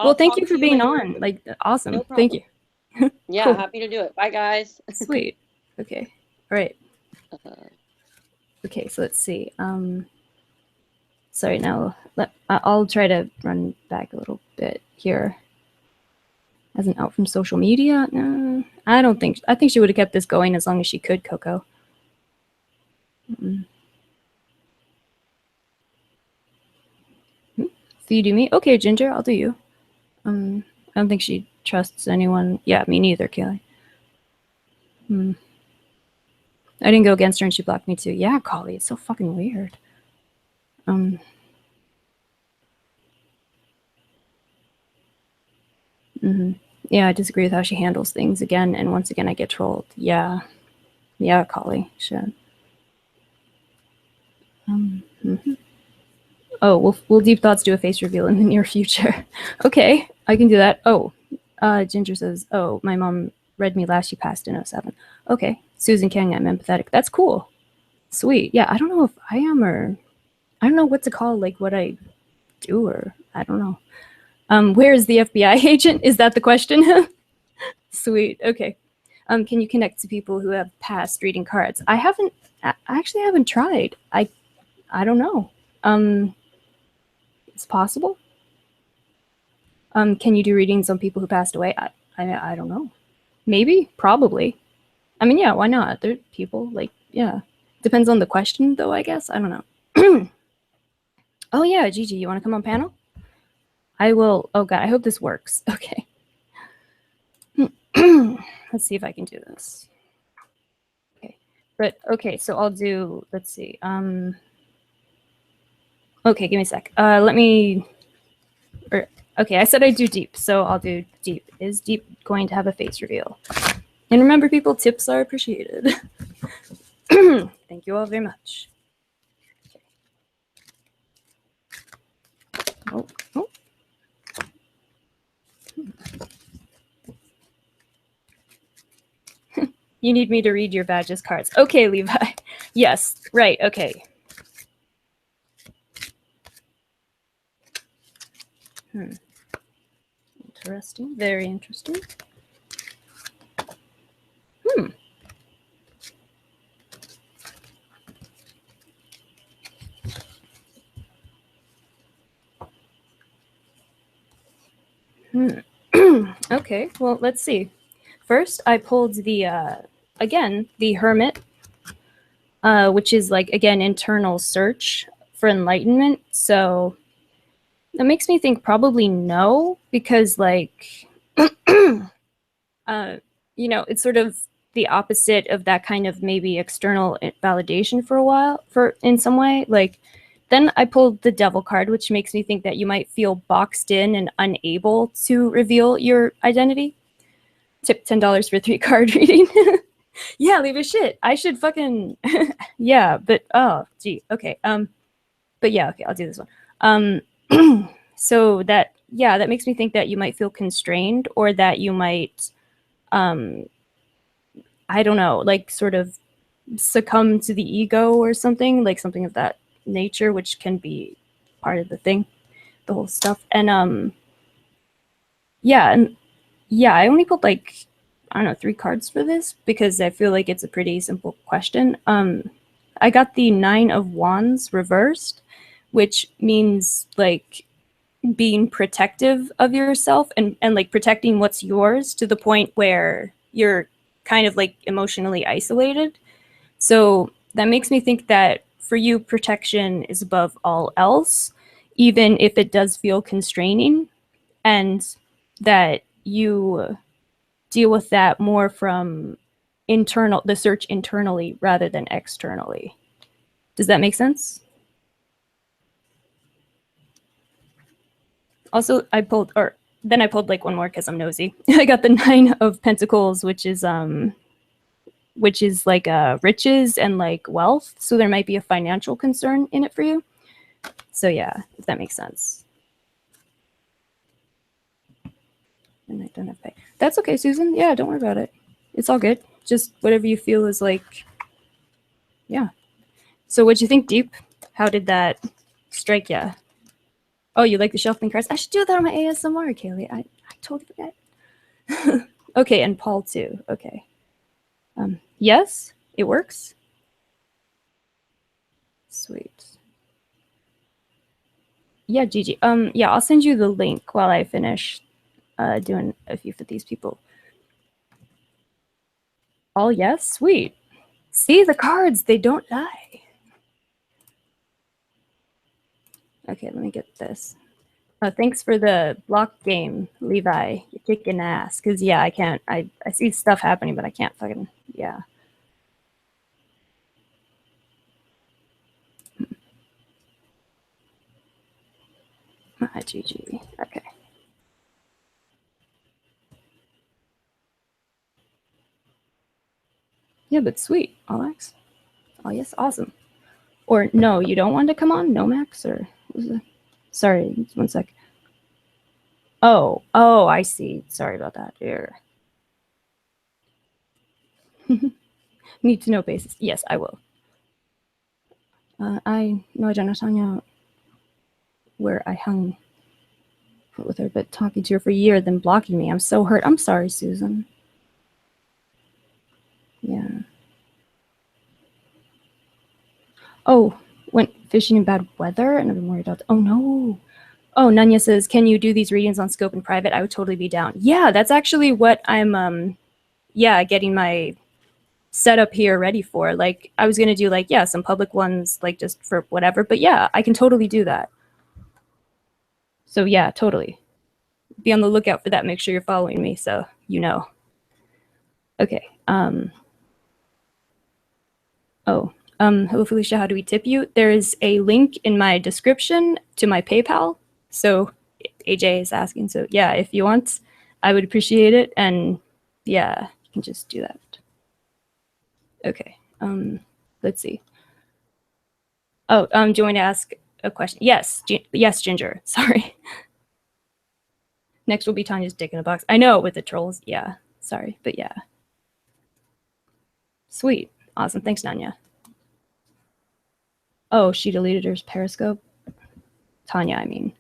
well, thank you for being on. Like, awesome. No Thank you. Yeah, cool. Happy to do it. Bye, guys. Sweet. Okay. All right. Okay, so let's see. Sorry, now I'll try to run back a little bit here. As an out from social media? No, I don't think. I think she would have kept this going as long as she could, Coco. So you do me? Okay, Ginger, I'll do you. I don't think she trusts anyone. Yeah, me neither, Kaylee. I didn't go against her and she blocked me too. Yeah, Collie, it's so fucking weird. Yeah, I disagree with how she handles things again, and once again I get trolled. Yeah. Yeah, Collie. Shit. Oh, we'll deep thoughts do a face reveal in the near future. Okay, I can do that. Oh, Ginger says, oh, my mom read me last. She passed in 07. Okay, Susan King, I'm empathetic. That's cool. Sweet. Yeah, I don't know if I am or I don't know what to call like what I do or I don't know. Where is the FBI agent? Is that the question? Sweet. Okay. Can you connect to people who have passed reading cards? I actually haven't tried. I don't know. It's possible. Can you do readings on people who passed away? I don't know. Maybe, probably. I mean, yeah, why not? They're people, like, yeah. Depends on the question, though, I guess. I don't know. Oh, yeah, Gigi, you want to come on panel? I will. Oh, God, I hope this works. Okay. Let's see if I can do this. Okay. But, okay, so I'll do, let's see. Okay, give me a sec. Okay, I said I'd do deep, so I'll do deep. Is deep going to have a face reveal? And remember, people, tips are appreciated. Thank you all very much. Oh, oh. You need me to read your badges cards. Okay, Levi. Yes, right, okay. Interesting, very interesting. Okay, well, let's see. First, I pulled the, again, the Hermit, which is like, again, internal search for enlightenment. So that makes me think probably no, because like, you know, it's sort of the opposite of that kind of maybe external validation for a while, in some way. Like, then I pulled the Devil card, which makes me think that you might feel boxed in and unable to reveal your identity. Tip $10 for 3-card reading. Yeah, leave a shit. I should fucking yeah, but oh gee, okay. But yeah, okay, I'll do this one. So that makes me think that you might feel constrained or that you might I don't know, like sort of succumb to the ego or something, like something of that nature, which can be part of the thing, the whole stuff. And I only pulled like, I don't know, 3 cards for this because I feel like it's a pretty simple question. I got the 9 of Wands reversed, which means like being protective of yourself and like protecting what's yours to the point where you're kind of like emotionally isolated. So that makes me think that for you, protection is above all else, even if it does feel constraining, and that you deal with that more from the search internally rather than externally. Does that make sense? Also, I pulled like one more because I'm nosy. I got the 9 of Pentacles, which is like riches and like wealth. So there might be a financial concern in it for you. So yeah, if that makes sense. And I don't have pay. That's okay, Susan. Yeah, don't worry about it. It's all good. Just whatever you feel is like, yeah. So what'd you think, Deep? How did that strike ya? Oh, you like the shuffling cards? I should do that on my ASMR, Kaylee. I totally forget. Okay, and Paul too. Okay. Yes, it works. Sweet. Yeah, Gigi. Yeah, I'll send you the link while I finish doing a few for these people. All yes, sweet. See the cards, they don't die. Okay, let me get this. Thanks for the block game, Levi. You're kicking ass. Because, yeah, I can't. I see stuff happening, but I can't fucking. Yeah. GG. Okay. Yeah, but sweet. Alex. Oh, yes. Awesome. Or no, you don't want to come on? No, Max? Or sorry, 1 sec. Oh, I see. Sorry about that. Here. Need to know basis. Yes, I will. I don't know, Tanya, where I hung with her, but talking to her for a year, then blocking me. I'm so hurt. I'm sorry, Susan. Yeah. Oh, went fishing in bad weather, and I've been worried about. Oh no. Oh, Nanya says, can you do these readings on scope in private? I would totally be down. Yeah, that's actually what I'm getting my setup here ready for. Like, I was gonna do like, yeah, some public ones, like just for whatever, but yeah, I can totally do that. So yeah, totally. Be on the lookout for that. Make sure you're following me so you know. Okay. Hello Felicia, how do we tip you? There is a link in my description to my PayPal. So AJ is asking. So yeah, if you want, I would appreciate it. And yeah, you can just do that. Okay. Let's see. Oh, do you want to ask a question? Yes. Yes, Ginger. Sorry. Next will be Tanya's dick in a box. I know, with the trolls. Yeah. Sorry, but yeah. Sweet. Awesome. Thanks, Nanya. Oh, she deleted her Periscope. Tanya, I mean.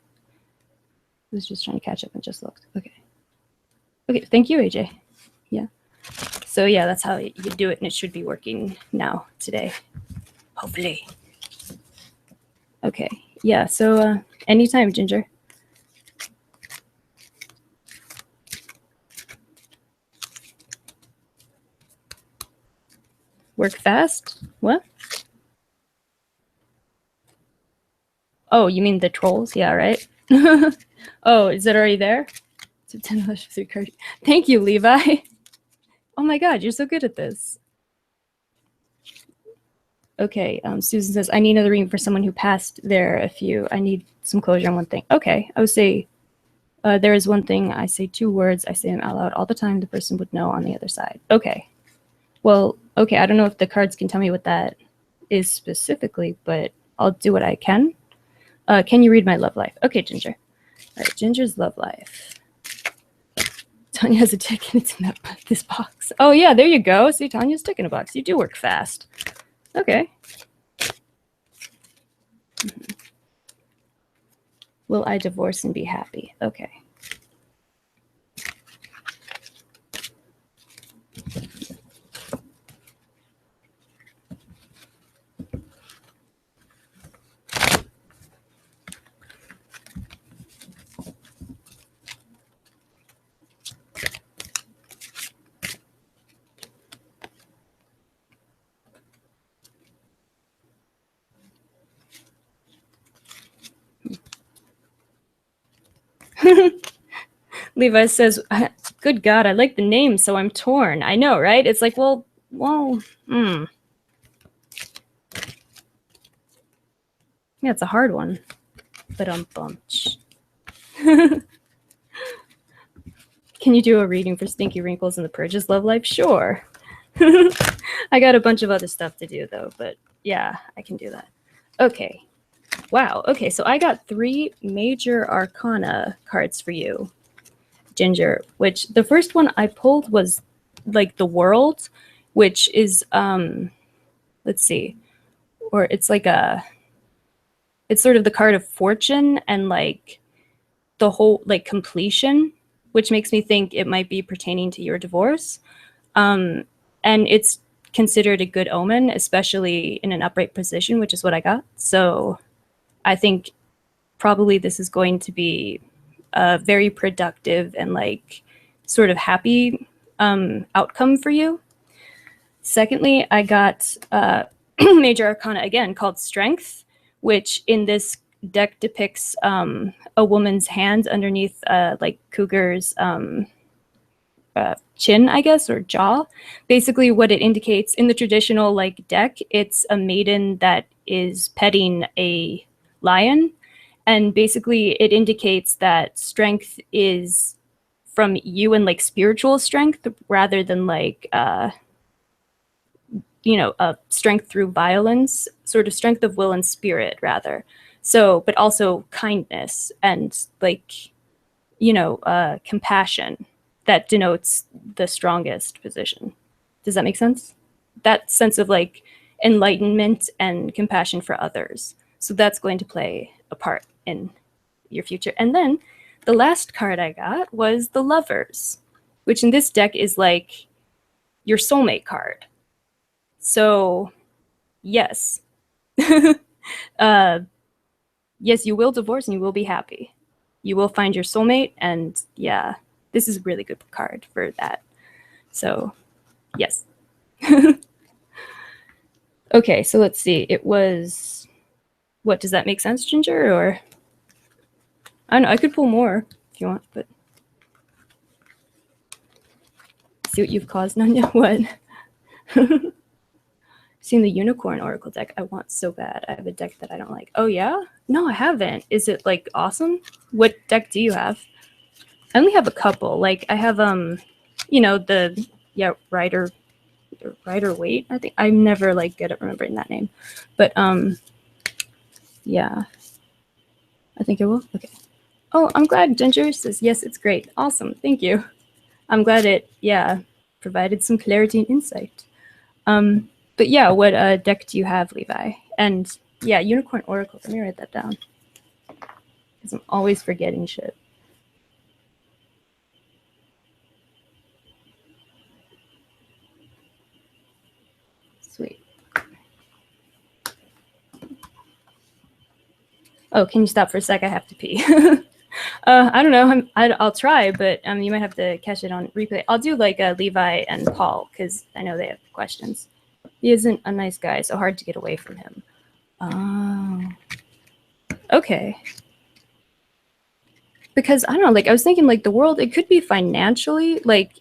I was just trying to catch up and just looked. Okay. Okay, thank you, AJ. Yeah. So yeah, that's how you do it, and it should be working now, today. Hopefully. Okay. Yeah, so anytime, Ginger. Work fast? What? Oh, you mean the trolls? Yeah, right? Oh, is it already there? Thank you, Levi. Oh my god, you're so good at this. Okay, Susan says, I need another reading for someone who passed there a few. I need some closure on one thing. Okay, I would say, there is one thing, I say 2 words, I say them out loud all the time, the person would know on the other side. Okay. Well, okay, I don't know if the cards can tell me what that is specifically, but I'll do what I can. Can you read my love life? Okay, Ginger. All right, Ginger's love life. Tanya has a tick and it's in this box. Oh yeah, there you go. See, Tanya's tick in a box. You do work fast. Okay. Will I divorce and be happy? Okay. Levi says, good God, I like the name, so I'm torn. I know, right? It's like, well, Yeah, it's a hard one. But bunch. Can you do a reading for Stinky Wrinkles and the Purge's love life? Sure. I got a bunch of other stuff to do, though, but yeah, I can do that. Okay. Wow. Okay, so I got 3 major arcana cards for you, Ginger, which the first one I pulled was like the world, which is, let's see, or it's like it's sort of the card of fortune and like the whole, like completion, which makes me think it might be pertaining to your divorce. And it's considered a good omen, especially in an upright position, which is what I got. So I think probably this is going to be a very productive and like sort of happy outcome for you. Secondly, I got major arcana again called Strength, which in this deck depicts a woman's hand underneath like Cougar's chin, I guess, or jaw. Basically, what it indicates in the traditional like deck, it's a maiden that is petting a lion, and basically it indicates that strength is from you and like spiritual strength rather than like strength through violence, sort of strength of will and spirit rather. So, but also kindness and like, compassion that denotes the strongest position. Does that make sense? That sense of like enlightenment and compassion for others. So that's going to play a part in your future. And then the last card I got was the Lovers, which in this deck is like your soulmate card. So, yes. Yes, you will divorce and you will be happy. You will find your soulmate, and yeah, this is a really good card for that. So, yes. Okay, so let's see. It was... What, does that make sense, Ginger, or... I don't know, I could pull more if you want, but... See what you've caused, Nanya? What? Seen the Unicorn Oracle deck. I want so bad. I have a deck that I don't like. Oh, yeah? No, I haven't. Is it, like, awesome? What deck do you have? I only have a couple. Like, I have, the, Rider Waite, I think. I'm never, like, good at remembering that name. But, yeah. I think I will. Okay. Oh, I'm glad Ginger says, yes, it's great. Awesome. Thank you. I'm glad it, provided some clarity and insight. But yeah, what deck do you have, Levi? And yeah, Unicorn Oracle. Let me write that down, because I'm always forgetting shit. Sweet. Oh, can you stop for a sec? I have to pee. I don't know. I'll try, but you might have to catch it on replay. I'll do like Levi and Paul, because I know they have questions. He isn't a nice guy, so hard to get away from him. Oh. Okay. Because, I don't know, like, I was thinking, like, the world, it could be financially, like,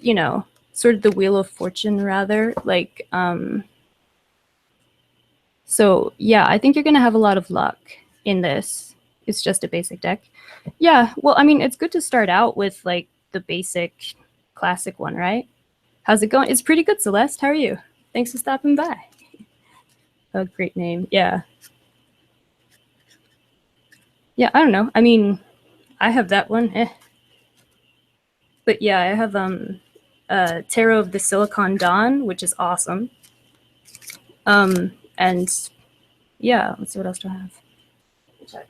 sort of the Wheel of Fortune, rather. Like, so, yeah, I think you're going to have a lot of luck in this. It's just a basic deck. Yeah, well, I mean, it's good to start out with, like, the basic classic one, right? How's it going? It's pretty good, Celeste. How are you? Thanks for stopping by. Oh, great name. Yeah. Yeah, I don't know. I mean, I have that one. But yeah, I have Tarot of the Silicon Dawn, which is awesome. And yeah, let's see, what else do I have? Check.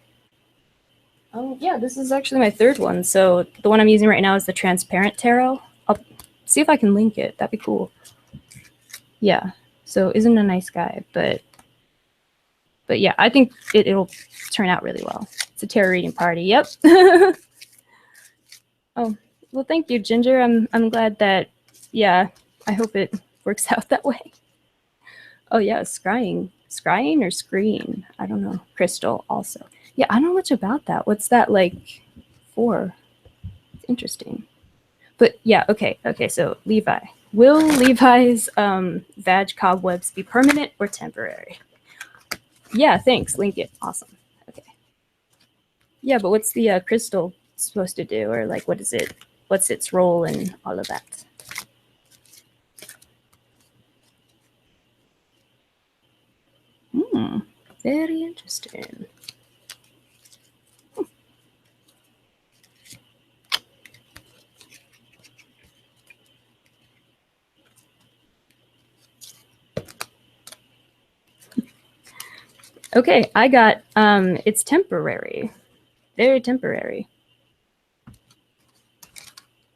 Oh yeah, this is actually my third one. So the one I'm using right now is the Transparent Tarot. I'll see if I can link it. That'd be cool. Yeah. So isn't a nice guy, but yeah, I think it'll turn out really well. It's a tarot reading party. Yep. Oh, well, thank you, Ginger. I'm glad that, yeah, I hope it works out that way. Oh yeah, scrying or screen? I don't know. Crystal also. Yeah, I don't know much about that. What's that like for? It's interesting. But yeah, okay. So Levi, will Levi's vag cobwebs be permanent or temporary? Yeah, thanks. Link it. Awesome. Okay. Yeah, but what's the crystal supposed to do, or like what is it? What's its role in all of that? Very interesting. Okay, I got it's temporary. Very temporary.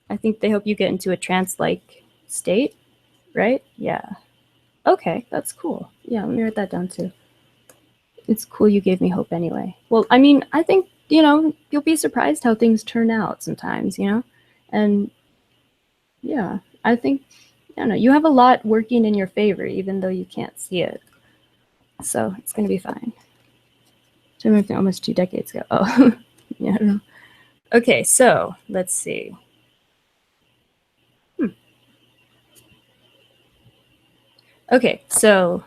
I think they hope you get into a trance-like state, right? Yeah. Okay, that's cool. Yeah, let me write that down too. It's cool you gave me hope anyway. Well, I mean, I think, you'll be surprised how things turn out sometimes, And yeah, I think, I don't know, you have a lot working in your favor, even though you can't see it. So it's going to be fine. Almost 2 decades ago. Oh, yeah, I don't know. Okay, so let's see. Okay, so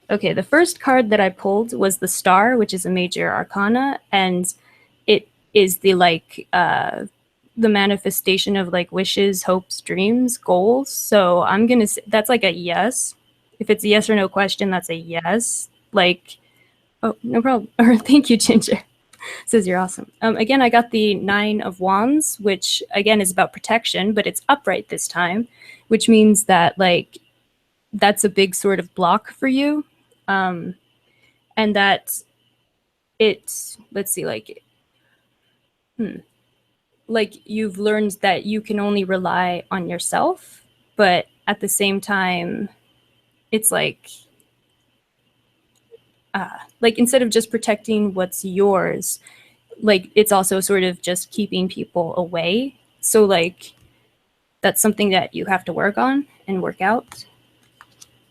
the first card that I pulled was the Star, which is a major arcana, and it is the the manifestation of like wishes, hopes, dreams, goals. So I'm gonna say that's like a yes. If it's a yes or no question, that's a yes. Like, oh, no problem. Or thank you, Ginger. Says you're awesome. Again, I got the 9 of Wands, which again is about protection, but it's upright this time, which means that like that's a big sort of block for you, and that it's let's see, like you've learned that you can only rely on yourself, but at the same time, it's like instead of just protecting what's yours, like it's also sort of just keeping people away. So like that's something that you have to work on and work out.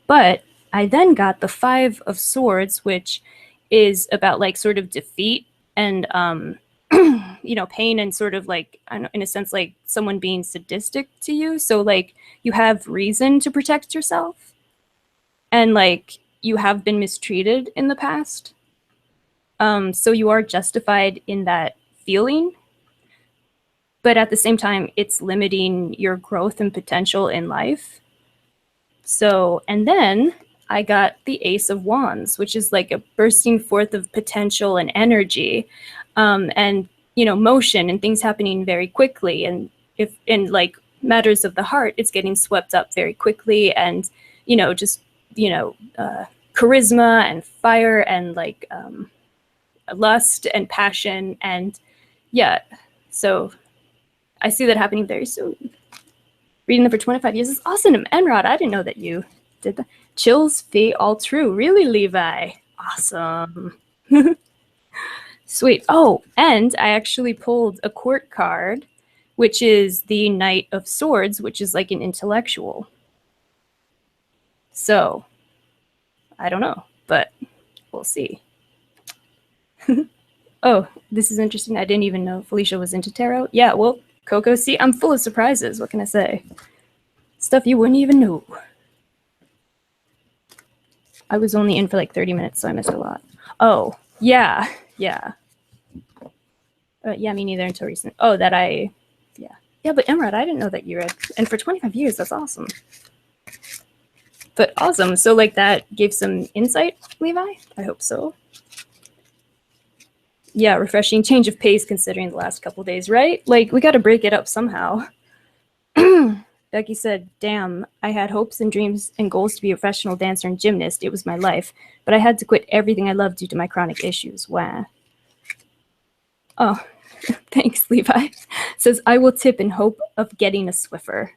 But I then got the 5 of Swords, which is about like sort of defeat and you know, pain and sort of like, I don't know, in a sense, like someone being sadistic to you. So like you have reason to protect yourself, and like you have been mistreated in the past. So you are justified in that feeling, but at the same time, it's limiting your growth and potential in life. So, and then I got the Ace of Wands, which is like a bursting forth of potential and energy, and you know, motion and things happening very quickly. And if in like matters of the heart, it's getting swept up very quickly, and you know, just you know, charisma and fire and like lust and passion, and yeah. So I see that happening very soon. Reading them for 25 years is awesome. Enrod, I didn't know that you did that. Chills, fee, all true. Really, Levi? Awesome. Sweet. Oh, and I actually pulled a court card, which is the Knight of Swords, which is like an intellectual. So, I don't know, but we'll see. Oh, this is interesting. I didn't even know Felicia was into tarot. Yeah, well, Coco, see, I'm full of surprises. What can I say? Stuff you wouldn't even know. I was only in for like 30 minutes, so I missed a lot. Oh, yeah, yeah. Yeah, me neither until recent. Oh, that I, yeah. Yeah, but Emrod, I didn't know that you read. And for 25 years, that's awesome. But awesome. So like that gave some insight, Levi? I hope so. Yeah, refreshing change of pace considering the last couple days, right? Like we got to break it up somehow. Becky said, damn, I had hopes and dreams and goals to be a professional dancer and gymnast. It was my life. But I had to quit everything I loved due to my chronic issues. Wow. Oh, thanks, Levi. Says, I will tip in hope of getting a Swiffer.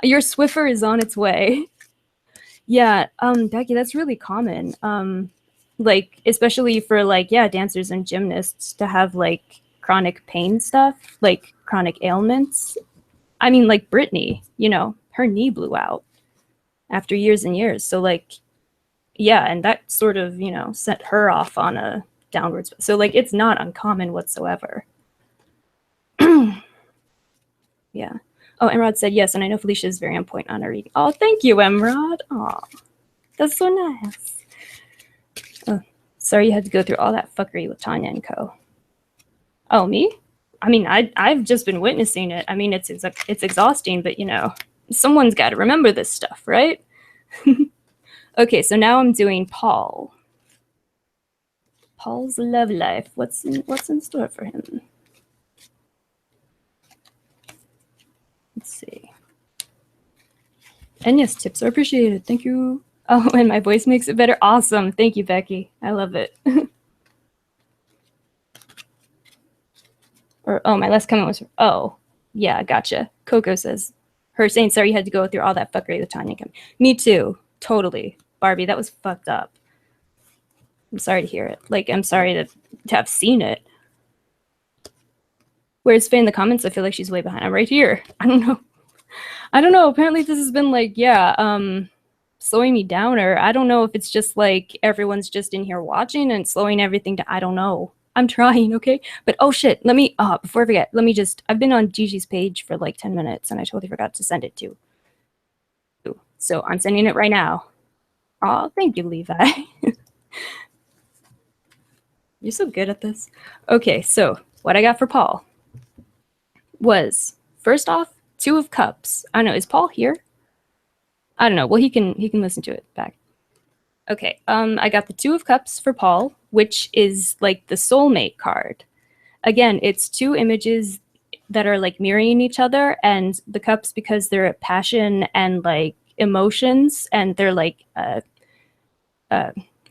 Your Swiffer is on its way. Yeah, Becky, that's really common. Like, especially for like, yeah, dancers and gymnasts to have like chronic pain stuff, like chronic ailments. I mean, like Brittany, you know, her knee blew out after years and years. So like, yeah, and that sort of, you know, set her off on a downward. So like, it's not uncommon whatsoever. Yeah. Oh, Emrod said yes, and I know Felicia is very on point on her reading. Oh, thank you, Emrod. Oh, that's so nice. Oh, sorry you had to go through all that fuckery with Tanya and co. Oh, me? I mean, I've just been witnessing it. I mean, it's exhausting, but you know, someone's got to remember this stuff, right? Okay, so now I'm doing Paul. Paul's love life. What's in store for him? Let's see. And yes, tips are appreciated. Thank you. Oh, and my voice makes it better. Awesome. Thank you, Becky. I love it. Or, oh, my last comment was, oh, yeah, gotcha. Coco says, her saying sorry you had to go through all that fuckery with Tanya. Me too. Totally. Barbie, that was fucked up. I'm sorry to hear it. Like, I'm sorry to have seen it. Where's Faye in the comments? I feel like she's way behind. I'm right here. I don't know. Apparently this has been like, yeah, slowing me down, or I don't know if it's just like everyone's just in here watching and slowing everything down. I don't know. I'm trying, okay? But oh shit, let me, before I forget, let me just, I've been on Gigi's page for like 10 minutes and I totally forgot to send it to. So I'm sending it right now. Oh, thank you, Levi. You're so good at this. Okay, so what I got for Paul was, first off, 2 of Cups. I don't know, is Paul here? I don't know. Well, he can listen to it back. Okay, I got the 2 of Cups for Paul, which is like the soulmate card. Again, it's 2 images that are like mirroring each other, and the cups, because they're passion and like emotions, and they're like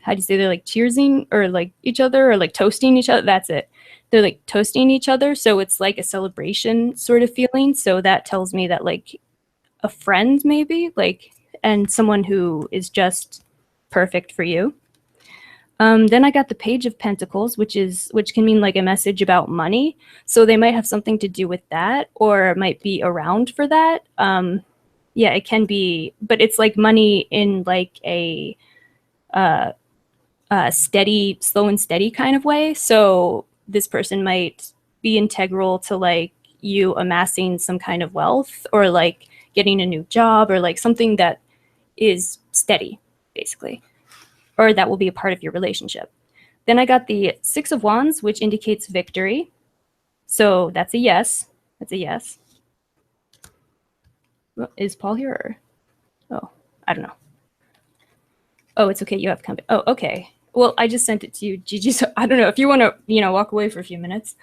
how do you say, they're like cheersing or like each other, or like toasting each other. That's it. They're like toasting each other, so it's like a celebration sort of feeling. So that tells me that like a friend maybe, like, and someone who is just perfect for you. Then I got the Page of Pentacles, which can mean like a message about money. So they might have something to do with that, or it might be around for that. Yeah, it can be, but it's like money in like a steady, slow and steady kind of way. So this person might be integral to like you amassing some kind of wealth, or like getting a new job, or like something that is steady, basically, or that will be a part of your relationship. Then I got the 6 of Wands, which indicates victory. So that's a yes. That's a yes. Well, is Paul here? Or? Oh, I don't know. Oh, it's okay. You have company. Oh, okay. Well, I just sent it to you, Gigi. So I don't know if you want to, walk away for a few minutes.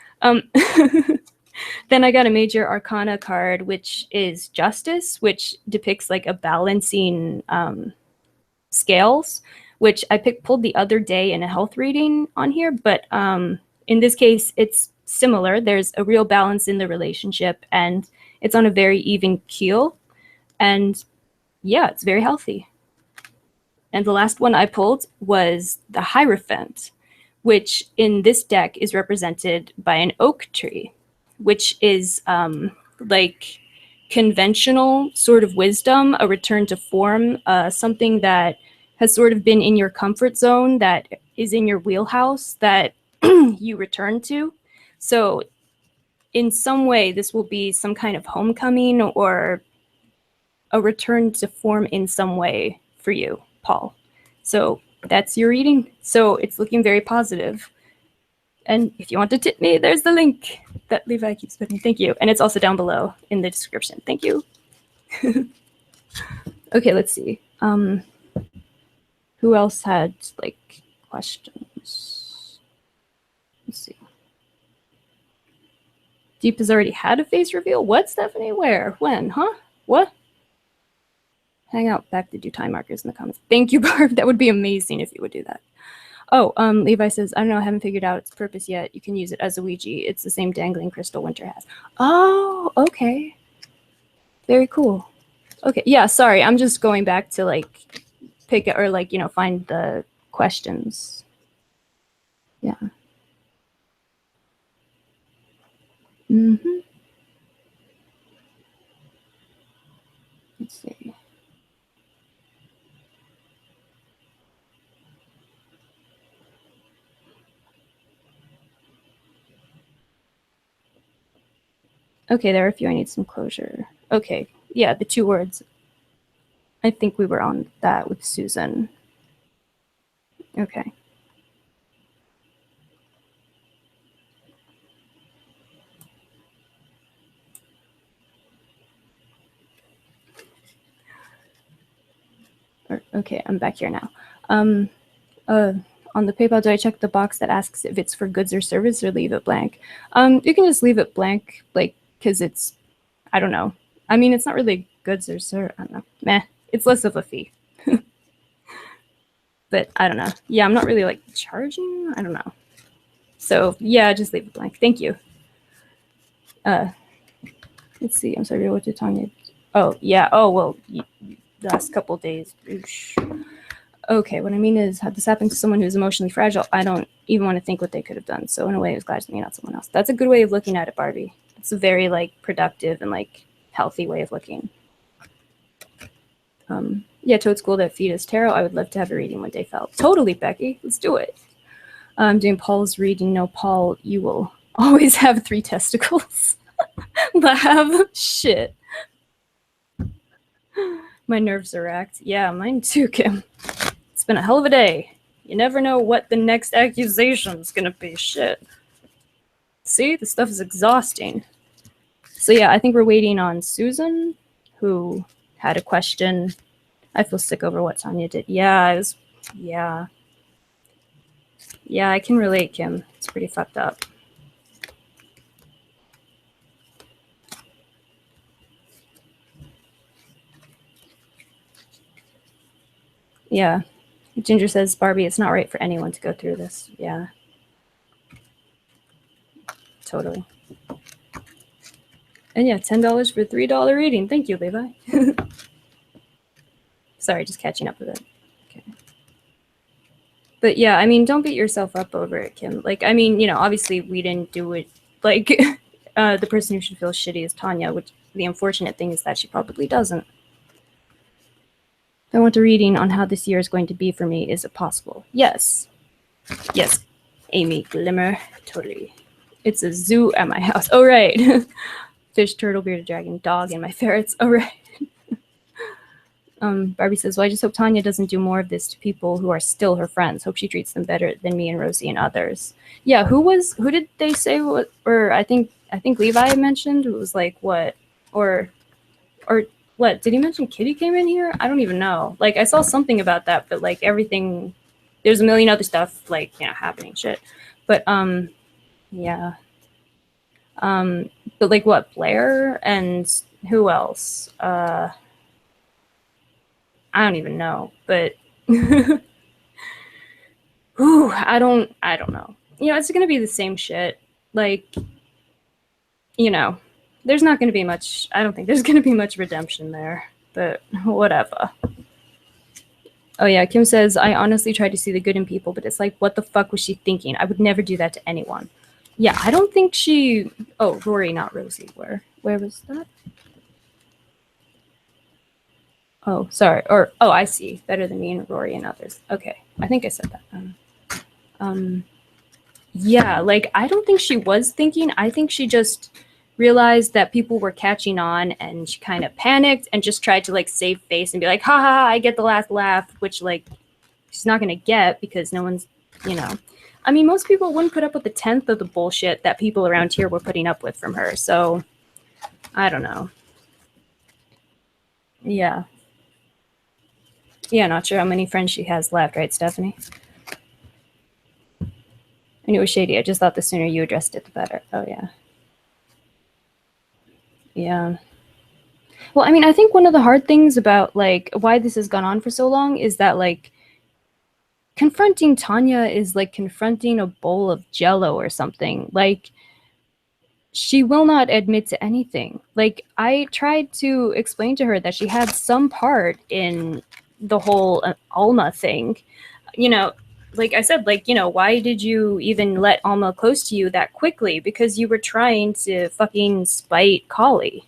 Then I got a Major Arcana card, which is Justice, which depicts like a balancing scales, which I pulled the other day in a health reading on here. But in this case, it's similar. There's a real balance in the relationship, and it's on a very even keel. And yeah, it's very healthy. And the last one I pulled was the Hierophant, which in this deck is represented by an oak tree, which is like conventional sort of wisdom, a return to form, something that has sort of been in your comfort zone, that is in your wheelhouse, that you return to. So in some way, this will be some kind of homecoming or a return to form in some way for you, Paul. So that's your reading. So it's looking very positive. And if you want to tip me, there's the link that Levi keeps putting. Thank you. And it's also down below in the description. Thank you. Okay, let's see. Who else had like questions? Let's see. Deep has already had a face reveal. What, Stephanie? Where? When? Huh? What? Hang out back to do time markers in the comments. Thank you, Barb. That would be amazing if you would do that. Oh, Levi says, I don't know, I haven't figured out its purpose yet. You can use it as a Ouija. It's the same dangling crystal Winter has. Oh, okay. Very cool. Okay, yeah, sorry. I'm just going back to like pick it, or like, find the questions. Yeah. Mm-hmm. Let's see. Okay, there are a few I need some closure. Okay, yeah, the 2 words. I think we were on that with Susan. Okay. Okay, I'm back here now. On the PayPal, do I check the box that asks if it's for goods or service, or leave it blank? You can just leave it blank, like, because it's, I don't know. I mean, it's not really goods or service. I don't know. Meh. It's less of a fee. But I don't know. Yeah, I'm not really like charging. I don't know. So yeah, just leave it blank. Thank you. Let's see. I'm sorry. What did Tanya? Oh yeah. Oh well. Last couple days. Oosh. Okay, what I mean is, had this happened to someone who's emotionally fragile, I don't even want to think what they could have done. So in a way, it was glad to me, not someone else. That's a good way of looking at it, Barbie. It's a very like productive and like healthy way of looking. Yeah, Toad School that feed us tarot. I would love to have a reading one day, Fel. Totally, Becky. Let's do it. I'm doing Paul's reading. No, Paul, you will always have 3 testicles. Laugh. Shit. My nerves are racked. Yeah, mine too, Kim. It's been a hell of a day. You never know what the next accusation's gonna be. Shit. See, this stuff is exhausting. So yeah, I think we're waiting on Susan, who had a question. I feel sick over what Tanya did. Yeah, yeah. Yeah, I can relate, Kim. It's pretty fucked up. Yeah. Ginger says, Barbie, it's not right for anyone to go through this. Yeah. Totally. And yeah, $10 for $3 reading. Thank you, Levi. Sorry, just catching up with it. Okay. But yeah, I mean, don't beat yourself up over it, Kim. Like, I mean, you know, obviously we didn't do it. Like, the person who should feel shitty is Tanya, which the unfortunate thing is that she probably doesn't. I want a reading on how this year is going to be for me. Is it possible? Yes. Yes, Amy Glimmer. Totally. It's a zoo at my house. Oh, right. Fish, turtle, bearded dragon, dog, and my ferrets. Oh, right. Barbie says, well, I just hope Tanya doesn't do more of this to people who are still her friends. Hope she treats them better than me and Rosie and others. Yeah, who did they say what, or I think Levi mentioned, it was like what, or what, did he mention Kitty came in here? I don't even know. Like, I saw something about that, but like everything, there's a million other stuff like, you know, happening shit. But, yeah. But like what, Blair and who else? I don't even know, but ooh, I don't know. You know, it's gonna be the same shit. Like, you know, there's not gonna be much. I don't think there's gonna be much redemption there. But whatever. Oh yeah, Kim says, I honestly tried to see the good in people, but it's like, what the fuck was she thinking? I would never do that to anyone. Yeah, I don't think she. Oh, Rory, not Rosie. Where was that? Oh, sorry. Or, oh, I see. Better than me and Rory and others. Okay. I think I said that. Yeah, like, I don't think she was thinking. I think she just realized that people were catching on and she kind of panicked and just tried to, like, save face and be like, ha ha ha, I get the last laugh, which, like, she's not going to get because no one's, you know. I mean, most people wouldn't put up with the 10th of the bullshit that people around here were putting up with from her. So, I don't know. Yeah. Yeah, not sure how many friends she has left, right, Stephanie? I knew it was shady. I just thought the sooner you addressed it, the better. Oh, yeah. Yeah. Well, I mean, I think one of the hard things about, like, why this has gone on for so long is that, like, confronting Tanya is like confronting a bowl of Jell-O or something. Like, she will not admit to anything. Like, I tried to explain to her that she had some part in the whole Alma thing. You know, like I said, like, you know, why did you even let Alma close to you that quickly? Because you were trying to fucking spite Kali.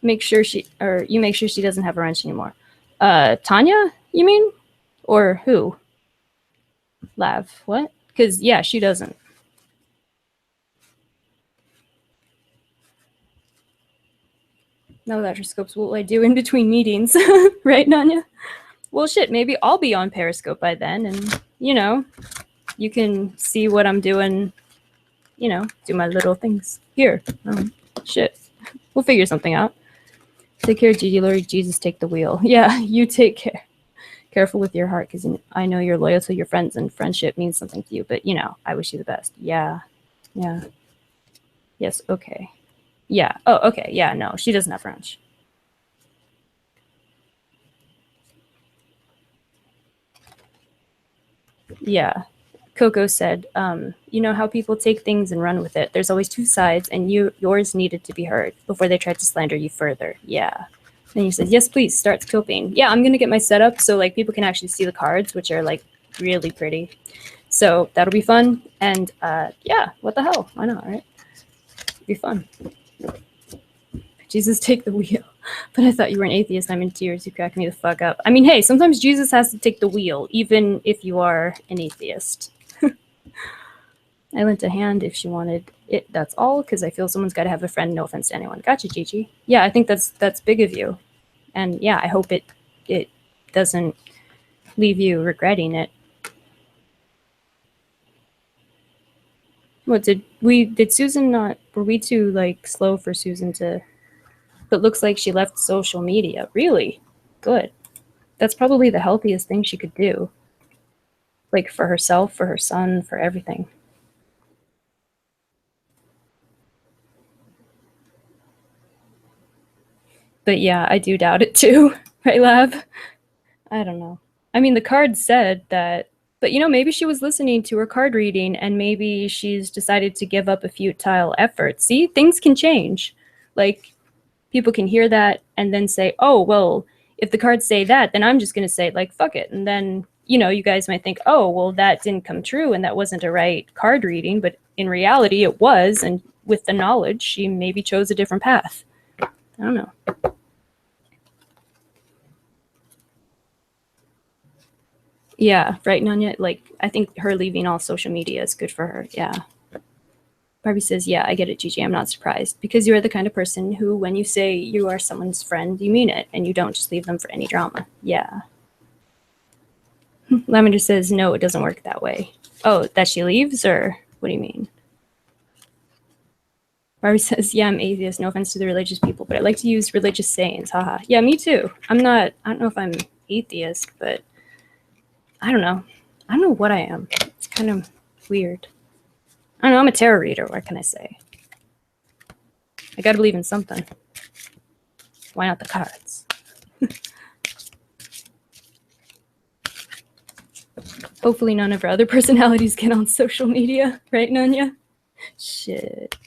You make sure she doesn't have a wrench anymore. Tanya, you mean? Or who? Lav, what? Because, yeah, she doesn't. No latroscopes, what will I do in between meetings? Right, Nanya? Well, shit, maybe I'll be on Periscope by then, and, you know, you can see what I'm doing, you know, do my little things here. Shit. We'll figure something out. Take care, Gigi, Lord Jesus, take the wheel. Yeah, you take care. Careful with your heart, because I know you're loyal to your friends, and friendship means something to you, but, you know, I wish you the best. Yeah. Yeah. Yes, okay. Yeah. Oh, okay. Yeah, no, she doesn't have brunch. Yeah. Coco said, you know how people take things and run with it. There's always two sides, and yours needed to be heard before they tried to slander you further. Yeah. And he says, yes, please, start scoping. Yeah, I'm going to get my setup so, like, people can actually see the cards, which are, like, really pretty. So that'll be fun. And, yeah, what the hell? Why not, right? It'll be fun. Jesus, take the wheel. But I thought you were an atheist. I'm in tears. You crack me the fuck up. I mean, hey, sometimes Jesus has to take the wheel, even if you are an atheist. I lent a hand if she wanted it. That's all, because I feel someone's got to have a friend. No offense to anyone. Gotcha, Gigi. Yeah, I think that's big of you. And yeah, I hope it doesn't leave you regretting it. What did Susan not, were we too like slow for Susan to, but looks like she left social media. Really? Good. That's probably the healthiest thing she could do. Like for herself, for her son, for everything. But yeah, I do doubt it too. Right, Lab? I don't know. I mean, the card said that, but you know, maybe she was listening to her card reading and maybe she's decided to give up a futile effort. See, things can change. Like, people can hear that and then say, oh, well, if the cards say that, then I'm just going to say, like, fuck it. And then, you know, you guys might think, oh, well, that didn't come true and that wasn't a right card reading. But in reality, it was. And with the knowledge, she maybe chose a different path. I don't know. Yeah, right, Nanya? Like, I think her leaving all social media is good for her. Yeah. Barbie says, yeah, I get it, Gigi. I'm not surprised. Because you are the kind of person who, when you say you are someone's friend, you mean it. And you don't just leave them for any drama. Yeah. Lavender says, no, it doesn't work that way. Oh, that she leaves? Or what do you mean? Barbie says, yeah, I'm atheist. No offense to the religious people, but I like to use religious sayings. Haha. Yeah, me too. I don't know if I'm atheist, but I don't know. I don't know what I am. It's kind of weird. I don't know. I'm a tarot reader. What can I say? I got to believe in something. Why not the cards? Hopefully none of our other personalities get on social media. Right, Nanya? Shit.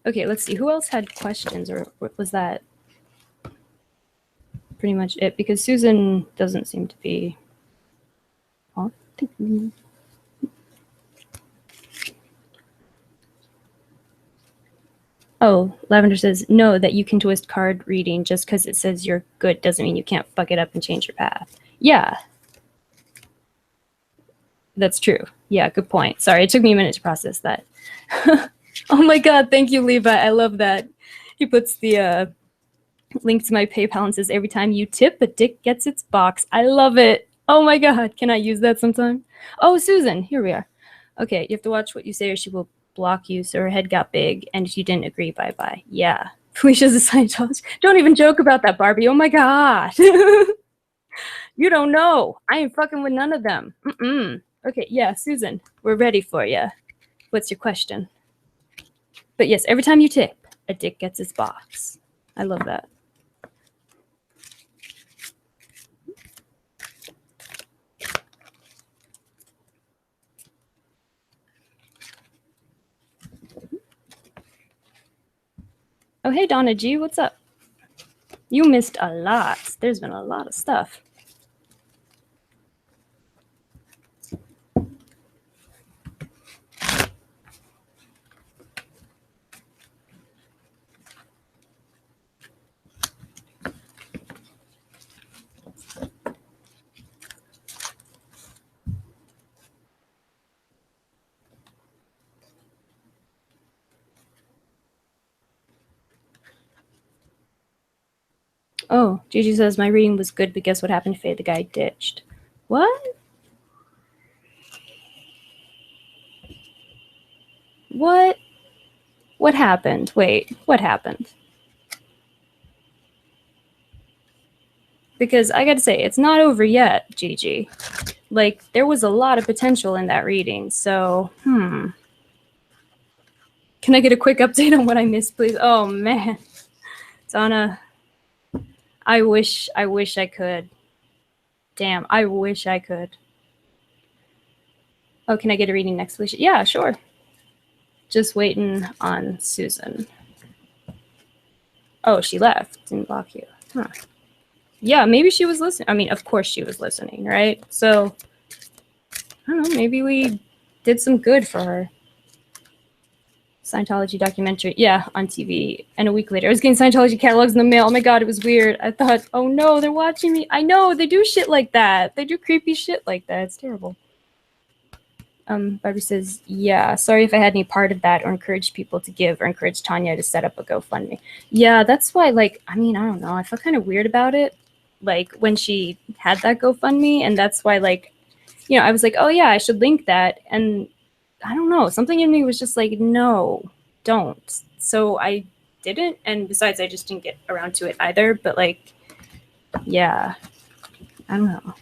Okay, let's see. Who else had questions? Or what was that? Pretty much it. Because Susan doesn't seem to be... Oh, Lavender says, no, that you can twist card reading just because it says you're good doesn't mean you can't fuck it up and change your path. Yeah. That's true. Yeah, good point. Sorry, it took me a minute to process that. Oh my god, thank you, Levi. I love that. He puts the link to my PayPal and says, every time you tip, a dick gets its box. I love it. Oh my god, can I use that sometime? Oh, Susan, here we are. Okay, you have to watch what you say or she will block you, so her head got big, and if you didn't agree, bye-bye. Yeah. Felicia's a Scientologist. Don't even joke about that, Barbie. Oh my god. You don't know. I ain't fucking with none of them. Okay, yeah, Susan, we're ready for you. What's your question? But yes, every time you tip, a dick gets its box. I love that. Oh, hey, Donna G, what's up? You missed a lot. There's been a lot of stuff. Oh, Gigi says, my reading was good, but guess what happened to Faye? The guy ditched. What? What? What happened? Wait, what happened? Because I gotta say, it's not over yet, Gigi. Like, there was a lot of potential in that reading, so, Can I get a quick update on what I missed, please? Oh, man. Donna, I wish I could. Damn, I wish I could. Oh, can I get a reading next, Felicia? Yeah, sure. Just waiting on Susan. Oh, she left. Didn't block you. Huh. Yeah, maybe she was listening. I mean, of course she was listening, right? So, I don't know, maybe we did some good for her. Scientology documentary. Yeah, on TV. And a week later, I was getting Scientology catalogs in the mail. Oh my god, it was weird. I thought, oh no, they're watching me. I know, they do shit like that. They do creepy shit like that. It's terrible. Barbie says, yeah, sorry if I had any part of that or encouraged people to give or encouraged Tanya to set up a GoFundMe. Yeah, that's why, like, I mean, I don't know. I felt kind of weird about it, like, when she had that GoFundMe. And that's why, like, you know, I was like, oh yeah, I should link that. And I don't know, something in me was just like, no, don't. So I didn't. And besides, I just didn't get around to it either. But like, yeah, I don't know.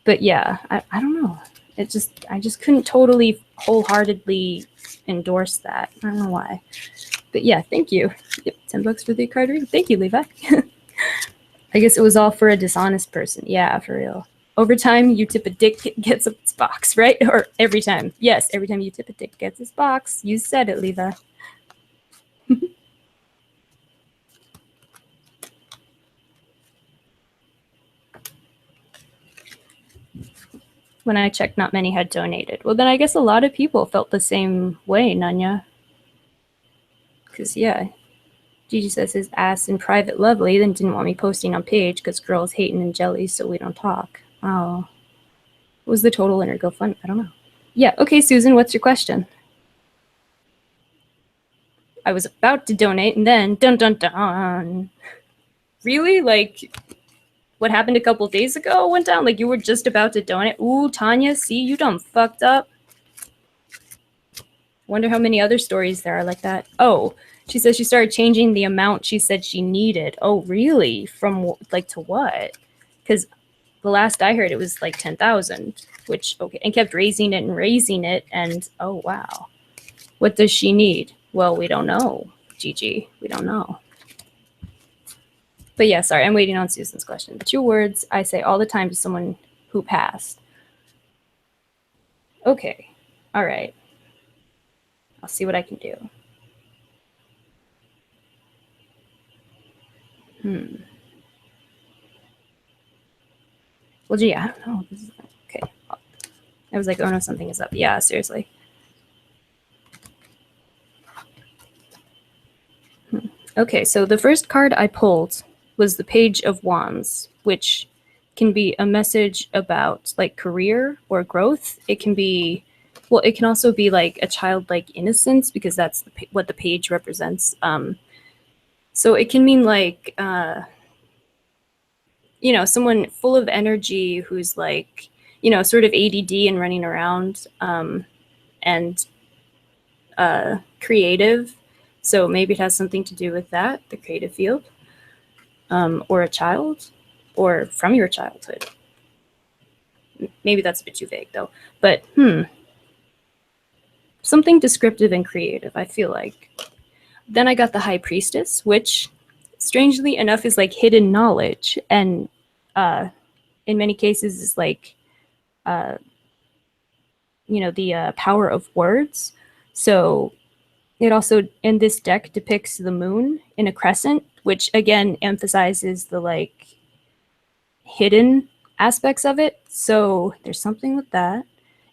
But yeah, I don't know. I just couldn't totally wholeheartedly endorse that. I don't know why. But yeah, thank you. Yep, $10 for the card reading. Thank you, Levi. I guess it was all for a dishonest person. Yeah, for real. Over time, you tip a dick, it gets its box, right? Or every time. Yes, every time you tip a dick, it gets its box. You said it, Levi. When I checked, not many had donated. Well, then I guess a lot of people felt the same way, Nanya. Because, yeah, Gigi says his ass in private lovely, then didn't want me posting on page because girls hating and jelly, so we don't talk. Oh. What was the total in her GoFundMe? I don't know. Yeah, okay, Susan, what's your question? I was about to donate, and then, dun dun dun. Really? Like, what happened a couple days ago went down? Like, you were just about to donate? Ooh, Tanya, see, you done fucked up. Wonder how many other stories there are like that. Oh, she says she started changing the amount she said she needed. Oh, really? From, like, to what? Because the last I heard, it was like 10,000, which, okay, and kept raising it, and oh, wow. What does she need? Well, we don't know, Gigi. We don't know. But yeah, sorry, I'm waiting on Susan's question. 2 words I say all the time to someone who passed. Okay, all right. I'll see what I can do. Well, gee, I don't know. This is, okay. I was like, oh no, something is up. Yeah, seriously. Okay, so the first card I pulled was the Page of Wands, which can be a message about like career or growth. It can be, well, it can also be like a childlike innocence because that's what the page represents. So it can mean like, you know, someone full of energy who's like, you know, sort of ADD and running around and creative. So maybe it has something to do with that, the creative field, or a child, or from your childhood. Maybe that's a bit too vague though, but something descriptive and creative, I feel like. Then I got the High Priestess, which strangely enough is like hidden knowledge, and in many cases is like, you know, the power of words. So it also, in this deck, depicts the moon in a crescent, which again emphasizes the like hidden aspects of it. So there's something with that.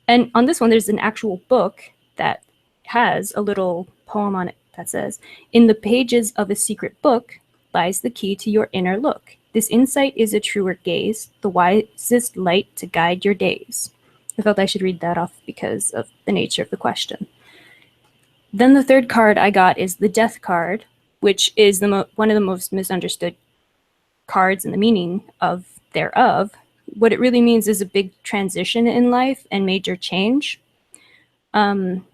And on this one, there's an actual book that has a little poem on it that says, "In the pages of a secret book lies the key to your inner look. This insight is a truer gaze, the wisest light to guide your days." I felt I should read that off because of the nature of the question. Then the third card I got is the Death card, which is one of the most misunderstood cards and the meaning of thereof. What it really means is a big transition in life and major change, and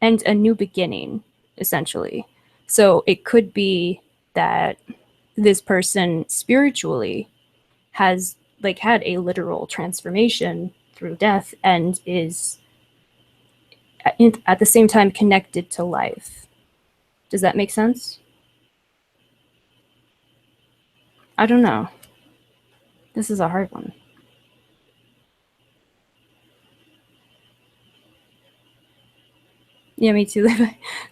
a new beginning, essentially. So it could be that this person spiritually has like had a literal transformation through death and is at the same time connected to life. Does that make sense? I don't know. This is a hard one. Yeah, me too.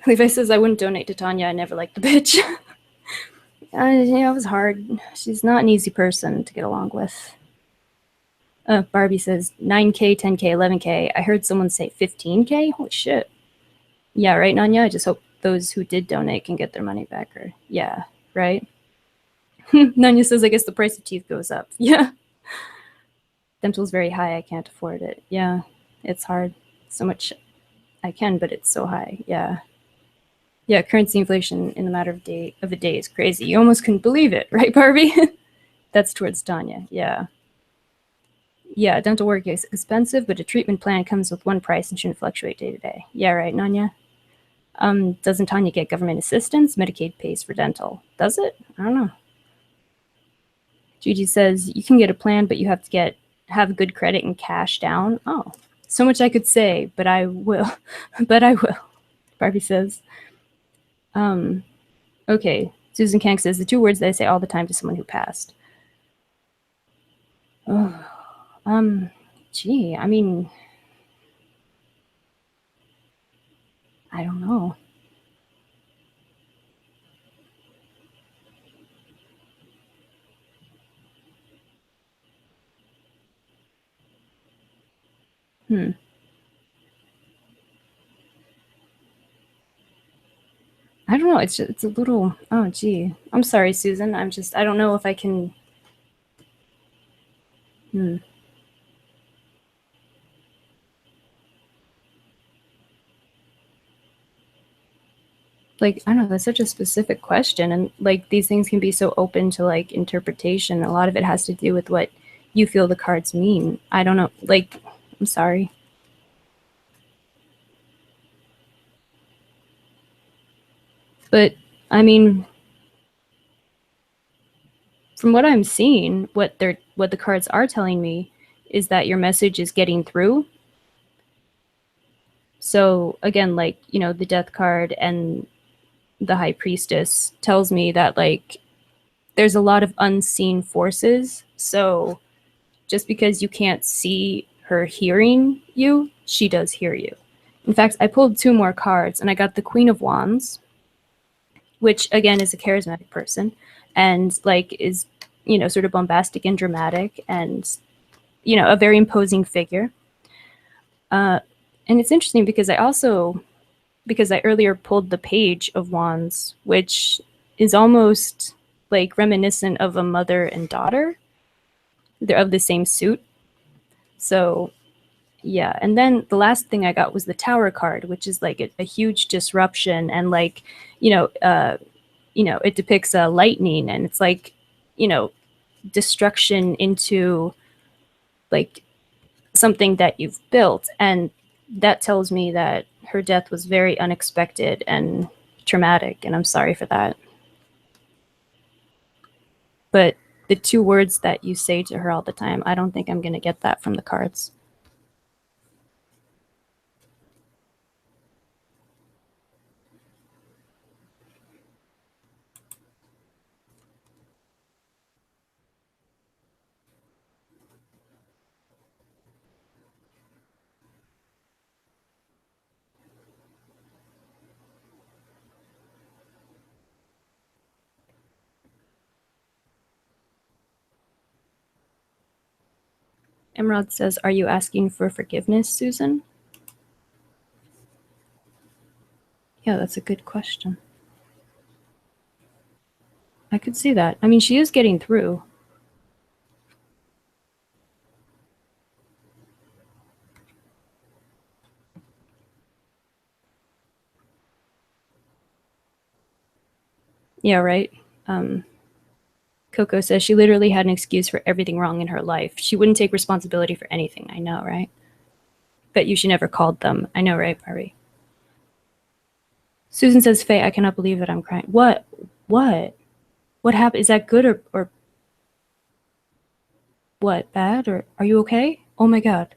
Levi says I wouldn't donate to Tanya. I never liked the bitch. Yeah, it was hard. She's not an easy person to get along with. Barbie says 9K, 10K, 11K. I heard someone say 15K. Holy shit. Yeah, right, Nanya? I just hope those who did donate can get their money back. Or yeah, right? Nanya says, I guess the price of teeth goes up. Yeah. Dental's very high. I can't afford it. Yeah, it's hard. So much I can, but it's so high. Yeah. Yeah, currency inflation in the matter of a day is crazy. You almost couldn't believe it, right, Barbie? That's towards Tanya. Yeah. Yeah, dental work is expensive, but a treatment plan comes with one price and shouldn't fluctuate day to day. Yeah, right, Nanya? Doesn't Tanya get government assistance? Medicaid pays for dental. Does it? I don't know. Gigi says, you can get a plan, but you have to have good credit and cash down. Oh, so much I could say, but I will. But I will, Barbie says. Okay, Susan Kank says, the two words that I say all the time to someone who passed. Oh, gee, I mean, I don't know. I don't know. It's a little. Oh, gee. I'm sorry, Susan. I don't know if I can. Like, I don't know. That's such a specific question, and like these things can be so open to like interpretation. A lot of it has to do with what you feel the cards mean. I don't know. Like, I'm sorry. But I mean, from what I'm seeing, what the cards are telling me is that your message is getting through. So again, like, you know, the death card and the high priestess tells me that like there's a lot of unseen forces. So just because you can't see her hearing you, she does hear you. In fact, I pulled two more cards and I got the Queen of Wands, which again is a charismatic person and like is, you know, sort of bombastic and dramatic and, you know, a very imposing figure. And it's interesting because I earlier pulled the Page of Wands, which is almost like reminiscent of a mother and daughter. They're of the same suit. So yeah, and then the last thing I got was the Tower card, which is like a huge disruption and like, you know, it depicts lightning and it's like, you know, destruction into like something that you've built. And that tells me that her death was very unexpected and traumatic, and I'm sorry for that. But the two words that you say to her all the time, I don't think I'm going to get that from the cards. Emerald says, are you asking for forgiveness, Susan? Yeah, that's a good question. I could see that. I mean, she is getting through. Yeah, right. Coco says she literally had an excuse for everything wrong in her life. She wouldn't take responsibility for anything. I know, right? Bet you she never called them. I know, right, Barbie? Susan says, Faye, I cannot believe that I'm crying. What? What? What happened? Is that good or what? Bad? Or are you okay? Oh my god.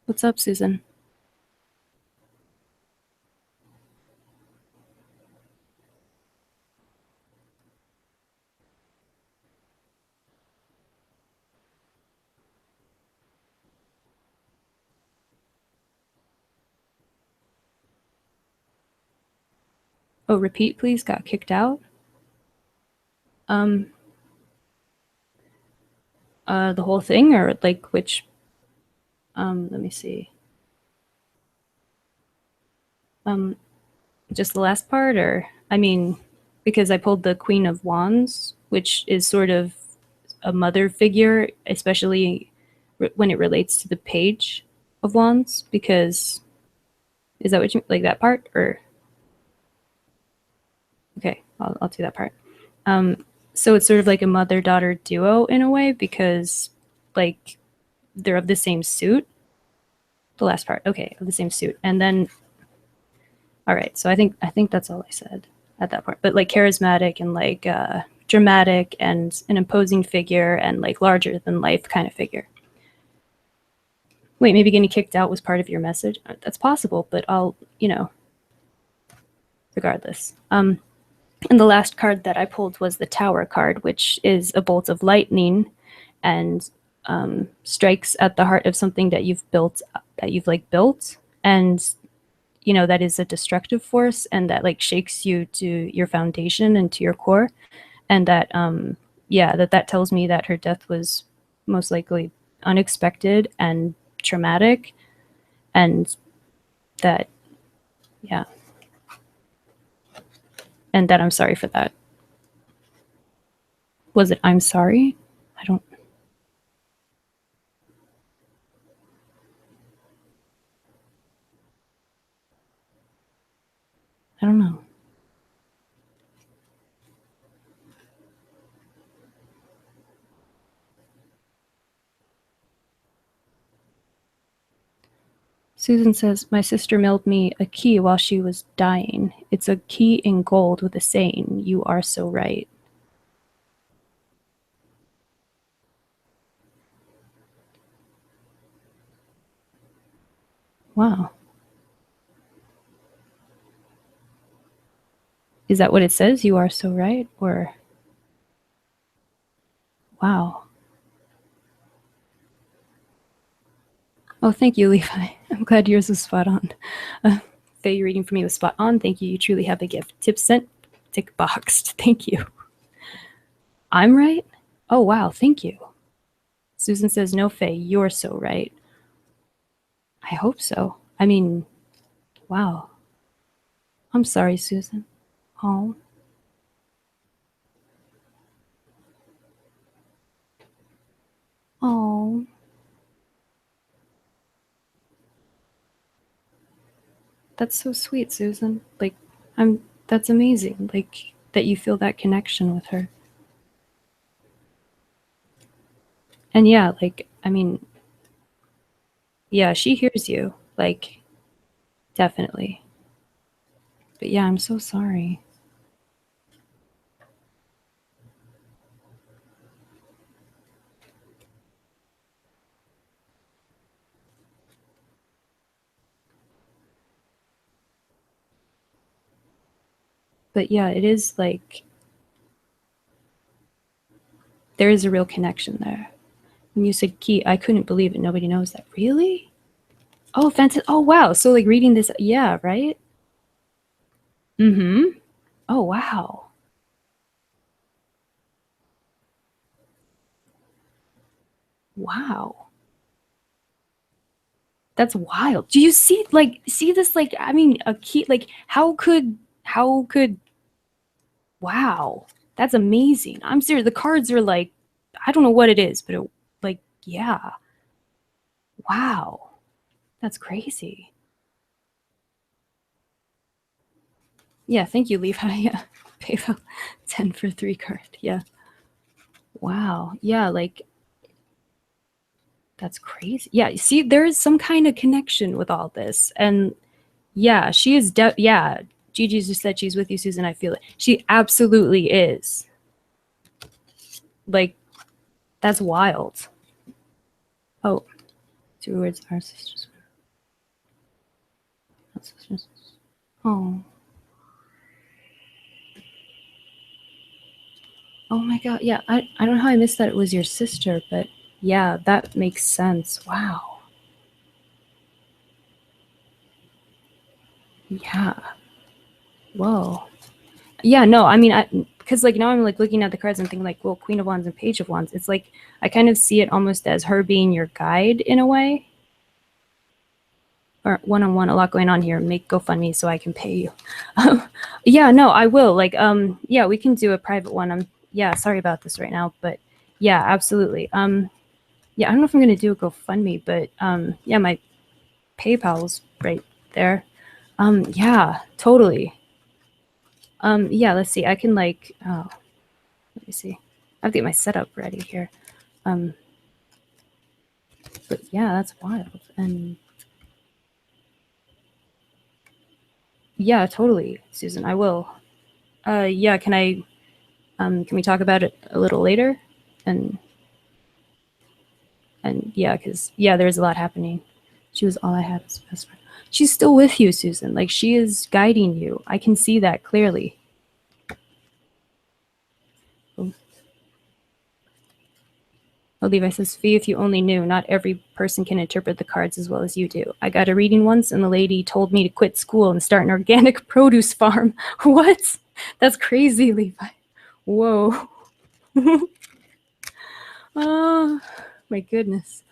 What's up, Susan? Oh, repeat, please. Got kicked out. The whole thing, or like which? Let me see. Just the last part, or I mean, because I pulled the Queen of Wands, which is sort of a mother figure, especially when it relates to the Page of Wands. Because is that what you like, that part, or? Okay, I'll do that part. So it's sort of like a mother-daughter duo in a way, because like they're of the same suit. The last part, okay, of the same suit, and then, all right. So I think that's all I said at that part. But like charismatic and like dramatic and an imposing figure and like larger than life kind of figure. Wait, maybe getting kicked out was part of your message. That's possible, but I'll, regardless. And the last card that I pulled was the Tower card, which is a bolt of lightning and strikes at the heart of something that you've built, and that is a destructive force, and that like shakes you to your foundation and to your core, and that that tells me that her death was most likely unexpected and traumatic, and that and that I'm sorry for that. Was it I'm sorry? I don't know. Susan says, my sister mailed me a key while she was dying. It's a key in gold with a saying, "You are so right." Wow. Is that what it says? You are so right? Or, wow. Oh, thank you, Levi. I'm glad yours was spot on. Faye, your reading for me was spot on. Thank you. You truly have a gift. Tip sent, tick boxed. Thank you. I'm right? Oh, wow. Thank you. Susan says, no, Faye, you're so right. I hope so. I mean, wow. I'm sorry, Susan. Oh. Oh. That's so sweet, Susan. Like, that's amazing. Like, that you feel that connection with her. And yeah, like, I mean, yeah, she hears you. Like, definitely. But yeah, I'm so sorry. But yeah, it is like, there is a real connection there. When you said key, I couldn't believe it. Nobody knows that. Really? Oh, fantastic. Oh, wow. So like reading this, yeah, right? Mm-hmm. Oh, wow. Wow. That's wild. Do you see this, like, I mean, a key, like, how could, wow. That's amazing. I'm serious. The cards are like, I don't know what it is, but it, like, yeah. Wow. That's crazy. Yeah, thank you, Levi. Yeah. PayPal 10 for 3 card. Yeah. Wow. Yeah, like, that's crazy. Yeah, see, there is some kind of connection with all this. And yeah, she is, yeah, Gigi's just said she's with you, Susan. I feel it. She absolutely is. Like, that's wild. Oh, 2 words are sisters. Not sisters. Oh. Oh my god. Yeah, I don't know how I missed that it was your sister, but yeah, that makes sense. Wow. Yeah. Whoa. Yeah, no, I mean, because like now I'm like looking at the cards and thinking like, well, Queen of Wands and Page of Wands. It's like I kind of see it almost as her being your guide in a way. Or one-on-one, a lot going on here. Make GoFundMe so I can pay you. Yeah, no, I will. Like, yeah, we can do a private one. Yeah, sorry about this right now, but yeah, absolutely. Yeah, I don't know if I'm gonna do a GoFundMe, but yeah, my PayPal's right there. Yeah, totally. Yeah, let's see. I can like, oh, let me see. I have to get my setup ready here. But yeah, that's wild. And yeah, totally, Susan. I will. Yeah, can we talk about it a little later? And yeah, because yeah, there's a lot happening. She was all I had as a best friend. She's still with you, Susan. Like she is guiding you. I can see that clearly. Oh, Levi says, Fee, if you only knew, not every person can interpret the cards as well as you do. I got a reading once and the lady told me to quit school and start an organic produce farm. What? That's crazy, Levi. Whoa. Oh, my goodness.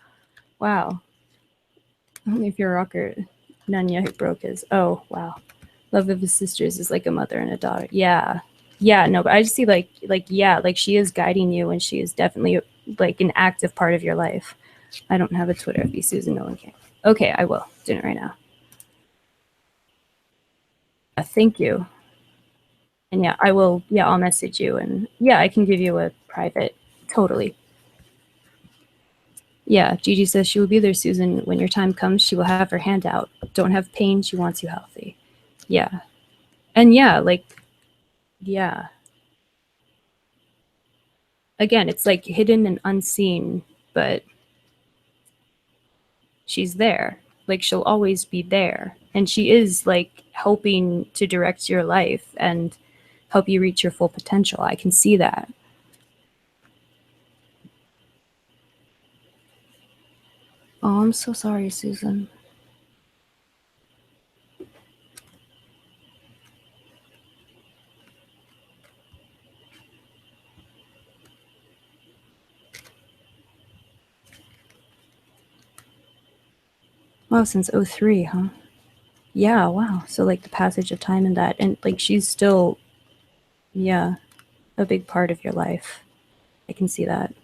Wow. Only if you're a rocker, Nanya who broke his. Oh, wow. Love of his sisters is like a mother and a daughter. Yeah. Yeah, no, but I just see yeah, like she is guiding you and she is definitely like an active part of your life. I don't have a Twitter FB, Susan. No one can. Okay, I will. Doing it right now. Thank you. And yeah, I will. Yeah, I'll message you. And yeah, I can give you a private. Totally. Yeah, Gigi says she will be there, Susan. When your time comes, she will have her hand out. Don't have pain. She wants you healthy. Yeah. And yeah, like, yeah. Again, it's like hidden and unseen, but she's there. Like she'll always be there. And she is like helping to direct your life and help you reach your full potential. I can see that. Oh, I'm so sorry, Susan. Wow, since 03, huh? Yeah, wow. So like the passage of time and that, and like she's still, yeah, a big part of your life. I can see that.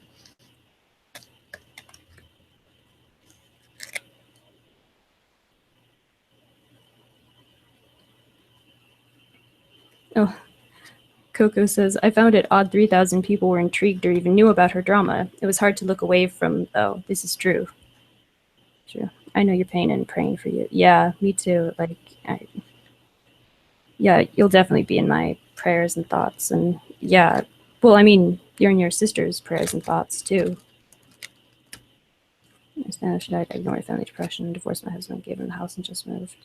Oh, Coco says, I found it odd 3,000 people were intrigued or even knew about her drama. It was hard to look away from, oh, this is true. True. I know your pain and praying for you. Yeah, me too. Like, yeah, you'll definitely be in my prayers and thoughts. And yeah, well, I mean, you're in your sister's prayers and thoughts too. She died. I ignored family depression, divorced my husband, gave him the house, and just moved.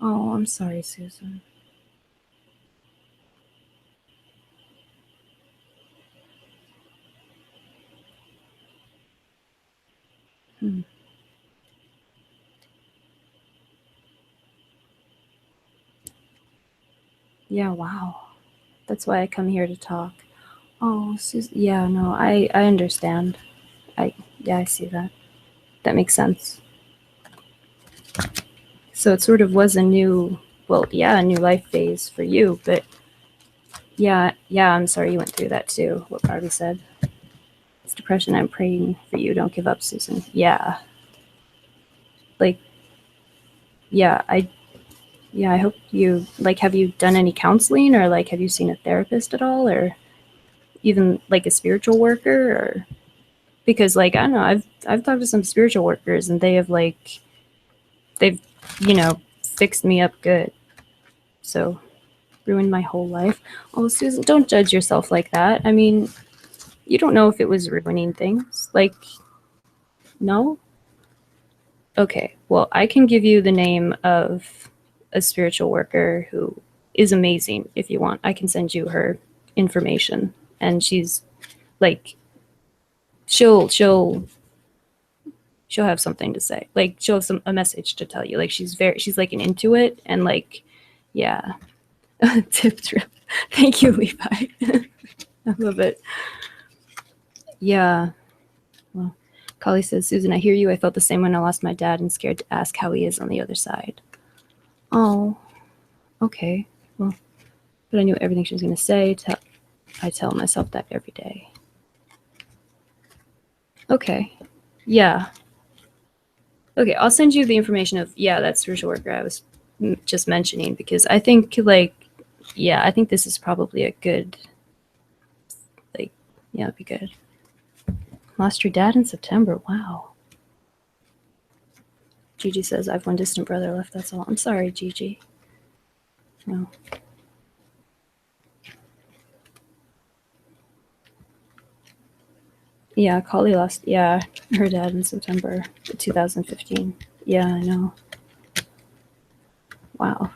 Oh, I'm sorry, Susan. Yeah, wow. That's why I come here to talk. Oh, Susan. Yeah, no, I understand. Yeah, I see that. That makes sense. So it sort of was a new, well, yeah, a new life phase for you, but yeah, I'm sorry you went through that too, what Barbie said. It's depression. I'm praying for you. Don't give up, Susan. Yeah. Like, yeah, I hope you, like, have you done any counseling or like, have you seen a therapist at all or even like a spiritual worker or, because like, I don't know, I've talked to some spiritual workers and they have like, they've, fixed me up good. So ruined my whole life. Oh, Susan, don't judge yourself like that. I mean, you don't know if it was ruining things. Like, no? Okay, well, I can give you the name of a spiritual worker who is amazing if you want. I can send you her information. And she's like, she'll have something to say. Like, she'll have a message to tell you. Like, she's like an intuit and like, yeah. Tipped. Thank you, Levi. I love it. Yeah. Well, Kali says, Susan, I hear you. I felt the same when I lost my dad and scared to ask how he is on the other side. Oh, okay. Well, but I knew everything she was going to say. I tell myself that every day. Okay. Yeah. Okay, I'll send you the information of, yeah, that spiritual worker I was just mentioning, because I think, like, yeah, I think this is probably a good, like, yeah, it'd be good. Lost your dad in September. Wow. Gigi says, I have one distant brother left, that's all. I'm sorry, Gigi. No. Yeah, Kali lost, yeah, her dad in September 2015. Yeah, I know. Wow.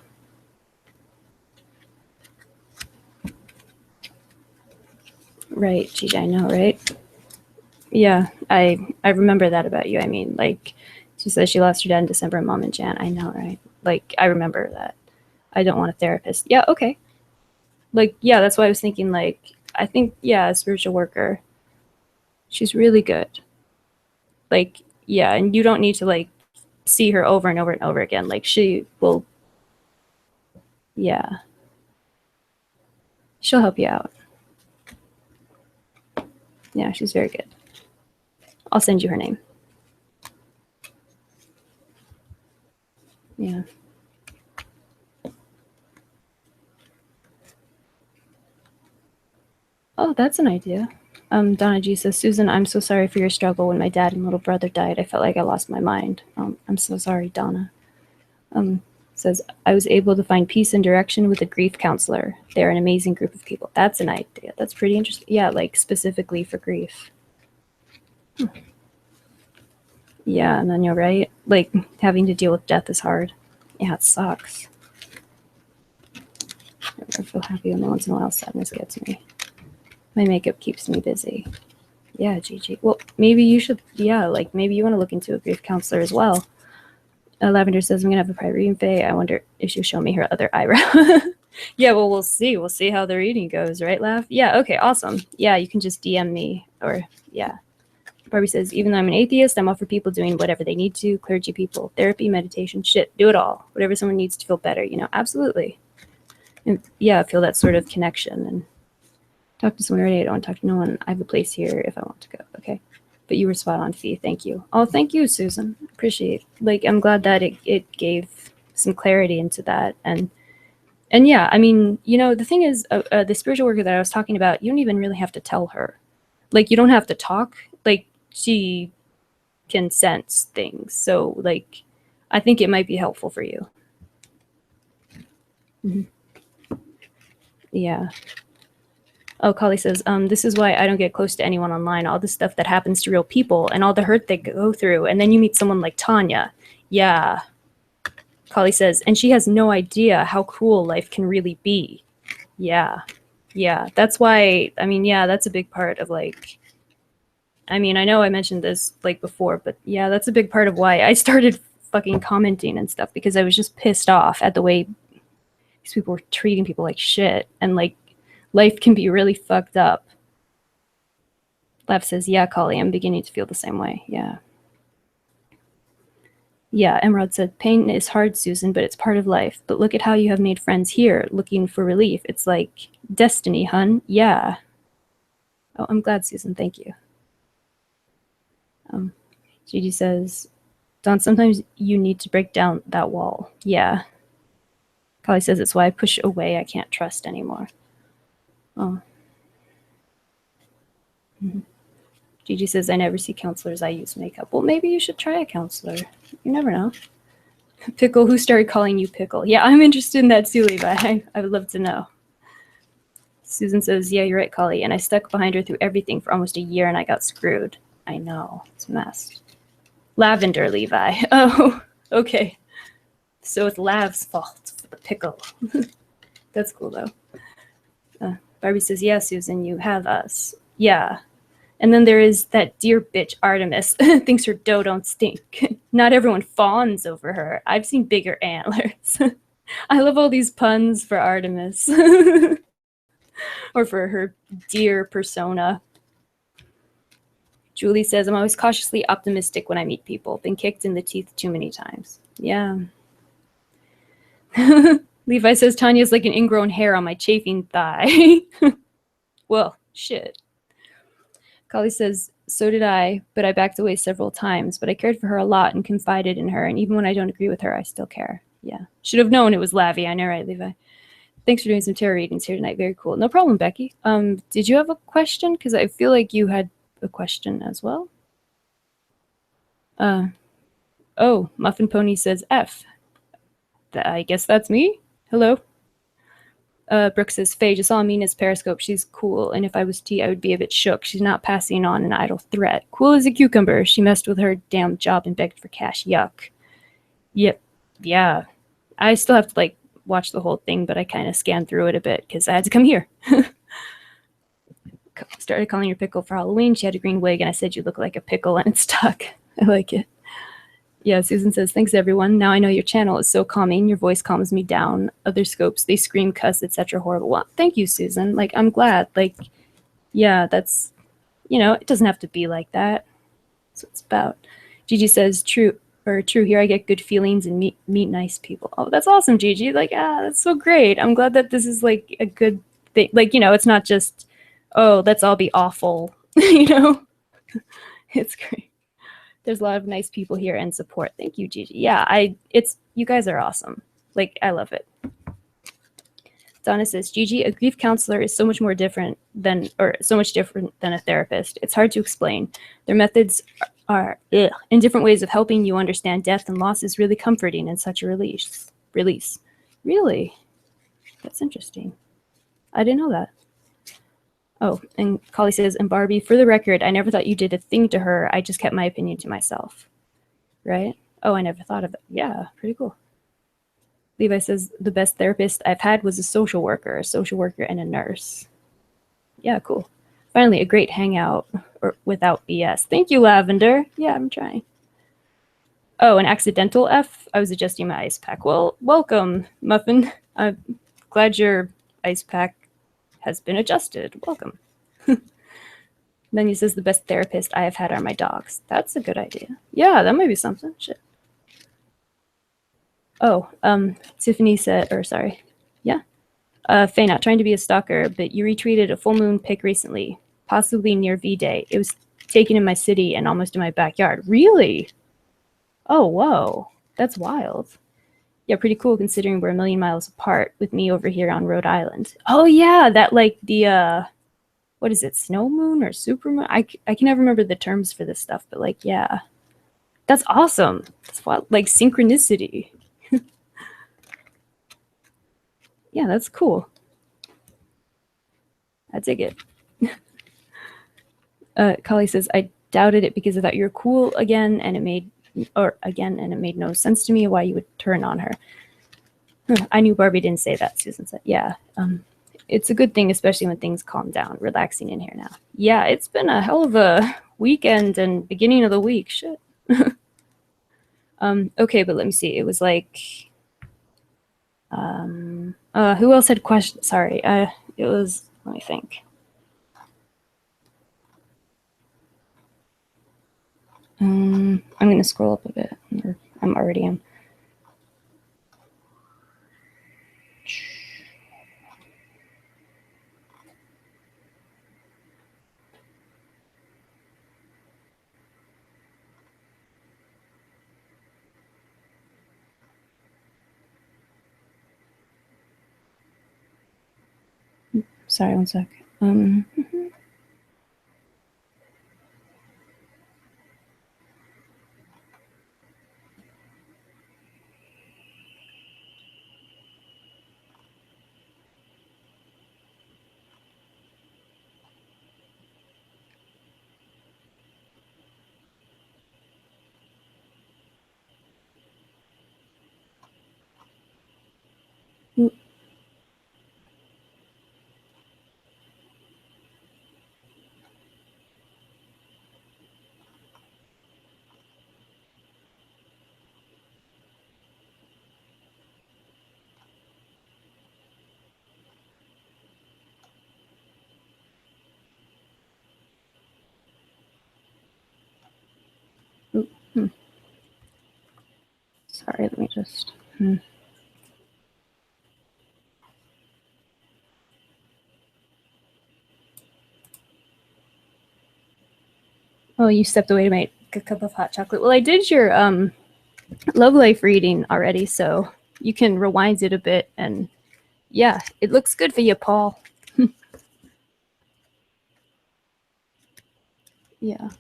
Right, Gigi, I know, right? Yeah, I remember that about you. I mean, like, she says she lost her dad in December, and Mom in Jan. I know, right? Like, I remember that. I don't want a therapist. Yeah, okay. Like, yeah, that's why I was thinking, like, I think, yeah, a spiritual worker, she's really good. Like, yeah, and you don't need to, like, see her over and over and over again. Like, she will, yeah. She'll help you out. Yeah, she's very good. I'll send you her name. Yeah. Oh, that's an idea. Donna G says, Susan, I'm so sorry for your struggle. When my dad and little brother died, I felt like I lost my mind. I'm so sorry, Donna. Says, I was able to find peace and direction with a grief counselor. They're an amazing group of people. That's an idea. That's pretty interesting. Yeah, like specifically for grief. Yeah, and then you're right. Like, having to deal with death is hard. Yeah, it sucks. I feel happy when once in a while sadness gets me. My makeup keeps me busy. Yeah, Gigi. Well, maybe you should, yeah, like maybe you want to look into a grief counselor as well. Lavender says, I'm going to have a private reading, Faye. I wonder if she'll show me her other eyebrow. Yeah, well, we'll see. We'll see how the reading goes, right, Lav? Yeah, okay, awesome. Yeah, you can just DM me, or, yeah. Barbie says, even though I'm an atheist, I'm all for people doing whatever they need to. Clergy people, therapy, meditation, shit, do it all. Whatever someone needs to feel better, you know, absolutely. And yeah, feel that sort of connection and talk to someone already. I don't want to talk to no one. I have a place here if I want to go. Okay. But you were spot on, Fee. Thank you. Oh, thank you, Susan. Appreciate. Like, I'm glad that it gave some clarity into that. And yeah, I mean, you know, the thing is, the spiritual worker that I was talking about, you don't even really have to tell her. Like, you don't have to talk. Like, she can sense things. So, like, I think it might be helpful for you. Mm-hmm. Yeah. Oh, Kali says, this is why I don't get close to anyone online. All the stuff that happens to real people and all the hurt they go through. And then you meet someone like Tanya. Yeah. Kali says, and she has no idea how cruel life can really be. Yeah. Yeah. That's why, I mean, yeah, that's a big part of like, I mean, I know I mentioned this like before, but yeah, that's a big part of why I started fucking commenting and stuff, because I was just pissed off at the way these people were treating people like shit. And like, life can be really fucked up. Lav says, yeah, Kali, I'm beginning to feel the same way. Yeah. Yeah, Emerald said, pain is hard, Susan, but it's part of life. But look at how you have made friends here, looking for relief. It's like destiny, hun. Yeah. Oh, I'm glad, Susan. Thank you. Gigi says, Don, sometimes you need to break down that wall. Yeah. Kali says, it's why I push away. I can't trust anymore. Oh. Mm-hmm. Gigi says, I never see counselors. I use makeup. Well, maybe you should try a counselor. You never know. Pickle, who started calling you Pickle? Yeah, I'm interested in that too, Levi. I would love to know. Susan says, yeah, you're right, Kali. And I stuck behind her through everything for almost a year and I got screwed. I know. It's a mess. Lavender, Levi. Oh, okay. So it's Lav's fault for the pickle. That's cool, though. Barbie says, yeah, Susan, you have us. Yeah. And then there is that dear bitch Artemis. Thinks her dough don't stink. Not everyone fawns over her. I've seen bigger antlers. I love all these puns for Artemis. or for her dear persona. Julie says, I'm always cautiously optimistic when I meet people. Been kicked in the teeth too many times. Yeah. Levi says, Tanya's like an ingrown hair on my chafing thigh. Well, shit. Kali says, so did I, but I backed away several times. But I cared for her a lot and confided in her. And even when I don't agree with her, I still care. Yeah. Should have known it was Lavi. I know, right, Levi? Thanks for doing some tarot readings here tonight. Very cool. No problem, Becky. Did you have a question? Because I feel like you had a question as well. Oh, Muffin Pony says F. I guess that's me. Hello. Brooke says, Faye, just saw Amina's Periscope. She's cool, and if I was T, I would be a bit shook. She's not passing on an idle threat. Cool as a cucumber. She messed with her damn job and begged for cash. Yuck. Yep. Yeah. I still have to, like, watch the whole thing, but I kind of scanned through it a bit because I had to come here. Started calling her Pickle for Halloween. She had a green wig, and I said you look like a pickle, and it stuck. I like it. Yeah, Susan says, thanks, everyone. Now I know your channel is so calming. Your voice calms me down. Other scopes, they scream, cuss, etc. Horrible. Well, thank you, Susan. Like, I'm glad. Like, yeah, that's, you know, it doesn't have to be like that. That's what it's about. Gigi says, true here. I get good feelings and meet nice people. Oh, that's awesome, Gigi. Like, that's so great. I'm glad that this is, like, a good thing. Like, you know, it's not just, oh, let's all be awful. You know? It's great. There's a lot of nice people here and support. Thank you, Gigi. Yeah, you guys are awesome. Like, I love it. Donna says, Gigi, a grief counselor is so much different than a therapist. It's hard to explain. Their methods are in different ways of helping you understand death and loss is really comforting and such a release. Really? That's interesting. I didn't know that. Oh, and Kali says, and Barbie, for the record, I never thought you did a thing to her. I just kept my opinion to myself. Right? Oh, I never thought of that. Yeah, pretty cool. Levi says, the best therapist I've had was a social worker and a nurse. Yeah, cool. Finally, a great hangout without BS. Thank you, Lavender. Yeah, I'm trying. Oh, an accidental F? I was adjusting my ice pack. Well, welcome, Muffin. I'm glad your ice pack has been adjusted. Welcome. Then he says, the best therapist I have had are my dogs. That's a good idea. Yeah, that might be something. Shit. Oh, Tiffany said, yeah. Faye, not trying to be a stalker, but you retweeted a full moon pic recently, possibly near V-Day. It was taken in my city and almost in my backyard. Really? Oh, whoa. That's wild. Yeah, pretty cool considering we're a million miles apart with me over here on Rhode Island. Oh, yeah, that like the, what is it, snow moon or super moon? I can never remember the terms for this stuff, but like, yeah. That's awesome. That's wild. Like synchronicity. Yeah, that's cool. I dig it. Kali says, I doubted it because I thought you were cool again, and it made no sense to me why you would turn on her. I knew Barbie didn't say that, Susan said. Yeah, it's a good thing, especially when things calm down. Relaxing in here now. Yeah, it's been a hell of a weekend and beginning of the week. Shit. Okay, but let me see. It was like, who else had questions? Sorry, it was, let me think. I'm going to scroll up a bit. I'm already in. Sorry, one sec. just. Oh, you stepped away to make a cup of hot chocolate. Well, I did your Love Life reading already, so you can rewind it a bit, and yeah, it looks good for you, Paul. Yeah.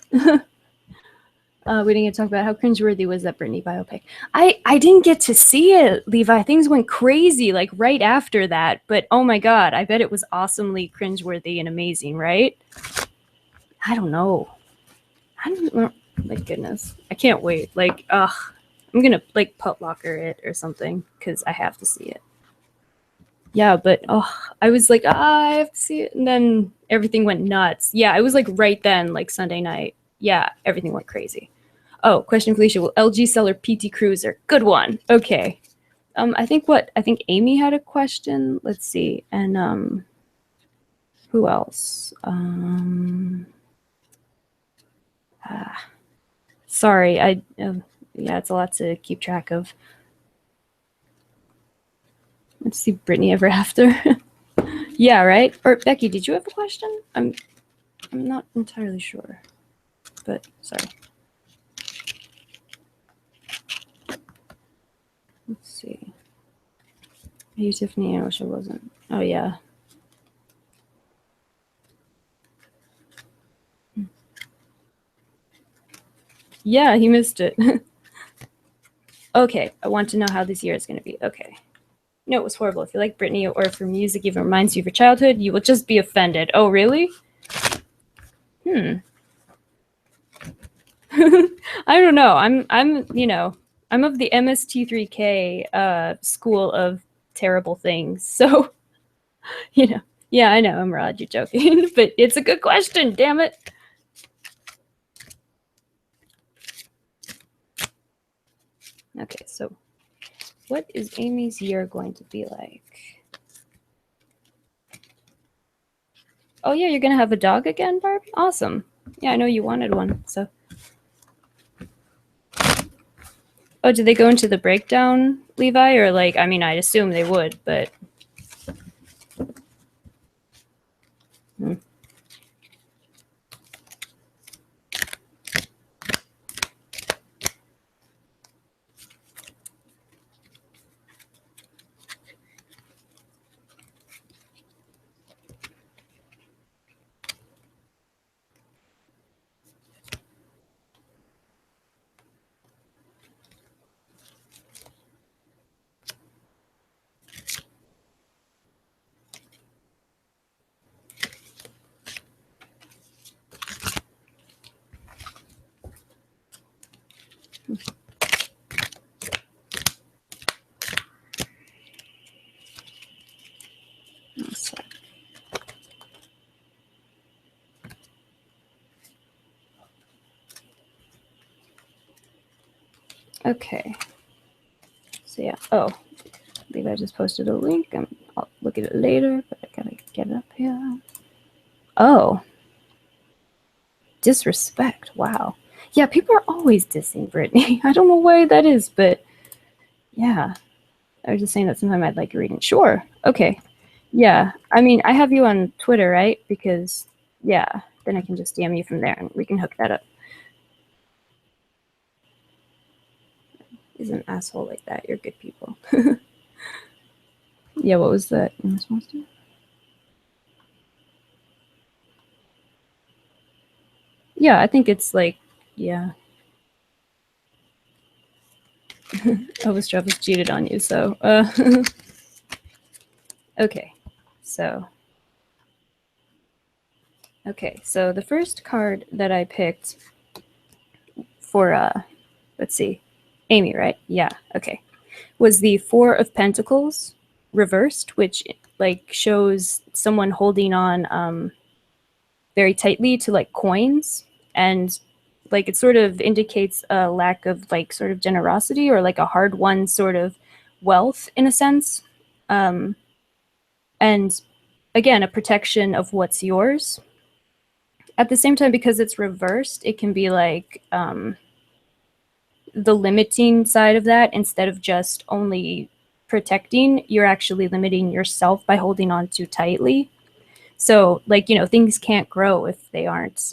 We didn't get to talk about how cringeworthy was that Britney biopic. I didn't get to see it, Levi. Things went crazy like right after that, but oh my god, I bet it was awesomely cringeworthy and amazing, right? I don't know. My goodness, I can't wait. Like, I'm gonna like putlocker it or something because I have to see it. Yeah, but I was like, I have to see it, and then everything went nuts. Yeah, it was like right then, like Sunday night. Yeah, everything went crazy. Oh, question, Felicia. Will LG sell her PT Cruiser? Good one. Okay. I think Amy had a question. Let's see, and who else? Sorry, yeah, it's a lot to keep track of. Let's see, Brittany Ever After. Yeah, right? Or Becky, did you have a question? I'm not entirely sure, but sorry. Let's see. Hey, Tiffany, I wish I wasn't. Oh, yeah. Yeah, he missed it. Okay, I want to know how this year is going to be. Okay. No, it was horrible. If you like Britney or if her music even reminds you of your childhood, you will just be offended. Oh, really? I don't know. I'm I'm of the MST3K school of terrible things. So, yeah, I know, I'm Rod, you're joking, but it's a good question, damn it. Okay, so what is Amy's year going to be like? Oh yeah, you're gonna have a dog again, Barb? Awesome. Yeah, I know you wanted one, so. Oh, did they go into the breakdown, Levi? Or like, I mean, I'd assume they would, but. Okay. So yeah. Oh, I believe I just posted a link. I'll look at it later, but I gotta get it up here. Oh. Disrespect. Wow. Yeah, people are always dissing Britney. I don't know why that is, but yeah. I was just saying that sometime I'd like reading. Sure. Okay. Yeah. I mean, I have you on Twitter, right? Because, yeah, then I can just DM you from there and we can hook that up. Is an asshole like that. You're good people. Yeah, what was that in response to? Yeah, I think it's like, yeah. Elvis Travis cheated on you, so. Okay, so. Okay, so the first card that I picked for, let's see, Amy, right? Yeah, okay. Was the Four of Pentacles reversed, which like shows someone holding on very tightly to like coins, and like it sort of indicates a lack of like sort of generosity or like a hard won sort of wealth in a sense. And again, a protection of what's yours. At the same time, because it's reversed, it can be like the limiting side of that, instead of just only protecting, you're actually limiting yourself by holding on too tightly. So, like, you know, things can't grow if they aren't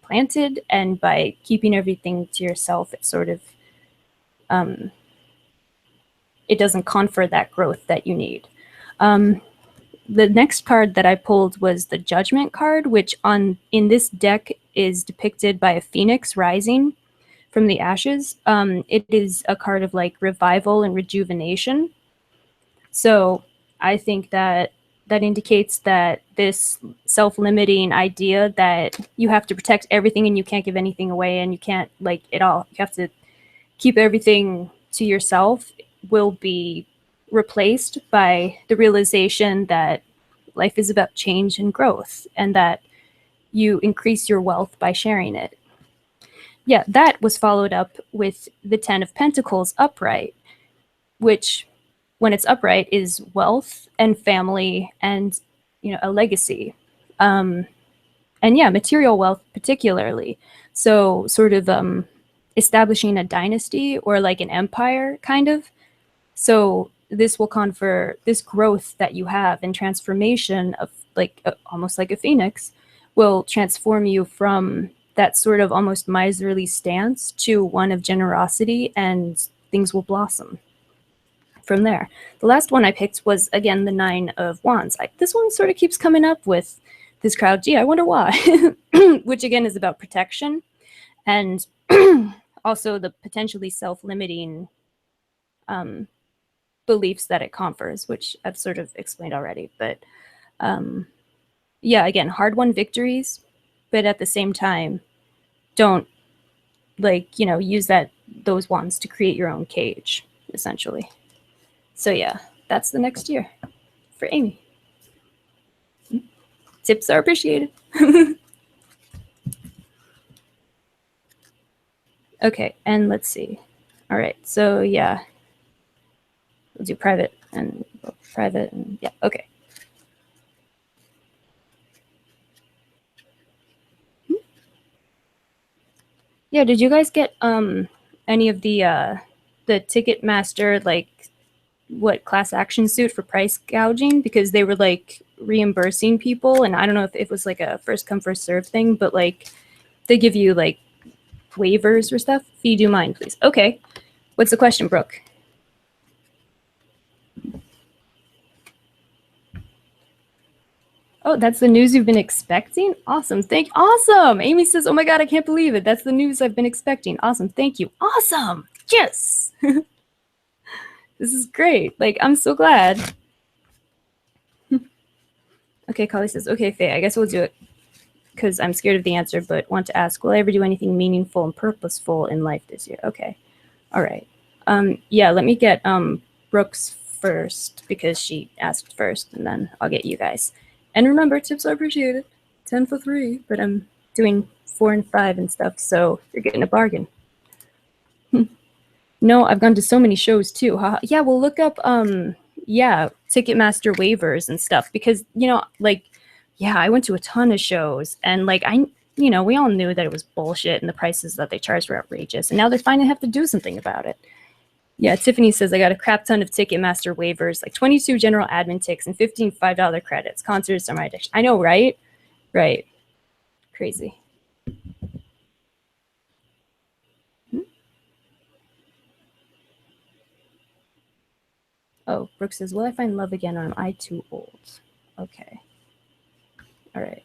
planted, and by keeping everything to yourself, it sort of it doesn't confer that growth that you need. The next card that I pulled was the Judgment card, which in this deck is depicted by a phoenix rising from the ashes. It is a card of like revival and rejuvenation. So I think that indicates that this self-limiting idea that you have to protect everything and you can't give anything away and you can't like it all, you have to keep everything to yourself, will be replaced by the realization that life is about change and growth, and that you increase your wealth by sharing it. Yeah, that was followed up with the 10 of Pentacles upright, which, when it's upright, is wealth and family and, you know, a legacy. And yeah, material wealth particularly. So sort of establishing a dynasty or like an empire, kind of. So this will confer this growth that you have and transformation of like almost like a phoenix will transform you from that sort of almost miserly stance to one of generosity, and things will blossom from there. The last one I picked was, again, the 9 of Wands. This one sort of keeps coming up with this crowd. Gee, I wonder why. Which again is about protection and also the potentially self-limiting beliefs that it confers, which I've sort of explained already. But yeah, again, hard-won victories, but at the same time, don't like, you know, use those wands to create your own cage, essentially. So yeah, that's the next year for Amy. Tips are appreciated. Okay, and let's see. All right, so yeah, we'll do private and yeah, okay. Yeah, did you guys get any of the Ticketmaster, like, what, class action suit for price gouging? Because they were like reimbursing people, and I don't know if it was like a first come first serve thing, but like they give you like waivers or stuff. If you do mind, please. Okay, what's the question, Brooke? Oh, that's the news you've been expecting? Awesome. Awesome. Amy says, oh my God, I can't believe it. That's the news I've been expecting. Awesome. Thank you. Awesome. Yes. This is great. Like, I'm so glad. Okay, Kali says, okay, Faye, I guess we'll do it because I'm scared of the answer, but want to ask, will I ever do anything meaningful and purposeful in life this year? Okay. All right. Yeah, let me get Brooks first because she asked first, and then I'll get you guys. And remember, tips are appreciated. 10 for 3, but I'm doing 4 and 5 and stuff, so you're getting a bargain. No, I've gone to so many shows too. Yeah, we'll look up yeah, Ticketmaster waivers and stuff, because, you know, like, yeah, I went to a ton of shows, and like you know, we all knew that it was bullshit and the prices that they charged were outrageous, and now they finally have to do something about it. Yeah, Tiffany says, I got a crap ton of Ticketmaster waivers, like 22 general admin ticks and 15 $5 credits. Concerts are my addiction. I know, right? Right. Crazy. Oh, Brooke says, will I find love again, or am I too old? Okay. All right.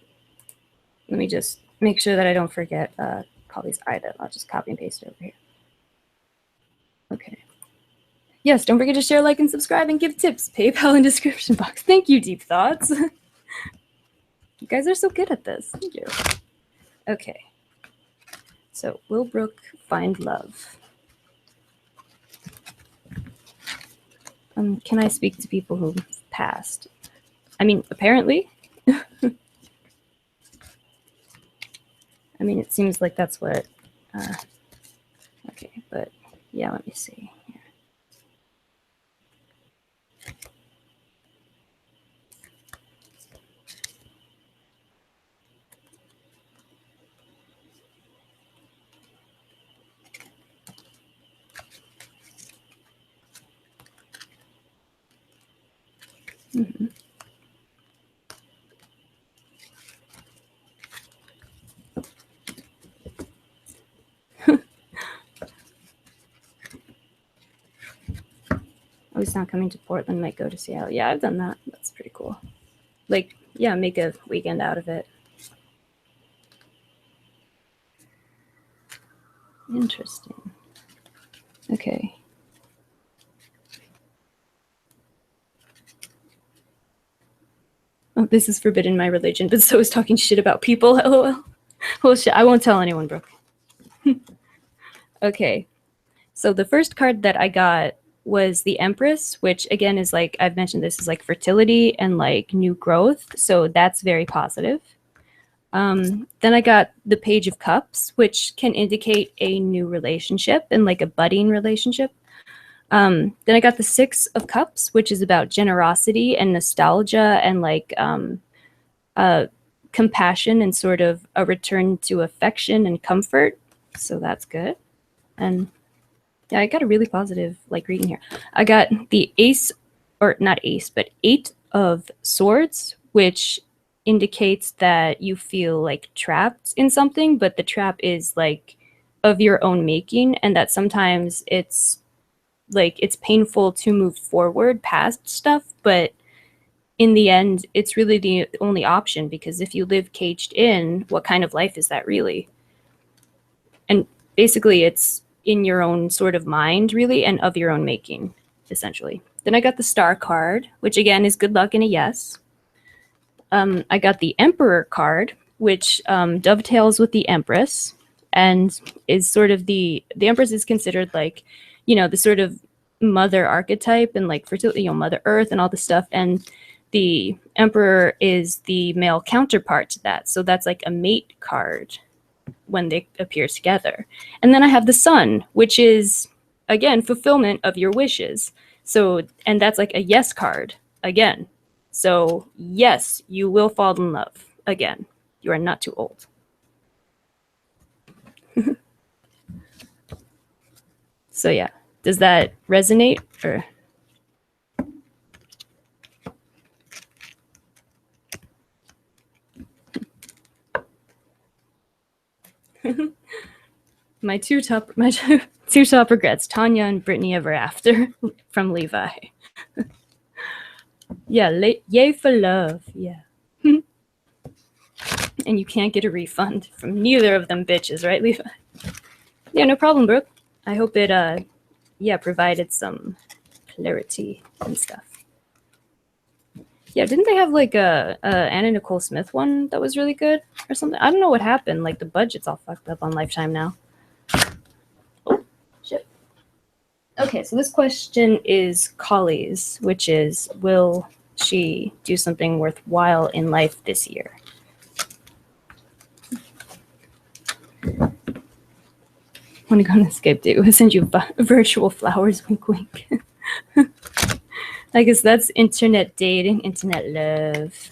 Let me just make sure that I don't forget Kali's Ida. I'll just copy and paste it over here. Okay. Yes, don't forget to share, like, and subscribe, and give tips. PayPal in description box. Thank you, Deep Thoughts. You guys are so good at this. Thank you. Okay. So, will Brooke find love? Can I speak to people who passed? I mean, apparently. I mean, it seems like that's what... okay, but yeah, let me see. Who's not coming to Portland might go to Seattle. Yeah, I've done that. That's pretty cool. Like, yeah, make a weekend out of it. Interesting. Okay. Oh, this is forbidden in my religion, but so is talking shit about people. LOL. Well, shit, I won't tell anyone, Brooke. Okay. So the first card that I got was the Empress, which again is like, I've mentioned this is like fertility and like new growth. So that's very positive. Then I got the Page of Cups, which can indicate a new relationship and like a budding relationship. Then I got the Six of Cups, which is about generosity and nostalgia and like compassion and sort of a return to affection and comfort. So that's good. And yeah, I got a really positive like reading here. I got the Ace, or not Ace, but Eight of Swords, which indicates that you feel like trapped in something, but the trap is like of your own making, and that sometimes it's like it's painful to move forward past stuff, but in the end, it's really the only option, because if you live caged in, what kind of life is that really? And basically it's in your own sort of mind, really, and of your own making, essentially. Then I got the Star card, which again is good luck and a yes. I got the Emperor card, which dovetails with the Empress, and is sort of the Empress is considered like, you know, the sort of mother archetype and like fertility, you know, Mother Earth and all this stuff. And the Emperor is the male counterpart to that. So that's like a mate card when they appear together. And then I have the Sun, which is, again, fulfillment of your wishes. So, and that's like a yes card again. So yes, you will fall in love again. You are not too old. So yeah, does that resonate or? my two top regrets, Tanya and Brittany Ever After from Levi. Yeah, yay for love. Yeah. And you can't get a refund from neither of them bitches, right, Levi? Yeah, no problem, Brooke. I hope it provided some clarity and stuff. Yeah, didn't they have like a Anna Nicole Smith one that was really good or something? I don't know what happened. Like the budget's all fucked up on Lifetime now. Oh, shit. Okay, so this question is Collie's, which is, will she do something worthwhile in life this year? Want to go on an escape date? We'll send you virtual flowers, wink, wink. I guess that's internet dating, internet love.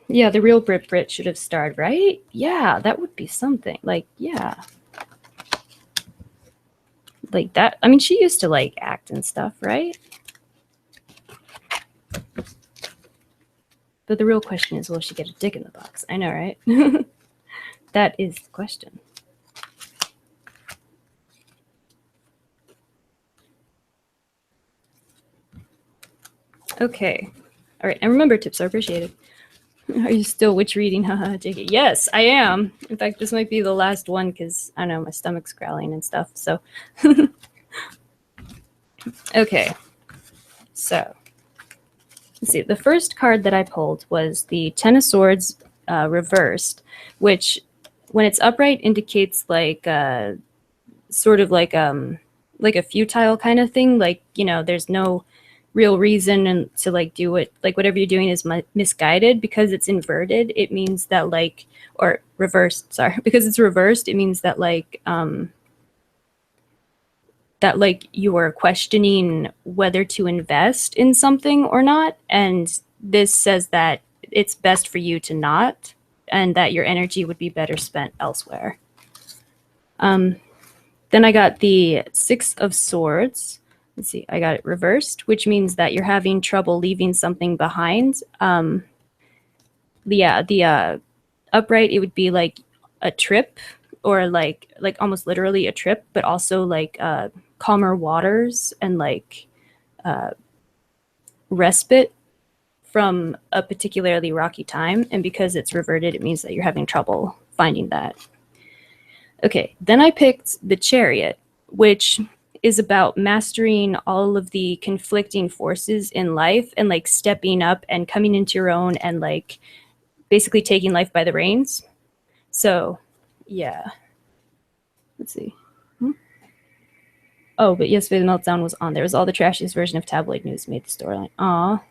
Yeah, the real Brit should have starred, right? Yeah, that would be something. Like, yeah. Like that. I mean, she used to like act and stuff, right? But the real question is, will she get a dick in the box? I know, right? That is the question. Okay. All right. And remember, tips are appreciated. Are you still witch reading? Haha, JK. Yes, I am. In fact, this might be the last one because, I don't know, my stomach's growling and stuff. So, okay. So, let's see. The first card that I pulled was the Ten of Swords reversed, which, when it's upright, indicates like sort of like a futile kind of thing. Like, you know, there's no real reason and to like do it, like whatever you're doing is misguided. Because it's inverted, it means that like, or reversed, sorry, because it's reversed, it means that like you are questioning whether to invest in something or not, and this says that it's best for you to not, and that your energy would be better spent elsewhere. Then Then I got the Six of Swords. Let's see, I got it reversed, which means that you're having trouble leaving something behind. The upright, it would be like a trip, or like almost literally a trip, but also like calmer waters and like respite from a particularly rocky time. And because it's reverted, it means that you're having trouble finding that. Okay, then I picked the Chariot, which is about mastering all of the conflicting forces in life and like stepping up and coming into your own and like basically taking life by the reins. So yeah, let's see. Oh, but yesterday the meltdown was on. There was all the trashiest version of tabloid news made the storyline. Aw,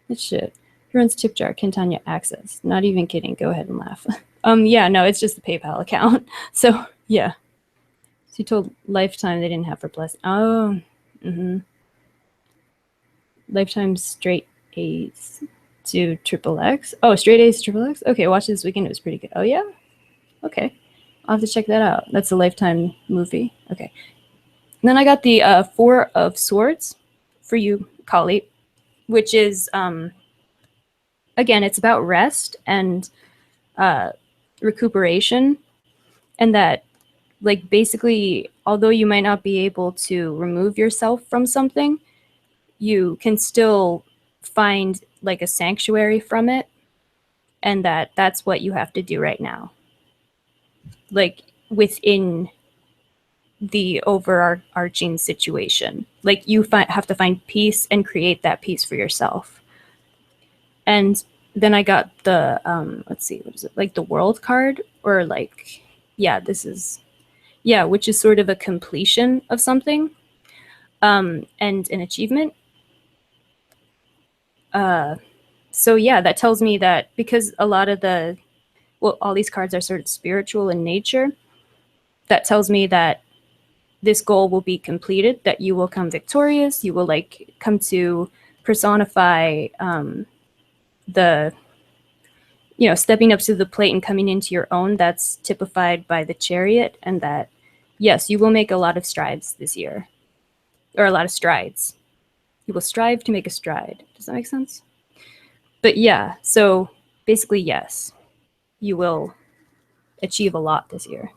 that shit. Who runs tip jar? Can Tanya access? Not even kidding. Go ahead and laugh. Yeah, no, it's just the PayPal account. So yeah. So you told Lifetime they didn't have for blessing. Oh, Lifetime straight A's to triple X. Oh, straight A's to triple X. Okay, watch this weekend. It was pretty good. Oh yeah. Okay, I'll have to check that out. That's a Lifetime movie. Okay. And then I got the Four of Swords for you, Kali, which is again, it's about rest and recuperation, and that like basically, although you might not be able to remove yourself from something, you can still find like a sanctuary from it, and that's what you have to do right now, like within the overarching situation. Like you have to find peace and create that peace for yourself. And then I got the let's see, what is it, like the World card, or like, yeah, this is, yeah, which is sort of a completion of something, and an achievement. So yeah, that tells me that because a lot of all these cards are sort of spiritual in nature, that tells me that this goal will be completed, that you will come victorious, you will like come to personify the, stepping up to the plate and coming into your own. That's typified by the Chariot, and that, yes, you will make a lot of strides this year, or a lot of strides. You will strive to make a stride. Does that make sense? But yeah, so basically, yes, you will achieve a lot this year.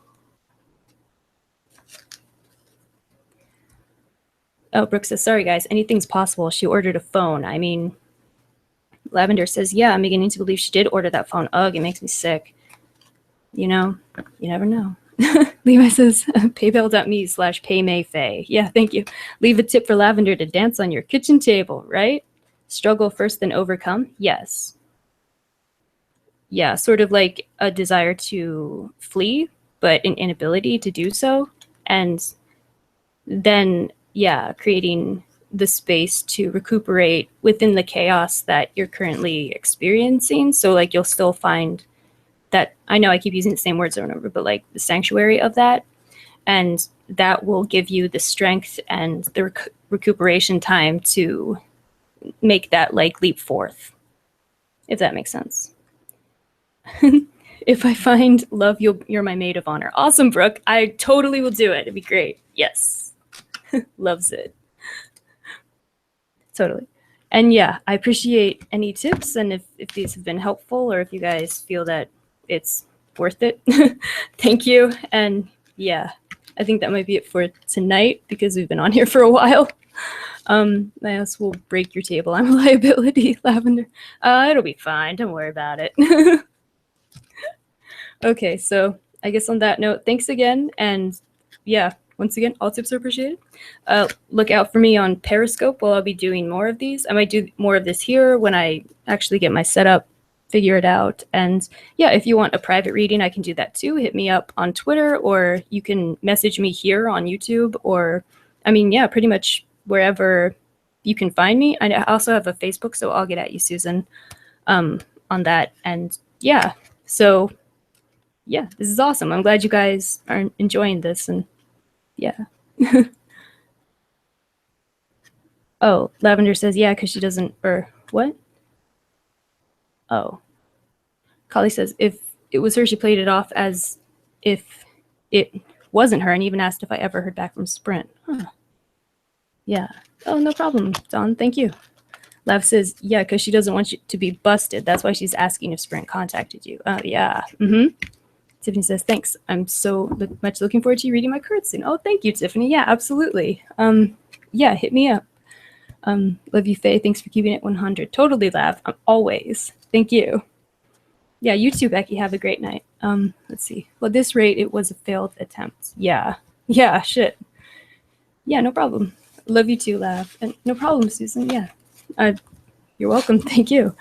Oh, Brooke says, sorry guys, anything's possible. She ordered a phone. I mean, Lavender says, yeah, I'm beginning to believe she did order that phone. Ugh, it makes me sick. You never know. Levi says, paypal.me/paymayfaye. Yeah, thank you. Leave a tip for Lavender to dance on your kitchen table, right? Struggle first, then overcome? Yes. Yeah, sort of like a desire to flee, but an inability to do so. And then, yeah, creating the space to recuperate within the chaos that you're currently experiencing. So like you'll still find that, I know I keep using the same words over and over, but like the sanctuary of that, and that will give you the strength and the recuperation time to make that like leap forth, if that makes sense. If I find love, you're my maid of honor. Awesome, Brooke. I totally will do it. It'd be great. Yes. Loves it. Totally. And yeah, I appreciate any tips, and if these have been helpful, or if you guys feel that it's worth it, thank you. And yeah, I think that might be it for tonight, because we've been on here for a while. I also will break your table. I'm a liability, Lavender. It'll be fine. Don't worry about it. Okay, so I guess on that note, thanks again. And yeah, once again, all tips are appreciated. Look out for me on Periscope while I'll be doing more of these. I might do more of this here when I actually get my setup, figure it out. And yeah, if you want a private reading, I can do that too. Hit me up on Twitter, or you can message me here on YouTube, or I mean, yeah, pretty much wherever you can find me. I also have a Facebook, so I'll get at you, Susan, on that. And yeah, so yeah, this is awesome. I'm glad you guys are enjoying this, and yeah. Oh, Lavender says, yeah, because she doesn't, or what? Oh. Kali says, if it was her, she played it off as if it wasn't her and even asked if I ever heard back from Sprint. Huh. Yeah. Oh, no problem, Dawn. Thank you. Lev says, yeah, because she doesn't want you to be busted. That's why she's asking if Sprint contacted you. Oh, yeah. Tiffany says, thanks. I'm so much looking forward to you reading my cards soon. Oh, thank you, Tiffany. Yeah, absolutely. Yeah, hit me up. Love you, Faye. Thanks for keeping it 100. Totally, Lav. Always. Thank you. Yeah, you too, Becky. Have a great night. Let's see. Well, at this rate, it was a failed attempt. Yeah. Yeah, shit. Yeah, no problem. Love you too, Lav. And no problem, Susan. Yeah. You're welcome. Thank you.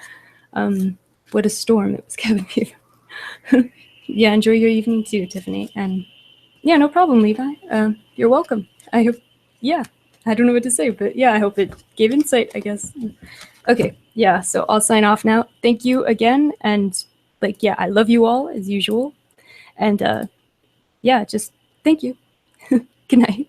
What a storm. It was Kevin Beaver. Yeah, enjoy your evening too, Tiffany. And yeah, no problem, Levi. You're welcome. I hope, yeah, I don't know what to say, but yeah, I hope it gave insight, I guess. Okay, yeah, so I'll sign off now. Thank you again. And like, yeah, I love you all as usual. And yeah, just thank you. Good night.